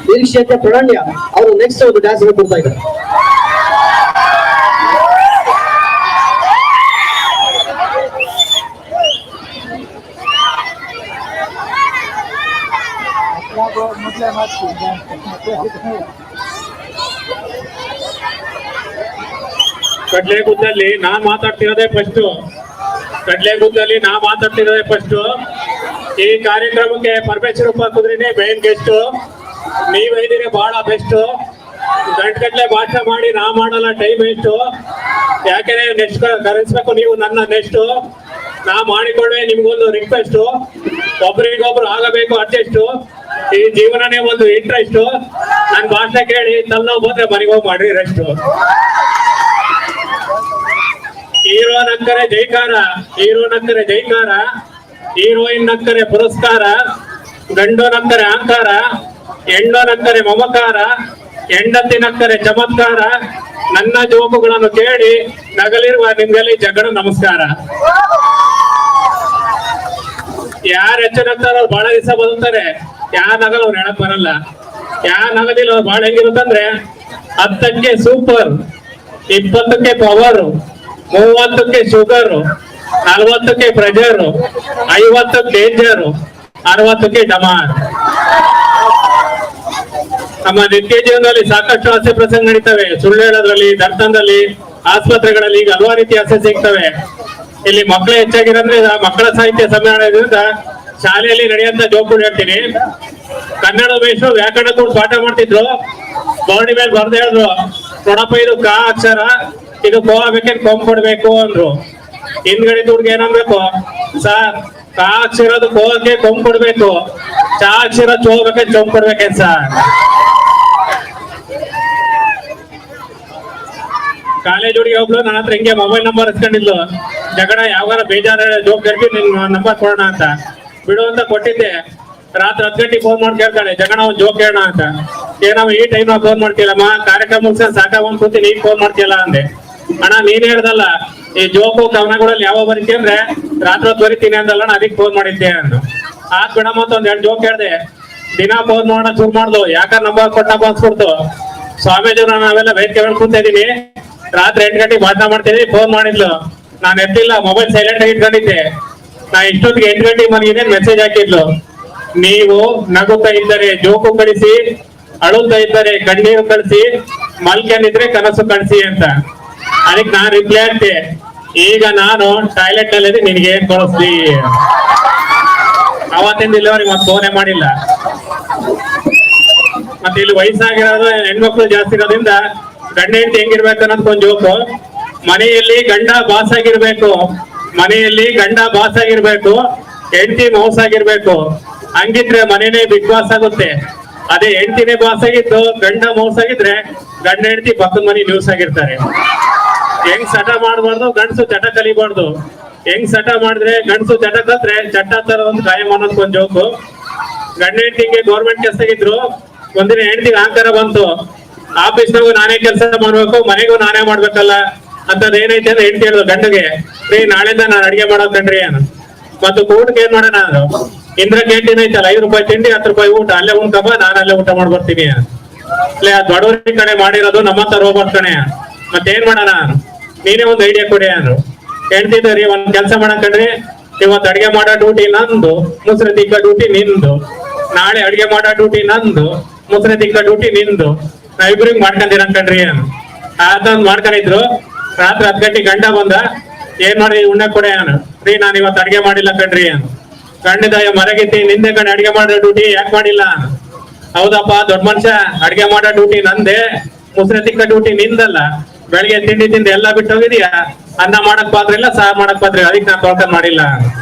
ನಿರೀಕ್ಷೆಯಂತೆ ಪ್ರಣಣ್ಯ ಅವರು ನೆಕ್ಸ್ಟ್ ಒಂದು ಡ್ಯಾನ್ಸ್ ಕೊಡ್ತಾ ಇದ್ದಾರೆ. ಕಡ್ಲೆಗುದ್ದಲ್ಲಿ ನಾ ಮಾತಾಡ್ತಿರೋದೇ ಫಸ್ಟ್. ಈ ಕಾರ್ಯಕ್ರಮಕ್ಕೆ ಪರಮೇಶ್ವರಪ್ಪ ಕುದ್ರಿನೇ ಮೇನ್ ಗೆಸ್ಟ್. ನೀವೈದಿರಿ ಬಹಳ ಬೆಸ್ಟ್. ಗಂಟೆಗಟ್ಟಲೆ ಭಾಷಣ ಮಾಡಿ ನಾ ಮಾಡಲ್ಲ, ಟೈಮ್ ಎಷ್ಟು. ಯಾಕೆಂದ್ರೆ ನೆಕ್ಸ್ಟ್ ಕರೆಸ್ಬೇಕು ನೀವು ನನ್ನ ನೆಕ್ಸ್ಟ್. ನಾ ಮಾಡಿಕೊಂಡ್ರೆ ನಿಮ್ಗೊಂದು ರಿಕ್ವೆಸ್ಟ್, ಒಬ್ರಿಗೊಬ್ರು ಆಗಬೇಕು ಅಡ್ಜಸ್ಟ್. ಈ ಜೀವನನೇ ಒಂದು ಇಂಟ್ರೆಸ್ಟ್. ನನ್ ಭಾಷಣ ಕೇಳಿ ತಲೆನೋವು ಬಂದ್ರೆ ಮನೆಗೆ ಹೋಗಿ ಮಾಡ್ರಿ ರೆಸ್ಟ್. ಹೀರೋ ನಕ್ಕರೆ ಜೈಕಾರ, ಹೀರೋಯಿನ್ ನಕ್ಕರೆ ಪುರಸ್ಕಾರ, ಗಂಡು ನಕ್ಕರೆ ಅಹಂಕಾರ, ಹೆಣ್ಣು ನಕ್ಕರೆ ಮಮಕಾರ, ಹೆಂಡತಿ ನಕ್ಕರೆ ಚಮತ್ಕಾರ. ನನ್ನ ಜೋಕುಗಳನ್ನು ಕೇಳಿ ನಗಲಿರುವ ನಿಮ್ಗೆಲ್ಲಿ ಜಗಳ ನಮಸ್ಕಾರ. ಯಾರು ಹೆಚ್ಚು ನಗ್ತಾರ ಅವ್ರು ಬಹಳ ದಿವಸ ಬದುಕ್ತಾರೆ. ಯಾರ ನಗಲ್ ಅವ್ರು ಹೇಳಕ್ ಬರಲ್ಲ. ಯಾರ ನಗದಿಲ್ಲ ಅವ್ರು ಬಹಳ ಹೆಂಗಿರುತ್ತಂದ್ರೆ 10ಕ್ಕೆ ಸೂಪರ್, 20ಕ್ಕೆ ಪವರ್, 30ಕ್ಕೆ ಶುಗರ್, 40ಕ್ಕೆ ಪ್ರೆಷರ್, 50ಕ್ಕೆ ಡೇಂಜರ್, 60ಕ್ಕೆ ಡಮಾರ್. ನಮ್ಮ ನಿತ್ಯ ಜೀವನದಲ್ಲಿ ಸಾಕಷ್ಟು ಹಾಸ್ಯ ಪ್ರಸಂಗ ನಡೀತವೆ. ಸುಳ್ಳು ಹೇಳೋದ್ರಲ್ಲಿ, ದರ್ಶನದಲ್ಲಿ, ಆಸ್ಪತ್ರೆಗಳಲ್ಲಿ ಈಗ ಹಲವಾರು ರೀತಿ ಹಾಸ್ಯ ಸಿಗ್ತವೆ. ಇಲ್ಲಿ ಮಕ್ಕಳು ಹೆಚ್ಚಾಗಿರೋದ್ರೆ ಮಕ್ಕಳ ಸಾಹಿತ್ಯ ಸಮ್ಮೇಳನದಿಂದ ಶಾಲೆಯಲ್ಲಿ ನಡೆಯುವಂತ ಜೋಕುಗಳು ಹೇಳ್ತೀನಿ. ಕನ್ನಡ ಮೇಷ್ಟ್ರು ವ್ಯಾಕರಣ ಕೂಡ ಪಾಠ ಮಾಡ್ತಿದ್ರು. ಬೋರ್ಡಿ ಮೇಲೆ ಬರ್ದು ಹೇಳಿದ್ರು, ನೋಡಪ್ಪ ಇದು ಕಾ ಅಕ್ಷರ, ಇದು ಕೋ ಆಗ್ಬೇಕೇನು ಕೊಂಬ್ ಕೊಡ್ಬೇಕು ಅಂದ್ರು. ಹಿಂದ್ಗಡೆ ಹುಡ್ಗ ಏನನ್ಬೇಕು, ಸರ್ ಕಾ ಅಕ್ಷರ ಕೋ ಕೊಂಬ್ ಕೊಡ್ಬೇಕು, ಚಾ ಹಾಕ್ಸಿರೋ ಹೋಗ್ಬೇಕಂತ ಚೌಕ್ ಕೊಡ್ಬೇಕೇನ್ ಸರ್? ಕಾಲೇಜ್ ಹುಡುಗಿ ಒಬ್ಳು ನನ್ನ ಹತ್ರ ಹಿಂಗೆ ಮೊಬೈಲ್ ನಂಬರ್ ಇಸ್ಕೊಂಡಿದ್ಲು. ಜಗಳ ಯಾವಾಗ ಬೇಜಾರ ಜೋಕ್ ಕರ್ಬಿ ನಿನ್ ನಂಬರ್ ಕೊಡೋಣ ಅಂತ ಬಿಡು ಅಂತ ಕೊಟ್ಟಿದ್ದೆ. ರಾತ್ರಿ 10 ಗಂಟೆಗೆ ಫೋನ್ ಮಾಡಿ ಕೇಳ್ತಾಳೆ, ಜಗಣ ಒಂದ್ ಜೋಕ್ ಹೇಳೋಣ ಅಂತ. ಏನವ ಈ ಟೈಮ್ ಫೋನ್ ಮಾಡ್ತೀಯಲ್ಲಮ್ಮ, ಕಾರ್ಯಕ್ರಮ ಮುಗಿಸ ಸಾಕಾಗೊಂಡ್ ಕೂತಿ ನೀನ್ ಫೋನ್ ಮಾಡ್ತೀಯಲ್ಲ ಅಂದೆ. ಅಣ್ಣ ನೀನ್ ಹೇಳ್ದಲ್ಲ ಈ ಜೋಕು ಕವನಗಳಲ್ಲಿ ಯಾವ ಬರೀತಿ ಅಂದ್ರೆ ರಾತ್ರಿ ಹೊತ್ತು ಬರೀತೀನಿ ಅಂದಲ್ಲ, ಅದಕ್ಕೆ ಫೋನ್ ಮಾಡಿದ್ದೆ ಅಂದು. ಆತ್ ಬಿಡಮ್ಮ ಅಂತ ಒಂದ್ 2 ಜೋಕ್ ಹೇಳ್ದೆ. ದಿನ ಫೋನ್ ಮಾಡೋಣ ಶುರು ಮಾಡ್ದು, ಯಾಕ ನಂಬರ್ ಕೊಟ್ಟಪ್ಪ ಅನ್ಸ್ಬಿಡ್ತು. ಸ್ವಾಮೀಜಿಯವ್ರ ನಾವೆಲ್ಲ ವೇದಿಕೆ ಮೇಲೆ ಕೂತಾ ಇದೀನಿ, ರಾತ್ರಿ 8 ಗಂಟೆಗೆ ಭಾಷಣ ಮಾಡ್ತೀನಿ, ಫೋನ್ ಮಾಡಿದ್ಲು. ನಾನು ಎತ್ತಿಲ್ಲ, ಮೊಬೈಲ್ ಸೈಲೆಂಟ್ ಆಗಿ ಇಟ್ಕೊಂಡಿದ್ದೆ. ನಾ ಇಷ್ಟೊತ್ತಿಗೆ 8 ಗಂಟೆಗೆ ಮನೆಗೆ ಮೆಸೇಜ್ ಹಾಕಿದ್ಲು, ನೀವು ನಗುತ್ತಾ ಇದ್ದರೆ ಜೋಕು ಕಳಿಸಿ, ಅಳುತ್ತಾ ಇದ್ದರೆ ಕಣ್ಣೀರು ಕಳಿಸಿ, ಮಲ್ಕೊಂಡಿದ್ರೆ ಕನಸು ಕಳಿಸಿ ಅಂತ. ಅದಕ್ಕೆ ನಾನ್ ರಿಪ್ಲೈ ಆಗ್ತೆ, ಈಗ ನಾನು ಟಾಯ್ಲೆಟ್ ನಲ್ಲಿ ನಿನ್ಗೆ ಏನ್ ಕಳಿಸ್ಲಿ. ಅವತ್ತಿಂದ ಇಲ್ಲಿವರೆಗೆ ಮತ್ತೆ ಫೋನೇ ಮಾಡಿಲ್ಲ. ಮತ್ತೆ ಇಲ್ಲಿ ವಯಸ್ಸಾಗಿರೋದು ಹೆಣ್ಮಕ್ಳು ಜಾಸ್ತಿ ಇರೋದ್ರಿಂದ ಗಂಡ ಹೆಂಡತಿ ಹೆಂಗಿರ್ಬೇಕು ಅನ್ನೋದಕ್ಕೊಂದು ಜೋಕು. ಮನೆಯಲ್ಲಿ ಗಂಡ ಬಾಸ್ ಆಗಿರ್ಬೇಕು, ಮನೆಯಲ್ಲಿ ಗಂಡ ಬಾಸ್ ಆಗಿರ್ಬೇಕು, ಹೆಂಡತಿ ಮೌಸ್ ಆಗಿರ್ಬೇಕು. ಹಂಗಿದ್ರೆ ಮನೇನೆ ಬಿಗ್ ಬಾಸ್ ಆಗುತ್ತೆ. ಅದೇ ಹೆಂಡತಿನೇ ಬಾಸ್ ಆಗಿದ್ದು ಗಂಡ ಮೌಸ್ ಆಗಿದ್ರೆ ಗಂಡ ಹೆಂಡತಿ ಪಕ್ಕದ ಮನೆ ನ್ಯೂಸ್ ಆಗಿರ್ತಾರೆ. ಹೆಂಗ್ ಸಟ ಮಾಡಬಾರ್ದು, ಗಂಡಸು ಚಟ ಕಲಿಬಾರ್ದು. ಹೆಂಗ್ ಸಟ ಮಾಡಿದ್ರೆ ಗಂಡಸು ಚಟ ಕಲ್ತ್ರೆ ಚಟ ತರ ಒಂದು ಕಾಯಂ ಅನ್ನೋದಕ್ಕೊಂದು ಜೋಕು. ಗಂಡ ಹೆಂಡತಿಗೆ ಗೌರ್ಮೆಂಟ್ ಕೆಲಸಗಿದ್ರು, ಒಂದಿನ ಹೆಂಡತಿಗೆ ಅಹಂಕಾರ ಬಂತು, ಆಫೀಸ್ನಾಗೂ ನಾನೇ ಕೆಲಸ ಮಾಡ್ಬೇಕು, ಮನೆಗೂ ನಾನೇ ಮಾಡ್ಬೇಕಲ್ಲ ಅಂತದ್ ಏನೈತೆ ಅಂದ್ರೆ ಹೆಂಡತಿ ಹೇಳಿದ್ರು ಗಂಡಗೆ, ರೀ ನಾಳೆಯಿಂದ ನಾನು ಅಡಿಗೆ ಮಾಡೋದ್ ಕಣ್ರಿ ಅನ್ನ. ಮತ್ತು ಊಟಕ್ಕೆ ಏನ್ ಮಾಡೋಣ ಅದು, ಇಂದ್ರ ಕ್ಯಾಂಟೀನ್ ಐತಲ್ಲ, 5 ರೂಪಾಯಿ ತಿಂಡಿ 10 ರೂಪಾಯಿ ಊಟ, ಅಲ್ಲೇ ಉಣ್ಕಪ್ಪ, ನಾನು ಅಲ್ಲೇ ಊಟ ಮಾಡ್ಬರ್ತೀನಿ. ಅಲ್ಲೇ ಬಡವರಿ ಕಡೆ ಮಾಡಿರೋದು ನಮ್ಮಂತ ರೋಬೋಟ್ ಕಣೆ, ಮತ್ತೇನ್ ಮಾಡೋಣ, ನೀನೇ ಒಂದ್ ಐಡಿಯಾ ಕೊಡಿ ಅಂದ್ರು. ಹೆಂಡ್ತಿದ್ದರಿ ಒಂದ್ ಕೆಲಸ ಮಾಡಕಂಡ್ರಿ, ಇವತ್ತು ಅಡಿಗೆ ಮಾಡೋ ಡ್ಯೂಟಿ ನಂದು, ಮುಸ್ರೆ ತಿಕ್ಕ ಡ್ಯೂಟಿ ನಿಂದು. ನಾಳೆ ಅಡಿಗೆ ಮಾಡೋ ಡ್ಯೂಟಿ ನಂದು, ಮುಸ್ರೆ ತಿಕ್ಕ ಡ್ಯೂಟಿ ನಿಂದು. ನಾವಿಬ್ರಿಗೆ ಮಾಡ್ಕೊಂಡಿರ ಕಣ್ರಿ ಅದೊಂದು ಮಾಡ್ಕೊಂಡಿದ್ರು. ರಾತ್ರಿ 10 ಗಂಟೆಗೆ ಗಂಡ ಬಂದ, ಏನ್ ಮಾಡಿ ಉಣ್ಣೆ ಕೊಡೆ ಅನ್. ರೀ ನಾನು ಇವತ್ತು ಅಡಿಗೆ ಮಾಡಿಲ್ಲ ಕಣ್ರಿ ಅನ್. ಗಂಡದ ಮರಗಿತ್ತಿ ನಿಂದೆ ಕಡೆ ಅಡಿಗೆ ಮಾಡೋ ಡ್ಯೂಟಿ ಯಾಕೆ ಮಾಡಿಲ್ಲ? ಹೌದಪ್ಪ ದೊಡ್ಡ ಮನುಷ್ಯ, ಅಡಿಗೆ ಮಾಡೋ ಡ್ಯೂಟಿ ನಂದೆ, ಮುಸ್ರೆ ತಿಕ್ಕ ಡ್ಯೂಟಿ ನಿಂದಲ್ಲ. ಬೆಳಿಗ್ಗೆ ತಿಂಡಿ ತಿಂದು ಎಲ್ಲ ಬಿಟ್ಟು ಹೋಗಿದೀಯಾ, ಅನ್ನ ಮಾಡಕ್ ಪಾತ್ರ ಇಲ್ಲ, ಸಾರ್ ಮಾಡಕ್ ಪಾತ್ರ, ಅದಕ್ಕೆ ನಾನು ತೊಳ್ಕೊಂಡ್ ಮಾಡಿಲ್ಲ.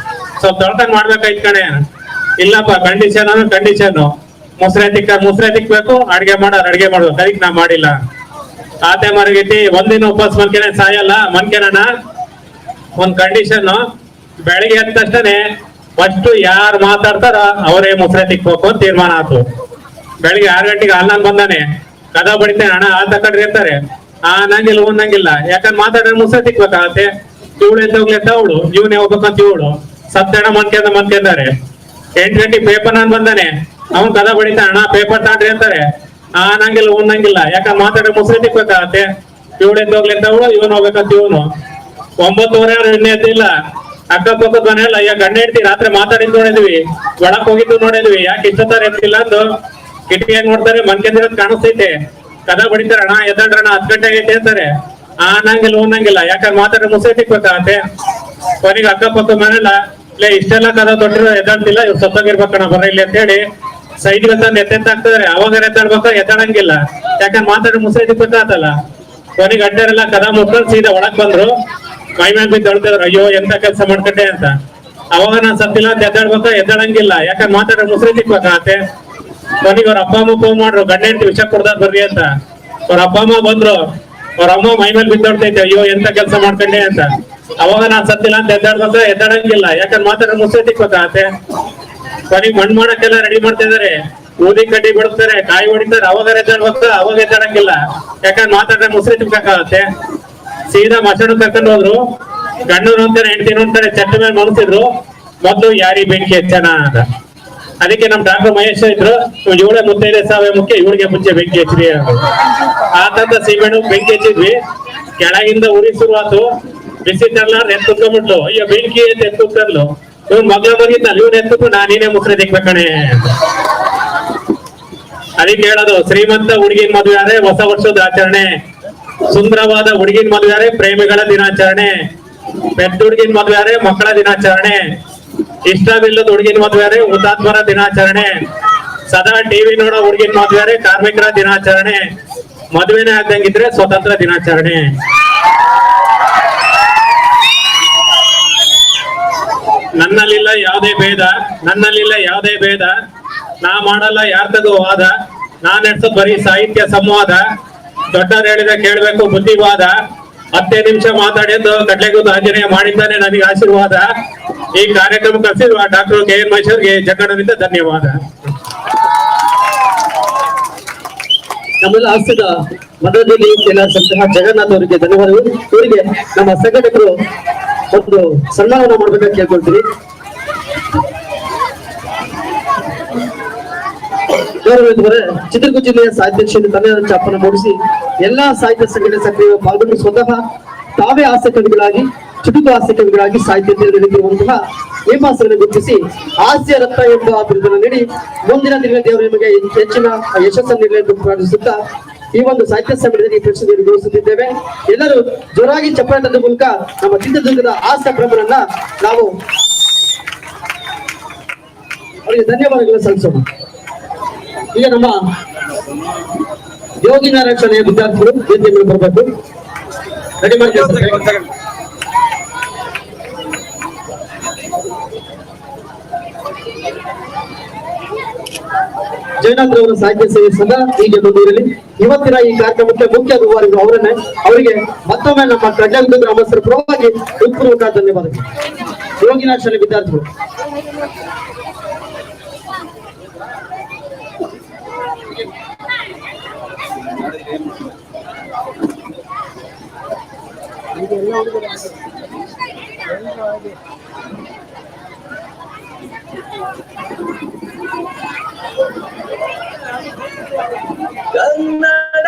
ಸ್ವಲ್ಪ ತೊಳ್ಕೊಂಡ್ ಮಾಡ್ಬೇಕಾಯ್ತು ಕಣೆ. ಇಲ್ಲಪ್ಪ ಕಂಡೀಷನ್ ಅಂದ್ರೆ ಕಂಡೀಷನ್, ಮುಸ್ರೆ ತಿಕ್ಬೇಕು, ಅಡ್ಗೆ ಅಡ್ಗೆ ಮಾಡ್ಬೇಕು, ಅದಕ್ಕೆ ನಾ ಮಾಡಿಲ್ಲ. ಆತೆ ಮರಗಿತಿ ಒಂದಿನ ಉಪವಾಸ ಮನ್ಕೆನೆ ಸಾಯಲ್ಲ, ಮನ್ಕೆನ ಒಂದ್ ಕಂಡೀಷನ್, ಬೆಳಿಗ್ಗೆ ಎದ್ದ ತಕ್ಷಣ ಫಸ್ಟ್ ಯಾರು ಮಾತಾಡ್ತಾರ ಅವರೇ ಮುಸ್ರೆ ತಿಕ್ಬೇಕು ಅಂತ ತೀರ್ಮಾನ ಆಯ್ತು. ಬೆಳಿಗ್ಗೆ 6 ಗಂಟೆಗೆ ಹಾಲ್ ಬಂದಾನೆ, ಕದ ಬಡಿತೇನೆ, ಹಣ ಹಾಲ್ ತಕೊಂಡ್ರಿ ಅಂತಾರೆ. ನಂಗಿಲ್ಲ ಒಂದಂಗಿಲ್ಲ, ಯಾಕಂದ್ರೆ ಮಾತಾಡಿದ್ರೆ ಮುಸ್ರೆ ತಿಕ್ಬೇಕಾಗತ್ತೆ. ಇವಳು ಎದ್ದೋಗ್ಲೆತ್ತ ಅವಳು, ಇವನೇ ಹೋಗ್ಬೇಕಂತ ಇವಳು ಸತ್ತಣ ಮನ್ಕೆಂದಾರೆ. 8 ಗಂಟೆಗೆ ಪೇಪರ್ ನಾನು ಬಂದಾನೆ, ಅವ್ನ್ ಕದ ಬಡಿತಾನೆ, ಹಣ ಪೇಪರ್ ತಾಂಡ್ರಿ ಅಂತಾರೆ. ನಂಗಿಲ್ಲ ಒಂದಂಗಿಲ್ಲ, ಯಾಕಂದ್ರೆ ಮಾತಾಡಿದ್ರೆ ಮುಸ್ರೆ ತಿಕ್ಬೇಕಾಗತ್ತೆ. ಇವಳು ಎದ್ದೋಗ್ಲೆತ್ತ ಅವಳು, ಇವನ್ ಹೋಗ್ಬೇಕಂತ ಇವನು. 9:30 ಅವ್ರು ಇನ್ನೇ ಎದ್ದಿಲ್ಲ. ಅಕ್ಕಪಕ್ಕದ ಮನೆಯಲ್ಲ, ಗಂಡ ಹೆಂಡತಿ ರಾತ್ರಿ ಮಾತಾಡಿದ್ ನೋಡಿದ್ವಿ, ಒಳಕ್ ಹೋಗಿದ್ದು ನೋಡಿದ್ವಿ. ಯಾಕೆ ಇಷ್ಟೊತ್ತರ ಎತ್ತಿಲ್ಲ ಅಂದು ಕಿಟಕಿಯಾಗ ನೋಡ್ತಾರೆ, ಮನ್ಕೆಂದಿರೋದ್ ಕಾಣಿಸ್ತೈತೆ. ಕದ ಬಡಿತಾರೆ, ಅಣ್ಣ ಎದ್ದಣ್ಣ 10 ಗಂಟೆ ಆಗೈತೆ ಅಂತಾರೆ. ನಂಗಿಲ್ಲ ಒಂದಂಗಿಲ್ಲ, ಯಾಕಂದ್ರೆ ಮಾತಾಡಿದ್ರೆ ಮುಸ್ರೆ ತಿಕ್ಬೇಕಾಗತ್ತೆ. ಕೊನೆಗೆ ಅಕ್ಕಪಕ್ಕ ಮನೆಯಲ್ಲ, ಇಷ್ಟೆಲ್ಲ ಕದ ತೊಟ್ಟಿರೋ ಎದ್ದಾಡ್ತಿಲ್ಲ, ಇವ್ರು ಸತ್ತೋಗಿರ್ಬೇಕಣ್ಣ ಬರ ಇಲ್ಲಿ ಅಂತ ಹೇಳಿ ಸೈಡ್ಗೆ ತಂದು ಎತ್ತೆತ್ತಾಗ್ತದ್ರೆ. ಅವಾಗ ಎದ್ದಾಡ್ಬೇಕು, ಎದ್ದಾಡಂಗಿಲ್ಲ, ಯಾಕಂದ್ರೆ ಮಾತಾಡಿ ಮುಸ್ರೆ ತಿಕ್ಬೇಕಾಗತ್ತಲ್ಲ. ಕೊನೆಗೆ ಅಡ್ಡರೆಲ್ಲ ಕದ ಮುಟ್ಕೊಂಡು ಸೀದಾ ಒಳಗ್ ಬಂದ್ರು, ಮೈ ಮೇಲೆ ಬಿದ್ದು ಅಳ್ತಿದ್ರು, ಅಯ್ಯೋ ಎಂತ ಕೆಲಸ ಮಾಡ್ಕೊಂಡೆ ಅಂತ. ಅವಾಗ ನಾನ್ ಸತ್ತಿಲ್ಲ ಅಂತ ಎದ್ದಾಡ್ಬೇಕು, ಎದ್ದಾಡಂಗಿಲ್ಲ, ಯಾಕಂದ್ರೆ ಮಾತಾಡಿ ಮುಸ್ರೆ ತಿಕ್ಬೇಕಾಗತ್ತೆ. ಕೊನೆಗೆ ಅವ್ರ ಅಪ್ಪ ಅಮ್ಮ ಫೋನ್ ಮಾಡ್ರು, ಗಂಡ ಹೆಂಡತಿ ವಿಷ ಕೊಡ್ದಾರ್ ಬರ್ರಿ ಅಂತ. ಅವ್ರ ಅಪ್ಪ ಅಮ್ಮ ಬಂದ್ರು, ಅವ್ರ ಅಮ್ಮ ಮೈ ಮೇಲೆ ಬಿದ್ದೋಡ್ತೈತೆ, ಅಯ್ಯೋ ಎಂತ ಕೆಲಸ ಮಾಡ್ಕೊಂಡೆ ಅಂತ. ಅವಾಗ ನಾನ್ ಸತ್ತಿಲ್ಲ ಅಂತ ಎದ್ದಾಡ್ಬೇಕು, ಎದ್ದಾಡಂಗಿಲ್ಲ, ಯಾಕಂದ್ರೆ ಮಾತಾಡಿ ಮುಸ್ರೆ ತಿಕ್ಬೇಕಾಗತ್ತೆ. ಕೊನೆಗೆ ಮಣ್ಣು ಮಾಡಕ್ಕೆಲ್ಲ ರೆಡಿ ಮಾಡ್ತಾ ಇದಾರೆ, ಊದಿ ಕಡ್ಡಿ ಬಿಡ್ತಾರೆ, ಕಾಯಿ ಹೊಡಿತಾರೆ. ಅವಾಗ ಎದ್ದಾಡ್ಬೇಕು, ಅವಾಗ ಎದ್ದಾಡಂಗಿಲ್ಲ, ಯಾಕಂದ್ರೆ ಮಾತಾಡಿದ್ರೆ ಮುಸ್ರೆ ತಿಕ್ಬೇಕಾಗತ್ತೆ. ಸೀದಾ ಮಸಣ ಕರ್ಕೊಂಡು ಹೋದ್ರು. ಗಂಡನು ಅಂತಾರೆ, ಹೆಂಡತಿನ ಅಂತಾರೆ, ಚಟ್ಟ ಮೇಲೆ ಮನಸಿದ್ರು. ಮೊದ್ಲು ಯಾರಿ ಬೆಂಕಿ ಹೆಚ್ಚನ ಅಂತ. ಅದಕ್ಕೆ ನಮ್ ಡಾಕ್ಟರ್ ಮಹೇಶ್ ಇದ್ರು, ಇವಳೆ ಮುತ್ತೈದೆ ಸಾವೇ ಮುಖ್ಯ, ಇವಳಿಗೆ ಮುಂಚೆ ಬೆಂಕಿ ಹಚ್ಚಿರಿ ಅಂತ. ಆತಂತ ಸೀಮೆಣ್ಣು ಬೆಂಕಿ ಹಚ್ಚಿದ್ವಿ. ಕೆಳಗಿಂದ ಉರಿ ಶುರುವಾತು, ಬಿಸಿ ತರ್ಲಾರ್ದು ಎತ್ತುಕೊಂಡ್ಬಿಟ್ಲು. ಅಯ್ಯೋ ಬೆಂಕಿ ಅಂತ ಎತ್ತುತ್ತರ್ಲು. ಇವ್ ಮಗ್ಳ ಮಗಿದ್ನಲ್ಲ, ಇವ್ನ ಎತ್ತುಕೊಂಡು ನಾನೇನೇ ಮುಸ್ರೆ ತಿಕ್ಬೇಕಣೆ. ಅದಕ್ಕೆ ಹೇಳೋದು, ಶ್ರೀಮಂತ ಹುಡುಗಿನ ಮದುವೆ ಹೊಸ ವರ್ಷದ ಆಚರಣೆ, ಸುಂದರವಾದ ಹುಡುಗಿನ ಮದುವೆ ಪ್ರೇಮಿಗಳ ದಿನಾಚರಣೆ, ಪೆದ್ದ ಹುಡುಗಿನ ಮದುವೆ ಮಕ್ಕಳ ದಿನಾಚರಣೆ, ಇಷ್ಟವಿಲ್ಲದ ಹುಡುಗಿನ ಮದುವೆ ಹುತಾತ್ಮರ ದಿನಾಚರಣೆ, ಸದಾ ಟಿವಿ ನೋಡೋ ಹುಡುಗಿನ ಮದುವೆ ಕಾರ್ಮಿಕರ ದಿನಾಚರಣೆ, ಮದುವೆನೇ ಆಗ್ದಂಗಿದ್ರೆ ಸ್ವತಂತ್ರ ದಿನಾಚರಣೆ. ನನ್ನಲ್ಲಿಲ್ಲ ಯಾವುದೇ ಭೇದ, ನಾ ಮಾಡಲ್ಲ ಯಾರ್ದದು ವಾದ, ನಾನ್ ನಡೆಸೋದು ಬರೀ ಸಾಹಿತ್ಯ ಸಂವಾದ, ದೊಡ್ಡವ್ರು ಹೇಳಿದ ಕೇಳ್ಬೇಕು ಬುದ್ಧಿವಾದ, 10 ನಿಮಿಷ ಮಾತಾಡಿದ್ದು ಕಡ್ಲೆಗುದ್ದು ಆಂಜನೇಯ ಮಾಡಿದ್ದಾನೆ ನನಗೆ ಆಶೀರ್ವಾದ. ಈ ಕಾರ್ಯಕ್ರಮ ಕರೆಸಿರುವ ಡಾಕ್ಟರ್ KN ಮಹೇಶ್ವರ್ಗೆ ಜಗಣ್ಣನಿಂದ ಧನ್ಯವಾದ. ನಮ್ಮೆಲ್ಲ ಹಾಸ್ಯದ ಮಧ್ಯದಲ್ಲಿ ಕೆಲಸಂತಹ ಜಗನ್ನಾಥ್ ಅವರಿಗೆ ಧನ್ಯವಾದಗಳು. ಇವರಿಗೆ ನಮ್ಮ ಸಂಘಟಕರು ಒಂದು ಸನ್ಮಾನ ಮಾಡ್ಬೇಕಂತ ಕೇಳ್ಕೊಳ್ತೀವಿ. ಚಿತ್ರದುರ್ಗ ಜಿಲ್ಲೆಯ ಸಾಹಿತ್ಯ ಕ್ಷೇತ್ರ ತನ್ನ ಛಾಪನ್ನು ಮೂಡಿಸಿ ಎಲ್ಲಾ ಸಾಹಿತ್ಯ ಸಂಘಟನೆ ಸಕ್ರಿಯ ಪಾಲ್ಗೊಂಡು ಸ್ವತಃ ತಾವೇ ಹಾಸ್ಯ ಕವಿಗಳಾಗಿ ಚುಟುಕು ಹಾಸ್ಯ ಕವಿಗಳಾಗಿ ಸಾಹಿತ್ಯದಲ್ಲಿ ನಡೆದಿರುವಂತಹ ಹೇಮಾಸನ್ನು ಗುರುತಿಸಿ ಹಾಸ್ಯ ರತ್ನ ಎಂಬ ಬಿರುದನ್ನು ನೀಡಿ ಮುಂದಿನ ದಿನ ದೇವರು ನಿಮಗೆ ಹೆಚ್ಚಿನ ಯಶಸ್ಸನ್ನು ನೀಡಲಿ ಎಂದು ಪ್ರಾರ್ಥಿಸುತ್ತಾ ಈ ಒಂದು ಸಾಹಿತ್ಯ ಸಮ್ಮೇಳನದಲ್ಲಿ ಪ್ರಶಸ್ತಿಯನ್ನು ಗೌರವಿಸುತ್ತಿದ್ದೇವೆ. ಎಲ್ಲರೂ ಜೋರಾಗಿ ಚಪ್ಪಾಳದ ಮೂಲಕ ನಮ್ಮ ಚಿತ್ರದುರ್ಗದ ಹಾಸ್ಯ ಪ್ರಭರನ್ನ ನಾವು ಅವರಿಗೆ ಧನ್ಯವಾದಗಳು ಸಲ್ಲಿಸೋಣ. ಈಗ ನಮ್ಮ ಯೋಗಿನಾರಾಯಣ ಶಾಲೆಯ ವಿದ್ಯಾರ್ಥಿಗಳು ವೇದಿಕೆ ಮೇಲೆ ಬರಬೇಕು. ರೆಡಿ ಮಾಡ್ತೀವಿ. ಜಗನ್ನಾಥ್ ಅವರ ಸಾಹಿತ್ಯ ಸೇವೆ ಸದಾ ಹೀಗೆ ಮುಂದುವರಿಯಲಿ. ಇವತ್ತಿನ ಈ ಕಾರ್ಯಕ್ರಮಕ್ಕೆ ಮುಖ್ಯ ರೂವಾರಿಗಳು ಅವರನ್ನೇ, ಅವರಿಗೆ ಮತ್ತೊಮ್ಮೆ ನಮ್ಮ ಕಡ್ಡಾಯ ಗ್ರಾಮಸ್ಥರ ಪರವಾಗಿ ಹೃತ್ಪೂರ್ವಕ ಧನ್ಯವಾದಗಳು. ಯೋಗಿನಾಥ್ ಶಾಲೆ ವಿದ್ಯಾರ್ಥಿಗಳು. ಕನ್ನಡ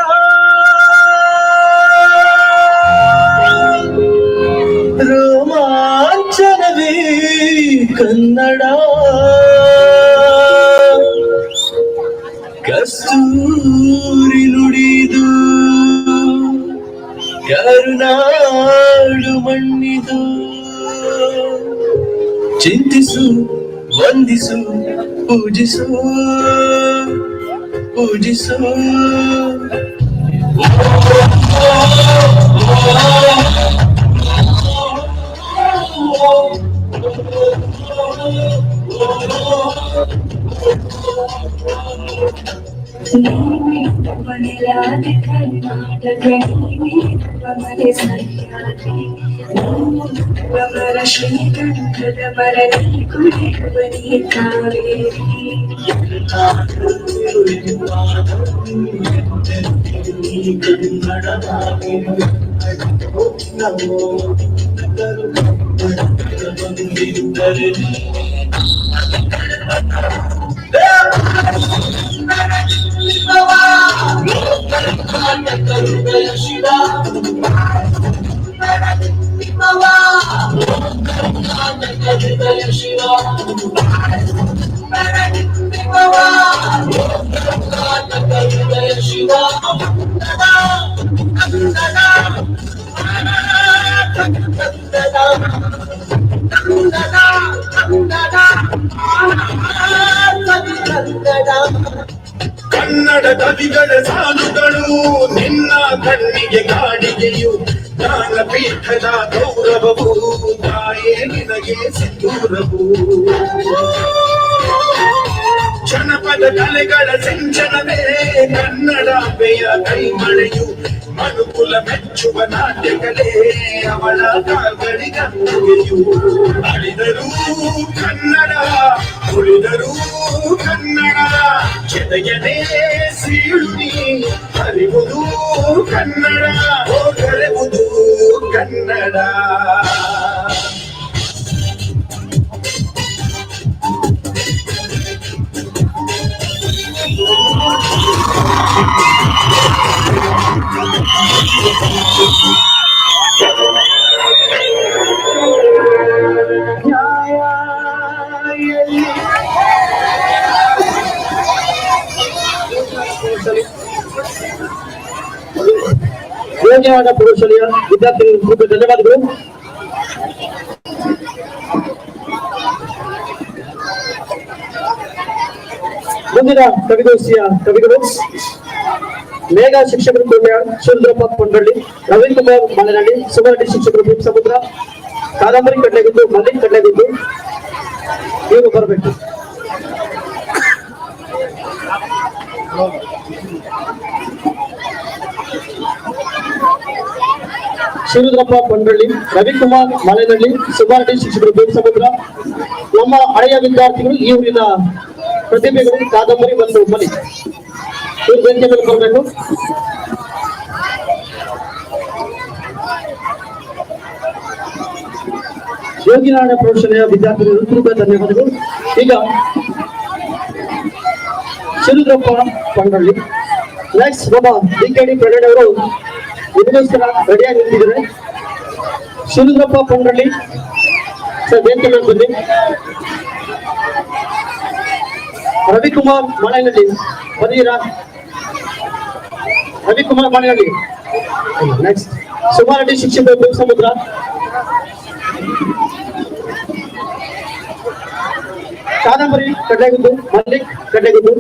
ರೋಮಾಂಚನವೇ ಕನ್ನಡ ಕಸ್ತೂರಿ ನುಡಿದು ಕರುನಾಡು ಮಣ್ಣಿದು ಚಿಂತಿಸು ವಂದಿಸು ಪೂಜಿಸು ಪೂಜಿಸು ಶ್ರೀಕಂಠದ ಮರಳಿ ಕುಡಿಯುವನಿ ಕಾವೇರಿ ಕನ್ನಡ ಕವಿಗಳ ಸಾಲುಗಳು ನಿನ್ನ ಕಣ್ಣಿಗೆ ಕಾಡಿಗೆಯು ಜ್ಞಾನಪೀಠದ ಗೌರವವು ತಾಯೇ ನಿನಗೆ ಸಿಂಧೂರವು ಜನಪದ ಕಲೆಗಳ ಸಿಂಚನವೇ ಕನ್ನಡಾಂಬೆಯ ಕೈಮಳೆಯು ಮನುಕುಲ ಮೆಚ್ಚುವ ನಾಟ್ಯ ಕಲೆ ಅವಳ ಕಾಲ್ಗಳಿಗಂಗೆಯು ಅಳಿದರೂ ಕನ್ನಡ ಉಳಿದರೂ ಕನ್ನಡ ಜೊತೆಗನೆ ಸೀಳುನಿ ಅರಿವುದು ಕನ್ನಡ ಕರೆವುದು ಕನ್ನಡ. ಯೋಗ್ಯವಾದ ಪ್ರೌಢಶಾಲೆಯ ವಿದ್ಯಾರ್ಥಿಗಳಿಗೆ ಧನ್ಯವಾದಗಳು. ಮುಂದಿನ ಕವಿಗೋಷ್ಠಿಯ ಕವಿಗಳು ಮೇಘ ಶಿಕ್ಷಕರು ಕೋಟೆ ಸುಂದರಪ್ಪ ಕೊಂಡಳ್ಳಿ, ರವೀಂದ್ರ ಕುಮಾರ್ ಮಲೆನಹಳ್ಳಿ, ಸುವರ್ಣ ಶಿಕ್ಷಕರು ಭೀಮ್ ಸಮುದ್ರ, ಕಾದಂಬರಿ ಕಡ್ಲೆಗುದ್ದು, ಮಲ್ಲಿಕ್ ಕಡ್ಲೆಗುದ್ದು ಇವರು ಬರಬೇಕು. ಶಿವರುದ್ರಪ್ಪ ಪಂಡ್ರಳ್ಳಿ, ರವಿಕುಮಾರ್ ಮಲೆನಹಳ್ಳಿ, ಸುಭಾಟಿ ಶಿಕ್ಷಕರು ಬೇಸಮುದ್ರ. ನಮ್ಮ ಹಳೆಯ ವಿದ್ಯಾರ್ಥಿಗಳು ಈ ಊರಿನ ಪ್ರತಿಭೆಗಳು ಕಾದಂಬರಿ ಮತ್ತು ಮಲಿ ಇವ್ರು ವೇದಿಕೆ ಮೇಲೆ ಬರಬೇಕು. ಯೋಗಿನಾರಾಯಣ ಪ್ರೌಢಶಾಲೆಯ ವಿದ್ಯಾರ್ಥಿಗಳು ತುಂಬ ಧನ್ಯವಾದಗಳು. ಈಗ ಶಿವರುದ್ರಪ್ಪ ಪಂಡ್ರಳ್ಳಿ, ನೆಕ್ಸ್ಟ್ ನಮ್ಮ ಡಿ.ಕೆ.ಡಿ. ಪ್ರಣಯ್ ಅವರು ಇದಕ್ಕೋಸ್ಕರ ರೆಡಿಯಾಗಿ ನಿಂತಿದ್ದಾರೆ. ಶಿವರುದ್ರಪ್ಪ ಪಂಡ್ರಳ್ಳಿ ಸರ್ ವೇದಿಕೆ ಮೇಲೆ ಬನ್ನಿ. ರವಿಕುಮಾರ್ ಮಳೆನಹಳ್ಳಿ ಬರೀರಾ, ರವಿಕುಮಾರ್ ಮಳೆನಹಳ್ಳಿ. ನೆಕ್ಸ್ಟ್ ಸುಮಾರೆಡ್ಡಿ ಶಿಕ್ಷಕರು Besamudra. Kadambari Kadlegudda, Mallik Kadlegudda.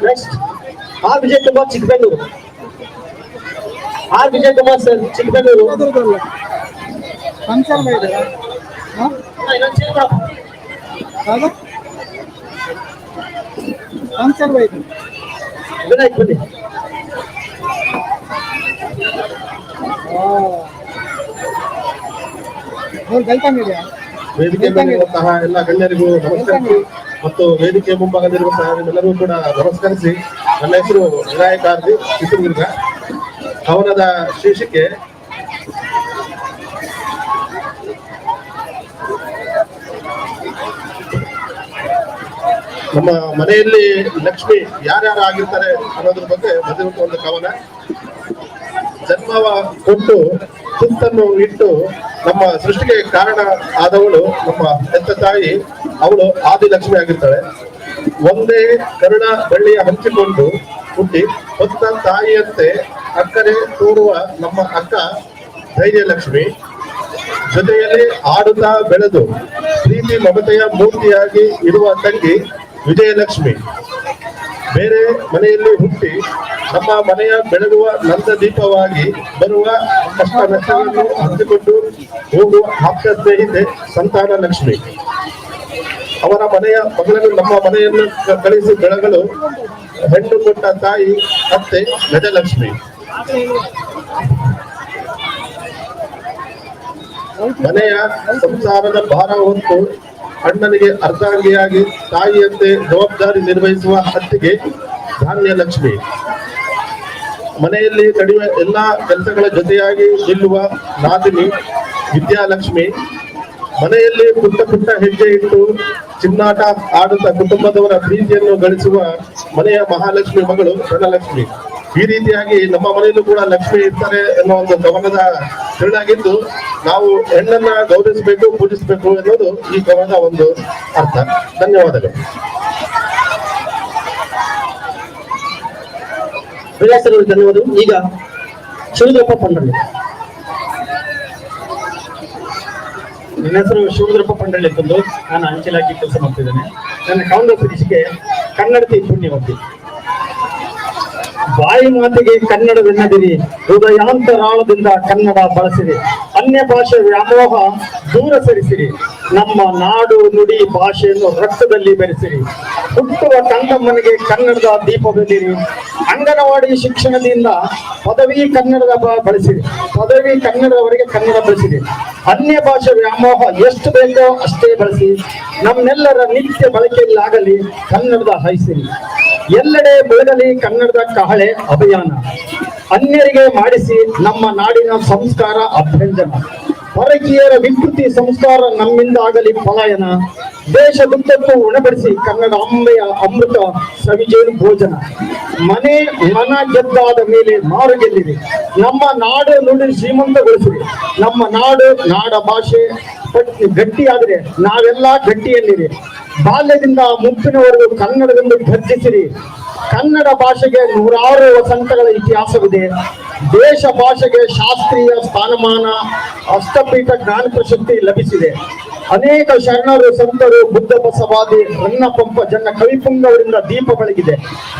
Next R Vijay Kumar Chikkabengaluru. R Vijay Kumar sir Chikkabengaluru. Function ಇದೆ ಫಂಕ್ಷನ್ ಇದೆ ವಿನಾಯಕ್ ಬನ್ನಿ. ವೇದಿಕೆ ಮೇಲಿರುವಂತಹ ಎಲ್ಲ ಗಣ್ಯರಿಗೂ ನಮಸ್ಕರಿಸಿ ಮತ್ತು ವೇದಿಕೆ ಮುಂಭಾಗದಲ್ಲಿರುವಂತಹ ನಿಮ್ಮೆಲ್ಲರೂ ಕೂಡ ನಮಸ್ಕರಿಸಿ. ನನ್ನ ಹೆಸರು ವಿನಾಯಕ್ ಆರ್ಜಿ, ಚಿತ್ರದುರ್ಗ. ಕವನದ ಶೀರ್ಷಿಕೆ ನಮ್ಮ ಮನೆಯಲ್ಲಿ ಲಕ್ಷ್ಮಿ ಯಾರ್ಯಾರು ಆಗಿರ್ತಾರೆ ಅನ್ನೋದ್ರ ಬಗ್ಗೆ ಬಂದಿರುವಂತ ಒಂದು ಕವನ. ಜನ್ಮವ ಕೊಟ್ಟು ತುತ್ತನ್ನು ಇಟ್ಟು ನಮ್ಮ ಸೃಷ್ಟಿಗೆ ಕಾರಣ ಆದವಳು ನಮ್ಮ ಹೆತ್ತ ತಾಯಿ. ಅವಳು ಆದಿಲಕ್ಷ್ಮಿ ಆಗಿರ್ತಾಳೆ. ಒಂದೇ ಕರುಣ ಬಳ್ಳಿಯ ಹಂಚಿಕೊಂಡು ಹುಟ್ಟಿ ಹೊತ್ತ ತಾಯಿಯಂತೆ ಅಕ್ಕರೆ ತೋರುವ ನಮ್ಮ ಅಕ್ಕ ಧೈರ್ಯಲಕ್ಷ್ಮಿ. ಜೊತೆಯಲ್ಲಿ ಆಡುತ್ತಾ ಬೆಳೆದು ಪ್ರೀತಿ ಮಮತೆಯ ಮೂರ್ತಿಯಾಗಿ ಇರುವ ತಂಗಿ ವಿಜಯಲಕ್ಷ್ಮಿ. ಬೇರೆ ಮನೆಯಲ್ಲಿ ಹುಟ್ಟಿ ನಮ್ಮ ಮನೆಯ ಬೆಳಗುವ ನಂದ ದೀಪವಾಗಿ ಬರುವ ಕಷ್ಟ ನಷ್ಟಗಳನ್ನು ಹಂಚಿಕೊಂಡು ಹೋಗುವ ಆಪ್ತ ಸ್ನೇಹಿತೆ ಸಂತಾನ ಲಕ್ಷ್ಮಿ. ಅವರ ಮನೆಯ ಮಗಳನ್ನು ನಮ್ಮ ಮನೆಯನ್ನು ಕಳಿಸಿ ಬೆಳಗಲು ಹೆಣ್ಣು ಕೊಟ್ಟ ತಾಯಿ ಅತ್ತೆ ಗಜಲಕ್ಷ್ಮಿ. ಮನೆಯ ಸಂಸಾರದ ಭಾರ ಹೊತ್ತು ಅಣ್ಣನಿಗೆ ಅರ್ಧಾಂಗಿಯಾಗಿ ತಾಯಿಯಂತೆ ಜವಾಬ್ದಾರಿ ನಿರ್ವಹಿಸುವ ಅತ್ತಿಗೆ ಧಾನ್ಯ ಲಕ್ಷ್ಮಿ. ಮನೆಯಲ್ಲಿ ನಡೆಯುವ ಎಲ್ಲಾ ಕೆಲಸಗಳ ಜೊತೆಯಾಗಿ ನಿಲ್ಲುವ ನಾದಿನಿ ವಿದ್ಯಾಲಕ್ಷ್ಮಿ. ಮನೆಯಲ್ಲಿ ಪುಟ್ಟ ಪುಟ್ಟ ಹೆಜ್ಜೆ ಇಟ್ಟು ಚಿನ್ನಾಟ ಆಡುತ್ತಾ ಕುಟುಂಬದವರ ಪ್ರೀತಿಯನ್ನು ಗಳಿಸುವ ಮನೆಯ ಮಹಾಲಕ್ಷ್ಮಿ ಮಗಳು ಧನಲಕ್ಷ್ಮಿ. ಈ ರೀತಿಯಾಗಿ ನಮ್ಮ ಮನೆಯಲ್ಲೂ ಕೂಡ ಲಕ್ಷ್ಮಿ ಇರ್ತಾರೆ ಅನ್ನೋ ಒಂದು ಕವನದ ತಿರುಳಾಗಿದ್ದು, ನಾವು ಹೆಣ್ಣನ್ನ ಗೌರವಿಸಬೇಕು, ಪೂಜಿಸಬೇಕು ಎನ್ನುವುದು ಈ ಕವನದ ಒಂದು ಅರ್ಥ. ಧನ್ಯವಾದಗಳು. ಪ್ರಯಾಸಗಳು ಧನ್ಯವಾದಗಳು. ಈಗ ಶಿವರುದ್ರಪ್ಪ ಪಂಡ್ರಳ್ಳಿ. ನನ್ನ ಹೆಸರು ಶಿವರುದ್ರಪ್ಪ ಪಂಡ್ರಳ್ಳಿ ಅಂತಂದು. ನಾನು ಅಂಚೆ ಇಲಾಖೆ ಕೆಲಸ ಮಾಡ್ತಿದ್ದೇನೆ. ನನ್ನ ಕವನದ ಶೀರ್ಷಿಕೆ ಕನ್ನಡತಿ ಪುಣ್ಯವತಿ. ಬಾಯಿ ಮಾತಿಗೆ ಕನ್ನಡವೆನ್ನದಿರಿ, ಹೃದಯಾಂತರಾಳದಿಂದ ಕನ್ನಡ ಬಳಸಿರಿ. ಅನ್ಯ ಭಾಷೆ ವ್ಯಾಮೋಹ ದೂರ ಸರಿಸಿರಿ. ನಮ್ಮ ನಾಡು ನುಡಿ ಭಾಷೆಯನ್ನು ರಕ್ತದಲ್ಲಿ ಬೆರೆಸಿರಿ. ಹುಟ್ಟುವ ಕಂದಮ್ಮನಿಗೆ ಕನ್ನಡದ ದೀಪ ಬೆಲ್ಲಿರಿ. ಅಂಗನವಾಡಿ ಶಿಕ್ಷಣದಿಂದ ಪದವಿ ಕನ್ನಡದ ಬಳಸಿರಿ. ಪದವಿ ಕನ್ನಡದವರೆಗೆ ಕನ್ನಡ ಬಳಸಿರಿ. ಅನ್ಯ ಭಾಷೆ ವ್ಯಾಮೋಹ ಎಷ್ಟು ಬೇಕೋ ಅಷ್ಟೇ ಬಳಸಿ. ನಮ್ಮೆಲ್ಲರ ನಿತ್ಯ ಬಳಕೆಯಲ್ಲಾಗಲಿ ಕನ್ನಡದ ಹಾಯಿಸಿರಿ. ಎಲ್ಲೆಡೆ ಬೆಳಗಲಿ ಕನ್ನಡದ ಕಹಳೆ ಅಭಿಯಾನ. ಅನ್ಯರಿಗೆ ಮಾಡಿಸಿ ನಮ್ಮ ನಾಡಿನ ಸಂಸ್ಕಾರ ಅಭ್ಯಂಜನ. ಪರಕೀಯರ ವಿಕೃತಿ ಸಂಸ್ಕಾರ ನಮ್ಮಿಂದ ಆಗಲಿ ಪಲಾಯನ. ದೇಶದುದ್ದಕ್ಕೂ ಉಣಬಡಿಸಿ ಕನ್ನಡ ಅಂಬೆಯ ಅಮೃತ ಸವಿಜೇನು ಭೋಜನ. ಮನ ಗೆದ್ದಾದ ಮೇಲೆ ಮಾರು ಗೆಲ್ಲಿರಿ. ನಮ್ಮ ನಾಡು ನುಡಿ ಶ್ರೀಮಂತಗೊಳಿಸಿರಿ. ನಮ್ಮ ನಾಡ ಭಾಷೆ ಗಟ್ಟಿಯಾದರೆ ನಾವೆಲ್ಲ ಗಟ್ಟಿಯಲ್ಲಿರಿ. ಬಾಲ್ಯದಿಂದ ಮುಪ್ಪಿನವರೆಗೂ ಕನ್ನಡವೆಂದು ಗರ್ಜಿಸಿರಿ. ಕನ್ನಡ ಭಾಷೆಗೆ 100 ವಸಂತಗಳ ಇತಿಹಾಸವಿದೆ. ದೇಶ ಭಾಷೆಗೆ ಶಾಸ್ತ್ರೀಯ ಸ್ಥಾನಮಾನ, ಅಷ್ಟಪೀಠ ಜ್ಞಾನ ಪ್ರಶಸ್ತಿ ಲಭಿಸಿದೆ. ಅನೇಕ ಶರಣರು, ಸಂತರು, ಬುದ್ಧ, ಬಸವಾದಿ, ರನ್ನ, ಪಂಪ, ಜನ್ನ, ಕವಿಪುಂಗವರಿಂದ ದೀಪ ಬೆಳಗಿದೆ.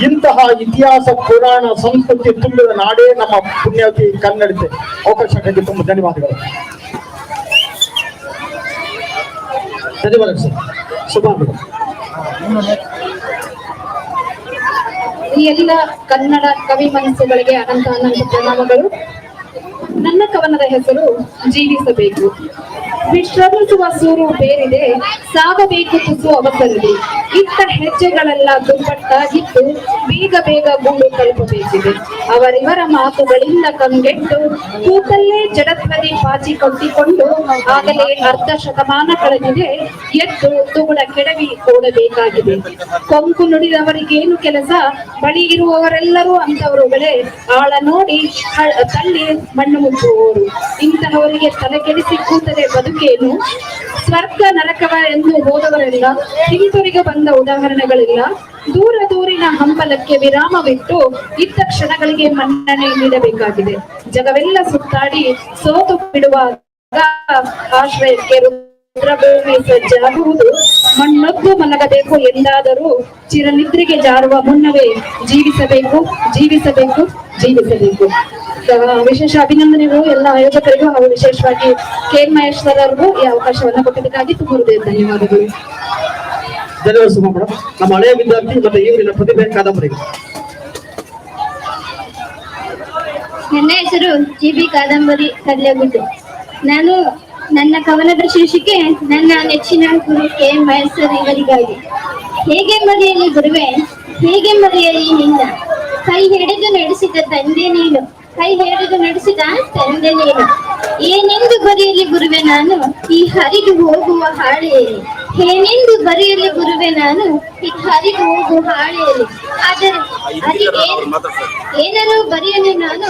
ಇಂತಹ ಇತಿಹಾಸ, ಪುರಾಣ, ಸಂಸ್ಕೃತಿ ತುಂಬಿದ ನಾಡೇ ನಮ್ಮ ಪುಣ್ಯವತಿ ಕನ್ನಡತೆ. ಅವಕಾಶಕ್ಕಾಗಿ ತುಂಬ ಧನ್ಯವಾದಗಳು. ಧನ್ಯವಾದ ಸರ್. ಶುಭ ಮೇಡಮ್. ಈ ಎಲ್ಲ ಕನ್ನಡ ಕವಿ ಮನಸ್ಸುಗಳಿಗೆ ಅನಂತ ಅನಂತ ಪ್ರಣಾಮಗಳು. ನನ್ನ ಕವನದ ಹೆಸರು ಜೀವಿಸಬೇಕು. ವಿಶ್ರಮಿಸುವ ಸೂರು ಬೇರಿದೆ, ಸಾಗಬೇಕು ತುಸು ಅವಸರದಿ. ಇತ್ತ ಹೆಜ್ಜೆಗಳೆಲ್ಲ ದುಪ್ಪಟ್ಟಾಗಿದ್ದು ಬೇಗ ಬೇಗ ಗೂಡು ತಲುಪಬೇಕಿದೆ. ಅವರಿವರ ಮಾತುಗಳಿಂದ ಕಂಗೆಟ್ಟು ಕೂತಲ್ಲೇ ಜಡತ್ವದಿ ಪಾಚಿ ಕೊಟ್ಟಿಕೊಂಡು ಆಗಲೇ ಅರ್ಧ ಶತಮಾನ ಕಳೆದಿದೆ. ಎದ್ದು ತುಗುಳ ಕೆಡವಿ ಓಡಬೇಕಾಗಿದೆ. ಕೊಂಕು ನುಡಿದವರಿಗೇನು ಕೆಲಸ, ಬಳಿ ಇರುವವರೆಲ್ಲರೂ ಅಂತವರುಗಳೇ. ಆಳ ನೋಡಿ ತಳ್ಳಿ ಮಣ್ಣು ಮುಚ್ಚುವವರು. ಇಂತಹವರಿಗೆ ತಲೆ ಕೆಡಿಸಿ ಕೂತರೆ ಬದುಕೇನು? ಸ್ವರ್ಗ ನರಕವ ಎಂದು ಹೋದವರೆಲ್ಲ ಹಿಂತಿರುಗಿ ಬಂದ ಉದಾಹರಣೆಗಳಿಲ್ಲ. ದೂರ ದೂರಿನ ಹಂಬಲಕ್ಕೆ ವಿರಾಮವಿಟ್ಟು ಇದ್ದ ಕ್ಷಣಗಳಿಗೆ ಮನ್ನಣೆ ನೀಡಬೇಕಾಗಿದೆ. ಜಗವೆಲ್ಲ ಸುತ್ತಾಡಿ ಸೋತು ಬಿಡುವಾಗ ಆಶ್ರಯಕ್ಕೆ ರುದ್ರಭೂಮಿ ಸಜ್ಜಾಗುವುದು. ಮಣ್ಣೊದ್ದು ಮಲಗಬೇಕು ಎಂದಾದರೂ ಚಿರನಿದ್ರೆಗೆ ಜಾರುವ ಮುನ್ನವೇ ಜೀವಿಸಬೇಕು, ಜೀವಿಸಬೇಕು, ಜೀವಿಸಬೇಕು. ವಿಶೇಷ ಅಭಿನಂದನೆಗಳು ಎಲ್ಲ ಆಯೋಜಕರಿಗೂ ಹಾಗೂ ವಿಶೇಷವಾಗಿ ಕೆ.ಎನ್. ಮಹೇಶ್ ಸರ್ ಅವರಿಗೂ ಈ ಅವಕಾಶವನ್ನು ಕೊಟ್ಟಿದ್ದಕ್ಕಾಗಿ ತುಂಬ ಧನ್ಯವಾದಗಳು. ಧನ್ಯವಾದ ಸುಮಾ ಮೇಡಮ್. ನಮ್ಮ ಹಳೆಯ ವಿದ್ಯಾರ್ಥಿ ಮತ್ತೆ ಈಗಿನ ಪ್ರತಿಭೆ ಕಾದಂಬರಿ. ನನ್ನ ಹೆಸರು ಜಿ.ಬಿ. ಕಾದಂಬರಿ ಕಡ್ಲೆಗುಡ್ಡೆ. ನಾನು ನನ್ನ ಕವನದ ಶೀರ್ಷಿಕೆ ನನ್ನ ನೆಚ್ಚಿನ ಗುರು ಕೆ.ಎನ್. ಮಹೇಶ್ ಸರ್ ಇವರಿಗಾಗಿ. ಹೇಗೆ ಮರೆಯಲಿ ಗುರುವೆ, ಹೇಗೆ ಮರೆಯಲಿ ನಿನ್ನ ಕೈ ಹಿಡಿದು ನಡೆಸಿದ ತಂದೆ ನೀನು, ಕೈ ಹಿಡಿದು ನಡೆಸಿದ ತಂದೆ ನೀನು. ಏನೆಂದು ಬರೆಯಲಿ ಗುರುವೆ ನಾನು ಈ ಹರಿದು ಹೋಗುವ ಹಾಳೆಯಲ್ಲಿ, ಏನೆಂದು ಬರೆಯಲಿ ಗುರುವೆ ನಾನು ಈ ಹರಿದು ಹೋಗುವ ಹಾಳೆಯಲ್ಲಿ. ಆದರೆ ಏನನ್ನು ಬರೆಯಲಿ ನಾನು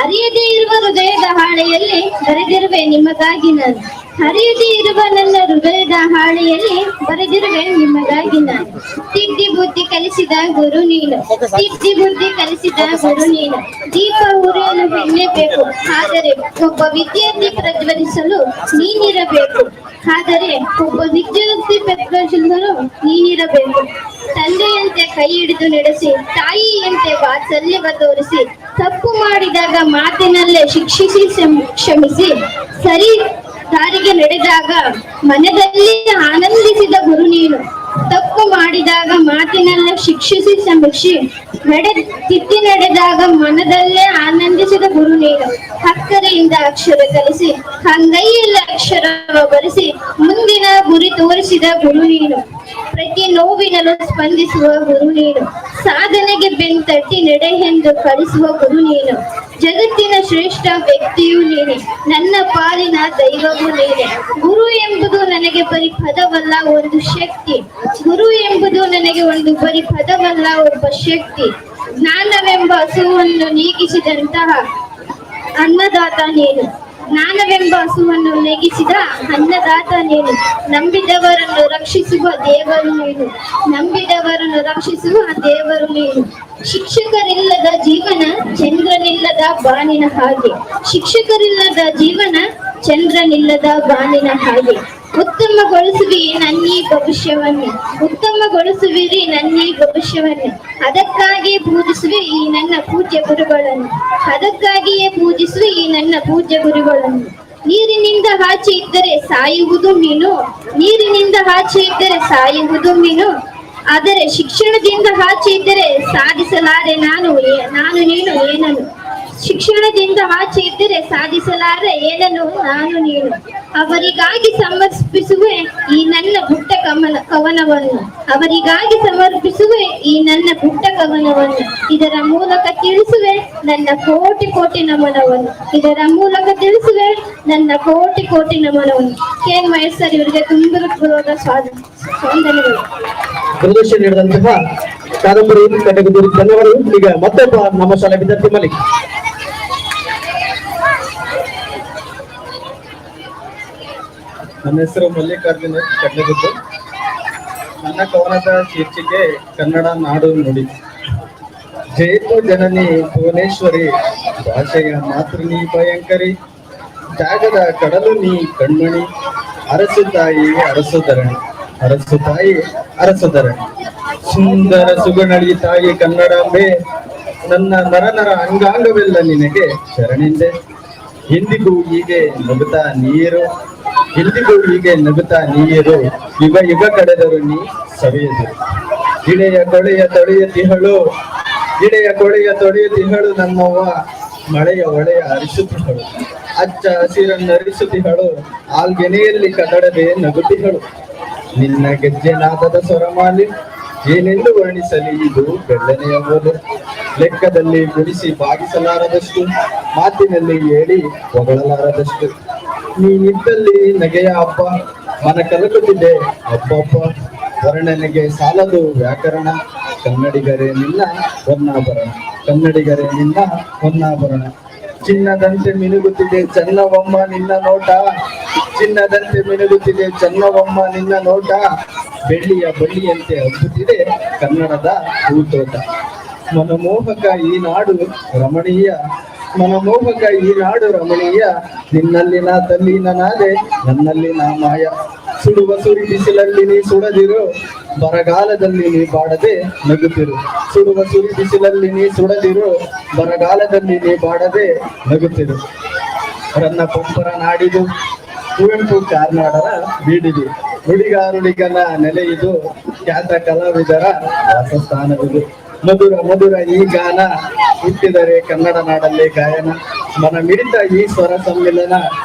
ಅರಿಯದೇ ಇರುವ ಹೃದಯದ ಹಾಳೆಯಲ್ಲಿ ಬರೆದಿರುವೆ ನಿಮಗಾಗಿ ನಾನು. ಹರಿಯದೇ ಇರುವ ನನ್ನ ಹೃದಯದ ಹಾಳೆಯಲ್ಲಿ ಬರೆದಿರುವೆ ನಿಮಗಾಗಿ ನಾನು. ತಿದ್ದಿ ಬುದ್ಧಿ ಕಲಿಸಿದ ಗುರು ನೀನು, ತಿದ್ದಿ ಬುದ್ಧಿ ಕಲಿಸಿದ ಗುರು ನೀನು. ದೀಪ ಉರಿಯಲು ಎಣ್ಣೆಬೇಕು, ಆದರೆ ಒಬ್ಬ ವಿದ್ಯಾರ್ಥಿ ಪ್ರಜ್ವಲಿಸಲು ನೀನಿರಬೇಕು. ಆದರೆ ಒಬ್ಬ ವಿದ್ಯಾರ್ಥಿ ಪ್ರಜ್ವಲಿಸಲು ನೀನಿರಬೇಕು. ತಂದೆಯಂತೆ ಕೈ ಹಿಡಿದು ನಡೆಸಿ, ತಾಯಿಯಂತೆ ವಾತ್ಸಲ್ಯವ ತೋರಿಸಿ, ತಪ್ಪು ಮಾಡಿದಾಗ ಮಾತಿನಲ್ಲೇ ಶಿಕ್ಷಿಸಿ ಕ್ಷಮಿಸಿ, ಸರಿ ದಾರಿಗೆ ನಡೆದಾಗ ಮನದಲ್ಲಿ ಆನಂದಿಸಿದ ಗುರು ನೀನು. ತಪ್ಪು ಮಾಡಿದಾಗ ಮಾತಿನಲ್ಲೇ ಶಿಕ್ಷಿಸಿ ಕ್ಷಮಿಸಿ, ತಿದ್ದಿ ನಡೆದಾಗ ಮನದಲ್ಲೇ ಆನಂದಿಸಿದ ಗುರು ನೀನು. ಅಕ್ಕರೆಯಿಂದ ಅಕ್ಷರ ಕಲಿಸಿ, ಅಂಗೈಯಲ್ಲಿ ಅಕ್ಷರವ ಬರೆಸಿ, ಮುಂದಿನ ಗುರಿ ತೋರಿಸಿದ ಗುರು ನೀನು. ಪ್ರತಿ ನೋವಿನಲ್ಲೂ ಸ್ಪಂದಿಸುವ ಗುರು ನೀನು. ಸಾಧನೆಗೆ ಬೆಂತಟ್ಟಿ ನಡೆ ಎಂದು ಕಳಿಸುವ ಗುರು ನೀನು. ಜಗತ್ತಿನ ಶ್ರೇಷ್ಠ ವ್ಯಕ್ತಿಯೂ ನೀನೆ, ನನ್ನ ಪಾಲಿನ ದೈವವೂ ನೀನೆ. ಗುರು ಎಂಬುದು ನನಗೆ ಬರೀ ಪದವಲ್ಲ, ಒಂದು ಶಕ್ತಿ. ಗುರು ಎಂಬುದು ನನಗೆ ಒಂದು ಬರೀ ಪದವಲ್ಲ, ಒಬ್ಬ ಶಕ್ತಿ. ಜ್ಞಾನವೆಂಬ ಹಸುವನ್ನು ನೀಗಿಸಿದಂತಹ ಅನ್ನದಾತ ನೀನು. ಜ್ಞಾನವೆಂಬ ಹಸುವನ್ನು ನೆಗಿಸಿದ ಅನ್ನದಾತ ನೀನು. ನಂಬಿದವರನ್ನು ರಕ್ಷಿಸುವ ದೇವರು ನೀನು, ನಂಬಿದವರನ್ನು ರಕ್ಷಿಸುವ ದೇವರು ನೀನು. ಶಿಕ್ಷಕರಿಲ್ಲದ ಜೀವನ ಚಂದ್ರನಿಲ್ಲದ ಬಾನಿನ ಹಾಗೆ, ಶಿಕ್ಷಕರಿಲ್ಲದ ಜೀವನ ಚಂದ್ರನಿಲ್ಲದ ಬಾನಿನ ಹಾಗೆ. ಉತ್ತಮಗೊಳಿಸುವಿ ನನ್ನೀ ಭವಿಷ್ಯವನ್ನು, ಉತ್ತಮಗೊಳಿಸುವಿರಿ ನನ್ನೀ ಭವಿಷ್ಯವನ್ನು. ಅದಕ್ಕಾಗಿಯೇ ಪೂಜಿಸುವೆ ಈ ನನ್ನ ಪೂಜ್ಯ ಗುರುಗಳನ್ನು, ಅದಕ್ಕಾಗಿಯೇ ಪೂಜಿಸುವೆ ಈ ನನ್ನ ಪೂಜ್ಯ ಗುರುಗಳನ್ನು. ನೀರಿನಿಂದ ಆಚೆ ಇದ್ದರೆ ಸಾಯುವುದು ಮೀನು, ನೀರಿನಿಂದ ಆಚೆ ಇದ್ದರೆ ಸಾಯುವುದು ಮೀನು. ಆದರೆ ಶಿಕ್ಷಣದಿಂದ ಆಚೆ ಇದ್ದರೆ ಸಾಧಿಸಲಾರೆ ನಾನು ನೀನು ಏನನು. ಶಿಕ್ಷಣದಿಂದ ಆಚೆ ಇದ್ದರೆ ಸಾಧಿಸಲಾರೆ ಏನನು ನಾನು ನೀನು. ಅವರಿಗಾಗಿ ಸಮರ್ಪಿಸುವೆ ಈ ನನ್ನ ಪುಟ್ಟ ಕವನವನ್ನು, ಅವರಿಗಾಗಿ ಸಮರ್ಪಿಸುವೆ ಈ ನನ್ನ ಪುಟ್ಟ ಕವನವನ್ನು. ಇದರ ಮೂಲಕ ತಿಳಿಸುವೆ ನನ್ನ ಕೋಟಿ ಕೋಟಿ ನಮನವನ್ನು, ಇದರ ಮೂಲಕ ತಿಳಿಸುವೆ ನನ್ನ ಕೋಟಿ ಕೋಟಿ ನಮನವನ್ನು. ಕೆ.ಎನ್. ಮಹೇಶ್ ಸರ್ ಇವರಿಗೆ ತುಂಬುರದ ವಂದನೆಗಳು. ಪ್ರದರ್ಶನ ನೀಡಿದಂತಹ ಕಾದಂಬರಿ ಕಟಗುದೂರು ಧನ್ಯವಾದಗಳು. ಈಗ ಮತ್ತೊಬ್ಬ ನಮ್ಮ ಶಾಲೆ ವಿದ್ಯಾರ್ಥಿ ಮಲಿಕ್. ನನ್ನ ಹೆಸರು ಮಲ್ಲಿಕಾರ್ಜುನ ಕಡ್ಲೆಗುದ್ದು. ನನ್ನ ಕವನದ ಶೀರ್ಷಿಕೆ ಕನ್ನಡ ನಾಡು ನುಡಿ. ಜಯತು ಜನನಿ ಭುವನೇಶ್ವರಿ, ಭಾಷೆಯ ಮಾತೃ ಭಯಂಕರಿ, ಜಾಗದ ಕಡಲು ನೀ ಕಣ್ಮಣಿ, ಅರಸು ತಾಯಿ ಅರಸು ಧರಣಿ, ಅರಸು ತಾಯಿ ಅರಸು ಧರಣಿ. ಸುಂದರ ಸುಗುಣಳಿ ತಾಯಿ ಕನ್ನಡಾಂಬೆ, ನನ್ನ ನರನರ ಅಂಗಾಂಗವೆಲ್ಲ ನಿನಗೆ ಶರಣಿಂದೆ. ಎಂದಿಗೂ ಹೀಗೆ ನಗುತ್ತಾ ನೀರು, ಎಂದಿಗೂ ಹೀಗೆ ನಗುತ್ತಾ ನೀರು ಯುಗ ಯುಗ ಕಳೆದರು ನೀ ಸವಿಯದು. ಇಳೆಯ ಕೊಳೆಯ ತೊಳೆಯುತ್ತಿಹಳು, ಇಳೆಯ ಕೊಳೆಯ ತೊಳೆಯುತ್ತಿಹಳು ನಮ್ಮವ್ವ, ಮಳೆಯ ಒಳೆಯ ಹರಿಸುತ್ತಿಹಳು, ಅಚ್ಚ ಹಸಿರನ್ನು ಹರಿಸುತ್ತಿಹಳು, ಆಲ್ಗೆನೆಯಲ್ಲಿ ಕನ್ನಡದೆ ನಗುತ್ತಿಹಳು. ನಿನ್ನ ಗೆಜ್ಜೆ ನಾದದ ಸ್ವರಮಾಲಿ ಏನೆಂದು ವರ್ಣಿಸಲಿ ಇದು ಬೆಳ್ಳನೆಯ ಓಲು. ಲೆಕ್ಕದಲ್ಲಿ ಗುಣಿಸಿ ಭಾಗಿಸಲಾರದಷ್ಟು, ಮಾತಿನಲ್ಲಿ ಹೇಳಿ ಹೊಗಳಲಾರದಷ್ಟು. ನೀನಿದ್ದಲ್ಲಿ ನಗೆಯ ಹಬ್ಬ, ಮನ ಕಲಕುತ್ತಿದೆ ಹಬ್ಬಬ್ಬ. ವರ್ಣನೆಗೆ ಸಾಲದು ವ್ಯಾಕರಣ, ಕನ್ನಡಿಗರೇ ನಿನ್ನ ಹೊನ್ನಾಭರಣ, ಕನ್ನಡಿಗರೇ ನಿನ್ನ ಹೊನ್ನಾಭರಣ. ಚಿನ್ನದಂತೆ ಮಿನುಗುತ್ತಿದೆ ಚನ್ನವಮ್ಮ ನಿನ್ನ ನೋಟ, ಚಿನ್ನದಂತೆ ಮಿನುಗುತ್ತಿದೆ ಚನ್ನವಮ್ಮ ನಿನ್ನ ನೋಟ. ಬೆಳ್ಳಿಯ ಬಳ್ಳಿಯಂತೆ ಹಬ್ಬುತ್ತಿದೆ ಕನ್ನಡದ ಹೂತೋಟ. ಮನಮೋಹಕ ಈ ನಾಡು ರಮಣೀಯ, ಮನಮೋಹಕ ಈ ನಾಡು ರಮಣೀಯ. ನಿನ್ನಲ್ಲಿ ನಾ ತಲ್ಲೀನನಾದೆ, ನನ್ನಲ್ಲಿ ನಾ ಮಾಯ. ಸುಡುವ ಸುರಿ ಬಿಸಿಲಲ್ಲಿ ನೀ ಸುಡದಿರು, ಬರಗಾಲದಲ್ಲಿ ನೀ ಬಾಡದೆ ನಗುತ್ತಿರು. ಸುಡುವ ಸುರಿ ಬಿಸಿಲಲ್ಲಿ ನೀ ಸುಡದಿರು, ಬರಗಾಲದಲ್ಲಿ ನೀ ಬಾಡದೆ ನಗುತ್ತಿರು. ರನ್ನ ಪಂಪರ ನಾಡಿದು, ಕುವೆಂಪು ಕಾರ್ನಾಡರ ಬೀಡಿದು. ನುಡಿಗಾರುಡಿಗನ ನೆಲೆ ಇದು, ಖ್ಯಾತ ಕಲಾವಿದರ ವಾಸಸ್ಥಾನವಿದು. ಮಧುರ ಮಧುರ ಈ ಗಾನ, ಹುಟ್ಟಿದರೆ ಕನ್ನಡ ನಾಡಲ್ಲೇ ಗಾಯನ. ಮನ ಮಿಡಿತ ಈ ಸ್ವರ ಸಮ್ಮಿಲನ,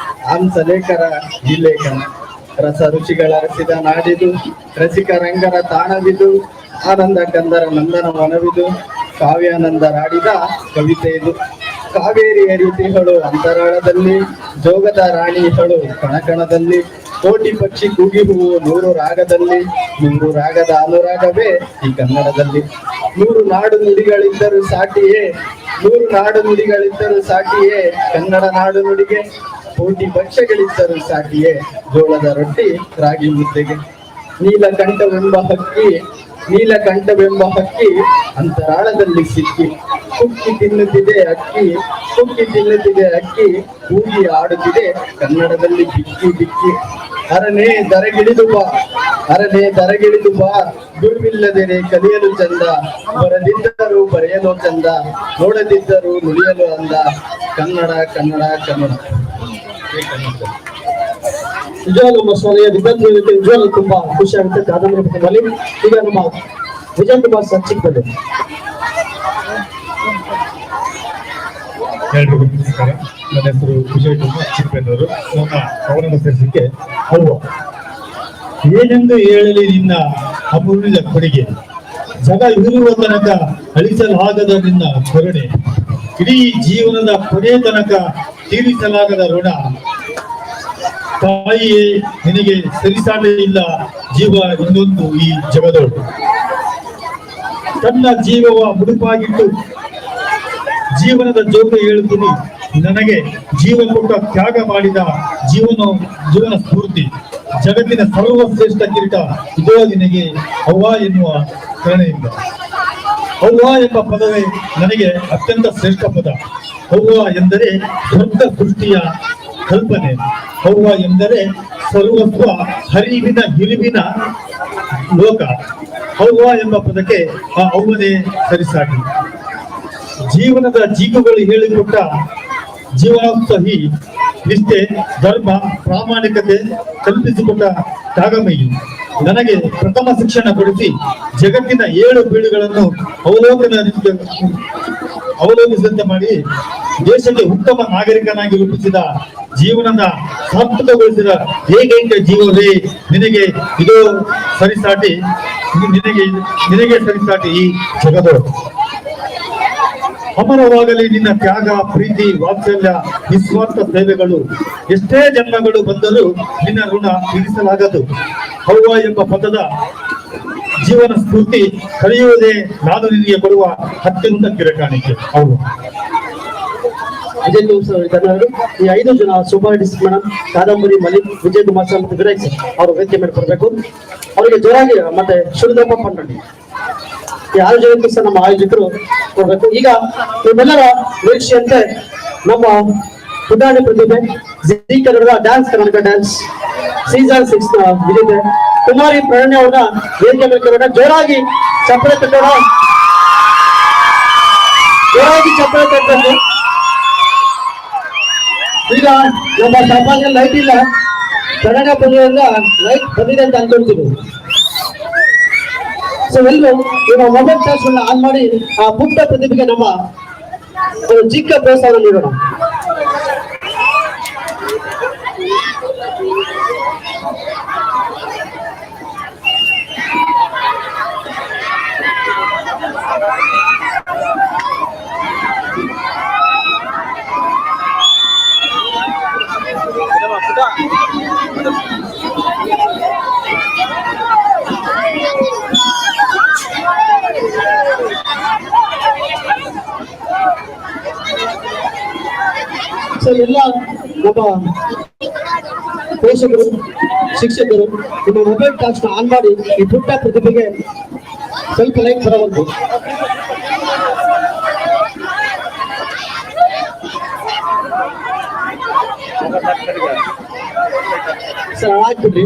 ಹಂಸಲೇಖರ ಈ ಲೇಖನ. ರಸ ರುಚಿಗಳ ರಸಿದ ನಾಡಿದು, ರಸಿಕ ರಂಗರ ತಾಣವಿದು. ಆನಂದ ಕಂದರ ನಂದನ ವನವಿದು, ಕಾವ್ಯಾನಂದರಾಡಿದ ಕವಿತೆ ಇದು. ಕಾವೇರಿ ಹರಿತಿಹಳು ಅಂತರಾಳದಲ್ಲಿ, ಜೋಗದ ರಾಣಿಹಳು ಕಣಕಣದಲ್ಲಿ. ಕೋಟಿ ಪಕ್ಷಿ ಕೂಗಿ ಹೂವು 100 ರಾಗದಲ್ಲಿ, 100 ರಾಗದ ಅನುರಾಗವೇ ಈ ಕನ್ನಡದಲ್ಲಿ. 100 ನಾಡು ನುಡಿಗಳಿದ್ದರೂ ಸಾಟಿಯೇ, 100 ನಾಡು ನುಡಿಗಳಿದ್ದರೂ ಸಾಟಿಯೇ ಕನ್ನಡ ನಾಡು ನುಡಿಗೆ. ಕೋಟಿ ಭಕ್ಷ್ಯಗಳಿದ್ದರೂ ಸಾಟಿಯೇ ಜೋಳದ ರೊಟ್ಟಿ ರಾಗಿ ಮುದ್ದೆಗೆ. ನೀಲಕಂಠವೆಂಬ ಹಕ್ಕಿ, ನೀಲಕಂಠವೆಂಬ ಹಕ್ಕಿ ಅಂತರಾಳದಲ್ಲಿ ಸಿಕ್ಕಿ. ಕುಕ್ಕಿ ತಿನ್ನುತ್ತಿದೆ ಅಕ್ಕಿ, ಕುಕ್ಕಿ ತಿನ್ನುತ್ತಿದೆ ಅಕ್ಕಿ. ಕೂಗಿ ಆಡುತ್ತಿದೆ ಕನ್ನಡದಲ್ಲಿ ಬಿಕ್ಕಿ ಬಿಕ್ಕಿ. ಅರನೇ ದರಗಿಳಿದು ಬಾ, ಅರನೇ ದರಗಿಳಿದು ಬಾ. ಗುರುವಿಲ್ಲದೆ ಕಲಿಯಲು ಚಂದ, ಬರದಿದ್ದರೂ ಬರೆಯಲು ಚಂದ, ನೋಡದಿದ್ದರೂ ನುಡಿಯಲು ಅಂದ. ಕನ್ನಡ ಕನ್ನಡ ಕನ್ನಡ. ನಿಜವಾಗ್ಲೂ ನಮ್ಮ ಶಾಲೆಯ ವಿದ್ಯಾರ್ಥಿಗಳಿಗೆ ನಿಜವಾಗ್ಲೂ ತುಂಬಾ ಖುಷಿ ಆಗುತ್ತೆ ಕಾದಂಬರಿ ಪುಸ್ತಕದಲ್ಲಿ. ಈಗ ನಮ್ಮ ವಿಜಯ್ ಕುಮಾರ್ ಸರ್ ಚಿಕ್ಕಬಳ್ಳಾಪುರ. ಎಲ್ರಿಗೂ ನಮಸ್ಕಾರ. ನನ್ನ ಹೆಸರು ವಿಜಯ್ ಕುಮಾರ್ ಚಿಕ್ಕಬಳ್ಳಾಪುರ. ನನ್ನ ಅವರನ್ನು ಸೇರಿಸಲಿಕ್ಕೆ ಅವ್ವ. ಏನೆಂದು ಹೇಳಲಿ ನಿನ್ನ ಅಮೂಲ್ಯ ಕೊಡುಗೆ, ಜಗ ಇರುವ ತನಕ ಅಳಿಸಲಾಗದ ನಿನ್ನ ಕರುಣೆ. ಇಡೀ ಜೀವನದ ಕೊನೆ ತನಕ ತೀರಿಸಲಾಗದ ಋಣ. ತಾಯಿಯೇ ನಿನಗೆ ಸರಿಸಾಟೇ ಇಲ್ಲ, ಜೀವ ಇನ್ನೊಂದು ಈ ಜಗದೋಡು. ತನ್ನ ಜೀವವ ಮುಡುಪಾಗಿಟ್ಟು ಜೀವನದ ಜೋಗ ಹೇಳುತ್ತೀನಿ, ನನಗೆ ಜೀವ ಕೊಟ್ಟ ತ್ಯಾಗ ಮಾಡಿದ ಜೀವನ ಸ್ಫೂರ್ತಿ. ಜಗತ್ತಿನ ಸರ್ವಶ್ರೇಷ್ಠ ಕಿರೀಟ ಇದೋ ನಿನಗೆ ಅವ್ವ ಎನ್ನುವ ಕರುಣೆಯಿಂದ. ಅವ್ವ ಎಂಬ ಪದವೇ ನನಗೆ ಅತ್ಯಂತ ಶ್ರೇಷ್ಠ ಪದ. ಅವ್ವ ಎಂದರೆ ದೊಡ್ಡ ಸೃಷ್ಟಿಯ ಕಲ್ಪನೆ. ಅವ್ವ ಎಂದರೆ ಸರ್ವಸ್ವ ಹರಿವಿನ ಹಿರಿವಿನ ಲೋಕ. ಅವ್ವ ಎಂಬ ಪದಕ್ಕೆ ಆ ಅವ್ವನೇ ಸರಿಸಾಟಿ. ಜೀವನದ ಜೀವಗಳು ಹೇಳಿಕೊಟ್ಟ ಜೀವನೋತ್ಸಾಹಿ, ನಿಷ್ಠೆ, ಧರ್ಮ, ಪ್ರಾಮಾಣಿಕತೆ ಕಲ್ಪಿಸಿಕೊಟ್ಟ ತ್ಯಾಗಮಯಿ. ನನಗೆ ಪ್ರಥಮ ಶಿಕ್ಷಣ ಕೊಡಿಸಿ ಜಗತ್ತಿನ 7 ಬೀಳುಗಳನ್ನು ಅವಲೋಕಿಸಿದಂತೆ ಮಾಡಿ ದೇಶಕ್ಕೆ ಉತ್ತಮ ನಾಗರಿಕನಾಗಿ ರೂಪಿಸಿದ, ಜೀವನದ ಸಾರ್ಥಕಗೊಳಿಸಿದ ಏಕೈಕ ಜೀವವೇ ನಿನಗೆ ಇದು ಸರಿಸಾಟಿ, ನಿನಗೆ ಸರಿಸಾಟಿ ಈ ಜಗದೋಡು. ಅಮರವಾಗಲಿ ನಿನ್ನ ತ್ಯಾಗ, ಪ್ರೀತಿ, ವಾತ್ಸಲ್ಯ, ನಿಸ್ವಾರ್ಥ ಸೇವೆಗಳು. ಎಷ್ಟೇ ಜನ್ಮಗಳು ಬಂದರೂ ನಿನ್ನ ಋಣ ತೀರಿಸಲಾಗದು. ಅವ್ವ ಎಂಬ ಪದದ ಜೀವನ ಸ್ಫೂರ್ತಿ ಕಳೆಯುವುದೇ ನಾನು ನಿನಗೆ ಕೊಡುವ ಅತ್ಯಂತ ಕಿರಕಾಣಿಕೆ. ಅವ್ವ. ವಿಜಯ್ ಕುಮಾರ್ ಈ 5 ಜನ ಸೂಪರ್ಟಿಸ್ಟ್ ಮೇಡಮ್, ಕಾದಂಬರಿ, ಮಲಿಕ್, ವಿಜಯ್ ಕುಮಾರ್ ಸರ್ ಮತ್ತು ವಿರಾಜ್ ಅವರು ವೇದಿಕೆ ಮೇಲೆ ಬರಬೇಕು. ಅವರಿಗೆ ಜೋರಾಗಿ ಮತ್ತೆ ಶುರುದಪ್ಪ ಪನ್ನಡಿ ಈ 6 ಜನಕ್ಕೂ ಸಹ ನಮ್ಮ ಆಯೋಜಕರು ಕೊಡ್ಬೇಕು. ಈಗ ನಿಮ್ಮೆಲ್ಲರ ನಿರೀಕ್ಷೆಯಂತೆ ನಮ್ಮ ಪುಟಾಣಿ ಪ್ರತಿಭೆ ಜಿ ಕನ್ನಡದ ಡ್ಯಾನ್ಸ್ ಕರ್ನಾಟಕ ಡ್ಯಾನ್ಸ್ ಸೀಸನ್ 6 ವಿಜೇತೆ ಕುಮಾರಿ ಪ್ರಣಯ ಅವರ ವೇದಿಕೆ ಮೇಲೆ ಕರೋಣ. ಜೋರಾಗಿ ಚಪ್ಪಳೆ ತಟ್ಟೋಣ, ಜೋರಾಗಿ ಚಪ್ಪಳೆ ತಟ್ಟೋಣ. ಈಗ ನಮ್ಮ ಸಭಾಗೆ ಲೈಟ್ ಇಲ್ಲ, ಕನ್ನಡ ಬಂದಿರೋದ್ರಿಂದ ಲೈಟ್ ಬಂದಿದೆ ಅಂತ ಅನ್ಕೊಳ್ತೀವಿ. ಸೊ ಎಲ್ಲರೂ ಇವಾಗ ಮೊಬೈಲ್ ಚಾರ್ಜ್ ಆನ್ ಮಾಡಿ ಆ ಪುಟ್ಟ ಪ್ರತಿಭೆಗೆ ನಮ್ಮ ಒಂದು ಚಿಕ್ಕ ಪ್ರೋತ್ಸಾಹ ನೀಡೋಣ. ಸೊ ಎಲ್ಲ ನಮ್ಮ ಪೋಷಕರು, ಶಿಕ್ಷಕರು ನಿಮ್ಮ ಮೊಬೈಲ್ ಟಾರ್ಚ್ ಆನ್ ಮಾಡಿ ಈ ಪುಟ್ಟ ಪ್ರತಿಭೆಗೆ ಸ್ವಲ್ಪ ಲೈಟ್ ಬರಬಹುದು. ಸರ್ ಆಗ್ಬಿಡ್ರಿ.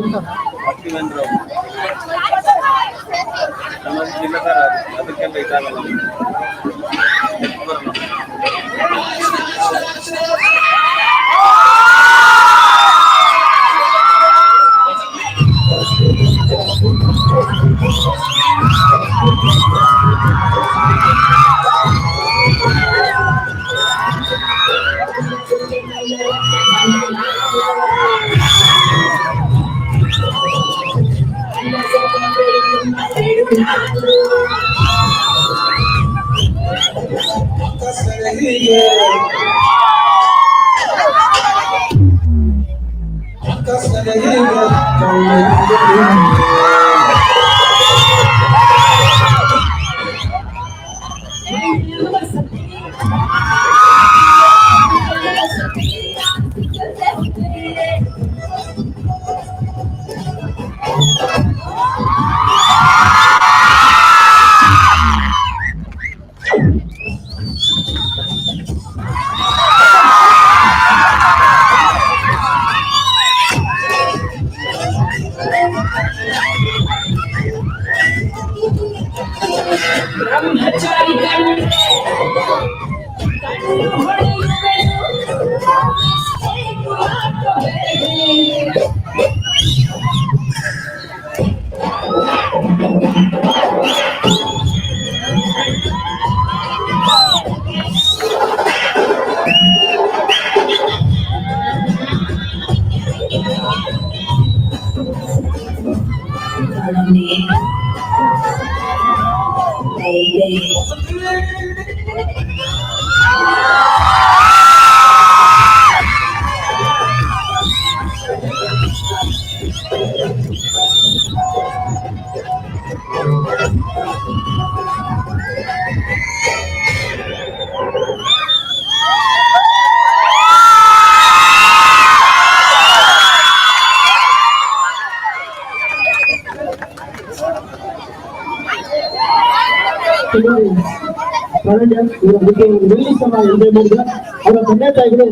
ಅದಕ್ಕೆ ರಿಲೀಸ್ ಎಂಜಾಯ್ ಮಾಡಿದ್ರೆ ಅವರ ತಂದೆ ತಾಯಿಗಳು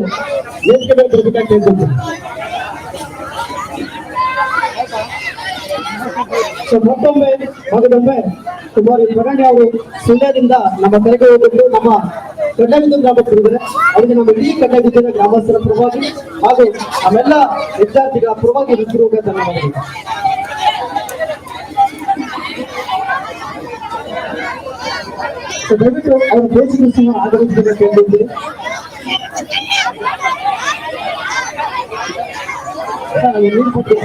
ವೇದಿಕೆ ಮೇಲೆ ಬರಬೇಕಾಗಿ ಕೇಳ್ಕೊಳ್ತಾರೆ. ಸೊ ಮತ್ತೊಮ್ಮೆ ಮಗದೊಮ್ಮೆ ಕುಮಾರಿ ಪರಣ್ಯ ಅವರು ಸುಳ್ಯದಿಂದ ನಮ್ಮ ಕರೆಗೆ ಹೋಗ್ಬಿಟ್ಟು ನಮ್ಮ ಕಡ್ಡಾಯದ ಗ್ರಾಮಕ್ಕೆ ಬಂದಿದ್ದಾರೆ. ಅವರಿಗೆ ನಮ್ಮ ಇಡೀ ಕಡ್ಡಾಯದ ಗ್ರಾಮಸ್ಥರ ಪರವಾಗಿ ಹಾಗೂ ನಮ್ಮೆಲ್ಲ ವಿದ್ಯಾರ್ಥಿಗಳ ಪರವಾಗಿ ಹೃತ್ಪೂರ್ವಕ ಧನ್ಯವಾದಗಳು. ದಯವಿಟ್ಟು ಅವರ ಬೇಸಿಗೆ ಆಗಮಿಸಬೇಕು ಕೇಳಿದ್ದೀವಿ. ನೀರು ಕೊಟ್ಟು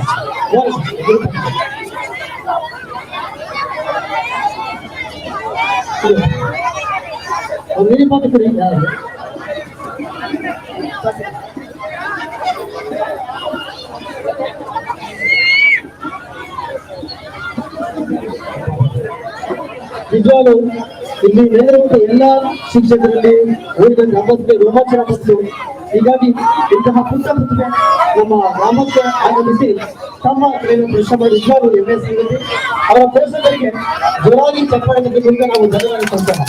ನೀರು ಮಾತು ಕೊಡಿ. ನಿಜವಾಗ್ಲೂ ಇಲ್ಲಿ ನೆರೆದಿರುವಂತ ಎಲ್ಲಾ ಶಿಕ್ಷಕರಲ್ಲಿ ಊರಿನ ಗ್ರಾಮಕ್ಕೆ ರೋಮಾಂಚನ ಬಂತು. ಹೀಗಾಗಿ ಇಂತಹ ಪುಟ್ಟ ಪ್ರತಿಭೆ ನಮ್ಮ ಗ್ರಾಮಕ್ಕೆ ಆಗಮಿಸಿ ತಮ್ಮ ಶ್ರಮ ನಿಜವಾಗ್ಲೂ ಹೆಮ್ಮೆ ಸಿಗುತ್ತೆ. ಅವರ ಪೋಷಕರಿಗೆ ಜೋರಾಗಿ ಚಪ್ಪಾಳೆ ತಗೊಂಡು ನಾವು ಧನ್ಯವಾದ ಕೊಡ್ತೇವೆ.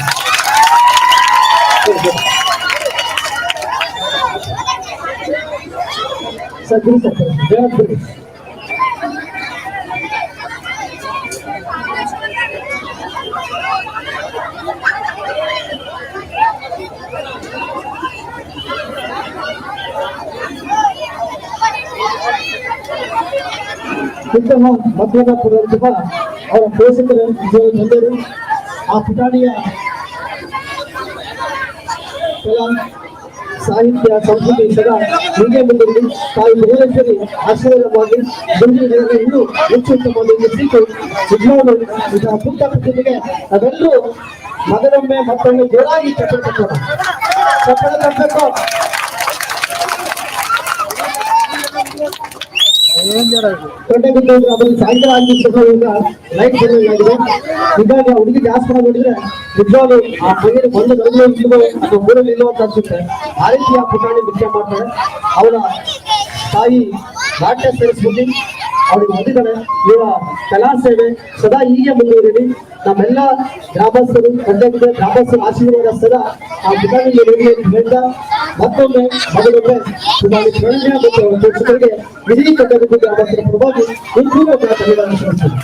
ಸರಿ ಸರ್, ಉತ್ತಮ ಮಧ್ಯಮ ಪ್ರತಿಭ ಅವರ ಪೋಷಕರು ತಂದೆಯರು ಆ ಪುಟಾಣಿಯ ಕಲಾ ಸಾಹಿತ್ಯ ಸಂಸ್ಕೃತಿ ಸದಾ ಹೀಗೆ ಮುಂದುವರಿ ತಾಯಿ ಭುವನೇಶ್ವರಿ ಆಶೀರ್ವಾದವಾಗಿ ಮುಂದಿನ ಇನ್ನೂ ಹೆಚ್ಚು ಉತ್ತಮವಾಗಿ ನಿರ್ಮಿಸಿತು. ನಿಜವಾಗ್ಲೂ ಇಂತಹ ಪುಟ್ಟ ಪ್ರತಿಭೆಗೆ ನಾವೆಲ್ಲರೂ ಮಗನೊಮ್ಮೆ ಮತ್ತೊಮ್ಮೆ ಜೋರಾಗಿ ಚಪ್ಪಳ ತಟ್ಟೋಣ. ಚಪ್ಪಳ ತಟ್ಟಬೇಕು. ಅವರಿಗೆ ಸಾಯಂಕಾಲ ಆಗಿದ್ದ ಲೈಟ್ ಬಂದಂಗಾಗಿದೆ. ಹೀಗಾಗಿ ಹುಡುಗಿ ಜಾಸ್ತಿ ನೋಡಿದ್ರೆ ನಿಜವಾಗ್ಲೂ ಆ ಪೈರು ಬಂದು ನಡುವೆ ಇಲ್ವೋ ಅಥವಾ ಊರಲ್ಲಿ ಇಲ್ವೋ ಅಂತ ಅನ್ಸುತ್ತೆ. ಆ ರೀತಿ ಆ ಪುಟಾಣಿ ನೃತ್ಯ ಮಾಡ್ತಾರೆ. ಅವರ ತಾಯಿ ನಾಟ್ಯ ಸೇರಿಸ್ಬಿಟ್ಟು ಅವ್ರಿಗೆ ಹೊಂದಿದ್ದಾರೆ. ಇವರ ಕಲಾ ಸೇವೆ ಸದಾ ಹೀಗೆ ಮುಂದುವರಿಲಿ. ನಮ್ಮೆಲ್ಲ ಗ್ರಾಮಸ್ಥರು ಗ್ರಾಮಸ್ಥರ ಆಶೀರ್ವಾದ ಸದಾ ಆ ಪುಟಾಣಿ ಹೇಳಿದ ಮತ್ತೊಮ್ಮೆ ಮಗನೊಮ್ಮೆ ಪುಟಾಣಿ ಪ್ರಣಯ ಮತ್ತು ಅವರ ಪೋಷಕರಿಗೆ ಇಡೀ ಕಟ್ಟಡದ ಗ್ರಾಮಸ್ಥರ ಪರವಾಗಿ ಹೃತ್ಪೂರ್ವಕ ಧನ್ಯವಾದ ಸಲ್ಲಿಸುತ್ತೇನೆ.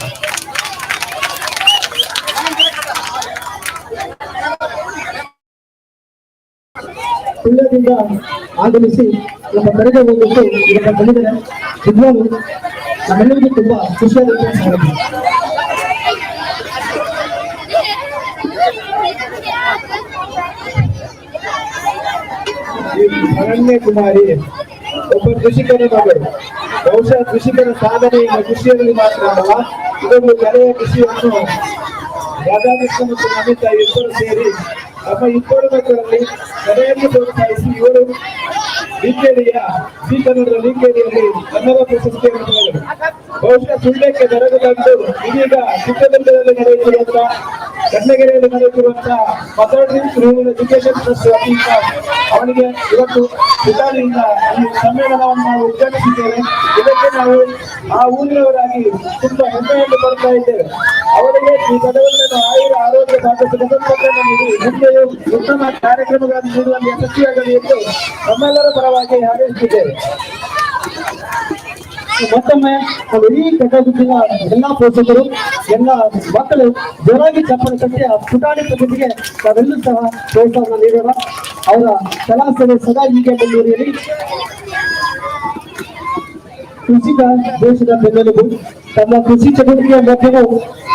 ಸುಳ್ಯದಿಂದ ಆಗಮಿಸಿ ನಮ್ಮ ಕರೆಗೆ ಹೋಗ್ಬಿಟ್ಟು ಇದನ್ನ ಬಂದಿದ್ದಾರೆ. ನಿಜವಾಗ್ಲೂ ನಮ್ಮೆಲ್ಲರಿಗೂ ತುಂಬಾ ಖುಷಿಯಾಗುತ್ತೆ. ಅರಣ್ಯ ಕುಮಾರಿ ಒಬ್ಬ ಕೃಷಿಕನ ಮಗಳು. ಬಹುಶಃ ಕೃಷಿಕರ ಸಾಧನೆ ಕೃಷಿಯಲ್ಲಿ ಮಾತ್ರ ಅಲ್ಲ, ಇದೊಂದು ಕಲೆಯ ಕೃಷಿಯನ್ನು ರಾಧಾಕೃಷ್ಣ ಮತ್ತು ನಮಿತಾ ಇಬ್ಬರು ಸೇರಿ ನಮ್ಮ ಇಬ್ಬರು ಮಕ್ಕಳಲ್ಲಿ ಕಲೆಯನ್ನು ಪ್ರೋತ್ಸಾಹಿಸಿ ಇವರು ಲಿಂಗೇರಿಯ ಜಿ ಕನ್ನಡದ ಲಿಂಗೇರಿಯಲ್ಲಿ ಕನ್ನಡ ಪ್ರಶಸ್ತಿಯನ್ನು ಪಡೆದರು. ಬಹುಶಃ ಸುಳ್ಯಕ್ಕೆ ದೊರಕದಂದು ಇದೀಗ ಚಿತ್ರದುರ್ಗದಲ್ಲಿ ನಡೆಯುತ್ತಿರುವಂತಹ ಕನ್ನಗೆರೆಯಲ್ಲಿ ನಡೆಯುತ್ತಿರುವಂತಹ ಮದರ್ಸ್ ರೂರಲ್ ಎಜುಕೇಶನ್ ಟ್ರಸ್ಟ್ ವತಿಯಿಂದ ಅವನಿಗೆ ಇವತ್ತು ಪುಟಾಣಿಯಿಂದ ಈ ಸಮ್ಮೇಳನವನ್ನು ನಾವು ಉದ್ಘಾಟಿಸಿದ್ದೇವೆ. ಇದಕ್ಕೆ ನಾವು ಆ ಊರಿನವರಾಗಿ ತುಂಬಾ ಹೆಮ್ಮೆಯನ್ನು ಪಡ್ತಾ ಇದ್ದೇವೆ. ಅವರಿಗೆ ಈ ಪದವನ್ನು ಆಯುರ ಆರೋಗ್ಯ ಭಾಗವನ್ನು ನೀಡಿ ಮುಂದೆಯೂ ಉತ್ತಮ ಕಾರ್ಯಕ್ರಮಗಳನ್ನು ನೀಡುವಲ್ಲಿ ಯಶಸ್ವಿಯಾಗಲಿ ಎಂದು ನಮ್ಮೆಲ್ಲರ ಪರವಾಗಿ ಹಾರೈಸುತ್ತಿದ್ದೇವೆ. ಮತ್ತೊಮ್ಮೆ ಇಡೀ ಕಟ್ಟಡದ ಎಲ್ಲಾ ಪೋಷಕರು ಎಲ್ಲ ಮಕ್ಕಳು ಜೋರಾಗಿ ಚಪ್ಪಲಿ ತಟ್ಟಿ ಆ ಪುಟಾಣಿ ಪ್ರತಿಭೆಗೆ ನಾವೆಲ್ಲೂ ಸಹ ಪ್ರೋತ್ಸಾಹ ನೀಡೋಣ. ಅವರ ಕಲಾ ಸೇವೆ ಸದಾ ಹೀಗೆ ಮುಂದುವರಿಯಲಿ. ಕೃಷಿಕ ದೇಶದ ಬೆನ್ನೆಲುಬು. ತಮ್ಮ ಕೃಷಿ ಚಟುವಟಿಕೆಯ ಮಧ್ಯೆಯೂ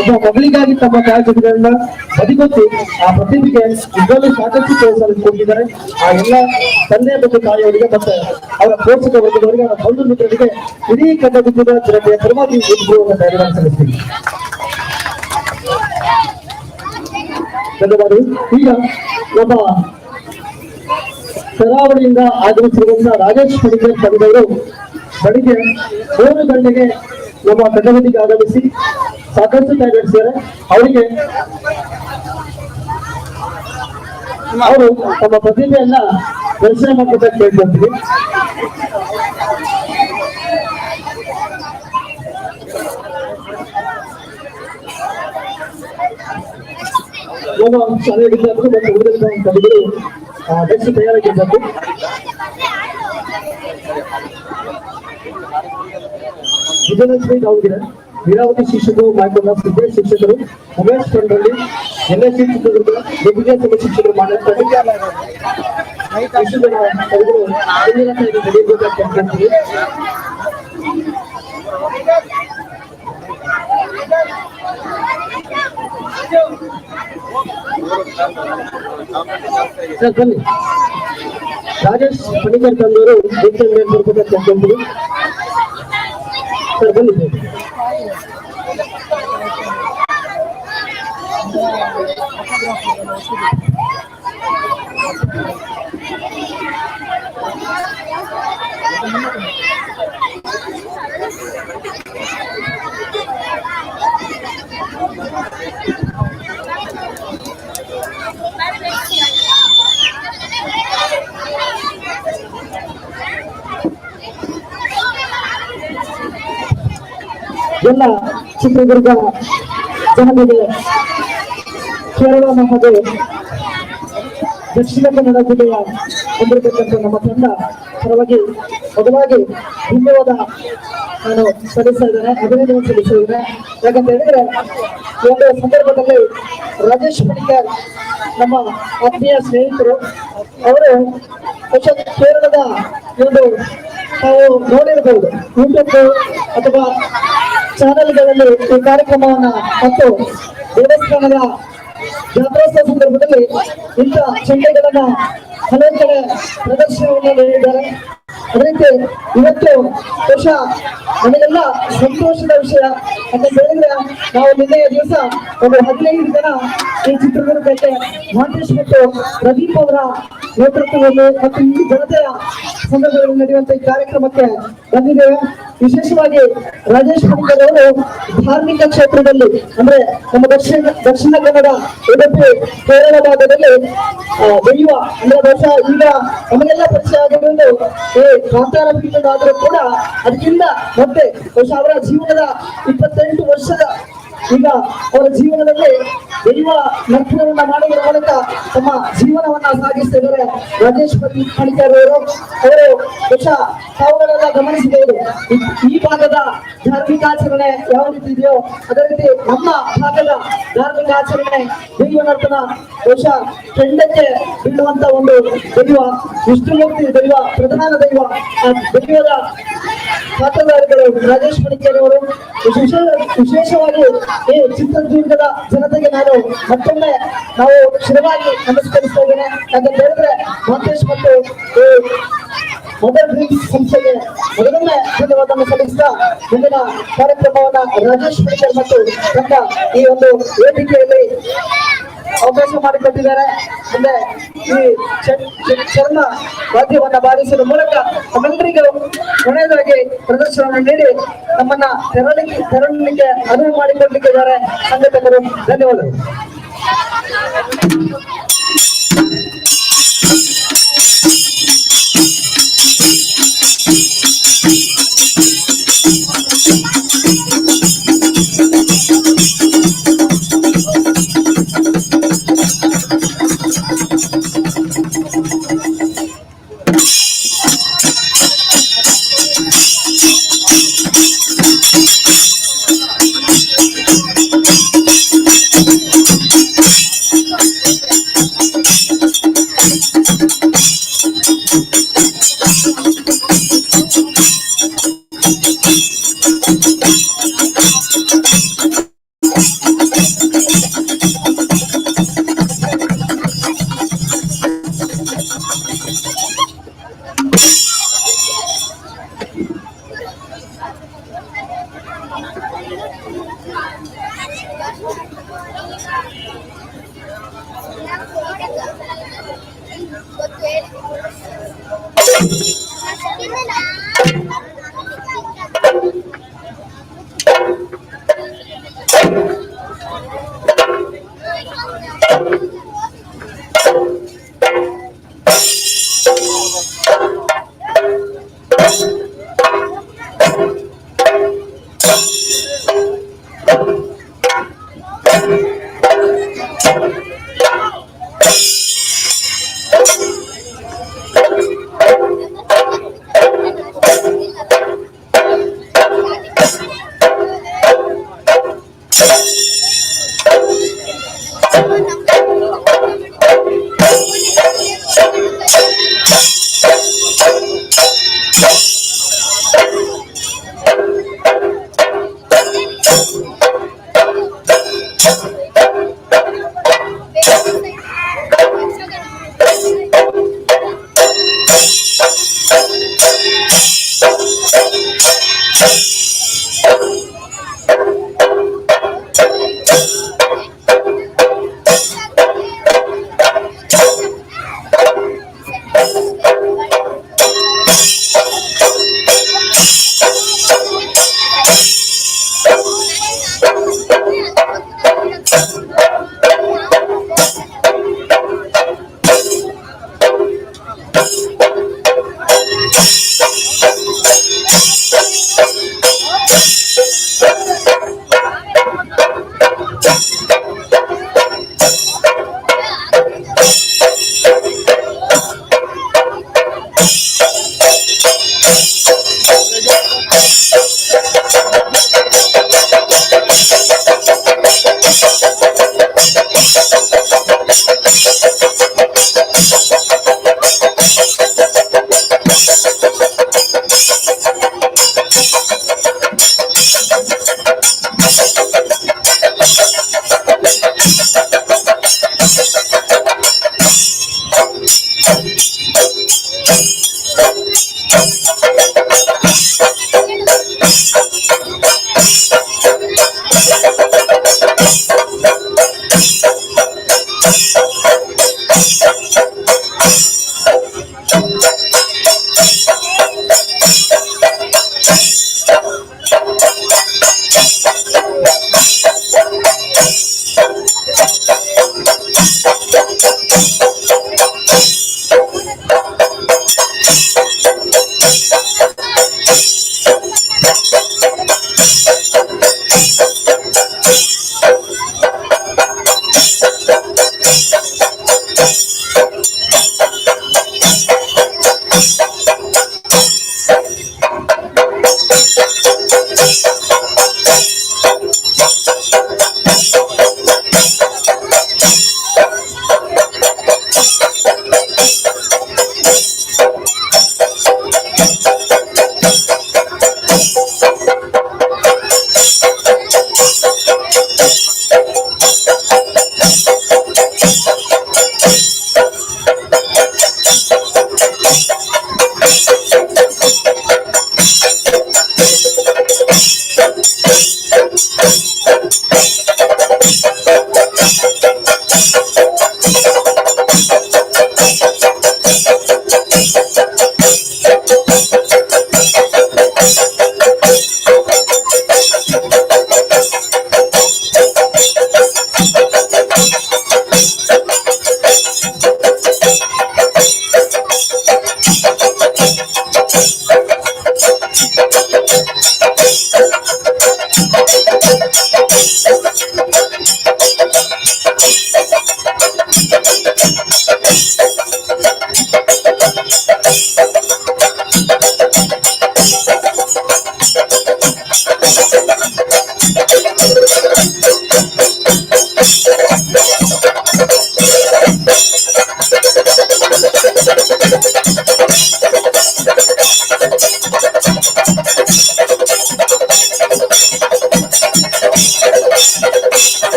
ಒಬ್ಬ ಮಗಳಿಗಾಗಿ ತಮ್ಮ ಕಾರ್ಯಕ್ರಮಗಳನ್ನ ಬದಿಗೊತ್ತಿ ಆ ಪ್ರತಿಭೆಗೆ ಇದರಲ್ಲಿ ಸಾಕಷ್ಟು ಪ್ರೋತ್ಸಾಹ ಕೊಟ್ಟಿದ್ದಾರೆ. ಆ ಎಲ್ಲ ತಂದೆ ಮತ್ತು ತಾಯಿಯವರಿಗೆ ಮತ್ತೆ ಅವರ ಪೋಷಕ ವರ್ಗದವರಿಗೆ ಅವರ ಬಂಧು ಮಿತ್ರರಿಗೆ ಇಡೀ ಕನ್ನಡ ಜನತೆಯ ಪರವಾಗಿ ಧನ್ಯವಾದ ಸಲ್ಲಿಸ್ತೀನಿ. ಧನ್ಯವಾದಗಳು. ಈಗ ನಮ್ಮ ಕರಾವಳಿಯಿಂದ ಆಗಮಿಸಿರುವಂತಹ ರಾಜೇಶ್ ಪಡಿಕರ್ ತಂದೆಯವರು ಬೆಳಿಗ್ಗೆ 3 ಗಂಟೆಗೆ ನಮ್ಮ ಕನ್ನಡದಿಗೆ ಆಗಮಿಸಿ ಸಾಕಷ್ಟು ಟೈಮ್ ನಡೆಸಿದ್ದಾರೆ. ಅವರಿಗೆ ಅವರು ತಮ್ಮ ಪ್ರತಿಭೆಯನ್ನ ಪ್ರದರ್ಶನ ಮಾಡಬೇಕಂತ ಕೇಳ್ಕೊಳ್ತೀವಿ. ನಮ್ಮ ಶಾಲೆಯ ವಿದ್ಯಾರ್ಥಿಗಳು ಮತ್ತು ಉಳಿದಂತಹ ಕವಿಗಳು ನೆಕ್ಸ್ಟ್ ತಯಾರಾಗಿರ್ಬೇಕು. ವಿಜಯಲಕ್ಷ್ಮಿ ಅವರಿಗೆ ವೀರಾವತಿ ಶಿಕ್ಷಕರು, ಮಾಯಕೊಂಡ ಸಿದ್ದೇಶ್ ಶಿಕ್ಷಕರು, ಉಮೇಶ್ ತಂಡಲ್ಲಿ NSC ಚಿತ್ರದುರ್ಗ, ದಿಗ್ವಿಜಯ ಶಿಕ್ಷಕರು ಮಾಡಿರ್ತಾರೆ. ಎಷ್ಟು ಜನ ಕವಿಗಳು ನಡೆಯಬೇಕಾಗಿ ಸರ್ ಬನ್ನಿ. ರಾಜೇಶ್ ಪಣಿಕರ್ ತಂದವರು ಕೇಳ್ಕೊಳ್ತೀವಿ. ಸರ್ ಬನ್ನಿ ಸರ್. ಎಲ್ಲ ಚಿತ್ರದುರ್ಗ ಜನತೆಗೆ ಕೇರಳ ಮತ್ತು ದಕ್ಷಿಣ ಕನ್ನಡ ಜಿಲ್ಲೆಯ ಹೊಂದಿರತಕ್ಕಂಥ ನಮ್ಮ ತಂಡ ಪರವಾಗಿ ಮೊದಲಾಗಿ ಧನ್ಯವಾದ ನಾನು ಸಲ್ಲಿಸ್ತಾ ಇದ್ದೇನೆ, ಅಭಿನಂದನೆ ಸಲ್ಲಿಸ್ತಾ ಇದ್ದೇನೆ. ಯಾಕಂತ ಹೇಳಿದ್ರೆ ಈ ಒಂದು ಸಂದರ್ಭದಲ್ಲಿ ರಾಜೇಶ್ ಪಡಿಕರ್ ನಮ್ಮ ಆತ್ಮೀಯ ಸ್ನೇಹಿತರು. ಅವರು ಕೇರಳದ ಒಂದು ನಾವು ನೋಡಿರಬಹುದು ಯೂಟ್ಯೂಬ್ ಅಥವಾ ಚಾನೆಲ್ಗಳಲ್ಲಿ ಈ ಕಾರ್ಯಕ್ರಮವನ್ನ ಮತ್ತು ದೇವಸ್ಥಾನದ ಜಾತ್ರೋತ್ಸವ ಸಂದರ್ಭದಲ್ಲಿ ಇಂಥ ಚೆಂಡೆಗಳನ್ನ ಹಲವು ಕಡೆ ಪ್ರದರ್ಶನವನ್ನು ನೀಡಿದ್ದಾರೆ. ಅದೇ ರೀತಿ ಇವತ್ತು ಬಹುಶಃ ನಮಗೆಲ್ಲ ಸಂತೋಷದ ವಿಷಯ ಅಂತ ಹೇಳಿದ್ರೆ, ನಾವು ನಿನ್ನೆಯ ದಿವಸ ಒಂದು 15 ಜನ ಈ ಚಿತ್ರದುರ್ಗಕ್ಕೆ ಮಹಂತೇಶ್ ಮತ್ತು ಪ್ರದೀಪ್ ಅವರ ನೇತೃತ್ವದಲ್ಲಿ ಮತ್ತು ಈ ಜನತೆಯ ಸಂದರ್ಭದಲ್ಲಿ ನಡೆಯುವಂತ ಈ ಕಾರ್ಯಕ್ರಮಕ್ಕೆ ಬಂದಿದ್ದೇವೆ. ವಿಶೇಷವಾಗಿ ರಾಜೇಶ್ ಪಣಿಕರ್ ಅವರು ಧಾರ್ಮಿಕ ಕ್ಷೇತ್ರದಲ್ಲಿ ಅಂದ್ರೆ ನಮ್ಮ ದಕ್ಷಿಣ ಕನ್ನಡ, ಉಡುಪಿ, ಕೇರಳ ಭಾಗದಲ್ಲಿ ದೈವ ಅಂದ್ರೆ ಬಹುಶಃ ಈಗ ನಮಗೆಲ್ಲ ಪರಿಚಯ ಆಗಿರುವುದು ಈ ಕಾಂತಾರ ಪೀಠದ ಆದರೂ ಕೂಡ ಅದಕ್ಕಿಂತ ಮತ್ತೆ ಬಹುಶಃ ಅವರ ಜೀವನದ 28 ವರ್ಷದ ಈಗ ಅವರ ಜೀವನದಲ್ಲಿ ದೈವ ನರ್ತನವನ್ನ ಮಾಡುವುದರ ಮೂಲಕ ತಮ್ಮ ಜೀವನವನ್ನ ಸಾಗಿಸ್ತಿದ್ದಾರೆ ರಾಜೇಶ್ ಪಣಿಕರ್ ಅವರು. ಬಹುಶಃ ತಾವುಗಳೆಲ್ಲ ಗಮನಿಸಬಹುದು, ಈ ಭಾಗದ ಧಾರ್ಮಿಕ ಆಚರಣೆ ಯಾವ ರೀತಿ ಇದೆಯೋ ಅದೇ ರೀತಿ ನಮ್ಮ ಭಾಗದ ಧಾರ್ಮಿಕ ಆಚರಣೆ ದೈವ ನರ್ತನ ಬಹುಶಃ ಕೆಂಡಕ್ಕೆ ಬೀಳುವಂತ ಒಂದು ದೈವ ವಿಷ್ಣುಮೂರ್ತಿ ದೈವ, ಪ್ರಧಾನ ದೈವ. ಆ ದೈವದ ಪಾತ್ರಧಾರಿಗಳು ರಾಜೇಶ್ ಪಣಿಕರ್ ಅವರು. ವಿಶೇಷವಾಗಿ ಈ ಚಿತ್ರದುರ್ಗದ ಜನತೆಗೆ ನಾನು ಮತ್ತೊಮ್ಮೆ ನಾವು ಶಿರವಾಗಿ ನಮಸ್ಕರಿಸ್ತಾ ಇದ್ದೇನೆ. ಯಾಕಂತ ಹೇಳಿದ್ರೆ ಮಹಂತೇಶ್ ಮತ್ತು ಮದರ್ ಡ್ರೀಮ್ಸ್ ಸಂಸ್ಥೆಗೆ ಮೊದಲನೇ ಧನ್ಯವಾದವನ್ನು ಸಲ್ಲಿಸ್ತಾ ಮುಂದಿನ ಕಾರ್ಯಕ್ರಮವನ್ನ ರಾಜೇಶ್ ಪಣಿಕರ್ ಮತ್ತು ತಂಡ ಈ ಒಂದು ವೇದಿಕೆಯಲ್ಲಿ ಅವಕಾಶ ಮಾಡಿಕೊಟ್ಟಿದ್ದಾರೆ. ಅಂದ್ರೆ ಈ ಚರ್ಮ ವಾದ್ಯವನ್ನ ಬಾರಿಸುವ ಮೂಲಕ ನಮ್ಮೆಲ್ಲರಿಗೂ ಕೊನೆಯದಾಗಿ ಪ್ರದರ್ಶನವನ್ನು ನೀಡಿ ನಮ್ಮನ್ನ ತೆರಳಲಿಕ್ಕೆ ಅನುವು ಮಾಡಿಕೊಡ್ಲಿಕ್ಕಿದ್ದಾರೆ ಸಂಘಟಕರು. ಧನ್ಯವಾದಗಳು.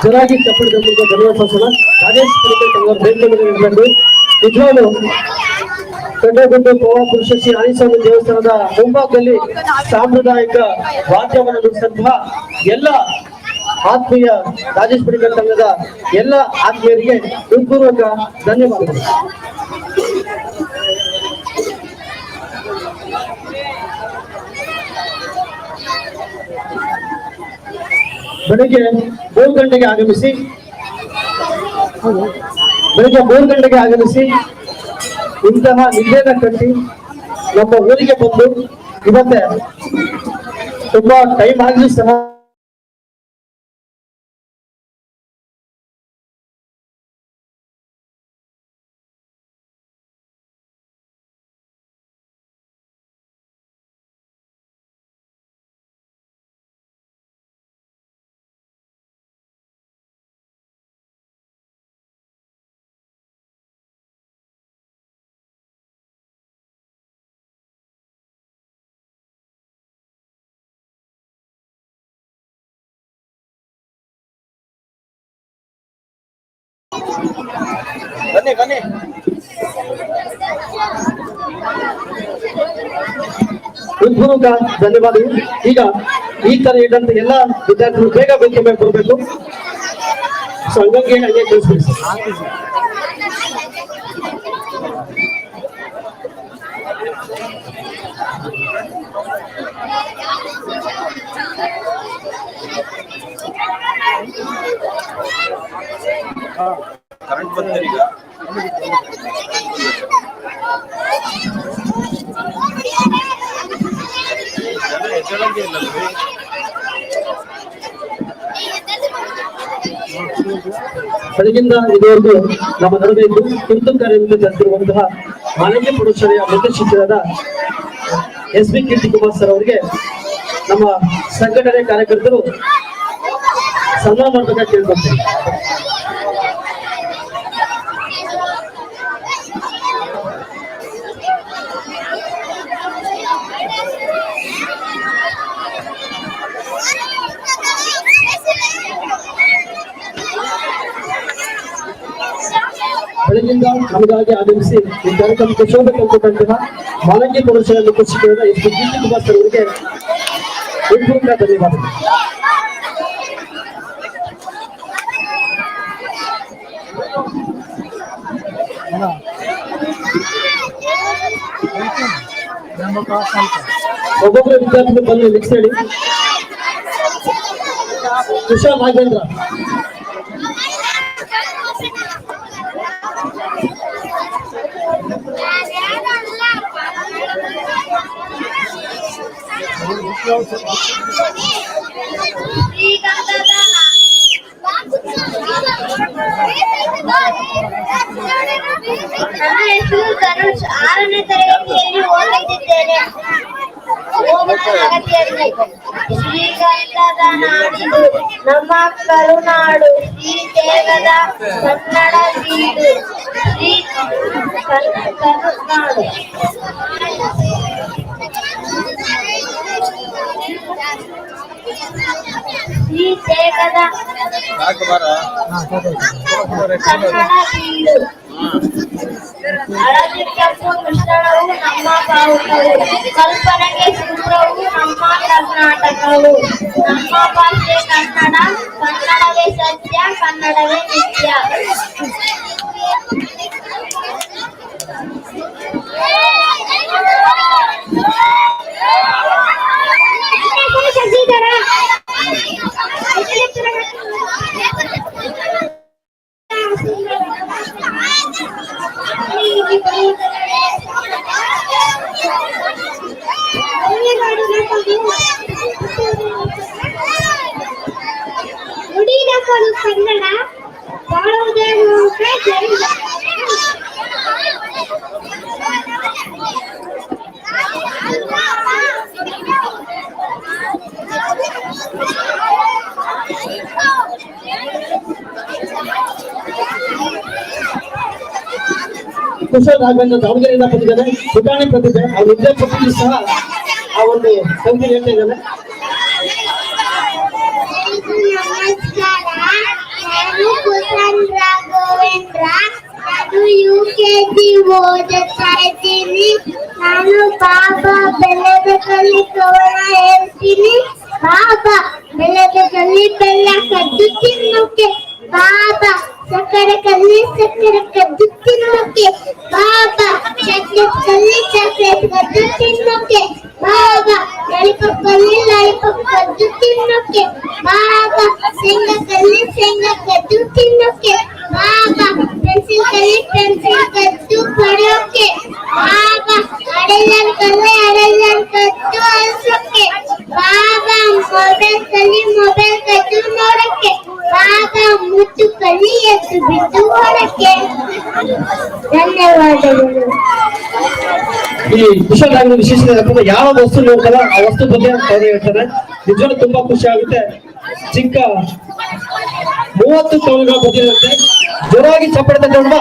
ಜೋರಾಗಿ ಚಪ್ಪಡಿ ಜೊತೆಗೆ ಧನ್ಯವಾದ ರಾಜೇಶ್ ಬೆಂಗಳೂರು ನಿಜವಾಗ್ಲೂ ಕಂಡಗುಂಡು ಪವಾಪುರುಷ ಶ್ರೀ ಆಂಜನೇಯಸ್ವಾಮಿ ದೇವಸ್ಥಾನದ ಮುಂಭಾಗದಲ್ಲಿ ಸಾಂಪ್ರದಾಯಿಕ ವಾದ್ಯವನ್ನು ನುಡಿಸಿದಂತಹ ಎಲ್ಲ ಆತ್ಮೀಯ ರಾಜೇಶ್ ಪಡಿಕರ್ ಸಂಘದ ಎಲ್ಲ ಆತ್ಮೀಯರಿಗೆ ಹೃತ್ಪೂರ್ವಕ ಧನ್ಯವಾದಗಳು. ಬೆಳಿಗ್ಗೆ 3 ಗಂಟೆಗೆ ಆಗಮಿಸಿ ಇಂತಹ ನಿಲ್ಲೆನ ಕಟ್ಟಿ ನಮ್ಮ ಊರಿಗೆ ಬಂದು ಇವತ್ತೇ ತುಂಬಾ ಟೈಮ್ ಆಗಲಿ ಸಹ ಬನ್ನಿ ಹೃತ್ಪೂರ್ವಕ ಧನ್ಯವಾದಗಳು. ಈಗ ಈ ತರ ಇದ್ದಂತ ಎಲ್ಲ ವಿದ್ಯಾರ್ಥಿಗಳು ಬೇಗ ವೇದಿಕೆ ಮೇಲೆ ಬರಬೇಕು. ಸಂಘಕ್ಕೆ ಹಂಗೆ ಕಳಿಸ್ಬಿಡಿ ಸರ್. ಕರೆಂಟ್ ಬಂದ್ರೆ ಈಗ ಬೆಳಗಿಂದ ಇದುವರೆಗೂ ನಮ್ಮ ನಡುವೆ ಇದ್ದು ತುರ್ತು ಕಾರ್ಯದಿಂದ ತಂದಿರುವಂತಹ ಮಾನವೀಯ ಪ್ರೌಢಶಾಲೆಯ ಮುಖ್ಯ ಶಿಕ್ಷಕರಾದ ಎಸ್ ಬಿ ಕೀರ್ತಿಕುಮಾರ್ ಸರ್ ಅವರಿಗೆ ನಮ್ಮ ಸಂಘಟನೆ ಕಾರ್ಯಕರ್ತರು ಸನ್ಮಾನ ಮಾಡಬೇಕಾಗಿ ಕೇಳ್ಕೊಳ್ತೇವೆ. ಬೆಳಗಿಂದ ನಮಗಾಗಿ ಆಗಮಿಸಿ ಈ ಕಾರ್ಯಕ್ರಮಕ್ಕೆ ಶೋಭೆ ತಂದುಕೊಂಡಂತಹ ಮಾನವೀಯ ಪ್ರೌಢಶಾಲೆಯ ಮುಖ್ಯ ಶಿಕ್ಷಕರಾದ ಎಸ್ ಬಿ ಕೀರ್ತಿಕುಮಾರ್ ಸರ್ ಅವರಿಗೆ ಹೃತ್ಪೂರ್ವಕ ಧನ್ಯವಾದಗಳು. ಒಬ್ಬೊಬ್ಬರ ವಿದ್ಯಾರ್ಥಿಗಳು ಬಂದು ನೆಕ್ಸ್ಟ್ ಹೇಳಿ. ಕುಶಾಲ್ ರಾಘವೇಂದ್ರ, ನನ್ನ ಹೆಸರು ಧನುಷ್, 6ನೇ ತರಗತಿಯಲ್ಲಿ ಓದುತ್ತಿದ್ದೇನೆ. ಶ್ರೀಗಂಧದ ನಾಡಿದು ನಮ್ಮ ಕರುನಾಡು, ಶ್ರೀ ತೇಗದ ಕನ್ನಡ ಬೀಡು, ಶ್ರೀ ಕರುನಾಡು. ಶ್ರೀ ತೇಗದ ಕನ್ನಡ ಬೀಡು, ಹಳದಿ ಕೆಂಪು ಮಿಶ್ರಣವು ನಮ್ಮ ಬಾವುಟವು, ಕಲ್ಪನೆಗೆ ಸೂತ್ರವು ನಮ್ಮ ಕರ್ನಾಟಕವು. ನಮ್ಮ ಭಾಷೆ ಕನ್ನಡ, ಕನ್ನಡವೇ ಸತ್ಯ, ಕನ್ನಡವೇ ನಿತ್ಯ. ನುಡಿ ನಮ್ಮದು ಕನ್ನಡ, ಬಾಳುವುದೇ ಕುಶಾಲ್ ರಾಘವೇಂದ್ರ ದಾವಣಗೆರೆಯಿಂದ ಬಂದಿದ್ದಾರೆ. ಪುಟಾಣಿ ಪ್ರತಿಭೆ, ಅವ್ರ ವಿದ್ಯಾರ್ಥಿ ಸಹ ಆ ಒಂದು ಸಂಖ್ಯೆ ಹೇಳ್ತಾ ಇದ್ದಾರೆ. ನಮಸ್ಕಾರ, ನಾನು ಕುಶಾಲ್ ರಾಘವೇಂದ್ರ. ನಾನು UKG ಓದುತ್ತಾ ಇದ್ದೀನಿ. ನಾನು ಬಾಬಾ ಬೆಲ್ಲದಲ್ಲಿ ಕವನ ಹೇಳ್ತೀನಿ. ಬಾಬಾ ಬೆಲ್ಲದಲ್ಲಿ ಬೆಲ್ಲ ಕದ್ದು ತಿನ್ನೋಕೆ, ಬಾಬಾ ಸಕ್ಕರೆ ಕದ್ದು ತಿನ್ನೋಕೆ, ಬಾಬಾ ಚಾಕ್ಲೇಟ್ ಕದ್ದು ತಿನ್ನೋಕೆ, ಬಾಬಾ ಲಾಲಿಪಾಪ್ ಕದ್ದು ತಿನ್ನೋಕೆ, ಬಾಬಾ ಶೇಂಗಾ ಕದ್ದು ತಿನ್ನೋಕೆ, ಬಾಬಾ ಪೆನ್ಸಿಲ್ ಕದ್ದು ಪಡೆಯೋಕೆ, ಬಾಬಾ ಅಡೆಯಲ್ ಕದ್ದು ಅಳಿಸೋಕೆ, ಬಾಬಾ ಮೊಬೈಲ್ ಕದ್ದು ನೋಡಕ್ಕೆ, ಬಾಬಾ ಮುತ್ತು ಎದ್ದು ಬಿದ್ದು ಓಡಕ್ಕೆ. ಧನ್ಯವಾದಗಳು. ಈ ವಿಶ್ವದಾಂಗ ವಿಶೇಷತೆ ಏನಪ್ಪಾ, ಯಾವ ವಸ್ತು ನೋಡ್ತಾರ ಆ ವಸ್ತು ಬಗ್ಗೆ ಅವ್ರು ಹೇಳ್ತಾರೆ. ನಿಜವಾಗ್ಲೂ ತುಂಬಾ ಖುಷಿ ಆಗುತ್ತೆ. ಚಿಕ್ಕ 30 ಕವನಗಳ ಬಂದಿರುತ್ತೆ. ಜೋರಾಗಿ ಚಪ್ಪಳೆ ತಗೊಂಡ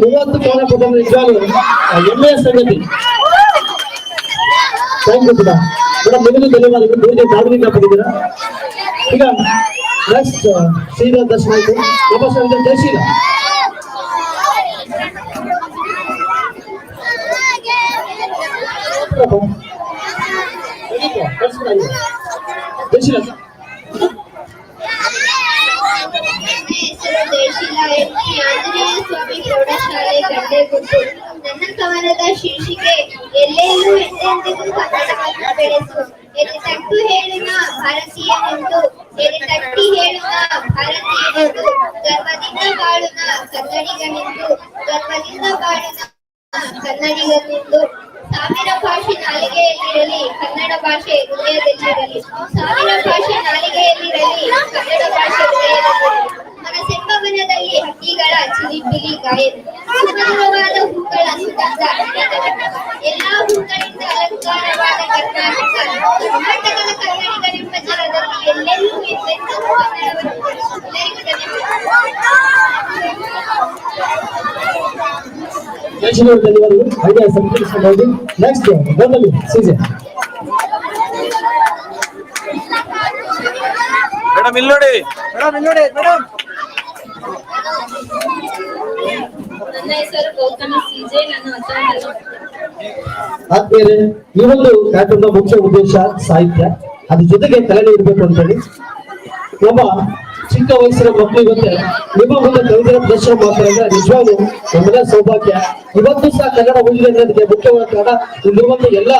30 ಕವನ ಬಂದ ನಿಜವಾಗ್ಲೂ ಹೆಮ್ಮೆಯ ಸಂಗತಿ. ಥ್ಯಾಂಕ್ ಯು ಕೂಡ ಮೇಡಮ್, ನಿಮಗೂ ಧನ್ಯವಾದಗಳು. ಮೂರಿಗೆ ಧಾರ್ಮಿಕ ಬಂದಿದ್ದೀರಾ. ಈಗ ನೆಕ್ಸ್ಟ್ ಶ್ರೀಧರ ದರ್ಶನ ಆಯ್ತು. ನಮಸ್ತೆ ಅಂದ್ರೆ ಜಯಶೀಲ. ಜಯಶೀಲ ಜಯಶೀಲ ಎನ್ನಿ ಆಂಜನೇಯ ಸ್ವಾಮಿ ಪ್ರೌಢಶಾಲೆ ಗಂಡೆಗುಡ್ಡು. ನನ್ನ ಕವನದ ಶೀರ್ಷಿಕೆ ಎಲ್ಲೆಲ್ಲೂ ಎಂದೆಂದಿಗೂ ಕನ್ನಡವನ್ನು ಬೆಳೆಸು. ಎದೆತಟ್ಟು ಹೇಳುವ ಭಾರತೀಯನೆಂದು, ಎದೆತಟ್ಟಿ ಹೇಳುವ ಭಾರತೀಯನೆಂದು, ಗರ್ವದಿಂದ ಬಾಳುವ ಕನ್ನಡಿಗನೆಂದು, ಗರ್ವದಿಂದ ಬಾಳುವ ಕನ್ನಡಿಗನೆಂದು. ಸಾವಿರ ಭಾಷೆ ನಾಲಿಗೆಯಲ್ಲಿರಲಿ, ಕನ್ನಡ ಭಾಷೆ ಹೃದಯದಲ್ಲಿರಲಿ. ಸಾವಿರ ಭಾಷೆ ನಾಲಿಗೆಯಲ್ಲಿರಲಿ, ಕನ್ನಡ ಭಾಷೆ ಹೃದಯದಲ್ಲಿರಲಿ. ಮನಸ್ಸೆಂಬವನದಲ್ಲಿ ಹಕ್ಕಿಗಳ ಚಿಲಿಪಿಲಿ ಗಾಯನ, ಸುಮಧುರವಾದ ಹೂಗಳ ಸುಗಂಧ ಎಲ್ಲಾ ಹೂಗಳಿಂದ ಅಲಂಕಾರವಾದ ಕರ್ನಾಟಕದ ಕನ್ನಡಿಗರೆಂಬ ಜಲದಲ್ಲಿ ಎಲ್ಲೆಲ್ಲೂ ಎಂದೆಂದೂ ಕನ್ನಡವನ್ನು ಬೆಳೆಸು. ಜಯಶೀಲ ಧನ್ಯವಾದಗಳು. ಹಾಗೆ ಸಂಪರ್ಕಿಸಬಹುದು. ನೆಕ್ಸ್ಟ್ ಬಂದಲ್ಲಿ ಸೀಸನ್ ಮೇಡಮ್ ಇಲ್ಲಿ ನೋಡಿ, ಮೇಡಮ್ ನನ್ನ ಹೆಸರು ಗೌತಮ ಸಿಜೆ. ನಾನು ಅಸಾಮಲ್ಲಿ. ಆದ್ಮೇಲೆ ಈ ಒಂದು ಕಾರ್ಯಕ್ರಮದ ಮುಖ್ಯ ಉದ್ದೇಶ ಸಾಹಿತ್ಯ, ಅದ್ರ ಜೊತೆಗೆ ಕಲೆ ಇರ್ಬೇಕು ಅಂತ ಹೇಳಿ ಒಬ್ಬ ಚಿಕ್ಕ ವಯಸ್ಸಿನ ಮಕ್ಕಳು ಇವತ್ತೆ ನಿಮ್ಮ ಮುಂದೆ ಕವಿತೆಯ ಪ್ರದರ್ಶನ ಮಾಡ್ತಾರೆ ಅಂದ್ರೆ ನಿಜವಾಗ್ಲೂ ನಮ್ಮೆಲ್ಲ ಸೌಭಾಗ್ಯ. ಇವತ್ತು ಸಹ ಕನ್ನಡ ಉಳಿದಿದೆ ಅನ್ನೋದಕ್ಕೆ ಮುಖ್ಯವಾದ ಕಾರಣ ಇಲ್ಲಿರುವಂತ ಎಲ್ಲ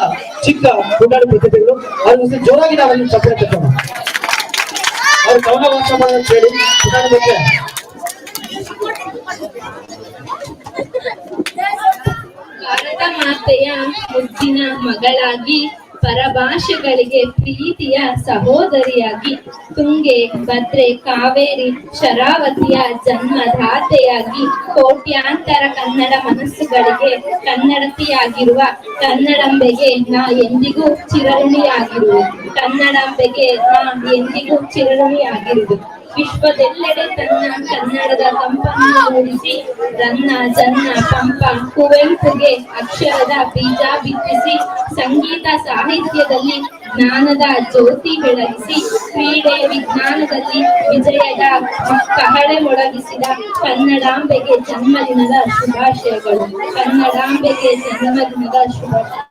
ಚಿಕ್ಕ ಪುಟಾಣಿ ಪ್ರತಿಭೆಗಳು. ಅವ್ರ ಜೋರಾಗಿ ನಾವಲ್ಲಿ ಚಪ್ಪಳೆ ತಗೋಣ. ಅವ್ರು ಕವನ ವಾಚ ಮಾಡೋದು ಹೇಳಿ ಪುಟಾಣಿ ಬಗ್ಗೆ ಭಾರತ ಮಾತೆಯ ಮುದ್ದಿನ ಮಗಳಾಗಿ, ಪರಭಾಷೆಗಳಿಗೆ ಪ್ರೀತಿಯ ಸಹೋದರಿಯಾಗಿ, ತುಂಗೆ ಭದ್ರೆ ಕಾವೇರಿ ಶರಾವತಿಯ ಜನ್ಮದಾತೆಯಾಗಿ, ಕೋಟ್ಯಾಂತರ ಕನ್ನಡ ಮನಸ್ಸುಗಳಿಗೆ ಕನ್ನಡತಿಯಾಗಿರುವ ಕನ್ನಡಂಬೆಗೆ ನಾ ಎಂದಿಗೂ ಚಿರಋಣಿಯಾಗಿರುವೆ. ಕನ್ನಡಂಬೆಗೆ ನಾ ಎಂದಿಗೂ ಚಿರಋಣಿಯಾಗಿರುವೆ. ವಿಶ್ವದೆಲ್ಲೆಡೆ ತನ್ನ ಕನ್ನಡದ ಕಂಪನ್ನು ಮೂಡಿಸಿ, ರನ್ನ ಜನ್ನ ಪಂಪ ಕುವೆಂಪುಗೆ ಅಕ್ಷರದ ಬೀಜ ಬಿತ್ತಿಸಿ, ಸಂಗೀತ ಸಾಹಿತ್ಯದಲ್ಲಿ ಜ್ಞಾನದ ಜ್ಯೋತಿ ಬೆಳಗಿಸಿ, ಕ್ರೀಡೆ ವಿಜ್ಞಾನದಲ್ಲಿ ವಿಜಯದ ಕಹಳೆ ಮೊಳಗಿಸಿದ ಕನ್ನಡಾಂಬೆಗೆ ಜನ್ಮದಿನದ ಶುಭಾಶಯಗಳು. ಕನ್ನಡಾಂಬೆಗೆ ಜನ್ಮದಿನದ ಶುಭಾಶಯ.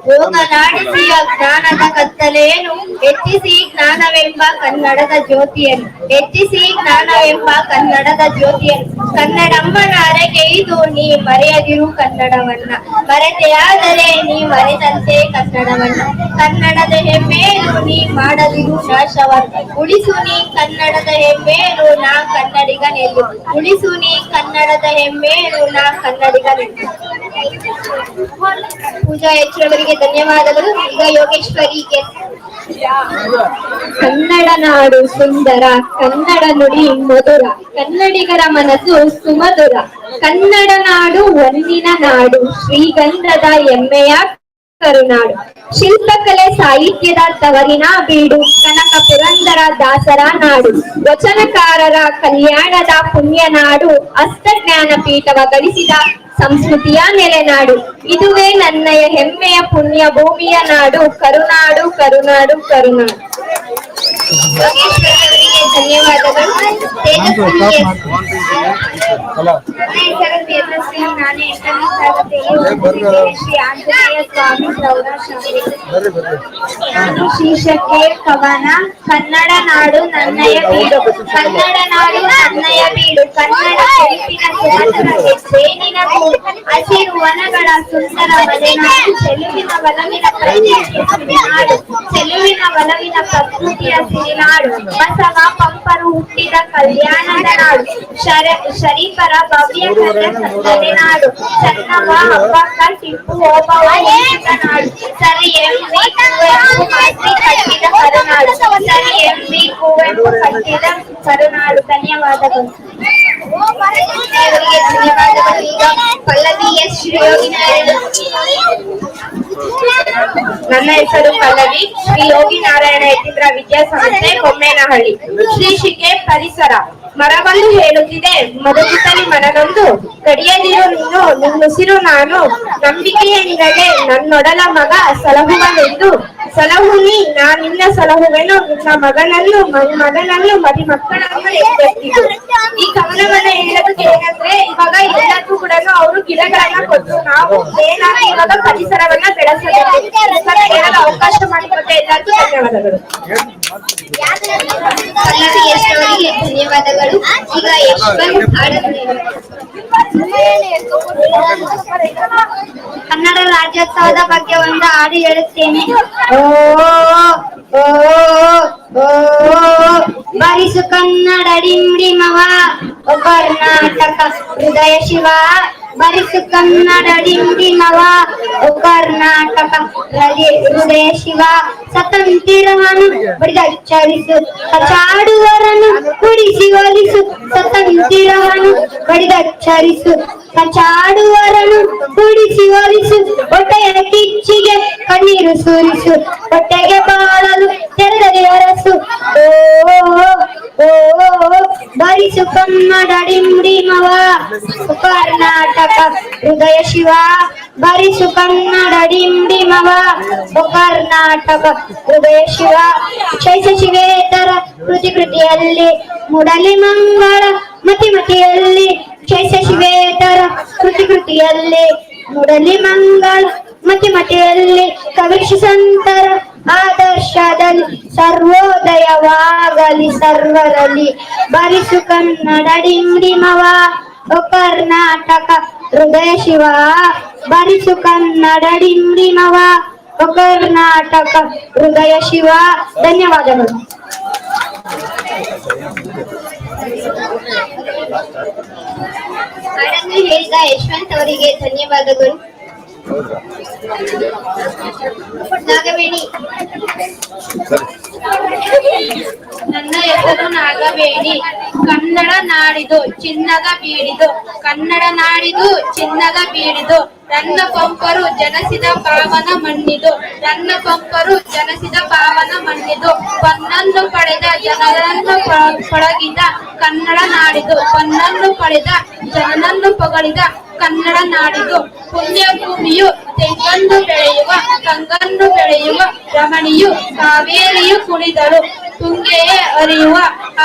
ಹೋಗಲಾಡಿಸಿಯ ಜ್ಞಾನದ ಕತ್ತಲೆಯನ್ನು ಹೆಚ್ಚಿಸಿ ಜ್ಞಾನವೆಂಬ ಕನ್ನಡದ ಜ್ಯೋತಿಯನ್ನು ಹೆಚ್ಚಿಸಿ ಜ್ಞಾನವೆಂಬ ಕನ್ನಡದ ಜ್ಯೋತಿಯನ್ನು ಕನ್ನಡಮ್ಮನ ಅರಗೆಯಿದು ನೀ ಮರೆಯದಿರು ಕನ್ನಡವನ್ನ ಮರೆತೆಯಾದರೆ ನೀ ಮರೆತಂತೆ ಕನ್ನಡವನ್ನ ಕನ್ನಡದ ಹೆಮ್ಮೆಯನ್ನು ನೀ ಮಾಡದಿರು ನಾಶವನ್ನ ಉಳಿಸು ನೀ ಕನ್ನಡದ ಹೆಮ್ಮೆಯನ್ನು ನಾ ಕನ್ನಡಿಗನೆಂದು ಉಳಿಸು ನೀ ಕನ್ನಡದ ಹೆಮ್ಮೆಯನ್ನು ನಾ ಕನ್ನಡಿಗನೆಂದು. ಪೂಜಾ ಹೆಚ್ಚರವರಿಗೆ ಧನ್ಯವಾದಗಳು. ಈಗ ಯೋಗೇಶ್ವರಿಗೆ. ಕನ್ನಡ ನಾಡು ಸುಂದರ, ಕನ್ನಡ ನುಡಿ ಮಧುರ, ಕನ್ನಡಿಗರ ಮನಸ್ಸು ಸುಮಧುರ. ಕನ್ನಡ ನಾಡು ಒಂದಿನ ನಾಡು, ಶ್ರೀಗಂಧದ ಹೆಮ್ಮೆಯ ಕರುನಾಡು. ಶಿಲ್ಪಕಲೆ ಸಾಹಿತ್ಯದ ತವರಿನ ಬೀಡು, ಕನಕ ಪುರಂದರ ದಾಸರ ನಾಡು. ವಚನಕಾರರ ಕಲ್ಯಾಣದ ಪುಣ್ಯ ನಾಡು, ಹಸ್ತಜ್ಞಾನ ಪೀಠವ ಗಳಿಸಿದ ಸಂಸ್ಕೃತಿಯ ನೆಲೆನಾಡು. ಇದುವೇ ನನ್ನಯ ಹೆಮ್ಮೆಯ ಪುಣ್ಯ ಭೂಮಿಯ ನಾಡು, ಕರುನಾಡು ಕರುನಾಡು ಕರುನಾಡು. ಧನ್ಯವಾದಗಳು. ನಾನೇ ಶ್ರೀ ಆಂಜನೇಯ ಸ್ವಾಮಿ ಪ್ರೌಢಶಾಲೆ. ಶೀರ್ಷಕ್ಕೆ ಕವನ. ಕನ್ನಡ ನಾಡು ನನ್ನಯ ಬೀಡು, ಕನ್ನಡ ನಾಡು ನನ್ನಯ ಬೀಡು. ಕನ್ನಡ ಕೆಂಪಿನ ಸುಮಧುರಕ್ಕೆ ಸೇನಿನ ಗೂಡು, ಹಸಿರು ವನಗಳ ಸುಂದರ ಮಲೆನಾಡು. ಚೆಲುವಿನ ಒಲವಿನ ಪ್ರಕೃತಿಯ ಸಿರಿನಾಡು, ಚೆಲುವಿನ ಒಲವಿನ ಪ್ರಕೃತಿಯ ಸಿರಿನಾಡು. ಬಸವ ಪಂಪರು ಹುಟ್ಟಿದ ಕಲ್ಯಾಣದ ನಾಡು, ಶರೀಫರ ಭವ್ಯ ಕಥೆ ನಾಡು. ಚನ್ನವ ಹಬ್ಬಕ್ಕ ಟಿಪ್ಪು ಓಬವ್ವ ಹುಟ್ಟಿದ ನಾಡು. ಸರಿ ಎಂ.ವಿ. ಕುವೆಂಪು ಮಾಸ್ತಿ ಕಟ್ಟಿದ ಕರುನಾಡು, ಸರಿ ಎಂ.ವಿ. ಕುವೆಂಪು ಕಟ್ಟಿದ ಕರುನಾಡು. ಧನ್ಯವಾದಗಳು. ಧನ್ಯವಾದಗಳು. ಈಗ ಪಲ್ಲವಿ ಎಸ್. ಶ್ರೀಯೋಗಿ ನಾರಾಯಣ. ನನ್ನ ಹೆಸರು ಪಲ್ಲವಿ. ಶ್ರೀ ಯೋಗಿ ನಾರಾಯಣ ಯತೀಂದ್ರ ವಿದ್ಯಾಸಂಸ್ಥೆ, ಕೊಮ್ಮೇನಹಳ್ಳಿ. ಶೀರ್ಷಿಕೆ ಪರಿಸರ. ಮರವೊಂದು ಹೇಳುತ್ತಿದೆ ಮಧುಗಿಸಲಿ ಮನನೊಂದು, ಕಡಿಯದಿರು ನೀನು ನಿನ್ನುಸಿರು ನಾನು, ನಂಬಿಕೆಯಿಂದಲೇ ನನ್ನೊಡಲ ಮಗ ಸಲಹುವನೆಂದು. ಸಲಹು ನೀ ನಾ ನಿನ್ನ ಸಲಹುವೆನು, ನಿನ್ನ ಮಗನನ್ನು ಮಗನನ್ನು ಮರಿಮಕ್ಕಳನ್ನು ಎತ್ತಿದ್ದು. ಈ ಕವನವನ್ನ ಹೇಳೋದಕ್ಕೆ ಏನಂದ್ರೆ, ಇವಾಗ ಎಲ್ಲರಿಗೂ ಕೂಡ ಅವರು ಗಿಡಗಳನ್ನ ಕೊಟ್ಟು ನಾವು ಏನಾಗಿ ಇವಾಗ ಪರಿಸರವನ್ನ ಬೆಳೆಸಬೇಕು. ಹೇಳಲು ಅವಕಾಶ ಮಾಡಿಕೊಟ್ಟ ಎಲ್ಲರಿಗೂ ಧನ್ಯವಾದಗಳು. ಪಲ್ಲವಿ ಎಸ್ ಅವರಿಗೆ ಧನ್ಯವಾದಗಳು. ಈಗ ಯಶವಂತ್ ಹಾಡನ್ನು ಕನ್ನಡ ರಾಜ್ಯೋತ್ಸವದ ಬಗ್ಗೆ ಒಂದು ಹಾಡು ಹೇಳುತ್ತೇನೆ. ಓ ಓ ಓ ಬಾರಿಸು ಕನ್ನಡ ಡಿಂಡಿಮವ, ಓ ಕರ್ನಾಟಕ ಹೃದಯ ಶಿವ. ಬಾರಿಸು ಕನ್ನಡ ಡಿಂಡಿಮವ, ಓ ಕರ್ನಾಟಕ ಹೃದಯ ಶಿವ. ಸ್ವತಂತ್ರವನ್ನು ಬಡಿದಚ್ಚರಿಸು, ಕಚಾಡುವರನ್ನು ಕುಡಿಸಿ ಒಲಿಸು. ಸ್ವತಂತ್ರವನ್ನು ಬಡಿದಚ್ಚರಿಸು, ಕಚಾಡುವರನ್ನು ಕುಡಿಸಿ ಒಲಿಸು. ಹೊಟ್ಟೆಯ ಕಿಚ್ಚಿಗೆ ಕಣ್ಣೀರು ಸುರಿಸು, ಹೊಟ್ಟೆಗೆ ಬಾಳಲು ತೆರೆದರೆ ಅರಸು. ಓ ಬಾರಿಸು ಕನ್ನಡ ಡಿಂಡಿಮವ, ಕರ್ನಾಟಕ ಹೃದಯ ಶಿವ. ಬಾರಿಸು ಕನ್ನಡ ಡಿಂಡಿಮವ, ಕರ್ನಾಟಕ ಹೃದಯ ಶಿವ. ಶೈಸ ಶಿವೇತರ ಕೃತಿಯಲ್ಲಿ ಮುಡಲಿ ಮಂಗಳ ಮತಿಮತಿಯಲ್ಲಿ. ಶೈಸ ಶಿವೇತರ ಕೃತಿಯಲ್ಲಿ ಮುಡಲಿ ಮಂಗಳ ಮತಿಮತಿಯಲ್ಲಿ. ಕವಿಷಿ ಸಂತರ ಆದರ್ಶದಲ್ಲಿ ಸರ್ವೋದಯವಾಗಲಿ ಸರ್ವರಲ್ಲಿ. ಬಾರಿಸು ಕನ್ನಡ ಡಿಂಡಿಮವ, ಓ ಕರ್ನಾಟಕ ಹೃದಯ ಶಿವ. ಬಾರಿಸು ಕನ್ನಡ ಡಿಂಡಿಮವ, ಓ ಕರ್ನಾಟಕ ಹೃದಯ ಶಿವ. ಧನ್ಯವಾದಗಳು. ಹಾಡನ್ನು ಹೇಳಿದ ಯಶವಂತ್ ಅವರಿಗೆ ಧನ್ಯವಾದಗಳು. ನಾಗವೇಣಿ. ನನ್ನ ಹೆಸರು ನಾಗವೇಣಿ. ಕನ್ನಡ ನಾಡಿದು ಚಿನ್ನದ ಬೀಡಿದು, ಕನ್ನಡ ನಾಡಿದು ಚಿನ್ನದ ಬೀಡಿದು. ನನ್ನ ಪಂಪರು ಜನಿಸಿದ ಪಾವನ ಮಣ್ಣಿದು, ನನ್ನ ಪಂಪರು ಜನಿಸಿದ ಪಾವನ ಮಣ್ಣಿದು. ಪನ್ನನ್ನು ಪಡೆದ ಜನರನ್ನು ಪೊಳಗಿದ ಕನ್ನಡ ನಾಡಿದು, ಪನ್ನನ್ನು ಪಡೆದ ಜನನನ್ನು ಪೊಗಳಿದ ಕನ್ನಡ ನಾಡಿದು. ಪುಣ್ಯ ಭೂಮಿಯು ತೆಂಗನ್ನು ಬೆಳೆಯುವ, ಕಂಗನ್ನು ಬೆಳೆಯುವ ರಮಣಿಯು ಕಾವೇರಿಯು ಕುಣಿದಳು. ತುಂಗೆಯೇ ಹರಿಯುವ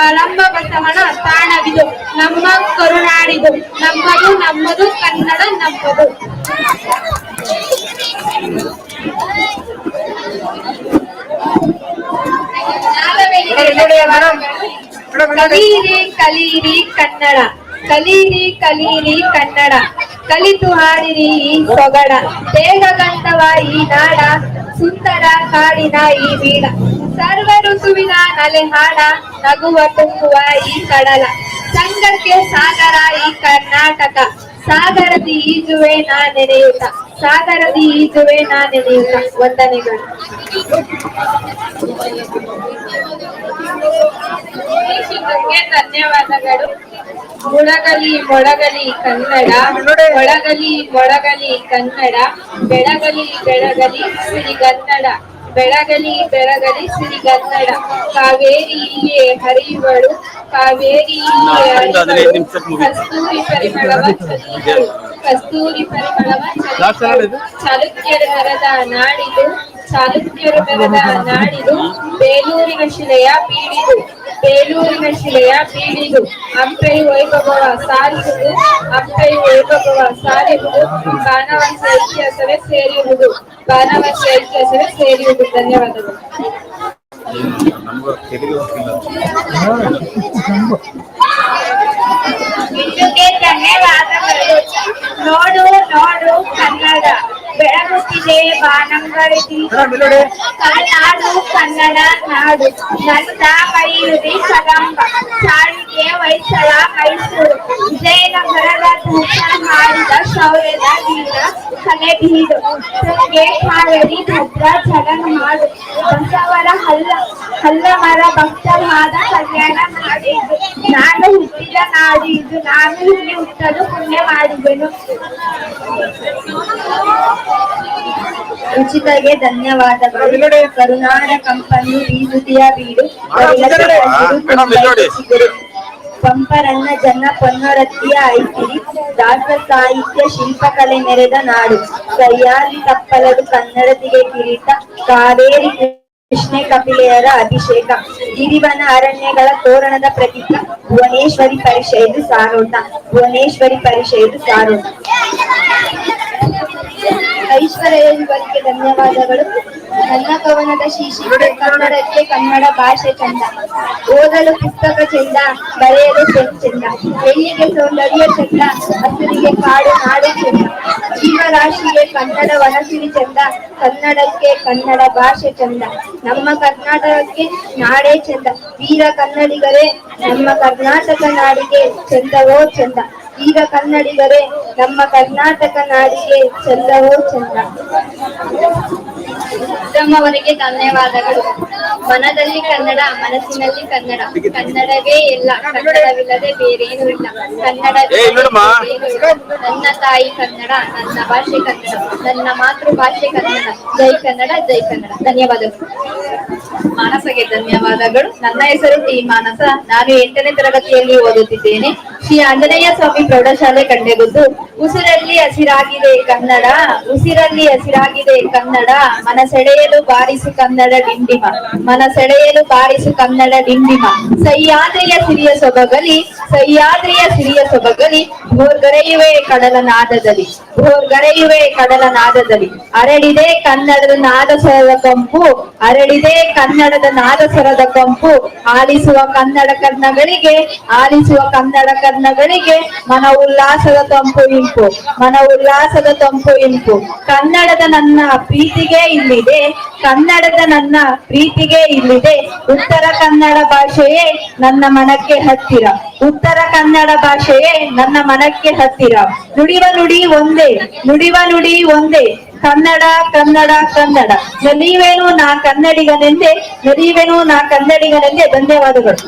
ಆಲಂಬ ಬಸವನ ತಾಣವಿದು, ನಮ್ಮ ಕರುನಾಡಿದು. ನಮ್ಮದು ನಮ್ಮದು ಕನ್ನಡ ನಮ್ಮದು. ಕಲೀರಿ ಕಲೀರಿ ಕನ್ನಡ, ಕಲೀರಿ ಕಲೀರಿ ಕನ್ನಡ, ಕಲಿತು ಹಾಡಿರಿ ಈ ಸೊಗಡ, ದೇಹಗಂಧವ ಈ ನಾಡ, ಸುಂದರ ಕಾಡಿನ ಈ ಬೀಡ, ಸರ್ವ ಋತುವಿನ ನಲೆ ಹಾಡ, ನಗುವ ತುಂಬುವ ಈ ಕಡಲ, ಸಂಘಕ್ಕೆ ಸಾಗರ ಈ ಕರ್ನಾಟಕ, ಸಾಗರದಿ ಈಜುವೆ ನಾ ನೆನೆಯುತ್ತ, ಸಾಗರದಿ ಈಜುವೆ ನಾ ನೆನೆಯುತ್ತ. ವಂದನೆಗಳು. ಧನ್ಯವಾದಗಳು. ಮೊಳಗಲಿ ಮೊಳಗಲಿ ಕನ್ನಡ, ಮೊಳಗಲಿ ಮೊಳಗಲಿ ಕನ್ನಡ, ಬೆಳಗಲಿ ಬೆಳಗಲಿ ಸಿರಿಗನ್ನಡ, ಬೆಳಗಲಿ ಬೆಳಗಲಿ ಸಿರಿಗನ್ನಡ, ಕಾವೇರಿ ಇಲ್ಲಿಯೇ ಹರಿಯುವಳು, ಕಾವೇರಿ ಇಲ್ಲಿಯೇ ಹರಿಯುವಳು, ಕಸ್ತೂರಿ ಪರಿಮಳವ ಚಲಿಯುವಳು, ಕಸ್ತೂರಿ ಪರಿಮಳವ ಚಲಿಯುವಳು, ಚಾಲುಕ್ಯರ ನೆರೆದ ನಾಡಿದು, ಚಾಲುಕ್ಯರು ನೆರೆದ ನಾಡಿದು, ಬೇಲೂರಿನ ಶಿಲೆಯ ಬೀಡಿದು, ಬೇಲೂರಿನ ಶಿಲೆಯ ಬೀಡಿದು, ಹಂಪೆಯು ವೈಭವ ಸಾರಿಸುವುದು, ಹಂಪೆಯು ವೈಭವ ಸಾರಿರುವುದು, ಬಾಣವಂಶ ಇತಿಹಾಸವೇ ಸೇರಿರುವುದು, ಬಾಣವಂಶ ಇತಿಹಾಸವೇ ಸೇರಿರುವುದು. ಧನ್ಯವಾದಗಳು. ಬಿಂದುಗೆ ಧನ್ಯವಾದಗಳು. ನೋಡು ನೋಡು ಕನ್ನಡ, ಬೆಳಗುತ್ತಿದೆ ಬಾನಂಗಳದಿ, ಕನ್ನಡ ಕನ್ನಡ ನಾಡು, ನನ್ನ ಮೈಯುರಿ ಕದಂಬ, ಚಾಳಿಗೆ ಹೊಯ್ಸಳ ಮೈಸೂರು, ವಿಜಯನಗರದ ಧೂಪ ಮಾಡಿದ ಶೌರ್ಯದ ವೀರ ಕಲೆ ಬೀಡು, ತುಂಗೆ ಕಾವೇರಿ ಭದ್ರ ಜಗನ್ಮಾಡು, ಬಸವರ ಹಲ್ಲಮರ ಭಕ್ತವಾದ ಕಲ್ಯಾಣ ನಾಡಿದ್ದು, ನಾನು ಹುಟ್ಟಿದ ನಾಡು ಇದು, ನಾನು ಇಲ್ಲಿ ಹುಟ್ಟಲು ಪುಣ್ಯ ಮಾಡಿದೆನು. ಉಚಿತಗೆ ಧನ್ಯವಾದಗಳು. ಕರುನಾಡ ಕಂಪನಿ ಬೀಸುತಿಯ ಬೀಡು, ಪಂಪರನ್ನ ಜನ ಪೊನ್ನರತ್ತಿಯ ಐತಿರಿ, ದಾಸ ಸಾಹಿತ್ಯ ಶಿಲ್ಪಕಲೆ ನೆರೆದ ನಾಡು, ಕೈಯಾಲಿ ತಪ್ಪಲದು ಕನ್ನಡತಿಗೆ ಕಿರೀಟ, ಕಾವೇರಿ ಕೃಷ್ಣೆ ಕಪಿಲೆಯರ ಅಭಿಷೇಕ, ಗಿರಿವನ ಅರಣ್ಯಗಳ ತೋರಣದ ಪ್ರತೀಕ, ಭುವನೇಶ್ವರಿ ಪರಿಷೆಯದು ಸಾರೋಟ, ಭುವನೇಶ್ವರಿ ಪರಿಷೆಯದು ಸಾರೋಟ. ಐಶ್ವರ್ಯ ಇವರಿಗೆ ಧನ್ಯವಾದಗಳು. ನನ್ನ ಕವನದ ಶೀರ್ಷಿಕೆ ಕನ್ನಡಕ್ಕೆ ಕನ್ನಡ ಭಾಷೆ ಚಂದ, ಓದಲು ಪುಸ್ತಕ ಚೆಂದ, ಬರೆಯಲು ಚೆಂದ, ಹೆಣ್ಣಿಗೆ ಸೌಂದರ್ಯ ಚೆಂದ, ಹಸಿರಿಗೆ ಕಾಡು ನಾಡು ಚೆಂದ, ಜೀವರಾಶಿಗೆ ಕನ್ನಡ ವನಸಿರಿ ಚೆಂದ, ಕನ್ನಡಕ್ಕೆ ಕನ್ನಡ ಭಾಷೆ ಚಂದ, ನಮ್ಮ ಕರ್ನಾಟಕಕ್ಕೆ ನಾಡೇ ಚೆಂದ, ವೀರ ಕನ್ನಡಿಗರೇ ನಮ್ಮ ಕರ್ನಾಟಕ ನಾಡಿಗೆ ಚೆಂದವೋ ಚೆಂದ, ವೀರ ಕನ್ನಡಿಗರೇ ನಮ್ಮ ಕರ್ನಾಟಕ ನಾಡಿಗೆ ಚೆಂದವೋ ಚೆಂದ. ಉತ್ತಮವರಿಗೆ ಧನ್ಯವಾದಗಳು. ಮನದಲ್ಲಿ ಕನ್ನಡ, ಮನಸ್ಸಿನಲ್ಲಿ ಕನ್ನಡ, ಕನ್ನಡವೇ ಎಲ್ಲ, ಕನ್ನಡವಿಲ್ಲದೆ ಬೇರೇನೂ ಇಲ್ಲ, ಕನ್ನಡವೇ ನನ್ನ ತಾಯಿ ಕನ್ನಡ, ನನ್ನ ಭಾಷೆ ಕನ್ನಡ, ನನ್ನ ಮಾತೃಭಾಷೆ ಕನ್ನಡ, ಜೈ ಕನ್ನಡ ಜೈ ಕನ್ನಡ. ಧನ್ಯವಾದಗಳು. ಮಾನಸಗೆ ಧನ್ಯವಾದಗಳು. ನನ್ನ ಹೆಸರು ಟಿ ಮಾನಸ. ನಾನು 8ನೇ ತರಗತಿಯಲ್ಲಿ ಓದುತ್ತಿದ್ದೇನೆ. ಶ್ರೀ ಆಂಜನೇಯ ಸ್ವಾಮಿ ಪ್ರೌಢಶಾಲೆ ಕಂಡೆಗುದ್ದು. ಉಸಿರಲ್ಲಿ ಹಸಿರಾಗಿದೆ ಕನ್ನಡ, ಉಸಿರಲ್ಲಿ ಹಸಿರಾಗಿದೆ ಕನ್ನಡ, ಮನಸೆಳೆಯಲು ಬಾರಿಸು ಕನ್ನಡ ಡಿಂಡಿಮ, ಮನಸೆಳೆಯಲು ಬಾರಿಸು ಕನ್ನಡ ಡಿಂಡಿಮ, ಸಹ್ಯಾದ್ರಿಯ ಸಿರಿಯ ಸೊಬಗಲಿ, ಸಹ್ಯಾದ್ರಿಯ ಸಿರಿಯ ಸೊಬಗಲಿ, ಭೋರ್ಗರೆಯುವೆ ಕಡಲ ನಾದದಲ್ಲಿ, ಭೋರ್ಗರೆಯುವೆ ಕಡಲ ನಾದದಲ್ಲಿ, ಅರಳಿದೆ ಕನ್ನಡದ ನಾದ ಸ್ವರದ ಕಂಪು, ಅರಳಿದೆ ಕನ್ನಡದ ನಾದ ಸ್ವರದ ಕಂಪು, ಆಲಿಸುವ ಕನ್ನಡ ಕರ್ಣಗಳಿಗೆ, ಆಲಿಸುವ ಕನ್ನಡ ಕರ್ಣಗಳಿಗೆ, ಮನ ಉಲ್ಲಾಸದ ತಂಪು ಇಂಪು, ಮನ ಉಲ್ಲಾಸದ ತಂಪು ಇಂಪು, ಕನ್ನಡದ ನನ್ನ ಪ್ರೀತಿಗೆ ಇಲ್ಲಿದೆ, ಕನ್ನಡದ ನನ್ನ ಪ್ರೀತಿಗೆ ಇಲ್ಲಿದೆ, ಉತ್ತರ ಕನ್ನಡ ಭಾಷೆಯೇ ನನ್ನ ಮನಕ್ಕೆ ಹತ್ತಿರ, ಉತ್ತರ ಕನ್ನಡ ಭಾಷೆಯೇ ನನ್ನ ಮನಕ್ಕೆ ಹತ್ತಿರ, ನುಡಿವ ನುಡಿ ಒಂದೇ, ನುಡಿವ ನುಡಿ ಒಂದೇ, ಕನ್ನಡ ಕನ್ನಡ ಕನ್ನಡ, ನಲಿಯುವೆನು ನಾ ಕನ್ನಡಿಗನೆಂದೇ, ನಲಿಯುವೆನು ನಾ ಕನ್ನಡಿಗನೆಂದೇ. ಧನ್ಯವಾದಗಳು.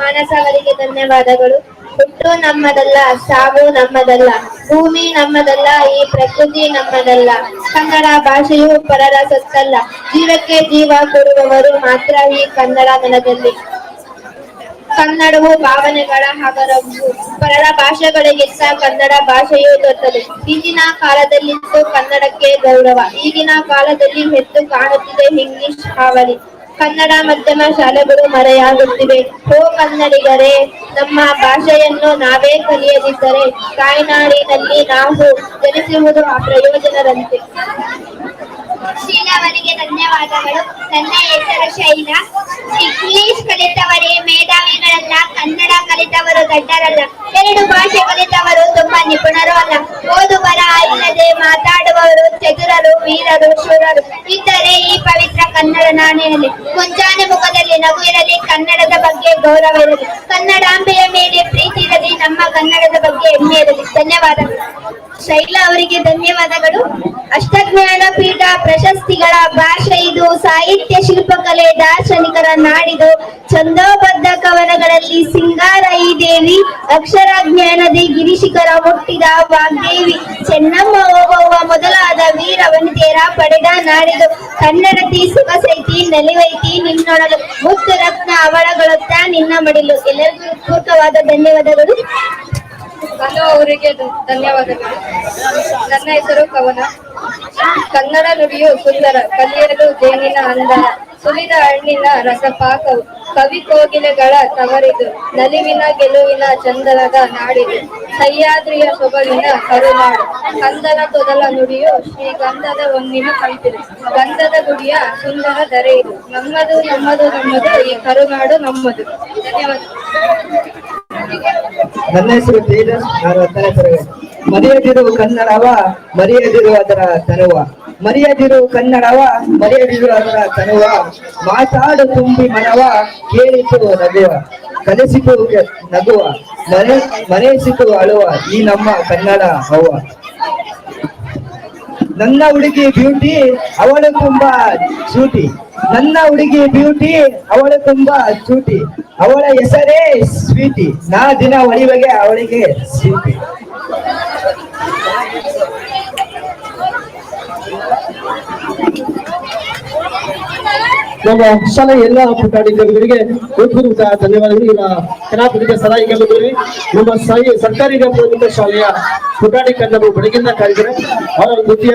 ಮಾನಸ ಅವರಿಗೆ ಧನ್ಯವಾದಗಳು. ಹುಟ್ಟು ನಮ್ಮದಲ್ಲ, ಸಾವು ನಮ್ಮದಲ್ಲ, ಭೂಮಿ ನಮ್ಮದಲ್ಲ, ಈ ಪ್ರಕೃತಿ ನಮ್ಮದಲ್ಲ, ಕನ್ನಡ ಭಾಷೆಯು ಪರರ ಸೊತ್ತಲ್ಲ, ಜೀವಕ್ಕೆ ಜೀವ ಕೊಡುವವರು ಮಾತ್ರ ಈ ಕನ್ನಡ ನೆಲದಲ್ಲಿ. ಕನ್ನಡವು ಭಾವನೆಗಳ ಹಗರವು, ಪರರ ಭಾಷೆಗಳಿಗಿಂತ ಕನ್ನಡ ಭಾಷೆಯು ದೊಡ್ಡದು. ಹಿಂದಿನ ಕಾಲದಲ್ಲಿತ್ತು ಕನ್ನಡಕ್ಕೆ ಗೌರವ, ಈಗಿನ ಕಾಲದಲ್ಲಿ ಎದ್ದು ಕಾಣುತ್ತಿದೆ ಇಂಗ್ಲಿಷ್ ಹಾವಳಿ. ಕನ್ನಡ ಮಾಧ್ಯಮ ಶಾಲೆಗಳು ಮರೆಯಾಗುತ್ತಿವೆ. ಓ ಕನ್ನಡಿಗರೇ, ನಮ್ಮ ಭಾಷೆಯನ್ನು ನಾವೇ ಕಲಿಯದಿದ್ದರೆ ತಾಯ್ನಾಡಿನಲ್ಲಿ ನಾವು ಜನಿಸುವುದು ಅಪ್ರಯೋಜನದಂತೆ. ಶೀಲಾ ಅವರಿಗೆ ಧನ್ಯವಾದಗಳು. ನನ್ನ ಹೆಸರು ಶೈಲಾ. ಇಂಗ್ಲಿಷ್ ಕಲಿತವರೇ ಮೇಧಾವಿಗಳಲ್ಲ, ಕನ್ನಡ ಕಲಿತವರು ದಡ್ಡರಲ್ಲ. ಎರಡು ಭಾಷೆ ಕಲಿತವರು ತುಂಬಾ ನಿಪುಣರು ಅಲ್ಲ. ಓದು ಬರಹ ಇಲ್ಲದೆ ಮಾತಾಡುವವರು ಚತುರರು, ವೀರರು, ಶೂರರು ಇದ್ದರೆ ಈ ಪವಿತ್ರ ಕನ್ನಡ ನಾಡಿನಲ್ಲಿ. ಮುಂಜಾನೆ ಮುಖದಲ್ಲಿ ನಗು ಇರಲಿ, ಕನ್ನಡದ ಬಗ್ಗೆ ಗೌರವ ಇರಲಿ, ಕನ್ನಡಾಂಬೆಯ ಮೇಲೆ ಪ್ರೀತಿ ಇರಲಿ, ನಮ್ಮ ಕನ್ನಡದ ಬಗ್ಗೆ ಹೆಮ್ಮೆ ಇರಲಿ. ಧನ್ಯವಾದಗಳು. ಶೈಲಾ ಅವರಿಗೆ ಧನ್ಯವಾದಗಳು. ಅಷ್ಟಜ್ಞಾನ ಪೀಠ ಪ್ರಶಸ್ತಿಗಳ ಭಾಷೆ ಇದು, ಸಾಹಿತ್ಯ ಶಿಲ್ಪಕಲೆ ದಾರ್ಶನಿಕರ ನಾಡಿದು. ಛಂದೋಬದ್ಧ ಕವನಗಳಲ್ಲಿ ಸಿಂಗಾರ ಈ ದೇವಿ, ಅಕ್ಷರ ಜ್ಞಾನದಿ ಗಿರಿಶಿಖರ ಮುಟ್ಟಿದ ವಾಗ್ದೇವಿ. ಚೆನ್ನಮ್ಮ ಓಬವ್ವ ಮೊದಲಾದ ವೀರ ವನಿತೆಯರ ಪಡೆದ ನಾಡಿದು. ಕನ್ನಡತಿ ಸೊಗಸೈತಿ ನಲಿವೈತಿ ನಿನ್ನೊಡಲು, ಮುತ್ತು ರತ್ನ ಅವಳಗಳತ್ತ ನಿನ್ನ ಮಡಿಲು. ಎಲ್ಲರಿಗೂ ಪೂರ್ವಕವಾದ ಧನ್ಯವಾದಗಳು. ಕನ್ನಡ ಅವರಿಗೆ ಧನ್ಯವಾದಗಳು. ನನ್ನ ಹೆಸರು ಕವನ. ಕನ್ನಡ ನುಡಿಯು ಸುಂದರ, ಕಲಿಯಲು ಜೇನಿನ ಅಂದರ, ಸುಲಿದ ಹಣ್ಣಿನ ರಸಪಾಕವು, ಕವಿ ಕೋಗಿಲೆಗಳ ತವರಿದು, ನಲಿವಿನ ಗೆಲುವಿನ ಚಂದನದ ನಾಡಿದು, ಸಹ್ಯಾದ್ರಿಯ ಸೊಬಗಿನ ಕರುನಾಡು. ಕಂದನ ತೊದಲ ನುಡಿಯು ಶ್ರೀಗಂಧದ ಹೊನ್ನಿನ ಕಲ್ಪಿದೆ, ಗಂಧದ ಗುಡಿಯ ಸುಂದರ ದರೆ ಇದು. ನಮ್ಮದು ನಮ್ಮದು ನಮ್ಮದು ಈ ಕರುನಾಡು ನಮ್ಮದು. ಧನ್ಯವಾದ. ನನ್ನ ಹೆಸರು ತೇಜಸ್. ನಾನು 10ನೇ ತರಗತಿ. ಮರೆಯದಿರು ಕನ್ನಡವ, ಮರೆಯದಿರು ಅದರ ತನುವ, ಮರೆಯದಿರು ಕನ್ನಡವ, ಮರೆಯದಿರು ಅದರ ತನುವ. ಮಾತಾಡು ತುಂಬಿ ಮನವ, ಕೇಳಿತು ನಗುವ, ಕಲಿಸಿತು ನಗುವ, ಮರೆಯಿಸಿತು ಅಳುವ, ಈ ನಮ್ಮ ಕನ್ನಡ ಅವ್ವ. ನನ್ನ ಹುಡುಗಿ ಬ್ಯೂಟಿ, ಅವಳು ತುಂಬಾ ಚೂಟಿ. ನನ್ನ ಹುಡುಗಿ ಬ್ಯೂಟಿ, ಅವಳು ತುಂಬಾ ಚೂಟಿ. ಅವಳ ಹೆಸರೇ ಸ್ವೀಟಿ, ನಾ ದಿನ ಒಳಿವೆಗೆ ಅವಳಿಗೆ ಸ್ವೀಟಿ. ನಮ್ಮ ಶಾಲೆಯ ಎಲ್ಲ ಪುಟಾಣಿಗಳಿಗೆ ಧನ್ಯವಾದಗಳು. ಈಗ ಕಲಾಪತಿಗೆ ಸಲಹೆ ಬಂದಿರಿ. ನಮ್ಮ ಸರ್ಕಾರಿ ಪ್ರಾಥಮಿಕ ಶಾಲೆಯ ಪುಟಾಣಿ ಕನ್ನಡ ಬೆಳಗಿನ ಕಾರ್ಯಕ್ರಮ ಅವರ ನೃತ್ಯ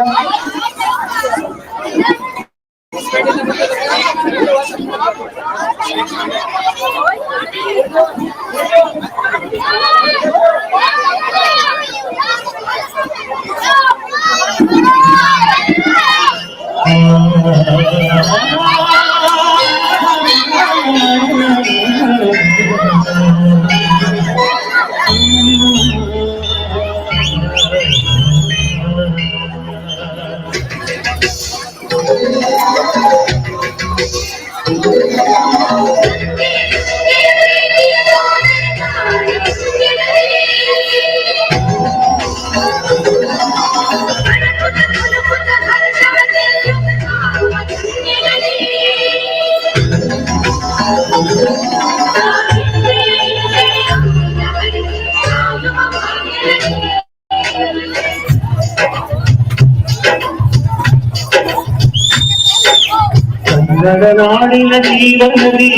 ಕನ್ನಡ ನಾಡಿನ ಜೀವನದಿ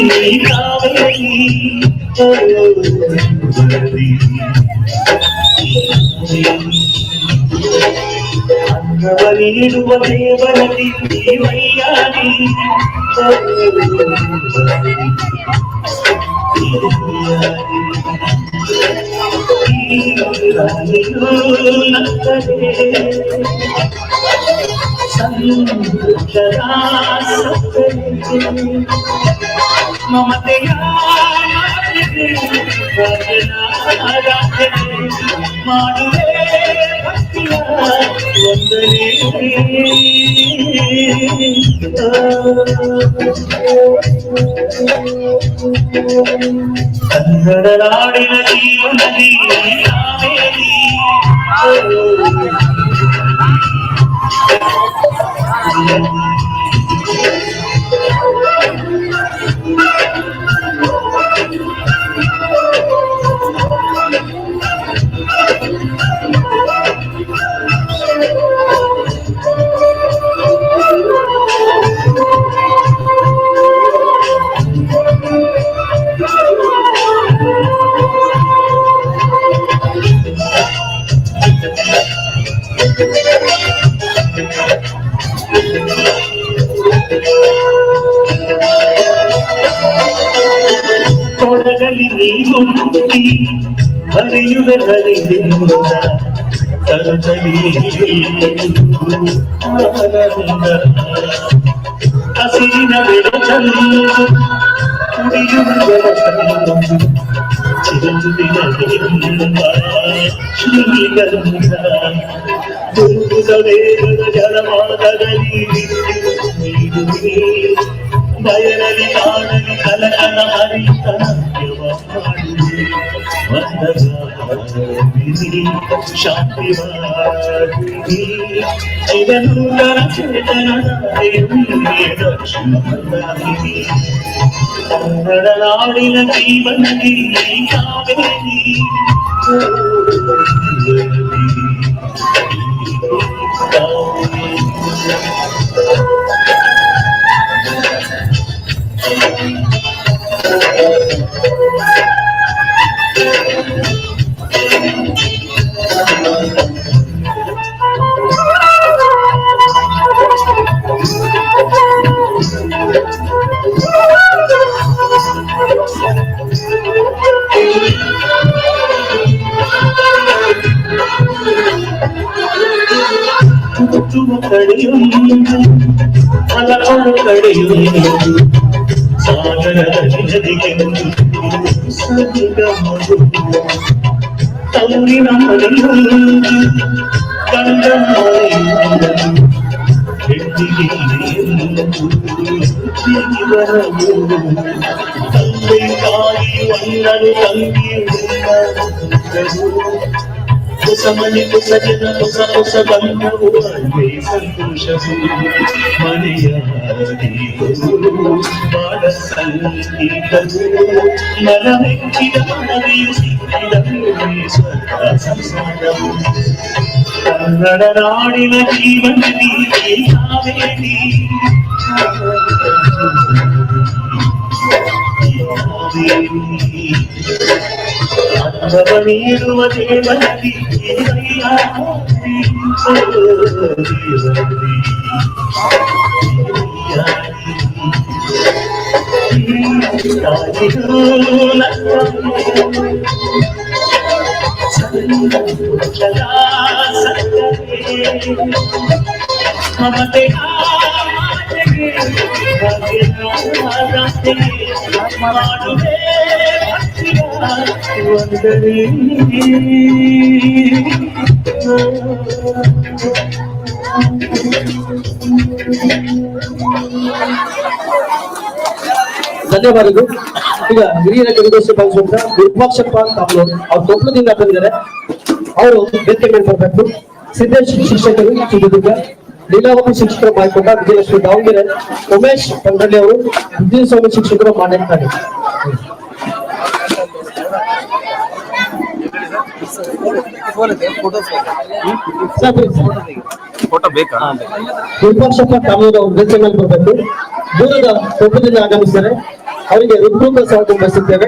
ಕಾವೇರಿ ಅನ್ನವ ನೀಡುವ ದೇವನದಿ ವೈಯಾರಿ ಮಮತೆಯ ಮಾಡುವೆ ಭಕ್ತಿಯ ವಂದನೆ. ಕನ್ನಡ ನಾಡಿನ ಜೀವನದಿ ಕಾವೇರಿ ಮೋಡದಲ್ಲಿ ನೀರುಂಟಿ ಹರಿಯುವ ಹರಿದಿಂದ ಕರುತಲಿ ಆನಂದ ಹಸಿರಿನ ಬೆಳಕಲ್ಲಿ ಕುಡಿಯುವ ಜಲಕಲ್ಲೊಂದು ಚಿರಂದಿನ ಶ್ರೀಗಂಧ ದುರ್ಗುದ ವೇಗದ ಜಲವಾದದಲ್ಲಿ ಬಯಲಲ್ಲಿ ಕಾಣಲಿ ಕಲಕಲ ಹರಿತ ಶಾಂತಿ ಇದನ್ನು ಕನ್ನಡ ನಾಡಿನ ಜೀವನದಿ ಕಾವೇರಿ ಕಡೆಯುವುದು ಹಲವಾರು ಕಡೆಯುವುದು ಸಾಗರದ ನದಿಗೆ ತೌರಿನ ಮನೆಯುವುದು ಗಂಡ ಮನೆಯುವುದು ಹೆಣ್ಣಿಗೆ ತಂದೆ ತಾಯಿ ಒಂದನು ತಂಗಿ ಹೊಸ ಮನೆ ಹೊಸ ಜನ ಹೊಸ ಹೊಸ ಬಂಧವು ಅಲ್ಲೇ ಸಂತೋಷವು ಮನೆಯ ದೀಪವು ಬಾಳ ಸಂಗೀತವು ಮನಮೆಚ್ಚಿದ ಮನವಿಯು ಸಿಕ್ಕಿದ ಸ್ವರ್ಗ ಸಂಸಾರವು ಕನ್ನಡ ನಾಡಿನ ಜೀವನದಿ ಕಾವೇರಿ ಅನ್ನವ ನೀಡುವ ದೇವನದಿ ಮಮತೆ ಮಾಡುವೆ ವಂದನೆ ಧನ್ಯವಾದಗಳು. ಈಗ ಹಿರಿಯರ ಕವಿಗೋಷ್ಠಿ ಭಾಗವಹಿಸುವಂತ ವಿರೂಪಾಕ್ಷಪ್ಪ ಕಾಮನೂರು ಅವ್ರು ಕೊಪ್ಪಳದಿಂದ ಬಂದಿದ್ದಾರೆ. ಅವರು ವೇದಿಕೆ ಮೇಲೆ ಬರಬೇಕು. ಸಿದ್ದೇಶ್ ಶಿಕ್ಷಕರು ಚಿತ್ರದುರ್ಗ, ಲೀಲಾವತಿ ಶಿಕ್ಷಕರು ಮಾಯಕೊಂಡ ವಿಜಯಲಕ್ಷ್ಮಿ ದಾವಣಗೆರೆ, ಉಮೇಶ್ ಪಂಡ್ರಳ್ಳಿ ಅವರು ವಿದ್ಯಾಸ್ವಾಮಿ ಶಿಕ್ಷಕರು ಮಾನ್ಯಕಾರಿ. ಫೋಟೋ ಬೇಕಾ? ವಿರೂಪಾಕ್ಷಪ್ಪ ಕಾಮನೂರು ಅವರು ವೇದಿಕೆ ಮೇಲೆ ಬರಬೇಕು. ದೂರದ ಕೊಪ್ಪಳದಿಂದ ಆಗಮಿಸಿದ್ದಾರೆ. ಅವರಿಗೆ ಹೃತ್ಪೂರ್ವಕ ಸ್ವಾಗತ ಬಯಸುತ್ತೇವೆ.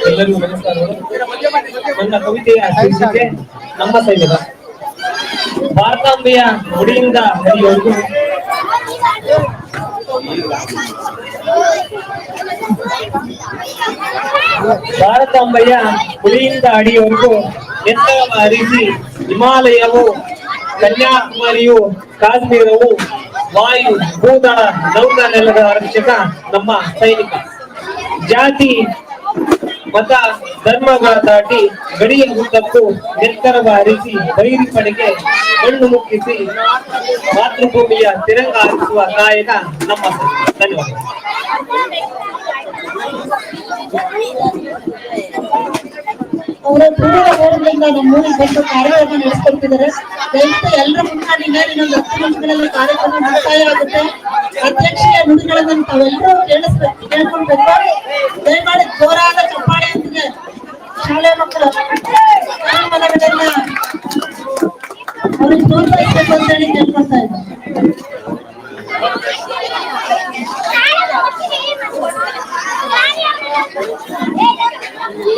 ಎಲ್ಲರಿಗೂ ನಮಸ್ಕಾರಗಳು. ನನ್ನ ಕವಿತೆಯ ಶೀರ್ಷಿಕೆ ನಮ್ಮ ಸೈನ್ಯದ. ಭಾರತಾಂಬೆಯ ಮುಡಿಯಿಂದ ಹರಿಯುವವರೆಗೂ ಭಾರತಾಂಬೆಯ ಮುಡಿಯಿಂದ ಅಡಿಯವರೆಗೂ ಎತ್ತರವ ಹರಿಸಿ ಹಿಮಾಲಯವು, ಕನ್ಯಾಕುಮಾರಿಯು, ಕಾಶ್ಮೀರವು, ವಾಯು, ಭೂತಳ, ನೌಕಾ ನೆಲದ ರಕ್ಷಕ ನಮ್ಮ ಸೈನಿಕ. ಜಾತಿ ಮತ ಧರ್ಮಗಳ ದಾಟಿ ಗಡಿಯ ಉದ್ದಕ್ಕೂ ಎತ್ತರವ ಹರಿಸಿ ಬೈರಿ ಪಡೆಗೆ ಮಣ್ಣು ಮುಕ್ಕಿಸಿ ಮಾತೃಭೂಮಿಯ ತಿರಂಗ ಹಾರಿಸುವ ಕಾಯಕ ನಮ್ಮ ಸೈನಿಕ. ಧನ್ಯವಾದ. ಅವರ ದೃಢ ಹೋರಾಟದಿಂದ ನಮ್ಮ ಊರಿಗೆ ಬಂದು ಕಾರ್ಯಕ್ರಮ ನಡೆಸ್ಕೊಡ್ತಿದ್ದಾರೆ. ದಯವಿಟ್ಟು ಎಲ್ಲರ ಮುಖಾಂಡಿಂದ ಇನ್ನೊಂದು 10 ನಿಮಿಷಗಳಲ್ಲಿ ಕಾರ್ಯಕ್ರಮ ಮುಕ್ತಾಯ ಆಗುತ್ತೆ. ಅಧ್ಯಕ್ಷೀಯ ನುಡಿಗಳನ್ನು ತಾವೆಲ್ಲರೂ ಕೇಳ್ಕೊಳ್ಬೇಕು. ದಯಮಾಡಿ ಜೋರಾದ ಚಪ್ಪಾಳೆಯೊಂದಿಗೆ ಶಾಲೆ ಮಕ್ಕಳು ಮನವಿಗಳನ್ನ ಅವ್ರಿಗೆ ಪ್ರೋತ್ಸಾಹಿಸಬೇಕು ಅಂತ ಹೇಳಿ ಕೇಳ್ಕೊಳ್ತಾ ಇದ್ದಾರೆ.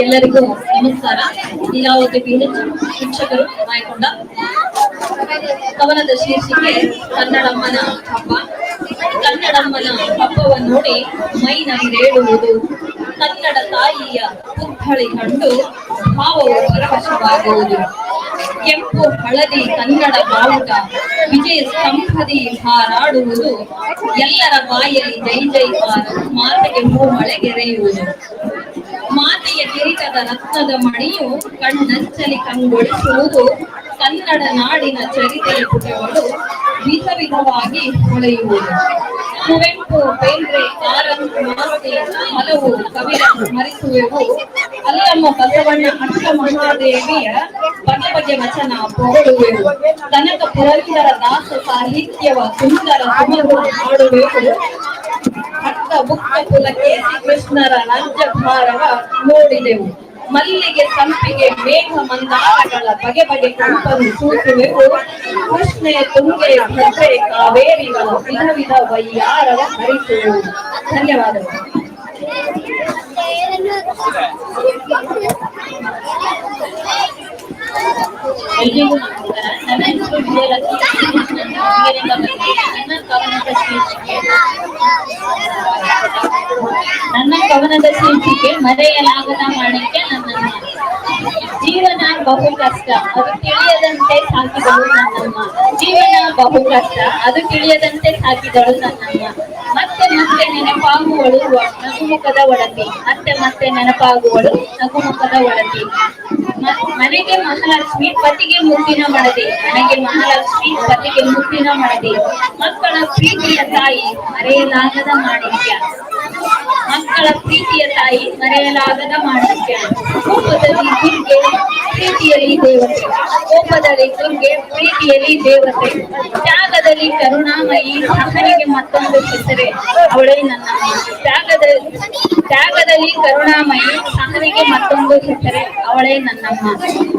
ಎಲ್ಲರಿಗೂ ನಮಸ್ಕಾರ. ಲೀಲಾವತಿ PH ಶಿಕ್ಷಕರು ನಾಯಕೊಂಡ. ಕವನದ ಶೀರ್ಷಿಕೆ ಕನ್ನಡಮ್ಮನ ಹಬ್ಬ. ಕನ್ನಡಮ್ಮನ ಹಬ್ಬವನ್ನು ನೋಡಿ ಮೈ ನವಿರೇಳುವುದು, ಕನ್ನಡ ತಾಯಿಯ ಪುತ್ಥಳಿ ಕಂಡು ಭಾವವು ಪರವಶವಾಗುವುದು. ಕೆಂಪು ಹಳದಿ ಕನ್ನಡ ಬಾವುಟ ವಿಜಯ ಸ್ತಂಭದಿ ಹಾರಾಡುವುದು, ಎಲ್ಲರ ಬಾಯಲ್ಲಿ ಜೈ ಜೈಕಾರ, ಮಾತೆಗೆ ಮಳೆಗೆರೆಯುವುದು. ಮಾತೆಯ ಕಿರೀಟದ ರತ್ನದ ಮಣಿಯು ಕಣ್ಣಂಚಲಿ ಕಂಗೊಳಿಸುವುದು, ಕನ್ನಡ ನಾಡಿನ ಚರಿತೆಯ ಪುಟಗಳು ವಿಧ ವಿಧವಾಗಿ ಹೊಳೆಯುವುದು. ಕುವೆಂಪು, ಬೇಂದ್ರೆ, ಕಾರಂತ್, ಮಾಸ್ತಿ ಹಲವು ಕವಿರ ಸ್ಮರಿಸುವೆವು. ಅಲ್ಲಮ್ಮ ಬಸವಣ್ಣ, ಅಕ್ಕ ಮಹಾದೇವಿಯ ಬಗೆ ಬಗೆ ವಚನ ಪೊಗಳುವೆವು. ಕನಕ ಪುರಂದರ ದಾಸ ಸಾಹಿತ್ಯವ ಸುಂದರ ಸುಮಧುರ ಹಾಡುವೆವು. ಅಕ್ಕ ಬುಕ್ಕ ಪುಲಕೇಸಿ ಕೃಷ್ಣರ ರಾಜ್ಯಭಾರವ ನೋಡಿದೆವು. ಮಲ್ಲಿಗೆ, ಸಂಪಿಗೆ, ಮೇಘ ಮಂದಾರಗಳ ಬಗೆ ಬಗೆ ಕಂಪನ್ನು ಸೂಸುವೆವು. ಕೃಷ್ಣೆ, ತುಂಗೆ, ಭದ್ರೆ, ಕಾವೇರಿಗಳ ವಿಧ ವಿಧ ವೈಯಾರವ ಹರಿಸುವೆವು. ಧನ್ಯವಾದಗಳು. ಎಲ್ರಿಗೂ ನಮಸ್ಕಾರ. ನನ್ನ ಹೆಸರು ವಿಜಯಲಕ್ಷ್ಮಿ. ನನ್ನ ಕವನದ ಶೀರ್ಷಿಕೆ ಮರೆಯಲಾಗದ ಮಾಣಿಕ್ಯ ನನ್ನಮ್ಮ. ಜೀವನ ಬಹು ಕಷ್ಟ, ಅದು ತಿಳಿಯದಂತೆ ಸಾಕಿದಳು ನನ್ನಮ್ಮ. ಜೀವನ ಬಹು ಕಷ್ಟ, ಅದು ತಿಳಿಯದಂತೆ ಸಾಕಿದಳು ನನ್ನಮ್ಮ. ಮತ್ತೆ ಮತ್ತೆ ನೆನಪಾಗುವಳು ನಗುಮುಖದ ಒಡತಿ. ಮತ್ತೆ ಮತ್ತೆ ನೆನಪಾಗುವಳು ನಗುಮುಖದ ಒಡತಿ. ಮನೆಗೆ ಮಹಾಲಕ್ಷ್ಮಿ, ಪತಿಗೆ ಮುದ್ದಿನ ಮಡದಿ. ಮನೆಗೆ ಮಹಾಲಕ್ಷ್ಮಿ, ಪತಿಗೆ ಮುದ್ದಿನ ಮಡದಿ. ಮಕ್ಕಳ ಪ್ರೀತಿಯ ತಾಯಿ, ಮರೆಯಲಾಗದ ಮಾಣಿಕ್ಯ. ಮಕ್ಕಳ ಪ್ರೀತಿಯ ತಾಯಿ, ಮರೆಯಲಾಗದ ಮಾಣಿಕ್ಯ. ಕೋಪದಲ್ಲಿ ದುರ್ಗೆ, ಪ್ರೀತಿಯಲ್ಲಿ ದೇವತೆ. ಕೋಪದಲ್ಲಿ ದುರ್ಗೆ, ಪ್ರೀತಿಯಲ್ಲಿ ದೇವತೆ. ತ್ಯಾಗದಲ್ಲಿ ಕರುಣಾಮಯಿ, ಸಹನೆಗೆ ಮತ್ತೊಂದು ಹೆಸರೇ ಅವಳೇ ನನ್ನಮ್ಮ. ತ್ಯಾಗದಲ್ಲಿ ಕರುಣಾಮಯಿ, ಸಹನೆಗೆ ಮತ್ತೊಂದು ಹೆಸರೇ ಅವಳೇ ನನ್ನಮ್ಮ.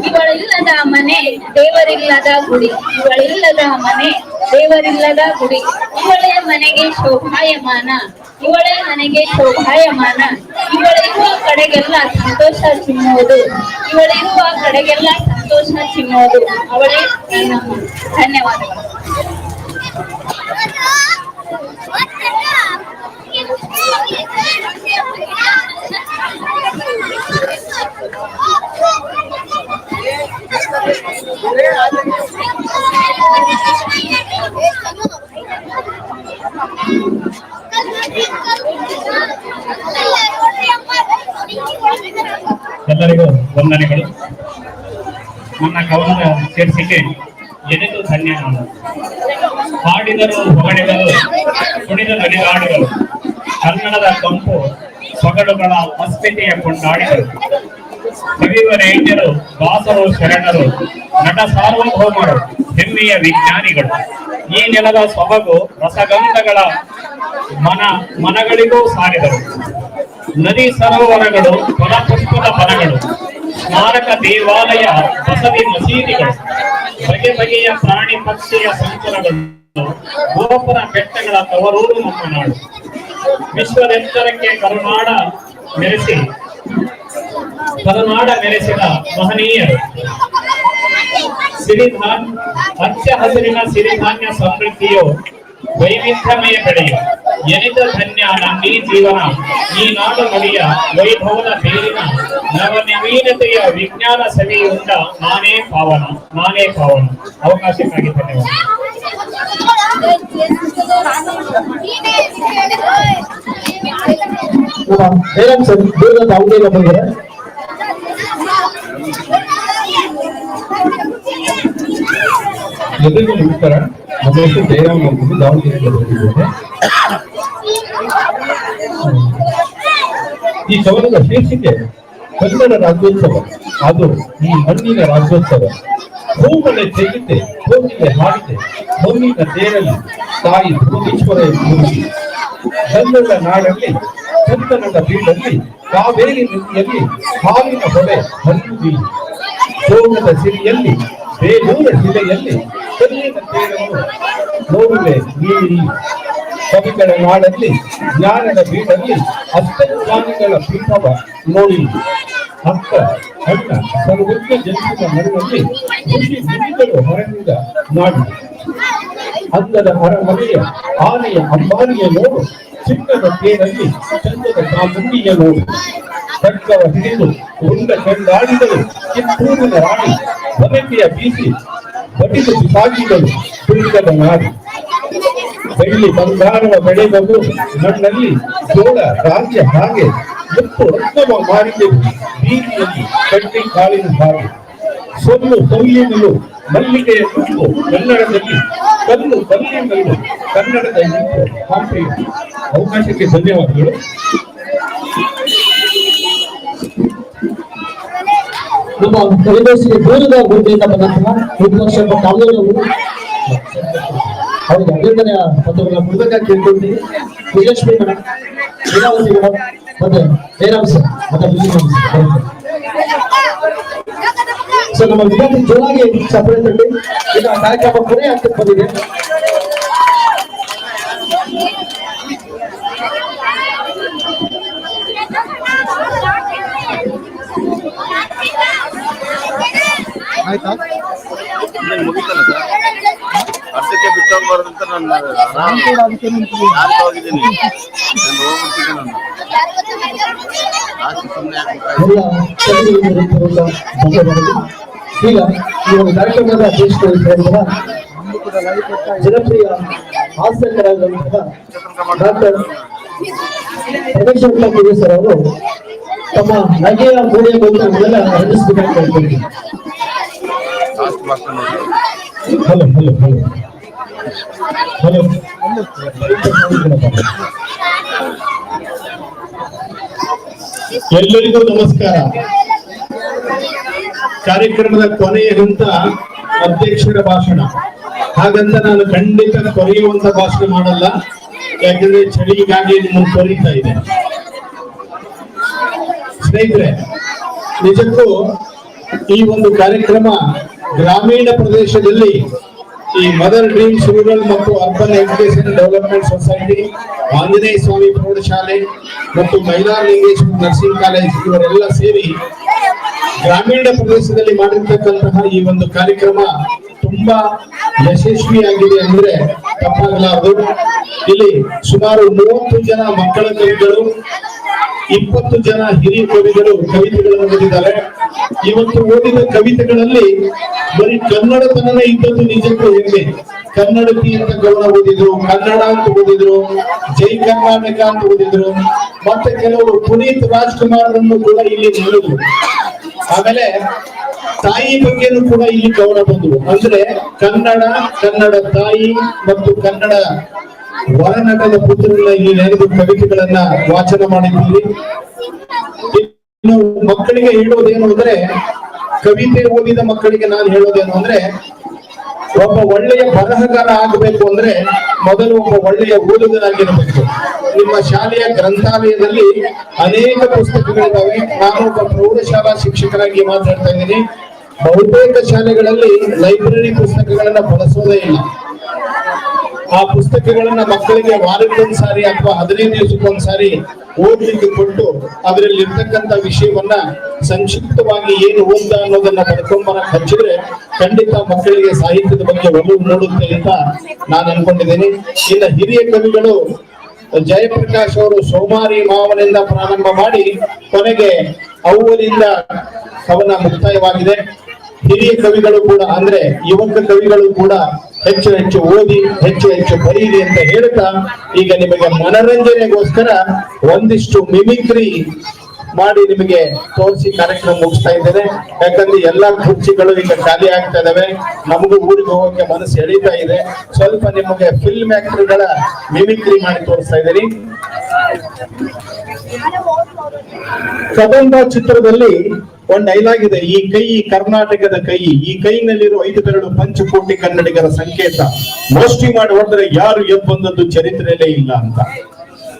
ಇವಳಿಲ್ಲದ ಮನೆ ದೇವರಿಲ್ಲದ ಗುಡಿ. ಇವಳಿಲ್ಲದ ಮನೆ ದೇವರಿಲ್ಲದ ಗುಡಿ. ಇವಳೇ ಮನೆಗೆ ಶೋಭಾಯಮಾನ. ಇವಳೇ ನನಗೆ ಶೋಭಾಯಮಾನ. ಇವಳಿರುವ ಕಡೆಗೆಲ್ಲ ಸಂತೋಷ ಚಿಮ್ಮುವುದು. ಇವಳಿರುವ ಕಡೆಗೆಲ್ಲ ಸಂತೋಷ ಚಿಮ್ಮುವುದು. ಅವಳೇ ನನ್ನಮ್ಮ. ಧನ್ಯವಾದಗಳು. ಎಲ್ಲರಿಗೂ ವಂದನೆಗಳು. ನನ್ನ ಕವನದ ಶೀರ್ಷಿಕೆ ಎನೆದು ಧನ್ಯ ನಾನು. ಹಾಡಿದರು ಹೊಗಳಿದರು, ಕುಣಿದು ನಲಿದಾಡಿದರು, ಕನ್ನಡದ ಕಂಪು ಸೊಗಡುಗಳ ಅಸ್ಮಿತೆಯ ಕೊಂಡಾಡಿದರು. ಕವಿವರೇಣ್ಯರು, ದಾಸರು, ಶರಣರು, ನಟ ಸಾರ್ವಭೌಮರು, ಹೆಮ್ಮೆಯ ವಿಜ್ಞಾನಿಗಳು. ಈ ನೆಲದ ಸೊಬಗು ರಸಗಂಧಗಳ ಮನಗಳಿಗೂ ಸಾರಿದರು. ನದಿ ಸರೋವರಗಳು, ಫಲಪುಷ್ಪದ ವನಗಳು, ಸ್ಮಾರಕ ದೇವಾಲಯ, ಬಸದಿ ಮಸೀದಿಗಳು, ಬಗೆ ಬಗೆಯ ಪ್ರಾಣಿ ಪಕ್ಷಿಯ ಸಂಕುಲಗಳು, ಗೋಪುರ ಬೆಟ್ಟಗಳ ತವರೂರು ನಮ್ಮ ನಾಡು. ವಿಶ್ವದೆತ್ತರಕ್ಕೆ ಕರುನಾಡ ಮೆರೆಸಿದ ಮಹನೀಯರು. ಹಚ್ಚ ಹಸಿರಿನ ಸಿರಿಧಾನ್ಯ ಸಮೃದ್ಧಿಯು ವೈವಿಧ್ಯಮಯ ಬೆಳೆಯು. ಎನಿತ ಧನ್ಯ ನನ್ನೀ ಜೀವನ, ಈ ನಾಡು ನುಡಿಯ ವೈಭವದ ಬೇರಿನ ನವನವೀನತೆಯ ವಿಜ್ಞಾನ ಸವಿಯುಂಡ ನಾನೇ ಪಾವನ. ಅವಕಾಶಕ್ಕಾಗಿ ಧನ್ಯವಾದ. ಜಯರಾಮ್ ಸರ್ ದೂರದ ದಾವಣಗೆರೆ ಬಂದಿದ್ದಾರೆ. ಎಲ್ರಿಗೂ ನಮಸ್ಕಾರ. ನಮ್ಮ ಹೆಸರು ಜಯರಾಮ್ ಅಂತ ದಾವಣಗೆರೆಯಿಂದ ಬಂದಿದ್ದೇನೆ. ಈ ಕವನದ ಶೀರ್ಷಿಕೆ ಕನ್ನಡ ರಾಜ್ಯೋತ್ಸವ, ಅದು ಈ ಮಣ್ಣಿನ ರಾಜ್ಯೋತ್ಸವ. ಹೂಮಳೆ ಚೆಲ್ಲಿತೆ, ಕೋಗಿಲೆ ಹಾಡಿದೆ, ಮಣ್ಣಿನ ತೇರಲ್ಲಿ ತಾಯಿ ಭುವನೇಶ್ವರ ಮೂರ್ತಿ. ಕನ್ನಡ ನಾಡಲ್ಲಿ, ಚಂದನದ ಬೀಡಲ್ಲಿ, ಕಾವೇರಿ ನದಿಯಲ್ಲಿ ಹಾಲಿನ ಹೊಳೆ ಹರಿಯುವುದಿಲ್ಲ. ಸೋಮದ ಸಿರಿಯಲ್ಲಿ, ಬೇಲೂರ ಶಿಲೆಯಲ್ಲಿ ಕಲ್ಲಿನ ತೇರನ್ನು ನೋಡುವೆ ನೀರಿ. ಕವಿಗಳ ನಾಡಲ್ಲಿ ಜ್ಞಾನದ ಬೀಡಲ್ಲಿ ಅಷ್ಟಜ್ಞಾನಿಗಳ ಪೀಠವ ನೋಡಿ ಅಕ್ಕ ಅಣ್ಣ ಸರ್ವಜ್ಞ ಜನಿಸಿದ ಮನೆಯಲ್ಲಿ ಖುಷಿ ಬಿಡಿಗಳು ಹೊರಗಿದ ನಾಡು ಅಂದದ ಅರಮನೆಯ ಆನೆಯ ಅಂಬಾರಿಯ ನೋಡು ಚಿನ್ನದ ತೇರಲ್ಲಿ ಚಂದದ ಚಾಮುಂಡಿಯ ನೋಡು ಖಡ್ಗವ ಹಿಡಿದು ಉಂಡ ಚೆಂಡಾಡಿದರು ಕಿತ್ತೂರಿನ ರಾಣಿ ಬನಕೆಯ ಬೀಸಿ ಬಡಿದು ಬಿಸಾಕಿಗಳು ತುಳಿದ ನಾಡು ಬೆಳ್ಳಿ ಬಂಗಾರವ ಬೆಳೆದವು ಮಣ್ಣಲ್ಲಿ ಜೋಳ ರಾಜ್ಯ ಹಾಗೆ ಮುತ್ತು ರತ್ನವ ಮಾರಿದೆವು ಬೀದಿಯಲ್ಲಿ ಕಟ್ಟಿ ಕಾಳಿನ ಹಾಗೆ ಸೊಲ್ಲು ಸೌಲಿನಲ್ಲೂ ಮಲ್ಲಿಗೆಯ ತುಪ್ಪು ಕನ್ನಡದಲ್ಲಿ ಕಲ್ಲು ಕಲ್ಲಿನಲ್ಲೂ ಕನ್ನಡದ ನಿಂತು ಹಂಪಿ. ಅವಕಾಶಕ್ಕೆ ಧನ್ಯವಾದಗಳು. ನಮ್ಮ ಕವಿಗೋಷ್ಠಿಗೆ ದೂರದ ಗುರುತಿಂದ ಬಂದಂತಹ ವಿದ್ವಾಂಸ ಕಾಮೂರವರು ಅವರಿಗೆ ಅಭಿನಂದನೆಯ ಪತ್ರವನ್ನು ಕೊಡಬೇಕಾಗಿ ಕೇಳ್ಕೊಳ್ತೀವಿ. ವಿಜಯಲಕ್ಷ್ಮಿ ಮೇಡಮ್, ಲೀಲಾವತಿ ಮೇಡಮ್, ಮತ್ತೆ ಜಯರಾಮ್ ಸರ್, ಮತ್ತೆ ಸೊ ನಮ್ಮ ವಿದ್ಯಾರ್ಥಿ ಜೋರಾಗಿ ಚಪ್ಪಳೆ ತಟ್ಟಿ ಈಗ ಕಾರ್ಯಕ್ರಮ ಕೊನೆ ಹಂತಕ್ಕೆ ಬಂದಿದೆ. ಆಯ್ತಾ? ಮುಗಿತಲ್ಲ ಸರ್, ಅರ್ಧಕ್ಕೆ ಬಿಟ್ಟು ಹೋಗ್ಬಾರ್ದಂತ ನಾನು ಹೋಗಿದ್ದೀನಿ. ನಾನು ಹೋಗ್ಬಿಡ್ತೀನಿ. ನಾನು ಲಾಸ್ಟ್ ಸುಮ್ಮನೆ ಈಗ ಈ ಒಂದು ಕಾರ್ಯಕ್ರಮದ ಅಧ್ಯಕ್ಷರಾಗಿರುವ ಜನಪ್ರಿಯ ಹಾಸ್ಯಕರಾದಂತಹ ಡಾಕ್ಟರ್ ರಮೇಶ್ ಸರ್ ಅವರು ತಮ್ಮ ನಗೆಯ ಮೂಳೆಯ ಬಗ್ಗೆ ನಮ್ಮೆಲ್ಲ ಹಂಚಿಸಬೇಕಾಗಿ ಕೇಳ್ತೀವಿ. ಹಲೋ ಹಲೋ ಹಲೋ ಹಲೋ ಎಲ್ಲರಿಗೂ ನಮಸ್ಕಾರ. ಕಾರ್ಯಕ್ರಮದ ಕೊನೆಯ ಹಂತ ಅಧ್ಯಕ್ಷರ ಭಾಷಣ. ಹಾಗಂತ ನಾನು ಖಂಡಿತ ಕೊರೆಯುವಂತ ಭಾಷಣ ಮಾಡಲ್ಲ, ಯಾಕಂದ್ರೆ ಚಳಿಗಾಗಿ ನಿಮ್ಮನ್ನು ಕೊರೀತಾ ಇದೆ. ಸ್ನೇಹಿತರೆ, ನಿಜಕ್ಕೂ ಈ ಒಂದು ಕಾರ್ಯಕ್ರಮ ಗ್ರಾಮೀಣ ಪ್ರದೇಶದಲ್ಲಿ ಈ ಮದರ್ ಡ್ರೀಮ್ಸ್ ರೂರಲ್ ಮತ್ತು urban education development society, Anjaneya Swamy ಪ್ರೌಢಶಾಲೆ ಮತ್ತು ಮೈಲಾರಲಿಂಗೇಶ್ವರ ನರ್ಸಿಂಗ್ ಕಾಲೇಜ್ ಇವರೆಲ್ಲ ಸೇರಿ ಗ್ರಾಮೀಣ ಪ್ರದೇಶದಲ್ಲಿ ಮಾಡಿರ್ತಕ್ಕಂತಹ ಈ ಒಂದು ಕಾರ್ಯಕ್ರಮ ತುಂಬಾ ಯಶಸ್ವಿಯಾಗಿದೆ ಅಂದ್ರೆ ತಪ್ಪಾಗಲಾರದು. ಇಲ್ಲಿ ಸುಮಾರು 30 ಜನ ಮಕ್ಕಳ ಕವಿಗಳು, 20 ಜನ ಹಿರಿಯ ಕವಿಗಳು ಕವಿತೆಗಳನ್ನು ಓದಿದ್ದಾರೆ. ಇವತ್ತು ಓದಿದ ಕವಿತೆಗಳಲ್ಲಿ ಬರೀ ಕನ್ನಡತನನೇ ಇದ್ದದ್ದು ನಿಜಕ್ಕೂ ಹೆಮ್ಮೆ. ಕನ್ನಡತಿ ಅಂತ ಗೌರವ ಓದಿದ್ರು, ಕನ್ನಡ ಅಂತ ಓದಿದ್ರು, ಜೈ ಕರ್ನಾಟಕ ಅಂತ ಓದಿದ್ರು, ಮತ್ತೆ ಕೆಲವರು ಪುನೀತ್ ರಾಜ್ಕುಮಾರ್ರನ್ನು ಕೂಡ ಇಲ್ಲಿ ನೋಡಿದ್ರು. ಆಮೇಲೆ ತಾಯಿ ಬಗ್ಗೆನೂ ಕೂಡ ಇಲ್ಲಿ ಗೌರವ ಬಂದ್ರು. ಅಂದ್ರೆ ಕನ್ನಡ, ಕನ್ನಡ ತಾಯಿ ಮತ್ತು ಕನ್ನಡ ಹೊರನಟದ ಪುತ್ರರನ್ನ ಇಲ್ಲಿ ನೆನೆದು ಕವಿತೆಗಳನ್ನ ವಾಚನ ಮಾಡಿದ್ದೀರಿ. ಇನ್ನು ಮಕ್ಕಳಿಗೆ ಹೇಳೋದೇನು ಅಂದ್ರೆ, ಕವಿತೆ ಓದಿದ ಮಕ್ಕಳಿಗೆ ನಾನು ಹೇಳೋದೇನು ಅಂದ್ರೆ, ಒಬ್ಬ ಒಳ್ಳೆಯ ಬರಹಗಾರ ಆಗಬೇಕು ಅಂದ್ರೆ ಮೊದಲು ಒಬ್ಬ ಒಳ್ಳೆಯ ಓದುಗನಾಗಿರಬೇಕು. ನಿಮ್ಮ ಶಾಲೆಯ ಗ್ರಂಥಾಲಯದಲ್ಲಿ ಅನೇಕ ಪುಸ್ತಕಗಳಿದ್ದಾವೆ. ನಾನು ಒಬ್ಬ ಪ್ರೌಢಶಾಲಾ ಶಿಕ್ಷಕರಾಗಿ ಮಾತಾಡ್ತಾ ಇದ್ದೀನಿ. ಬಹುತೇಕ ಶಾಲೆಗಳಲ್ಲಿ ಲೈಬ್ರರಿ ಪುಸ್ತಕಗಳನ್ನ ಬಳಸೋದೇ ಇಲ್ಲ. ಆ ಪುಸ್ತಕಗಳನ್ನ ಮಕ್ಕಳಿಗೆ ವಾರಕ್ಕೊಂದ್ಸಾರಿ ಅಥವಾ 15 ದಿವಸಕ್ಕೊಂದ್ಸಾರಿ ಓದ್ಲಿಕ್ಕೆ ಕೊಟ್ಟು ಅದರಲ್ಲಿ ಇರ್ತಕ್ಕಂಥ ವಿಷಯವನ್ನ ಸಂಕ್ಷಿಪ್ತವಾಗಿ ಏನು ಓದ್ದ ಅನ್ನೋದನ್ನ ಪಡ್ಕೊಂಬರಕ್ ಹಚ್ಚಿದ್ರೆ ಖಂಡಿತ ಮಕ್ಕಳಿಗೆ ಸಾಹಿತ್ಯದ ಬಗ್ಗೆ ಒಲವು ಮೂಡುತ್ತೆ ಅಂತ ನಾನು ಅನ್ಕೊಂಡಿದ್ದೀನಿ. ಇನ್ನು ಹಿರಿಯ ಕವಿಗಳು ಜಯಪ್ರಕಾಶ್ ಅವರು ಸೋಮಾರಿ ಮಾವನಿಂದ ಪ್ರಾರಂಭ ಮಾಡಿ ಕೊನೆಗೆ ಅವ್ವನಿಂದ ಕವನ ಮುಕ್ತಾಯವಾಗಿದೆ. ಹಿರಿಯ ಕವಿಗಳು ಕೂಡ ಅಂದ್ರೆ ಯುವಕ ಕವಿಗಳು ಕೂಡ ಹೆಚ್ಚು ಹೆಚ್ಚು ಓದಿ, ಹೆಚ್ಚು ಹೆಚ್ಚು ಬರೀರಿ ಅಂತ ಹೇಳ್ತಾ ಈಗ ನಿಮಗೆ ಮನರಂಜನೆಗೋಸ್ಕರ ಒಂದಿಷ್ಟು ಮಿಮಿಕ್ರಿ ಮಾಡಿ ನಿಮಗೆ ತೋರಿಸಿ ಕಾರ್ಯಕ್ರಮ ಮುಗಿಸ್ತಾ ಇದ್ದೇನೆ. ಯಾಕಂದ್ರೆ ಎಲ್ಲಾ ಕುರ್ಚಿಗಳು ಈಗ ಖಾಲಿ ಆಗ್ತಾ ಇದಾವೆ. ನಮಗೂ ಊರಿಗೆ ಹೋಗೋಕೆ ಮನಸ್ಸು ಎಳೀತಾ ಇದೆ. ಸ್ವಲ್ಪ ನಿಮಗೆ ಫಿಲ್ಮ್ ಆಕ್ಟರ್ಗಳ ಮಿಮಿಕ್ರಿ ಮಾಡಿ ತೋರಿಸ್ತಾ ಇದ್ದೀನಿ. ಕದಂಬ ಚಿತ್ರದಲ್ಲಿ ಒಂದು ಡೈಲಾಗ್ ಇದೆ, ಈ ಕೈ ಕರ್ನಾಟಕದ ಕೈ, ಈ ಕೈನಲ್ಲಿರೋ 5 ಬೆರಳು ಪಂಚಕೋಟಿ ಕನ್ನಡಿಗರ ಸಂಕೇತ, ಮೋಷ್ಟಿ ಮಾಡಿ ಹೊಡೆದ್ರೆ ಯಾರು ಎಬ್ಬಂದದ್ದು ಚರಿತ್ರೆಯಲ್ಲೇ ಇಲ್ಲ ಅಂತ.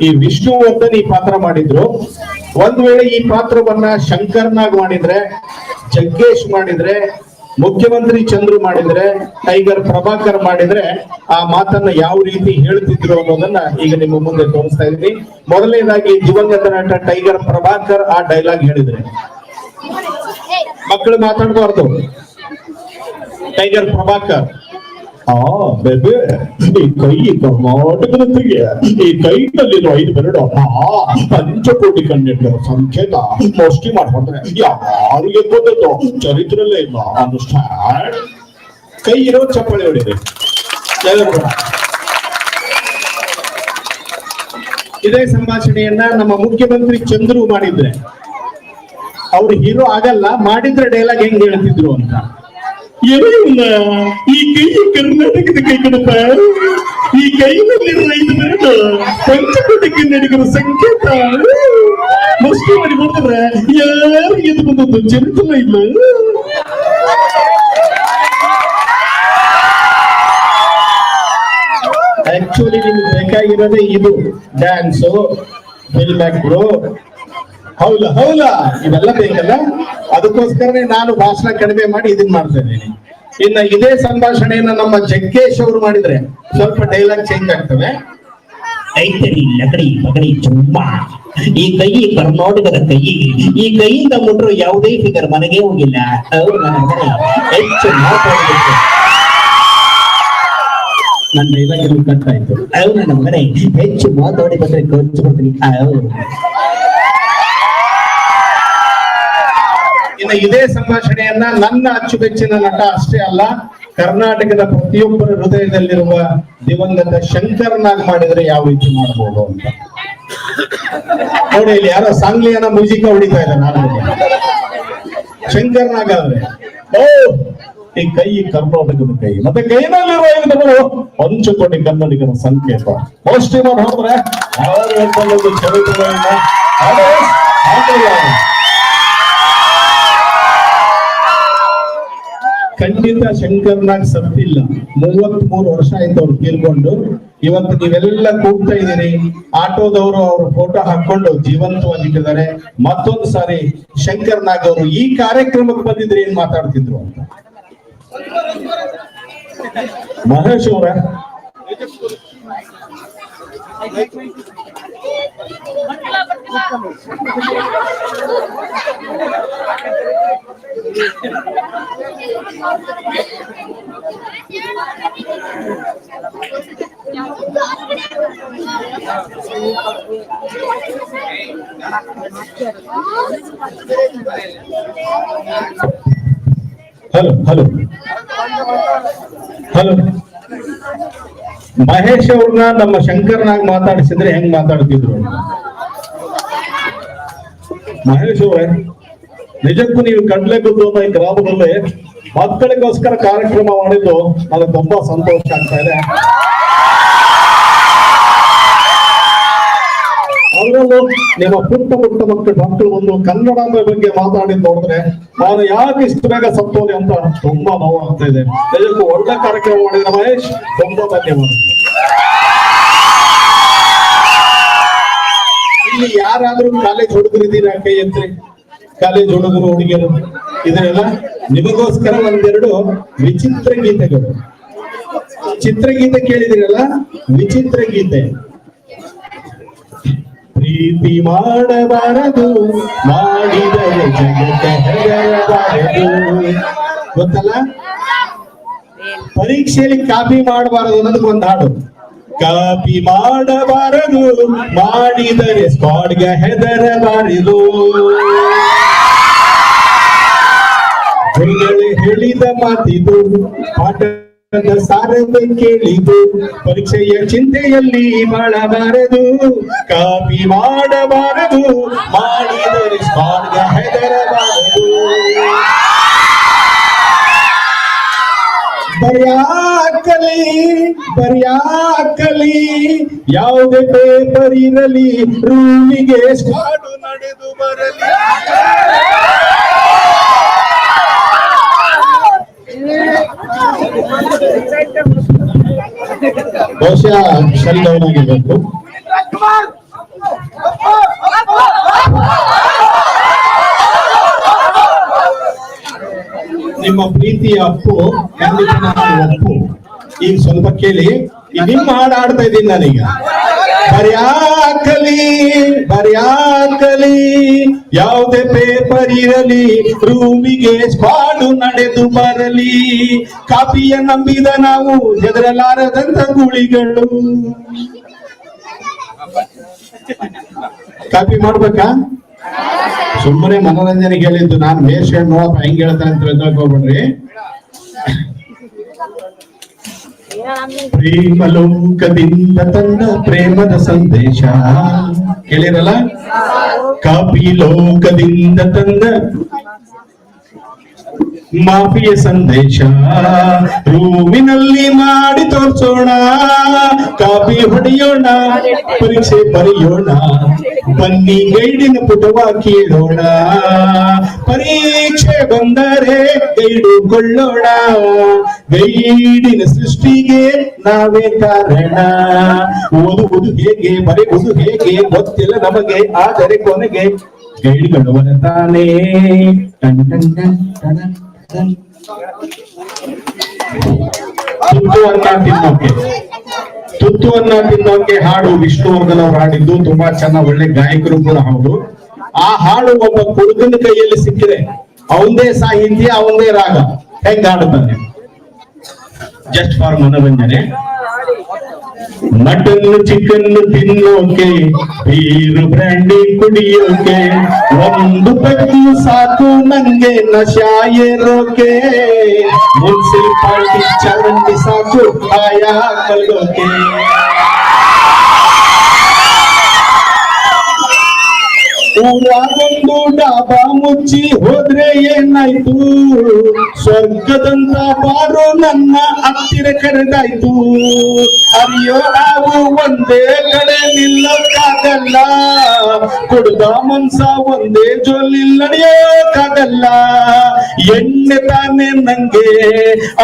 ಈ ವಿಷ್ಣುವರ್ಧನ್ ಈ ಪಾತ್ರ ಮಾಡಿದ್ರು. ಒಂದ್ ವೇಳೆ ಈ ಪಾತ್ರವನ್ನ ಶಂಕರ್ನಾಗ್ ಮಾಡಿದ್ರೆ, ಜಗ್ಗೇಶ್ ಮಾಡಿದ್ರೆ, ಮುಖ್ಯಮಂತ್ರಿ ಚಂದ್ರು ಮಾಡಿದ್ರೆ, ಟೈಗರ್ ಪ್ರಭಾಕರ್ ಮಾಡಿದ್ರೆ ಆ ಮಾತನ್ನ ಯಾವ ರೀತಿ ಹೇಳ್ತಿದ್ರು ಅನ್ನೋದನ್ನ ಈಗ ನಿಮ್ಮ ಮುಂದೆ ತೋರಿಸ್ತಾ ಇದ್ದೀನಿ. ಮೊದಲನೇದಾಗಿ ದಿವಂಗತ ನಟ ಟೈಗರ್ ಪ್ರಭಾಕರ್ ಆ ಡೈಲಾಗ್ ಹೇಳಿದ್ರೆ, ಮಕ್ಕಳು ಮಾತಾಡಬಾರ್ದು. ಟೈಗರ್ ಪ್ರಭಾಕರ್, ಬೇಬೆ ಈ ಕೈ ಕರ್ನಾಟಕದ ತೆಗೆ, ಈ ಕೈನಲ್ಲಿರೋ 5 ಬೆರಳು ಪಂಚಕೋಟಿ ಕನ್ನಡಿಗರ ಸಂಕೇತ. ಮೋಸ್ಟಿ ಮಾಡ್ಕೊಂಡ್ರೆ ಯಾರಿಗೆ ಗೊತ್ತೋ ಚರಿತ್ರೆಯಲ್ಲೇ ಇಲ್ಲ. ಅಂಡರ್ಸ್ಟ್ಯಾಂಡ್? ಕೈ ಇರೋ ಚಪ್ಪಾಳೆ ಹೊಡಿದೆ. ಇದೇ ಸಂಭಾಷಣೆಯನ್ನ ನಮ್ಮ ಮುಖ್ಯಮಂತ್ರಿ ಚಂದ್ರು ಮಾಡಿದ್ರೆ, ಅವ್ರು ಹೀರೋ ಆಗಲ್ಲ, ಮಾಡಿದ್ರೆ ಡೈಲಾಗ್ ಹೆಂಗ್ ಹೇಳ್ತಿದ್ರು ಅಂತ. ಈ ಕೈ ಕರ್ನಾಟಕದ ಕೈ ಕಣಪ್ಪ, ಈ ಕೈನಲ್ಲಿರುವ 5 ಬೆರಳು ಪಂಚಕೋಟಿ ಕನ್ನಡಿಗರ ಸಂಕೇತ. ಮಸ್ತಿ ಮಾಡಿ ನೋಡಿದ್ರೆ ಯಾರು ಎದ್ದು ಬಂದದ್ದು ಚರಿತ್ರೆ ಇಲ್ಲ. ಆಕ್ಚುಲಿ ನಿಮ್ಗೆ ಬೇಕಾಗಿರೋದೇ ಇದು, ಡ್ಯಾನ್ಸು, ಫಿಲ್ಮ್ ಆಕ್ಟ್ರು, ಹೌಲ ಹೌಲ ಇವೆಲ್ಲ ಬೇಕಲ್ಲ. ಅದಕ್ಕೋಸ್ಕರನೇ ನಾನು ಭಾಷಣ ಕಡಿಮೆ ಮಾಡಿ ಇದನ್ನ ಮಾಡ್ತಾ ಇದ್ದೀನಿ. ಇನ್ನ ಇದೇ ಸಂಭಾಷಣೆಯನ್ನ ನಮ್ಮ ಜಗ್ಗೇಶ್ ಅವರು ಮಾಡಿದ್ರೆ ಸ್ವಲ್ಪ ಡೈಲಾಗ್ ಚೇಂಜ್ ಆಗ್ತವೆ. ಐತಡಿ ಲಕಡಿ ಪಗಡಿ ಚುಮ್ಮ, ಈ ಕೈ ಕರ್ನಾಟಕದ ಕೈ, ಈ ಕೈಯಿಂದ ಮುಟ್ರು ಯಾವುದೇ ಫಿಗರ್ ಮನೆಗೆ ಹೋಗಿಲ್ಲ. ಹೆಚ್ಚು ಮಾತಾಡಬೇಕು. ನನ್ನ ಡೈಲಾಗ್ ಕಟ್ ಆಯ್ತು. ನನ್ನ ಮಗನೇ ಹೆಚ್ಚು ಮಾತಾಡಿ ಬಂದ್ರೆ ಕೊಡ್ತೀನಿ. ಇನ್ನು ಇದೇ ಸಂಭಾಷಣೆಯನ್ನ ನನ್ನ ಅಚ್ಚುಮೆಚ್ಚಿನ ನಟ ಅಷ್ಟೇ ಅಲ್ಲ, ಕರ್ನಾಟಕದ ಪ್ರತಿಯೊಬ್ಬರ ಹೃದಯದಲ್ಲಿರುವ ದಿವಂಗತ ಶಂಕರ್ನಾಗ್ ಮಾಡಿದ್ರೆ ಯಾವ ರೀತಿ ಮಾಡಬಹುದು ಅಂತ ನೋಡಿ. ಇಲ್ಲಿ ಯಾರೋ ಸಾಂಗ್ಲಿಯನ್ನ ಮ್ಯೂಸಿಕ್ ಹೊಡಿತಾ ಇದ್ದಾರೆ. ನಾನು ಶಂಕರ್ನಾಗ್ ಆದ್ರೆ, ಈ ಕೈ ಕರ್ನಾಟಕದ ಕೈ, ಮತ್ತೆ ಕೈನಲ್ಲಿರುವ 5 ಬೆರಳು ಪಂಚಕೋಟಿ ಕನ್ನಡಿಗರ ಸಂಕೇತ. ಮೋಸ್ಟಿ ಮಾಡಿ ಹೋದ್ರೆ ಯಾರು ಚರಿತ್ರೆಯಿಂದ ಖಂಡಿತ ಶಂಕರ್ನಾಗ್ ಸತ್ತಿಲ್ಲ. 33 ವರ್ಷ ಆಯ್ತು ಅವ್ರು ತೀರ್ಕೊಂಡು. ಇವತ್ತು ನೀವೆಲ್ಲ ಕೂಗ್ತಾ ಇದ್ದೀರಿ, ಆಟೋದವರು ಅವ್ರ ಫೋಟೋ ಹಾಕೊಂಡು ಜೀವಂತವಾಗಿಟ್ಟಿದ್ದಾರೆ. ಮತ್ತೊಂದು ಸಾರಿ ಶಂಕರ್ನಾಗ್ ಅವರು ಈ ಕಾರ್ಯಕ್ರಮಕ್ಕೆ ಬಂದಿದ್ರೆ ಏನ್ ಮಾತಾಡ್ತಿದ್ರು ಅಂತ. ಮಹೇಶ್ ಅವರ ಹಲೋ ಹಲೋ ಹಲೋ ಮಹೇಶ್ ಅವ್ರನ್ನ ನಮ್ಮ ಶಂಕರ್ನಾಗ್ ಮಾತಾಡಿಸಿದ್ರೆ ಹೆಂಗ್ ಮಾತಾಡ್ತಿದ್ರು? ಮಹೇಶ್ ಅವರೇ, ನಿಜಕ್ಕೂ ನೀವು ಕಡ್ಲೆಗುದ್ದು ಅನ್ನೋ ಈ ಗ್ರಾಮದಲ್ಲಿ ಮಕ್ಕಳಿಗೋಸ್ಕರ ಕಾರ್ಯಕ್ರಮ ಮಾಡಿದ್ದು ನನಗೆ ತುಂಬಾ ಸಂತೋಷ ಆಗ್ತಾ ಇದೆ. ಅದರಲ್ಲೂ ನಿಮ್ಮ ಪುಟ್ಟ ಮಕ್ಕಳು ಒಂದು ಕನ್ನಡಾಂಬೆ ಬಗ್ಗೆ ಮಾತಾಡಿದ್ ನೋಡಿದ್ರೆ ನಾನು ಯಾಕೆ ಇಷ್ಟು ಬೇಗ ಸತ್ತೋದೆ ಅಂತ ತುಂಬಾ ನೋವಾಗ್ತಾ ಇದೆ. ನಿಜಕ್ಕೂ ಒಳ್ಳೆ ಕಾರ್ಯಕ್ರಮ ಮಾಡಿದ್ರೆ ಮಹೇಶ್, ತುಂಬಾ ಧನ್ಯವಾದ. ಇಲ್ಲಿ ಯಾರಾದ್ರೂ ಕಾಲೇಜ್ ಹುಡುಗರಿದ್ದೀರಾ? ಕೈ ಎತ್ರಿ. ಕಾಲೇಜ್ ಹುಡುಗರು ಹುಡುಗಿಯರು ಇದನ್ನೆಲ್ಲ ನಿಮಗೋಸ್ಕರ ಒಂದೆರಡು ವಿಚಿತ್ರ ಗೀತೆಗಳು. ಚಿತ್ರಗೀತೆ ಕೇಳಿದಿರಲ್ಲ, ವಿಚಿತ್ರ ಗೀತೆ. ಪ್ರೀತಿ ಮಾಡಬಾರದು, ಮಾಡಿದರೆ ಜಗತ್ತ ಹೆದರಬಾರದು. ಗೊತ್ತಲ್ಲ? ಪರೀಕ್ಷೆಯಲ್ಲಿ ಕಾಪಿ ಮಾಡಬಾರದು ಅನ್ನೋದಕ್ಕೆ ಒಂದು ಹಾಡು. ಕಾಪಿ ಮಾಡಬಾರದು, ಮಾಡಿದರೆ ಸ್ಕ್ವಾಡ್ಗೆ ಹೆದರಬಾರದು. ಗುರುಗಳೇ ಹೇಳಿದ ಮಾತಿದು, ಪಾಠದ ಸಾರವೇ ಕೇಳಿದು. ಪರೀಕ್ಷೆಯ ಚಿಂತೆಯಲ್ಲಿ ಬಾಳಬಾರದು, ಕಾಪಿ ಮಾಡಬಾರದು, ಮಾಡಿದರೆ ಸ್ಕ್ವಾಡ್ಗೆ ಹೆದರಬಾರದು. ಬರ್ಯಾಕಲಿ ಯಾವುದೇ ಪೇಪರ್ ಇರಲಿ, ರೂಮಿಗೆ ಸ್ಕ್ವಾಡ್ ನಡೆದು ಬರಲಿ. ಬಹುಶಃ ಶೆಲ್ ಡೌನ್ ಆಗಿರ್ಬೇಕು. ನಿಮ್ಮ ಪ್ರೀತಿಯ ಅಪ್ಪು ಖಂಡಿತ ನಾನು ಒಪ್ಪು. ಈಗ ಸ್ವಲ್ಪ ಕೇಳಿ, ಈಗ ನಿಮ್ಮ ಹಾಡು ಆಡ್ತಾ ಇದ್ದೀನಿ ನಾನೀಗ. ಬರ್ಯಾಕಲಿ ಯಾವುದೇ ಪೇಪರ್ ಇರಲಿ, ರೂಮಿಗೆ ಸ್ಕ್ವಾಡು ನಡೆದು ಬರಲಿ, ಕಾಪಿಯ ನಂಬಿದ ನಾವು ಹೆದರಲಾರದಂತ ಗುಳಿಗಳು. ಕಾಪಿ ಮಾಡ್ಬೇಕಾ? ಸುಮ್ಮನೆ ಮನೋರಂಜನೆಗೆ ಹೇಳಿದ್ದು. ನಾನು ಮೇಷ್ ನೋಡಪ್ಪ ಹೆಂಗ್ ಹೇಳ್ತಾನೆ ಅಂತ ತಿಳ್ಕೊಳ್ಬೇಡ್ರಿ. ಪ್ರೇಮಲೋಕದಿಂದ ತಂದ ಪ್ರೇಮದ ಸಂದೇಶ ಕೇಳಿರಲ್ಲ. ಕಾಪಿ ಲೋಕದಿಂದ ತಂದ ಮಾಫಿಯ ಸಂದೇಶ, ರೂಮಿನಲ್ಲಿ ಮಾಡಿ ತೋರ್ಸೋಣ, ಕಾಪಿ ಹೊಡೆಯೋಣ, ಪರೀಕ್ಷೆ ಬರೆಯೋಣ, ಬನ್ನಿ ಗೈಡಿನ ಪುಟವ ಕೇಳೋಣ, ಪರೀಕ್ಷೆ ಬಂದರೆ ಗೈಡು ಕೊಳ್ಳೋಣ, ಗೈಡಿನ ಸೃಷ್ಟಿಗೆ ನಾವೇ ಕಾರಣ. ಓದುವುದು ಹೇಗೆ ಬರೆಯುವುದು ಹೇಗೆ ಗೊತ್ತಿಲ್ಲ ನಮಗೆ, ಆದರೆ ಕೊನೆಗೆ ಗೈಡ್ಗಳು ತಾನೇ. ತುತ್ತುವನ್ನ ತಿನ್ನೋಕೆ ಹಾಡು ವಿಷ್ಣುವರ್ಧನ್ ಅವ್ರು ಹಾಡಿದ್ದು ತುಂಬಾ ಚೆನ್ನಾಗಿ, ಒಳ್ಳೆ ಗಾಯಕರು ಕೂಡ ಹೌದು. ಆ ಹಾಡು ಒಬ್ಬ ಕುಡುಕನ ಕೈಯಲ್ಲಿ ಸಿಕ್ಕಿದೆ, ಅವಂದೇ ಸಾಹಿತ್ಯ ಅವಂದೇ ರಾಗ, ಹೆಂಗ್ ಹಾಡುತ್ತಾನೆ ಜಸ್ಟ್ ಫಾರ್ ಮನೋರಂಜನೆ. ಮಟನ್ ಚಿಕನ್ ತಿನ್ನೋಕೆ, ಬೀರು ಬ್ರ್ಯಾಂಡಿ ಕುಡಿಯೋಕೆ, ಒಂದು ಪೆಗ್ಗು ಸಾಕು ನಂಗೆ ನಶಾ ಏರೋಕೆ, ಮುನ್ಸಿಪಾಲ್ಟಿ ಚರಂಡಿ ಸಾಕು ಆಯಾ ಕಲ್ಗೋಕೆ. ಊರಾಗೊಂದು ಡಾಬಾ ಮುಚ್ಚಿ ಹೋದ್ರೆ ಏನಾಯ್ತು, ಸ್ವರ್ಗದಂತ ಬಾರು ನನ್ನ ಹತ್ತಿರ ಕರೆದಾಯ್ತು. ಅರಿಯೋ ನಾವು ಒಂದೇ ಕಡೆ ನಿಲ್ಲಕ್ಕಾಗಲ್ಲ, ಕುಡ್ದ ಮನ್ಸ ಒಂದೇ ಜೋಲಿಲ್ ನಡೆಯೋಕ್ಕಾಗಲ್ಲ. ಎಣ್ಣೆ ತಾನೆ ನಂಗೆ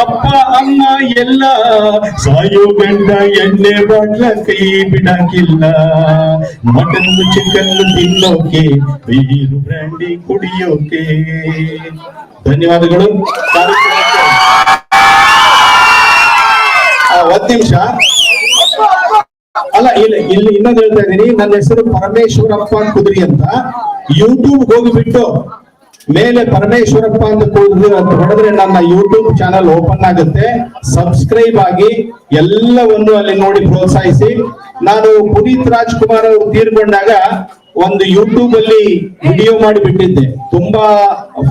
ಅಪ್ಪ ಅಮ್ಮ ಎಲ್ಲ, ಸಾಯೋ ಗಂಡ ಎಣ್ಣೆ ಬಾಟ್ಲ ಕೈ ಬಿಡಾಕಿಲ್ಲ. ಮಟನ್ ಚಿಕನ್ ತಿನ್ನೋಕೆ, ಬೀರು ಬ್ರ್ಯಾಂಡಿ ಕುಡಿಯೋಕೆ. ಧನ್ಯವಾದಗಳು. ಒಂದ್ ನಿಮಿಷ ಅಲ್ಲ, ಇಲ್ಲಿ ಇನ್ನೊಂದು ಹೇಳ್ತಾ ಇದ್ದೀನಿ. ನನ್ನ ಹೆಸರು ಪರಮೇಶ್ವರಪ್ಪ ಕುದುರಿ ಅಂತ. ಯೂಟ್ಯೂಬ್ ಹೋಗಿಬಿಟ್ಟು ಮೇಲೆ ಪರಮೇಶ್ವರಪ್ಪ ಅಂತ ಹೊಡೆದ್ರೆ ನನ್ನ ಯೂಟ್ಯೂಬ್ ಚಾನಲ್ ಓಪನ್ ಆಗುತ್ತೆ. ಸಬ್ಸ್ಕ್ರೈಬ್ ಆಗಿ ಎಲ್ಲವನ್ನು ಅಲ್ಲಿ ನೋಡಿ ಪ್ರೋತ್ಸಾಹಿಸಿ. ನಾನು ಪುನೀತ್ ರಾಜ್ಕುಮಾರ್ ಅವರು ತೀರ್ಕೊಂಡಾಗ ಒಂದು ಯೂಟ್ಯೂಬ್ ಅಲ್ಲಿ ವಿಡಿಯೋ ಮಾಡಿ ಬಿಟ್ಟಿದ್ದೆ, ತುಂಬಾ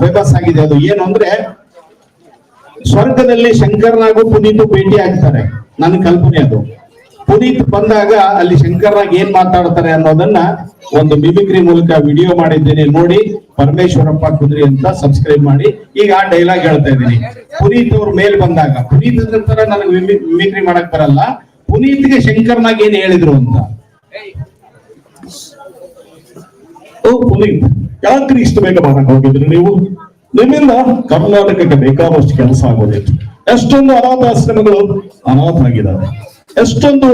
ಫೇಮಸ್ ಆಗಿದೆ ಅದು. ಏನು ಅಂದ್ರೆ, ಸ್ವರ್ಗದಲ್ಲಿ ಶಂಕರ್ನಾಗೂ ಪುನೀತ್ ಭೇಟಿ ಆಗ್ತಾರೆ. ನನ್ನ ಕಲ್ಪನೆ ಅದು. ಪುನೀತ್ ಬಂದಾಗ ಅಲ್ಲಿ ಶಂಕರ್ನಾಗ್ ಏನ್ ಮಾತಾಡ್ತಾರೆ ಅನ್ನೋದನ್ನ ಒಂದು ಮಿಮಿಕ್ರಿ ಮೂಲಕ ವಿಡಿಯೋ ಮಾಡಿದ್ದೇನೆ, ನೋಡಿ. ಪರಮೇಶ್ವರಪ್ಪ ಕುದುರಿ ಅಂತ ಸಬ್ಸ್ಕ್ರೈಬ್ ಮಾಡಿ. ಈಗ ಆ ಡೈಲಾಗ್ ಹೇಳ್ತಾ ಇದ್ದೀನಿ. ಪುನೀತ್ ಅವ್ರ ಮೇಲ್ ಬಂದಾಗ, ಪುನೀತ್ ತರ ನನಗೆ ಮಿಮಿಕ್ರಿ ಮಾಡಕ್ ಬರಲ್ಲ, ಪುನೀತ್ಗೆ ಶಂಕರ್ನಾಗ್ ಏನ್ ಹೇಳಿದ್ರು ಅಂತ. ಓ ಪುನೀತ್, ಯಾಕ್ರಿ ಇಷ್ಟು ಬೇಗ ಮಾಡಕ್ ಹೋಗಿದ್ರಿ ನೀವು? ನಿಮ್ಮಿಂದ ಕರ್ನಾಟಕಕ್ಕೆ ಬೇಕಾದಷ್ಟು ಕೆಲಸ ಆಗೋದಿತ್ತು. ಎಷ್ಟೊಂದು ಅನಾಥಾಶ್ರಮಗಳು ಅನಾಥರಾಗಿದ್ದಾರೆ, ಎಷ್ಟೊಂದು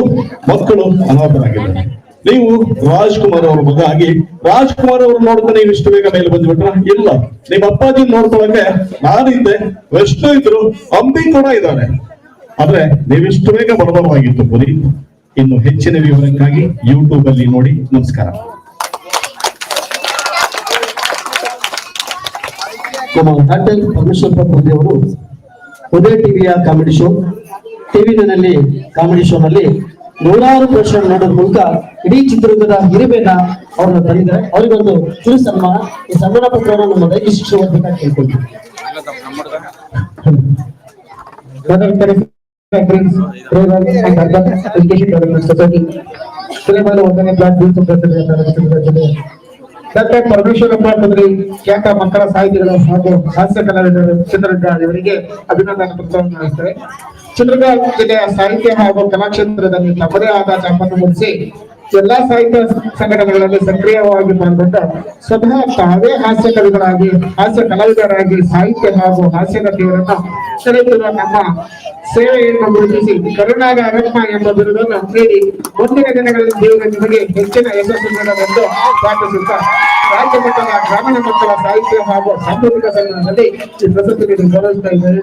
ಮಕ್ಕಳು ಅನಾಥರಾಗಿದ್ದಾರೆ. ನೀವು ರಾಜ್ಕುಮಾರ್ ಅವ್ರ ಮಗ ಆಗಿ ರಾಜ್ಕುಮಾರ್ ಅವ್ರು ನೋಡ್ತಾನೆ ನೀವು ಇಷ್ಟು ಬೇಗ ಮೇಲೆ ಬಂದ್ಬಿಟ್ರ? ಇಲ್ಲ, ನಿಮ್ಮ ಅಪ್ಪಾಜಿ ನೋಡ್ಕೊಳಕ್ಕೆ ನಾನಿದ್ದೆ, ವಿಷ್ಣು ಇದ್ರು, ಅಂಬಿ ಕೂಡ ಇದ್ದಾರೆ. ಆದ್ರೆ ನೀವಿಷ್ಟು ಬೇಗ ಬರಬಹುದಾಗಿತ್ತು ಪುನೀತ್. ಇನ್ನು ಹೆಚ್ಚಿನ ವಿವರಕ್ಕಾಗಿ ಯೂಟ್ಯೂಬ್ ಅಲ್ಲಿ ನೋಡಿ. ನಮಸ್ಕಾರ. ನಮ್ಮ ಡಾಕ್ಟರ್ ಪರಮೇಶ್ವರಪ್ಪ ಕುದುರಿ ಅವರು ಉದಯ ಟಿವಿಯ ಕಾಮಿಡಿ ಶೋ, ಟಿವಿನಲ್ಲಿ ಕಾಮಿಡಿ ಶೋ ನಲ್ಲಿ ನೂರಾರು ಪ್ರಶ್ನೆ ನೋಡೋದ್ರ ಮೂಲಕ ಇಡೀ ಚಿತ್ರದುರ್ಗದ ಹಿರಿಮೆಯನ್ನ ಅವ್ರನ್ನ ತಂದಿದ್ದಾರೆ. ಅವರಿಗೊಂದು ಕಿರು ಸನ್ಮಾನ. ಈ ಸನ್ಮಾನ ಪತ್ರವನ್ನು ನಮ್ಮ ದೈಹಿಕ ಶಿಕ್ಷಣ ಓದಬೇಕಾಗಿ ಕೇಳ್ಕೊಳ್ತೀವಿ. ಡಾಕ್ಟರ್ ಪರಮೇಶ್ವರಪ್ಪ ಕುದುರಿ ಖ್ಯಾತ ಮಕ್ಕಳ ಸಾಹಿತಿಗಳು ಹಾಗೂ ಹಾಸ್ಯ ಕಲಾವಿದರು ಚಿತ್ರದುರ್ಗ ಇವರಿಗೆ ಅಭಿನಂದನೆ ಪತ್ರವನ್ನು ನೀಡುತ್ತಾರೆ. ಚಿತ್ರದುರ್ಗ ಜಿಲ್ಲೆಯ ಸಾಹಿತ್ಯ ಹಾಗೂ ಕಲಾ ಕ್ಷೇತ್ರದಲ್ಲಿ ತಮ್ಮದೇ ಆದ ಛಾಪನ್ನು ಮೂಡಿಸಿ ಎಲ್ಲಾ ಸಾಹಿತ್ಯ ಸಂಘಟನೆಗಳಲ್ಲಿ ಸಕ್ರಿಯವಾಗಿ ಪಾಲ್ಗೊಂಡ ಸ್ವತಃ ತಾವೇ ಹಾಸ್ಯ ಕವಿಗಳಾಗಿ, ಹಾಸ್ಯ ಕಲಾವಿದರಾಗಿ ಸಾಹಿತ್ಯ ಹಾಗೂ ಹಾಸ್ಯ ನಟಿಯರನ್ನ ಸೆಳೆಯುತ್ತಿರುವ ನಮ್ಮ ಸೇವೆಯನ್ನು ಗುರುತಿಸಿ ಕರುಣಾಗ ಅರತ್ನ ಎಂಬ ಬಿರುದನ್ನು ನೀಡಿ ಮುಂದಿನ ದಿನಗಳಲ್ಲಿ ದೇವರು ನಿಮಗೆ ಹೆಚ್ಚಿನ ಯಶಸ್ಸು ನೀಡಲೆಂದು ಪ್ರಾರ್ಥಿಸುತ್ತಾ ರಾಜ್ಯ ಮಟ್ಟದ ಗ್ರಾಮೀಣ ಮಟ್ಟದ ಸಾಹಿತ್ಯ ಹಾಗೂ ಸಾಂಸ್ಕೃತಿಕ ಸಮ್ಮೇಳನದಲ್ಲಿ ಈ ಪ್ರಶಸ್ತಿ ನೀಡಿ ಗೌರವಿಸ್ತಾ ಇದ್ದಾರೆ.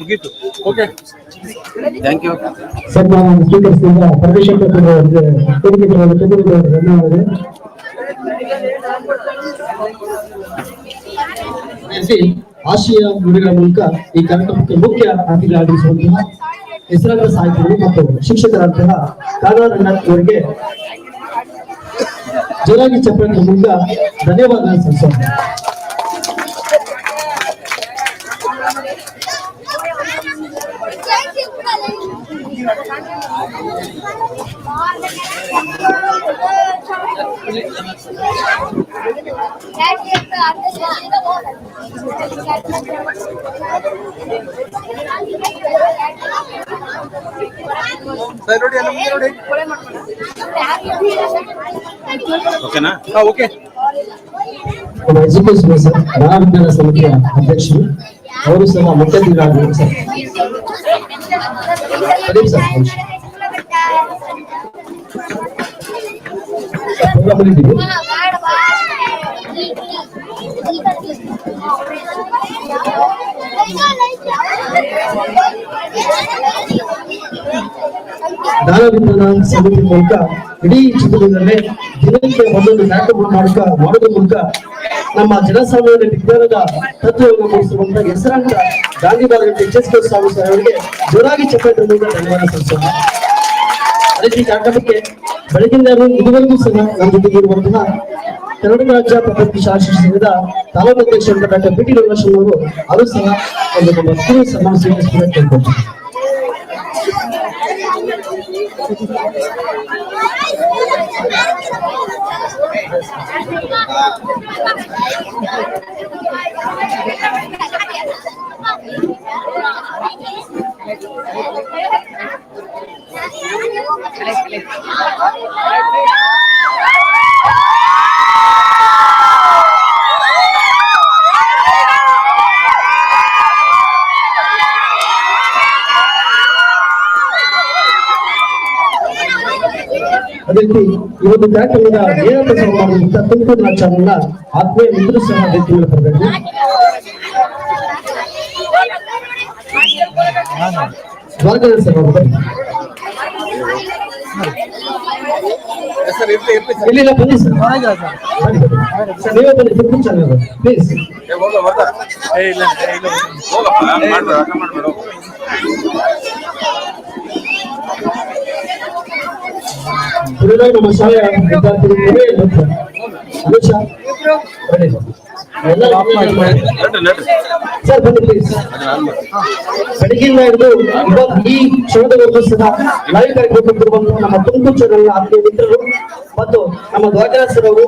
ಮುಗೀತು. Okay, thank you. ಸನ್ಮಾನ ಸ್ವೀಕರಿಸಿದ ಪರಮೇಶ್ವರ ಧನ್ಯವಾದ. ಆಶಯ ನುಡಿಗಳ ಮೂಲಕ ಈ ಕಾರ್ಯಕ್ರಮಕ್ಕೆ ಮುಖ್ಯ ಅತಿಥಿಗಳಾಗಿರುವಂತಹ ಹೆಸರಾಂತ ಸಾಹಿತಿಗಳು ಮತ್ತು ಶಿಕ್ಷಕರಂತಹ ಕಾನಾರಂಗನಾಥ್ ಅವರಿಗೆ ಜೋರಾಗಿ ಚಪ್ಪಾಳೆ ಮೂಲಕ ಧನ್ಯವಾದ ಸಲ್ಲಿಸೋಣ. ಓಕೆನಾ? ಓಕೆ. ಎಜುಕೇಶನ್ ಸರ್ ಮಹಾವಿದ್ಯಾಲಯ ಸಮಿತಿಯ ಅಧ್ಯಕ್ಷರು ಅವರು ಸಹ ಮುಖ್ಯಅತಿಥಿಗಳಾಗಿದ್ದಾರೆ ಸರ್. ದಾನ ವಿತರಣಾ ಸಮಿತಿ ಮೂಲಕ ಇಡೀ ಚಿತ್ರದುರ್ಗದಲ್ಲೇ ದಿನಕ್ಕೆ ಒಂದೊಂದು ಕಾರ್ಯಕ್ರಮ ಮಾಡೋದ್ರ ಮೂಲಕ ನಮ್ಮ ಜನಸಾಮಾನ್ಯ ವಿಜ್ಞಾನದ ತತ್ವವನ್ನು ಮೂಡಿಸುವಂತಹ ಹೆಸರಾಂತ ಗಾಂಧಿ ಬಾಲಗಟ್ಟಿ ಎಚ್.ಎಸ್. ಸ್ವಾಮಿ ಸರ್ ಅವರಿಗೆ ಜೋರಾಗಿ ಚಪ್ಪಾಳೆ ಮೂಲಕ ಧನ್ಯವಾದ ಸಲ್ಲಿಸೋಣ. ಅದೇ ಈ ಕಾರ್ಯಕ್ರಮಕ್ಕೆ ಬೆಳಗಿನ ಇದುವರೆಗೂ ಸಹ ನಮ್ಮ ಜೊತೆಗೆ ಇರುವಂತಹ ಕರ್ನಾಟಕ ರಾಜ್ಯ ಪದ್ಧತಿ ಶಾಸಕ ಸಂಘದ ತಾಲೂಕು ಅಧ್ಯಕ್ಷರಾದ ಡಾಕ್ಟರ್ ಪಿ.ಟಿ. ರಂಗಲಕ್ಷ್ಮಿ ಅವರು ಸಹ ಒಂದು ನಮ್ಮ ಕಿರು ಸನ್ಮಾನ ಸ್ವೀಕರಿಸಬೇಕು ಕೇಳ್ಕೊಳ್ತಾರೆ. ಅದೇ ರೀತಿ ಈ ಒಂದು ಕಾರ್ಯಕ್ರಮದ ನೇರ ಮಾಡಿದಂತ ತುಮಕೂರು ರಾಜ್ಯನ ಆತ್ಮೀಯ ಮಿತ್ರರು ಸಹ ವ್ಯಕ್ತಿಗಳ ಬರಬೇಕು. ಇಲ್ಲಿಲ್ಲ ಬನ್ನಿ ಸರ್, ನೀವೇ ಬನ್ನಿ ತುಮಕೂರು ಚಾನಲ್ ಪ್ಲೀಸ್. ನಮ್ಮ ಶಾಲೆಯ ವಿದ್ಯಾರ್ಥಿಗಳು ಅನುಷ ಸರ್ ಬನ್ನಿ ಪ್ಲೀಸ್. ಬೆಳಗಿನ ಹಿಡಿದು ಈ ಕ್ಷಣದವರೆಗೂ ಸಹ ಲೈವ್ ಕಾರ್ಯಕ್ರಮ ನಮ್ಮ ತುಮಕೂರು ಚಾನಲ್ ಆತ್ಮೀಯ ಮಿತ್ರರು ಮತ್ತು ನಮ್ಮ ಧ್ವಜರಾಜ್ ಸರ್ ಅವರು